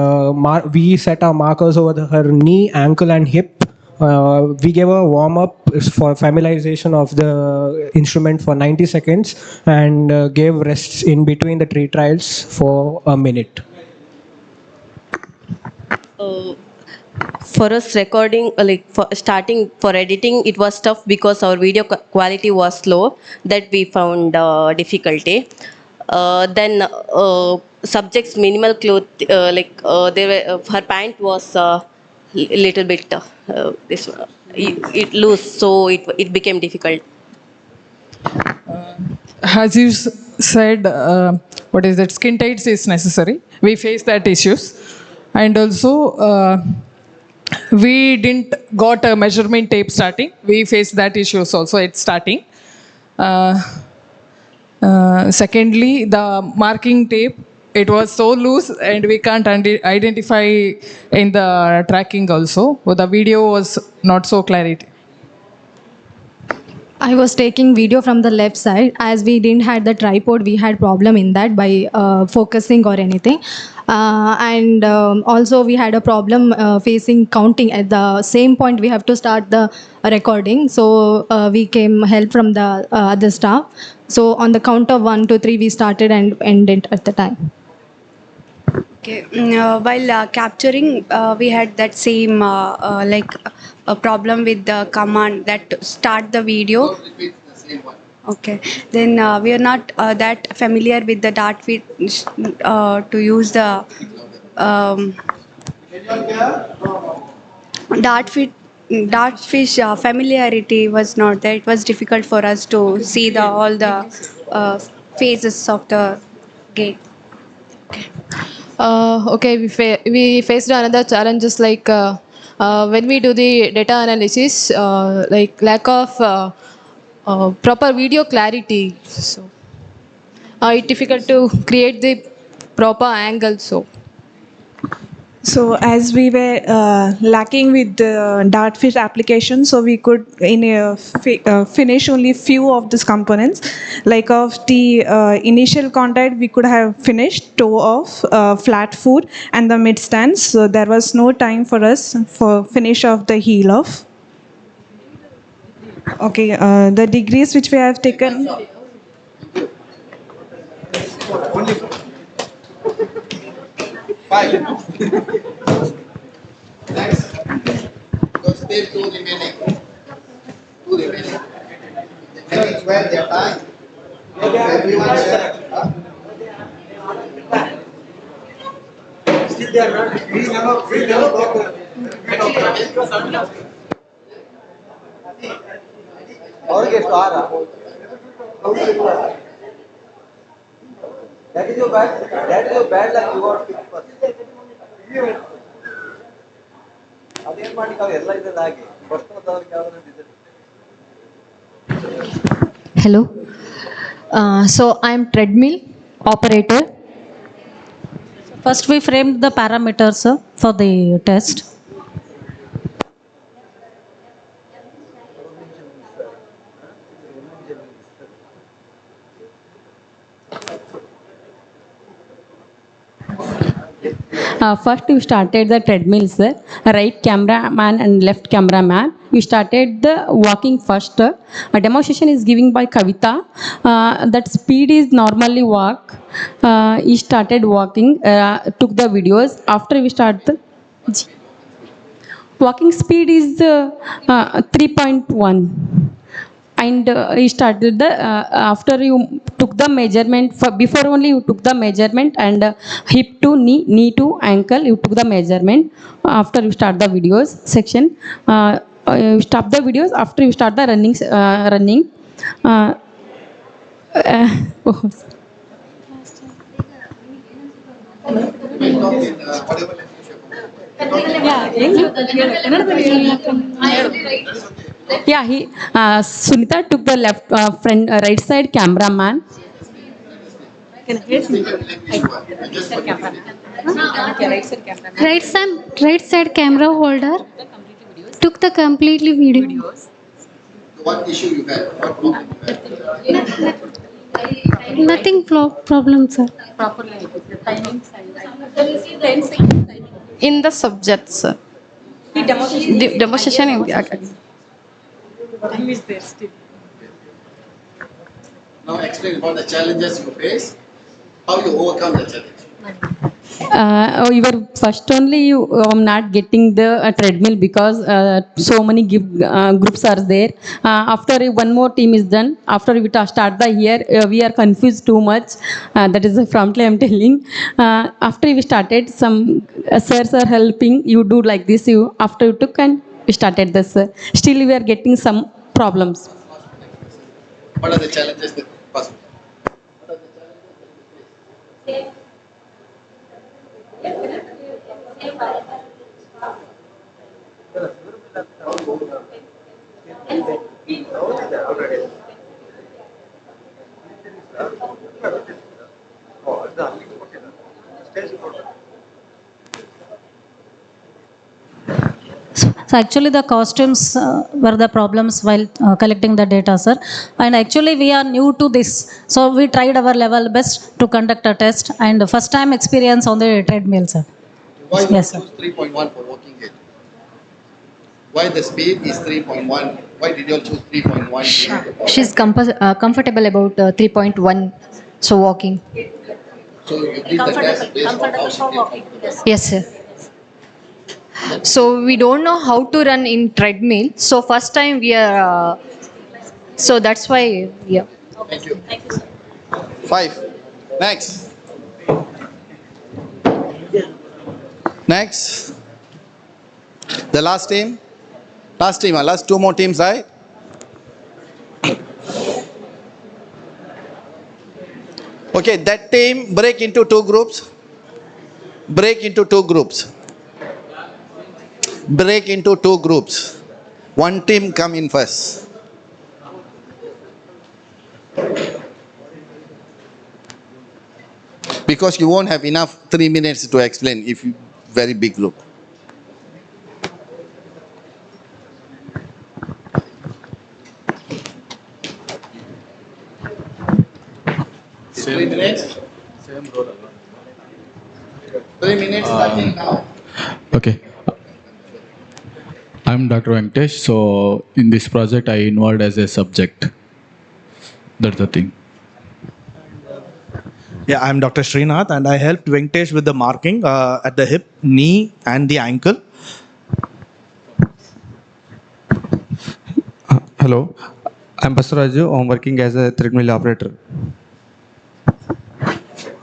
we set our markers over her knee, ankle, and hip. We gave a warm-up for familiarization of the instrument for 90 seconds, and gave rests in between the 3 trials for a minute. For us recording, like for starting for editing, it was tough because our video quality was slow, that we found difficulty. then subject's minimal cloth, they were, her pant was little bit it loose, so it became difficult. As you said, what is that? Skin tights is necessary. We face that issues, and also we didn't got a measurement tape starting. We faced that issues also at starting. Uh, Secondly, the marking tape, it was so loose and we can't identify in the tracking also. The video was not so clarity. I was taking video from the left side. As we didn't had the tripod, we had problem in that by focusing or anything. And also we had a problem facing counting at the same point. We have to start the recording. So we came help from the other staff. So on the count of 1, 2, 3, we started and ended at the time. Okay. While capturing, we had that same a problem with the command that start the video. Okay. Then we are not that familiar with the dart feed to use the dart feed. Dartfish familiarity was not there. It was difficult for us to see the all the phases of the game. Okay, we faced another challenges like when we do the data analysis, like lack of proper video clarity. So it's difficult to create the proper angle. So as we were lacking with the Dartfish application, so we could finish only few of these components. Like of the initial contact, we could have finished toe off, flat foot, and the mid stance. So there was no time for us for finish of the heel off. Okay, the degrees which we have taken. Five. Next. So still two remaining. Two remaining. Next, where they are time. Everyone share. Still they are not. We never got the. ಅವ್ರಿಗೆ ಎಷ್ಟು ಆರ that is your bad luck you got picked first ಅದೇನ್ ಮಾಡಿ ನಾವು ಎಲ್ಲ ಇದೆಲ್ಲ ಹಾಗೆ first ಅದಕ್ಕೆ ಯಾವ್ದಾದ್ರು design Hello. So I am treadmill operator. First we framed the parameters for the test. First you started the treadmills, right cameraman and left cameraman. You started the walking first. A demonstration is given by Kavita. That speed is normally walk. He started walking, took the videos. After we start the walking speed is 3.1. And he started the after you took the measurement for before only you took the measurement and hip to knee to ankle you took the measurement. After you start the videos section, you stop the videos after you start the running yeah, he Sunita took the left front right side cameraman. Right side camera holder took the completely video. What issue you had? What problem you had? Nothing problem, sir. In the subjects, demonstration in the Time is there still. Now explain about the challenges you face, how you overcome the challenge. You were first only you not getting the treadmill because so many groups are there. After one more team is done, after we start the year, we are confused too much. That is frankly I'm telling. After we started, some sirs are helping you do like this. You after you took and we started this. Still we are getting some problems. What are the challenges that possible? So actually the costumes were the problems while collecting the data, sir. And actually we are new to this. So we tried our level best to conduct a test and first time experience on the treadmill, sir. Why you Yes, sir. choose 3.1 for walking it? Why the speed is 3.1? Why did you all choose 3.1? She's comfortable about 3.1, so walking. So you did the test based on how she feels comfortable. Yes, sir. So we don't know how to run in treadmill. So first time we are, so that's why, yeah. Thank you. 5. Next. Next. The last team. Last team. Last 2 more teams, right? Okay, that team break into 2 groups. Break into 2 groups. Break into 2 groups. One team come in first. Because you won't have enough 3 minutes to explain if you very big group. Same 3 minutes. Same role. 3 minutes starting now. Okay. I'm Dr. Venkatesh. So in this project, I involved as a subject. That's the thing. Yeah, I'm Dr. Srinath and I helped Venkatesh with the marking at the hip, knee and the ankle. Hello, I'm Basaraju. I'm working as a treadmill operator.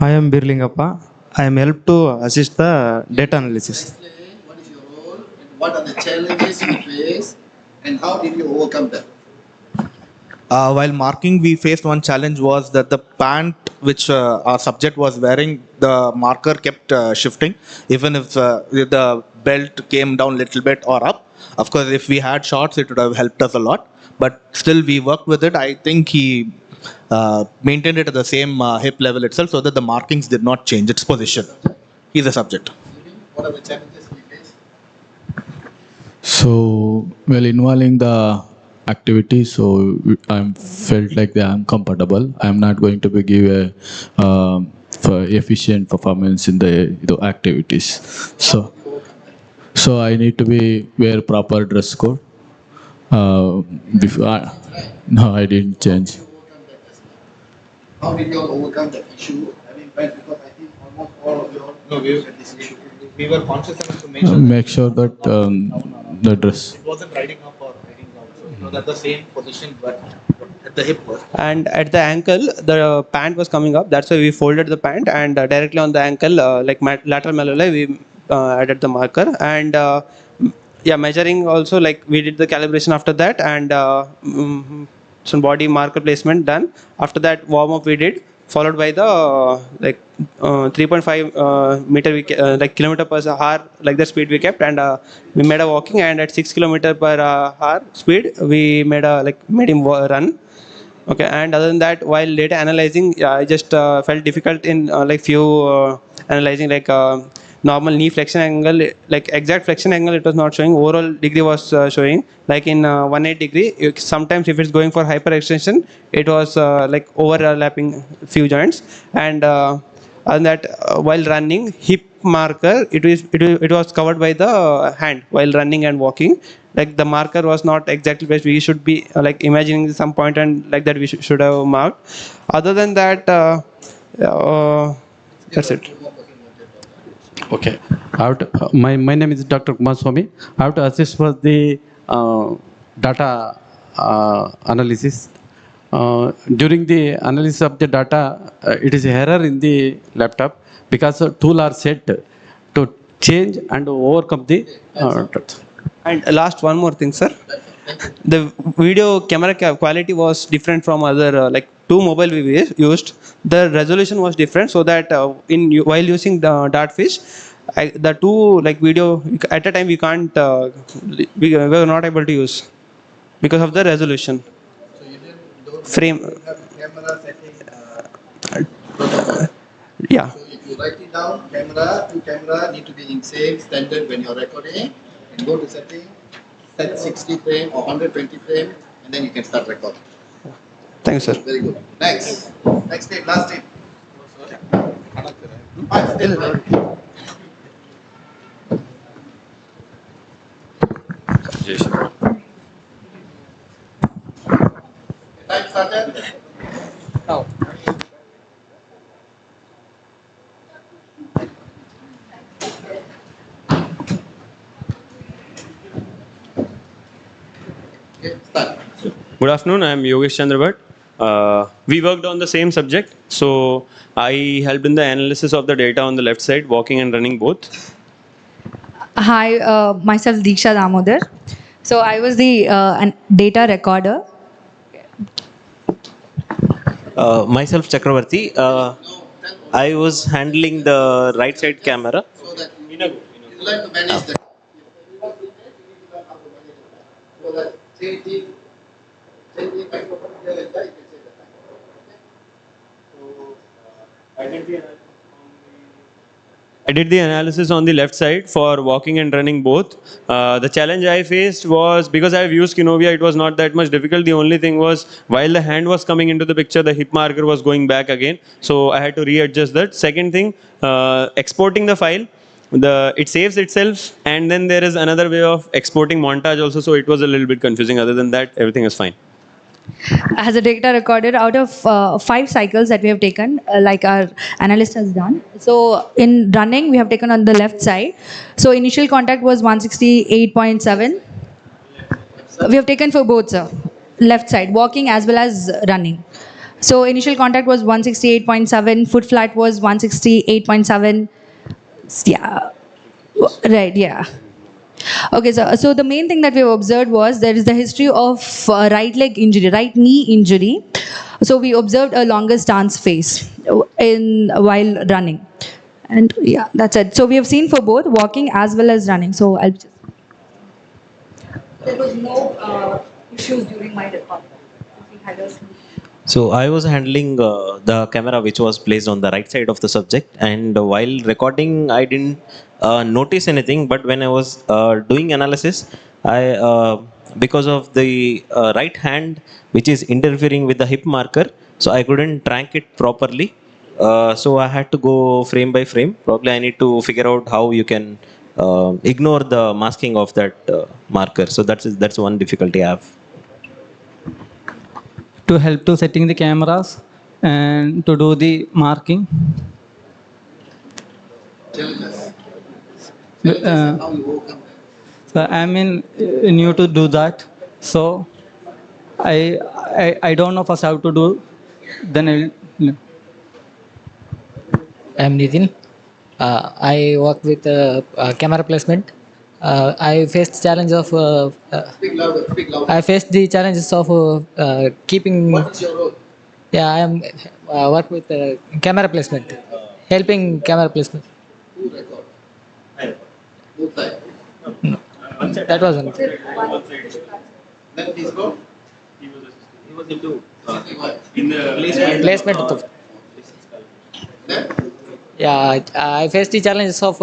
I am Birlingappa. I am helped to assist the data analysis. What is your role and what are the challenges you face and how did you overcome them? While marking, we faced one challenge was that the pant which our subject was wearing, the marker kept shifting, even if the belt came down a little bit or up. Of course, if we had shorts, it would have helped us a lot. But still, we worked with it. I think he maintained it at the same hip level itself so that the markings did not change its position. He's a subject. What are the challenges we face? So, well, involving the activity, so I felt like that I'm comfortable. I'm not going to be give a for efficient performance in the activities. So I need to be wear proper dress code. No, I didn't change. How did you all overcome that issue? I mean, because I think almost all of you all had this issue. We were conscious enough to Make sure that the dress. it wasn't riding up or riding down. So it was at the same position but at the hip was. And at the ankle the pant was coming up, that's why we folded the pant, and directly on the ankle like lateral malleoli we added the marker, and yeah, measuring also, like we did the calibration after that, and some body marker placement done. After that warm up we did, followed by the 3.5 meter like kilometer per hour, like the speed we kept, and we made a walking, and at 6 kilometer per hour speed we made him run. Okay, and other than that, while data analyzing, I just felt difficult in analyzing normal knee flexion angle, like exact flexion angle it was not showing, overall degree was showing, like in 180 degree. Sometimes if it's going for hyperextension, it was like overlapping few joints, and other than that, while running, hip marker, it was covered by the hand while running and walking. Like the marker was not exactly placed. We should be like imagining some point and like that we should have marked. Other than that, that's it. Okay. I have to, my name is Dr. Kumar Swami. I have to assist for the data analysis. During the analysis of the data, it is error in the laptop because tool are set to change and overcome the. And last one more thing, sir. The video camera quality was different from other like two mobile we used. The resolution was different, so that while using the Dartfish, the two like video at a time we can't we were not able to use because of the resolution. Frame. Yeah. So if you write it down, camera need to be in same standard when you're recording, and go to setting, set 60 frame or 120 frame, and then you can start recording. Thank you, sir. Very good. Next step, last step. Still. Time started. Now. Good afternoon, I am Yogesh Chandrabhat. We worked on the same subject, so I helped in the analysis of the data on the left side, walking and running both. Hi, myself Deeksha Damodar. So I was the data recorder. Myself Chakravarti. I was handling the right side camera. You like to manage that. So that changing microphone here and there, you can say that. So I did the analysis on the left side for walking and running both. The challenge I faced was because I have used Kinovia, it was not that much difficult. The only thing was while the hand was coming into the picture, the hip marker was going back again. So I had to readjust that. Second thing, exporting the file. It saves itself, and then there is another way of exporting montage also. So it was a little bit confusing. Other than that, everything is fine. As a data recorder, out of 5 cycles that we have taken, like our analyst has done. So in running, we have taken on the left side. So initial contact was 168.7. We have taken for both, sir. Left side, walking as well as running. So initial contact was 168.7. Foot flat was 168.7. Yeah. Right, yeah. Okay, so the main thing that we observed was there is the history of right leg injury, right knee injury. So we observed a longer stance phase while running. And yeah, that's it. So we have seen for both walking as well as running. So I'll just... There was no issues during my recording. So I was handling the camera which was placed on the right side of the subject, and while recording I didn't notice anything, but when I was doing analysis, I because of the right hand which is interfering with the hip marker, so I couldn't track it properly. So I had to go frame by frame. Probably I need to figure out how you can ignore the masking of that marker. So that's one difficulty I have. To help to setting the cameras and to do the marking. So I'm new to do that. So I don't know first how to do. Then I'll. I'm Nitin. I work with camera placement. I faced challenge of Speak louder, speak louder. I faced the challenges of keeping. What's your role? Yeah, I am work with camera placement, helping camera placement. Who record? Both sides. That was one. Then please go. He was into In the Placement. Yeah, I faced the challenges of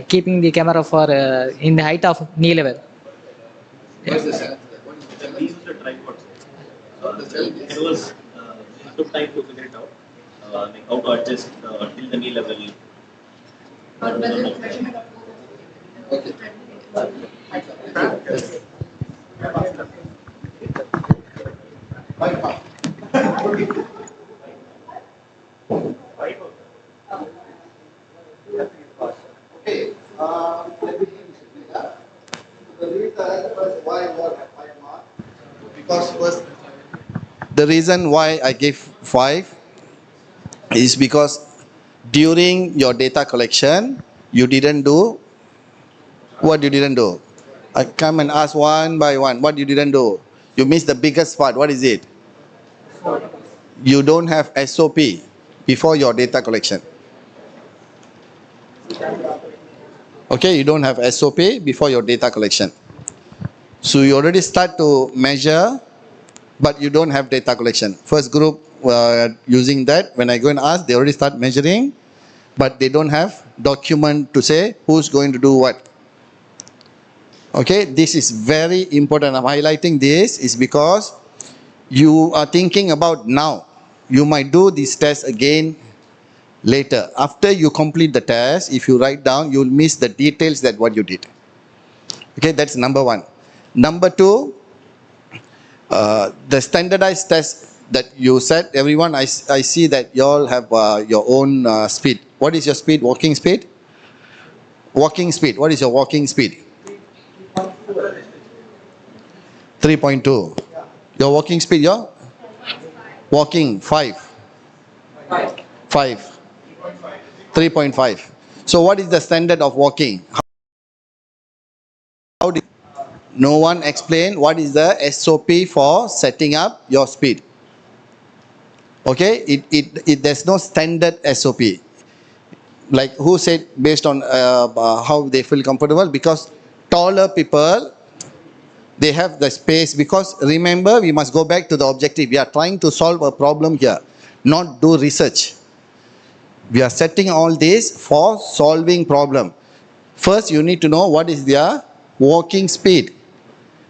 keeping the camera for in the height of knee level. What is the challenge? We used a tripod. It was it took time to figure it out, like how to adjust till the knee level. The reason why I gave 5 is because during your data collection, you didn't do what you didn't do. I come and ask one by one, what you didn't do. You missed the biggest part. What is it? You don't have SOP before your data collection. Okay, you don't have SOP before your data collection. So you already start to measure, but you don't have data collection. First group using that, when I go and ask, they already start measuring, but they don't have document to say who's going to do what. Okay, this is very important. I'm highlighting this is because you are thinking about now. You might do this test again later. After you complete the test, if you write down, you'll miss the details that what you did. Okay, that's number 1. Number 2, the standardized test that you said, everyone, I see that you all have your own speed. What is your speed? Walking speed? Walking speed. What is your walking speed? 3.2. Your walking speed, your? Walking, 5. 5. 3.5. So what is the standard of walking? How did no one explain what is the SOP for setting up your speed? Okay, there's no standard SOP. Like who said based on how they feel comfortable? Because taller people, they have the space, because remember, we must go back to the objective. We are trying to solve a problem here, not do research. We are setting all this for solving problem. First, you need to know what is their walking speed.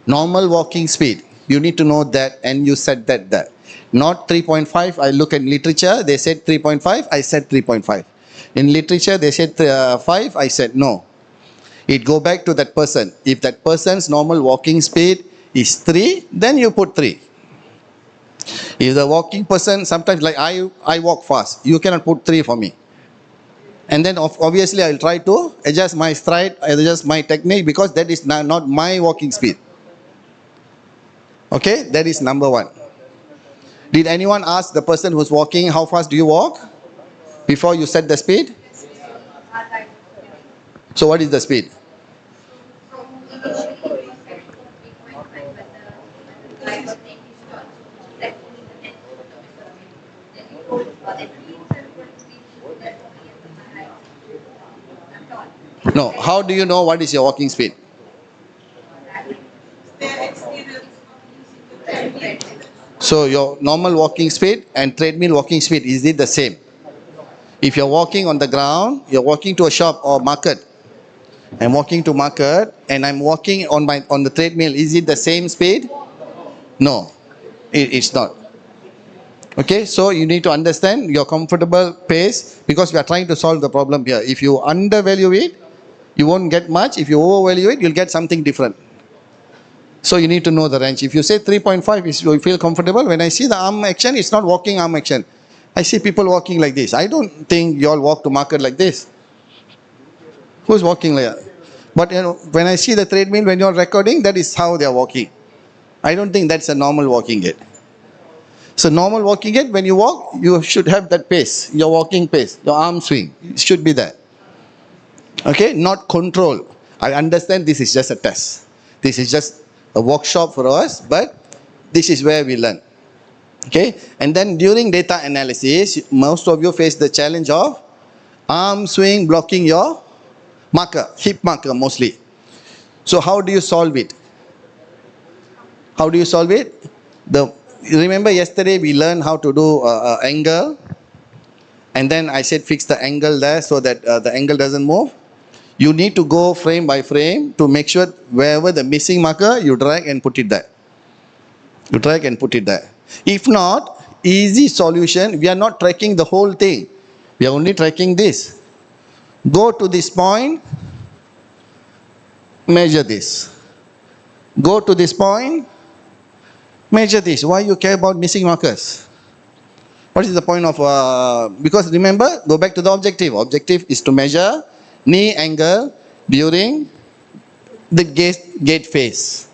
Normal walking speed. You need to know that, and you set that there. Not 3.5. I look at literature, they said 3.5, I said 3.5. In literature, they said 5, I said no. It go back to that person. If that person's normal walking speed is 3, then you put 3. If the walking person, sometimes like I walk fast, you cannot put 3 for me. And then obviously I'll try to adjust my stride, adjust my technique, because that is not my walking speed. Okay, that is number 1. Did anyone ask the person who's walking, how fast do you walk? Before you set the speed? So what is the speed? No, how do you know what is your walking speed? So your normal walking speed and treadmill walking speed, is it the same? If you're walking on the ground, you're walking to a shop or market. I'm walking to market and I'm walking on the treadmill. Is it the same speed? No, it's not. Okay, so you need to understand your comfortable pace, because we are trying to solve the problem here. If you undervalue it, you won't get much. If you overvalue it, you'll get something different. So you need to know the range. If you say 3.5, you feel comfortable. When I see the arm action, it's not walking arm action. I see people walking like this. I don't think you all walk to market like this. Who's walking like that? But you know, when I see the treadmill, when you're recording, that is how they are walking. I don't think that's a normal walking gait. So normal walking gait, when you walk, you should have that pace, your walking pace, your arm swing. It should be there. Okay, not control. I understand this is just a test. This is just a workshop for us, but this is where we learn. Okay, and then during data analysis, most of you face the challenge of arm swing blocking your marker, hip marker mostly. So how do you solve it? How do you solve it? Remember yesterday we learned how to do angle, and then I said fix the angle there so that the angle doesn't move. You need to go frame by frame to make sure wherever the missing marker, you drag and put it there. You drag and put it there. If not, easy solution, we are not tracking the whole thing. We are only tracking this. Go to this point, measure this. Go to this point, measure this. Why you care about missing markers? What is the point of, because remember, go back to the objective. Objective is to measure knee angle during the gait phase.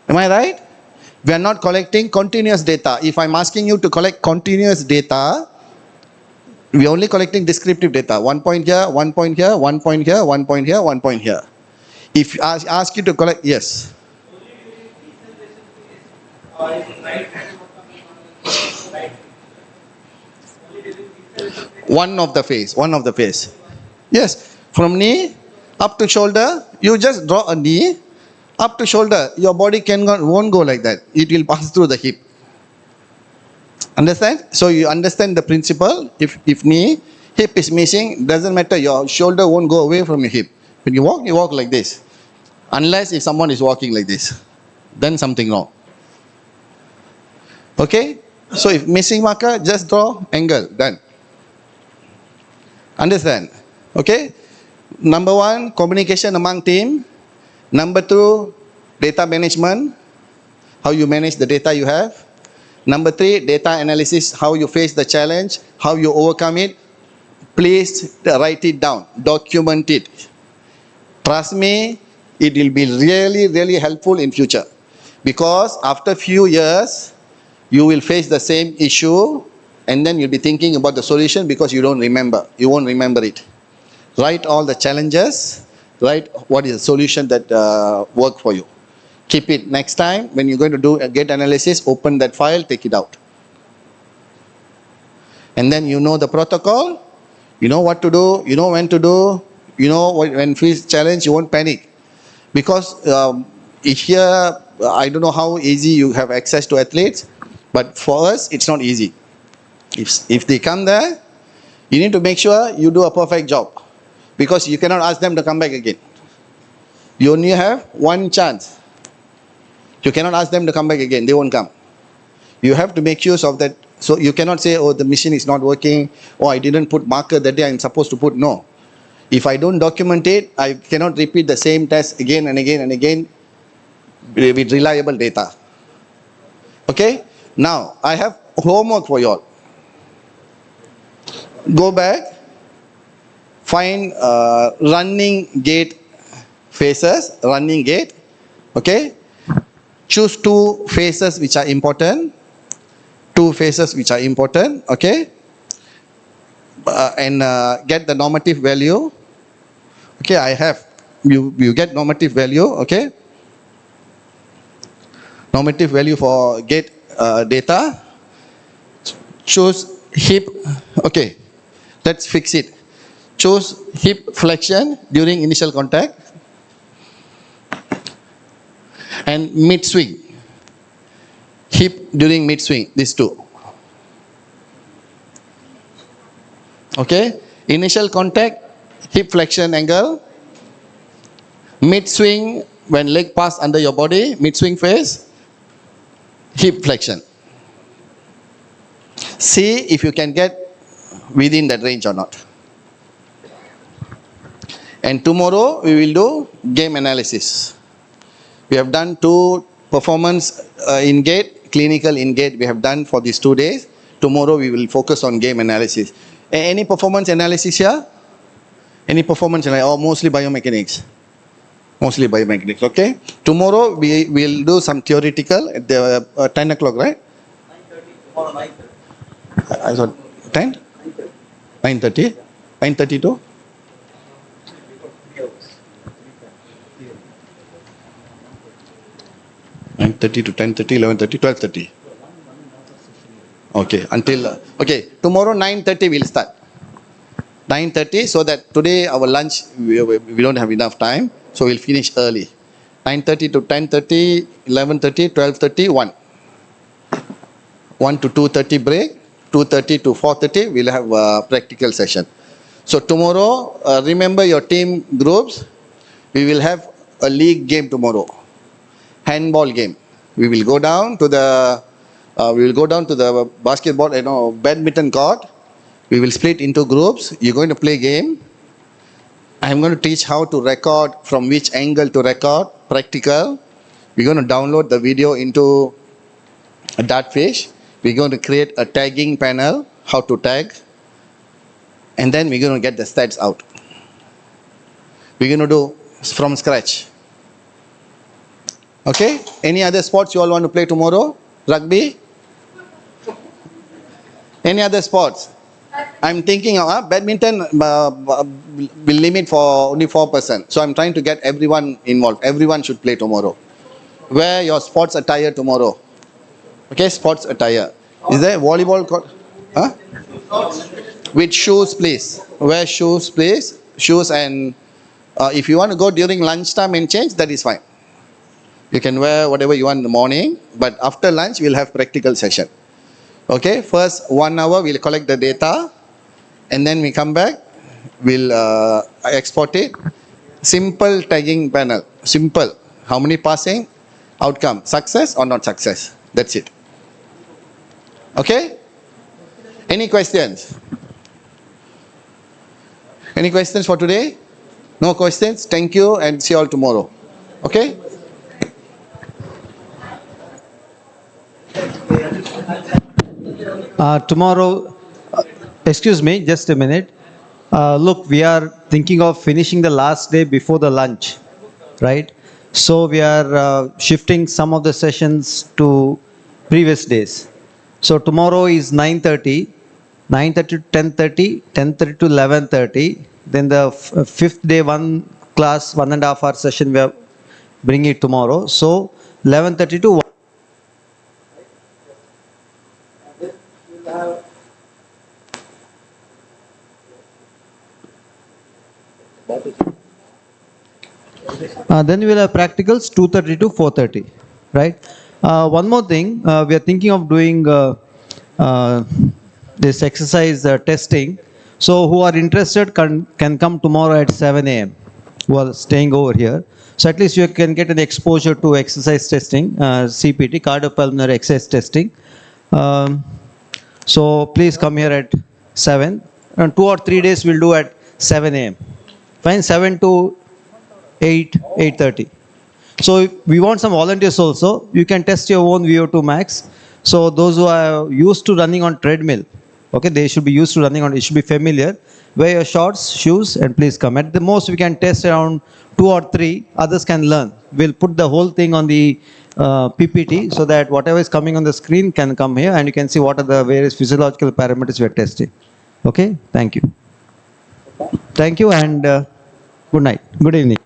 Am I right? We are not collecting continuous data. If I'm asking you to collect continuous data, we are only collecting descriptive data. 1 point here, 1 point here, 1 point here, 1 point here, 1 point here. If I ask you to collect, yes. One of the face. Yes, from knee up to shoulder, you just draw a knee up to shoulder. Your body won't go like that. It will pass through the hip. Understand? So you understand the principle. If knee, hip is missing, doesn't matter. Your shoulder won't go away from your hip. When you walk like this. Unless if someone is walking like this, then something wrong. Okay? So if missing marker, just draw angle. Done. Understand? Okay? Number 1, communication among team. Number 2, data management. How you manage the data you have. Number 3, data analysis. How you face the challenge. How you overcome it. Please write it down. Document it. Trust me, it will be really, really helpful in future. Because after few years, you will face the same issue and then you'll be thinking about the solution because you don't remember. You won't remember it. Write all the challenges. Write what is the solution that worked for you. Keep it. Next time when you're going to do a gate analysis, open that file, take it out. And then you know the protocol. You know what to do. You know when to do. You know when face challenge, you won't panic. Because here, I don't know how easy you have access to athletes. But for us, it's not easy. If they come there, you need to make sure you do a perfect job. Because you cannot ask them to come back again. You only have one chance. You cannot ask them to come back again. They won't come. You have to make use of that. So you cannot say, oh, the machine is not working. Or I didn't put marker that day I'm supposed to put. No. If I don't document it, I cannot repeat the same test again and again and again with reliable data. Okay? Now, I have homework for you all. Go back, find running gate phases, running gate, okay? Choose 2 phases which are important, 2 phases which are important, okay? And get the normative value. Okay, I have, you get normative value, okay? Normative value for gate data. Choose hip, okay, let's fix it. Choose hip flexion during initial contact and mid swing. Hip during mid swing, these 2. Okay, initial contact, hip flexion angle. Mid swing, when leg pass under your body, mid swing phase, hip flexion. See if you can get within that range or not. And tomorrow we will do game analysis. We have done 2 performance in gate, clinical in gate we have done for these 2 days. Tomorrow we will focus on game analysis. Any performance analysis here? Any performance analysis or mostly biomechanics? Mostly biomechanics, okay? Tomorrow we will do some theoretical at the 10 o'clock, right? 9:30. I thought 10? 9:30? 9:30 to? (9:30 to 10:30, 11:30, 12:30). Okay, until okay. Tomorrow 9:30 we'll start. 9:30, so that today our lunch we don't have enough time, so we'll finish early. 9:30 to 10:30, 11:30, 12:30, 1. 1 to 2:30 break. 2:30 to 4:30 we'll have a practical session. So tomorrow, remember your team groups. We will have a league game tomorrow. Handball game. We will go down to the basketball, badminton court. We will split into groups. You're going to play game. I'm going to teach how to record, from which angle to record, practical. We're going to download the video into a Dartfish. We're going to create a tagging panel, how to tag. And then we're going to get the stats out. We're going to do from scratch. Okay? Any other sports you all want to play tomorrow? Rugby? Any other sports? I'm thinking of badminton will limit for only 4%. So I'm trying to get everyone involved. Everyone should play tomorrow. Wear your sports attire tomorrow. Okay, sports attire. Is there volleyball court? Huh? With shoes, please. Wear shoes, please. Shoes, and if you want to go during lunchtime and change, that is fine. You can wear whatever you want in the morning, but after lunch, we'll have practical session. Okay, first 1 hour, we'll collect the data, and then we come back, we'll export it. Simple tagging panel. Simple. How many passing? Outcome. Success or not success? That's it. Okay? Any questions? Any questions for today? No questions? Thank you and see you all tomorrow. Okay? Tomorrow, excuse me, just a minute. Look, we are thinking of finishing the last day before the lunch, right? So we are shifting some of the sessions to previous days. So tomorrow is 9:30, 9:30 to 10:30, 10:30 to 11:30. Then the fifth day, one class, 1.5 hour session we are bringing it tomorrow. So 11:30 to 1. Then we will have practicals 2:30 to 4:30, right? One more thing, we are thinking of doing this exercise testing. So who are interested can come tomorrow at 7 a.m. who are staying over here. So at least you can get an exposure to exercise testing, CPT, cardiopulmonary exercise testing. So please come here at 7. And 2 or 3 days we'll do at 7 a.m. Fine, 7 to 8, 8:30. So we want some volunteers also. You can test your own VO2 max. So those who are used to running on treadmill, okay, they should be used to running on, it should be familiar. Wear your shorts, shoes, and please come. At the most, we can test around 2 or 3. Others can learn. We'll put the whole thing on the PPT so that whatever is coming on the screen can come here and you can see what are the various physiological parameters we are testing. Okay, thank you. Thank you and good night. Good evening.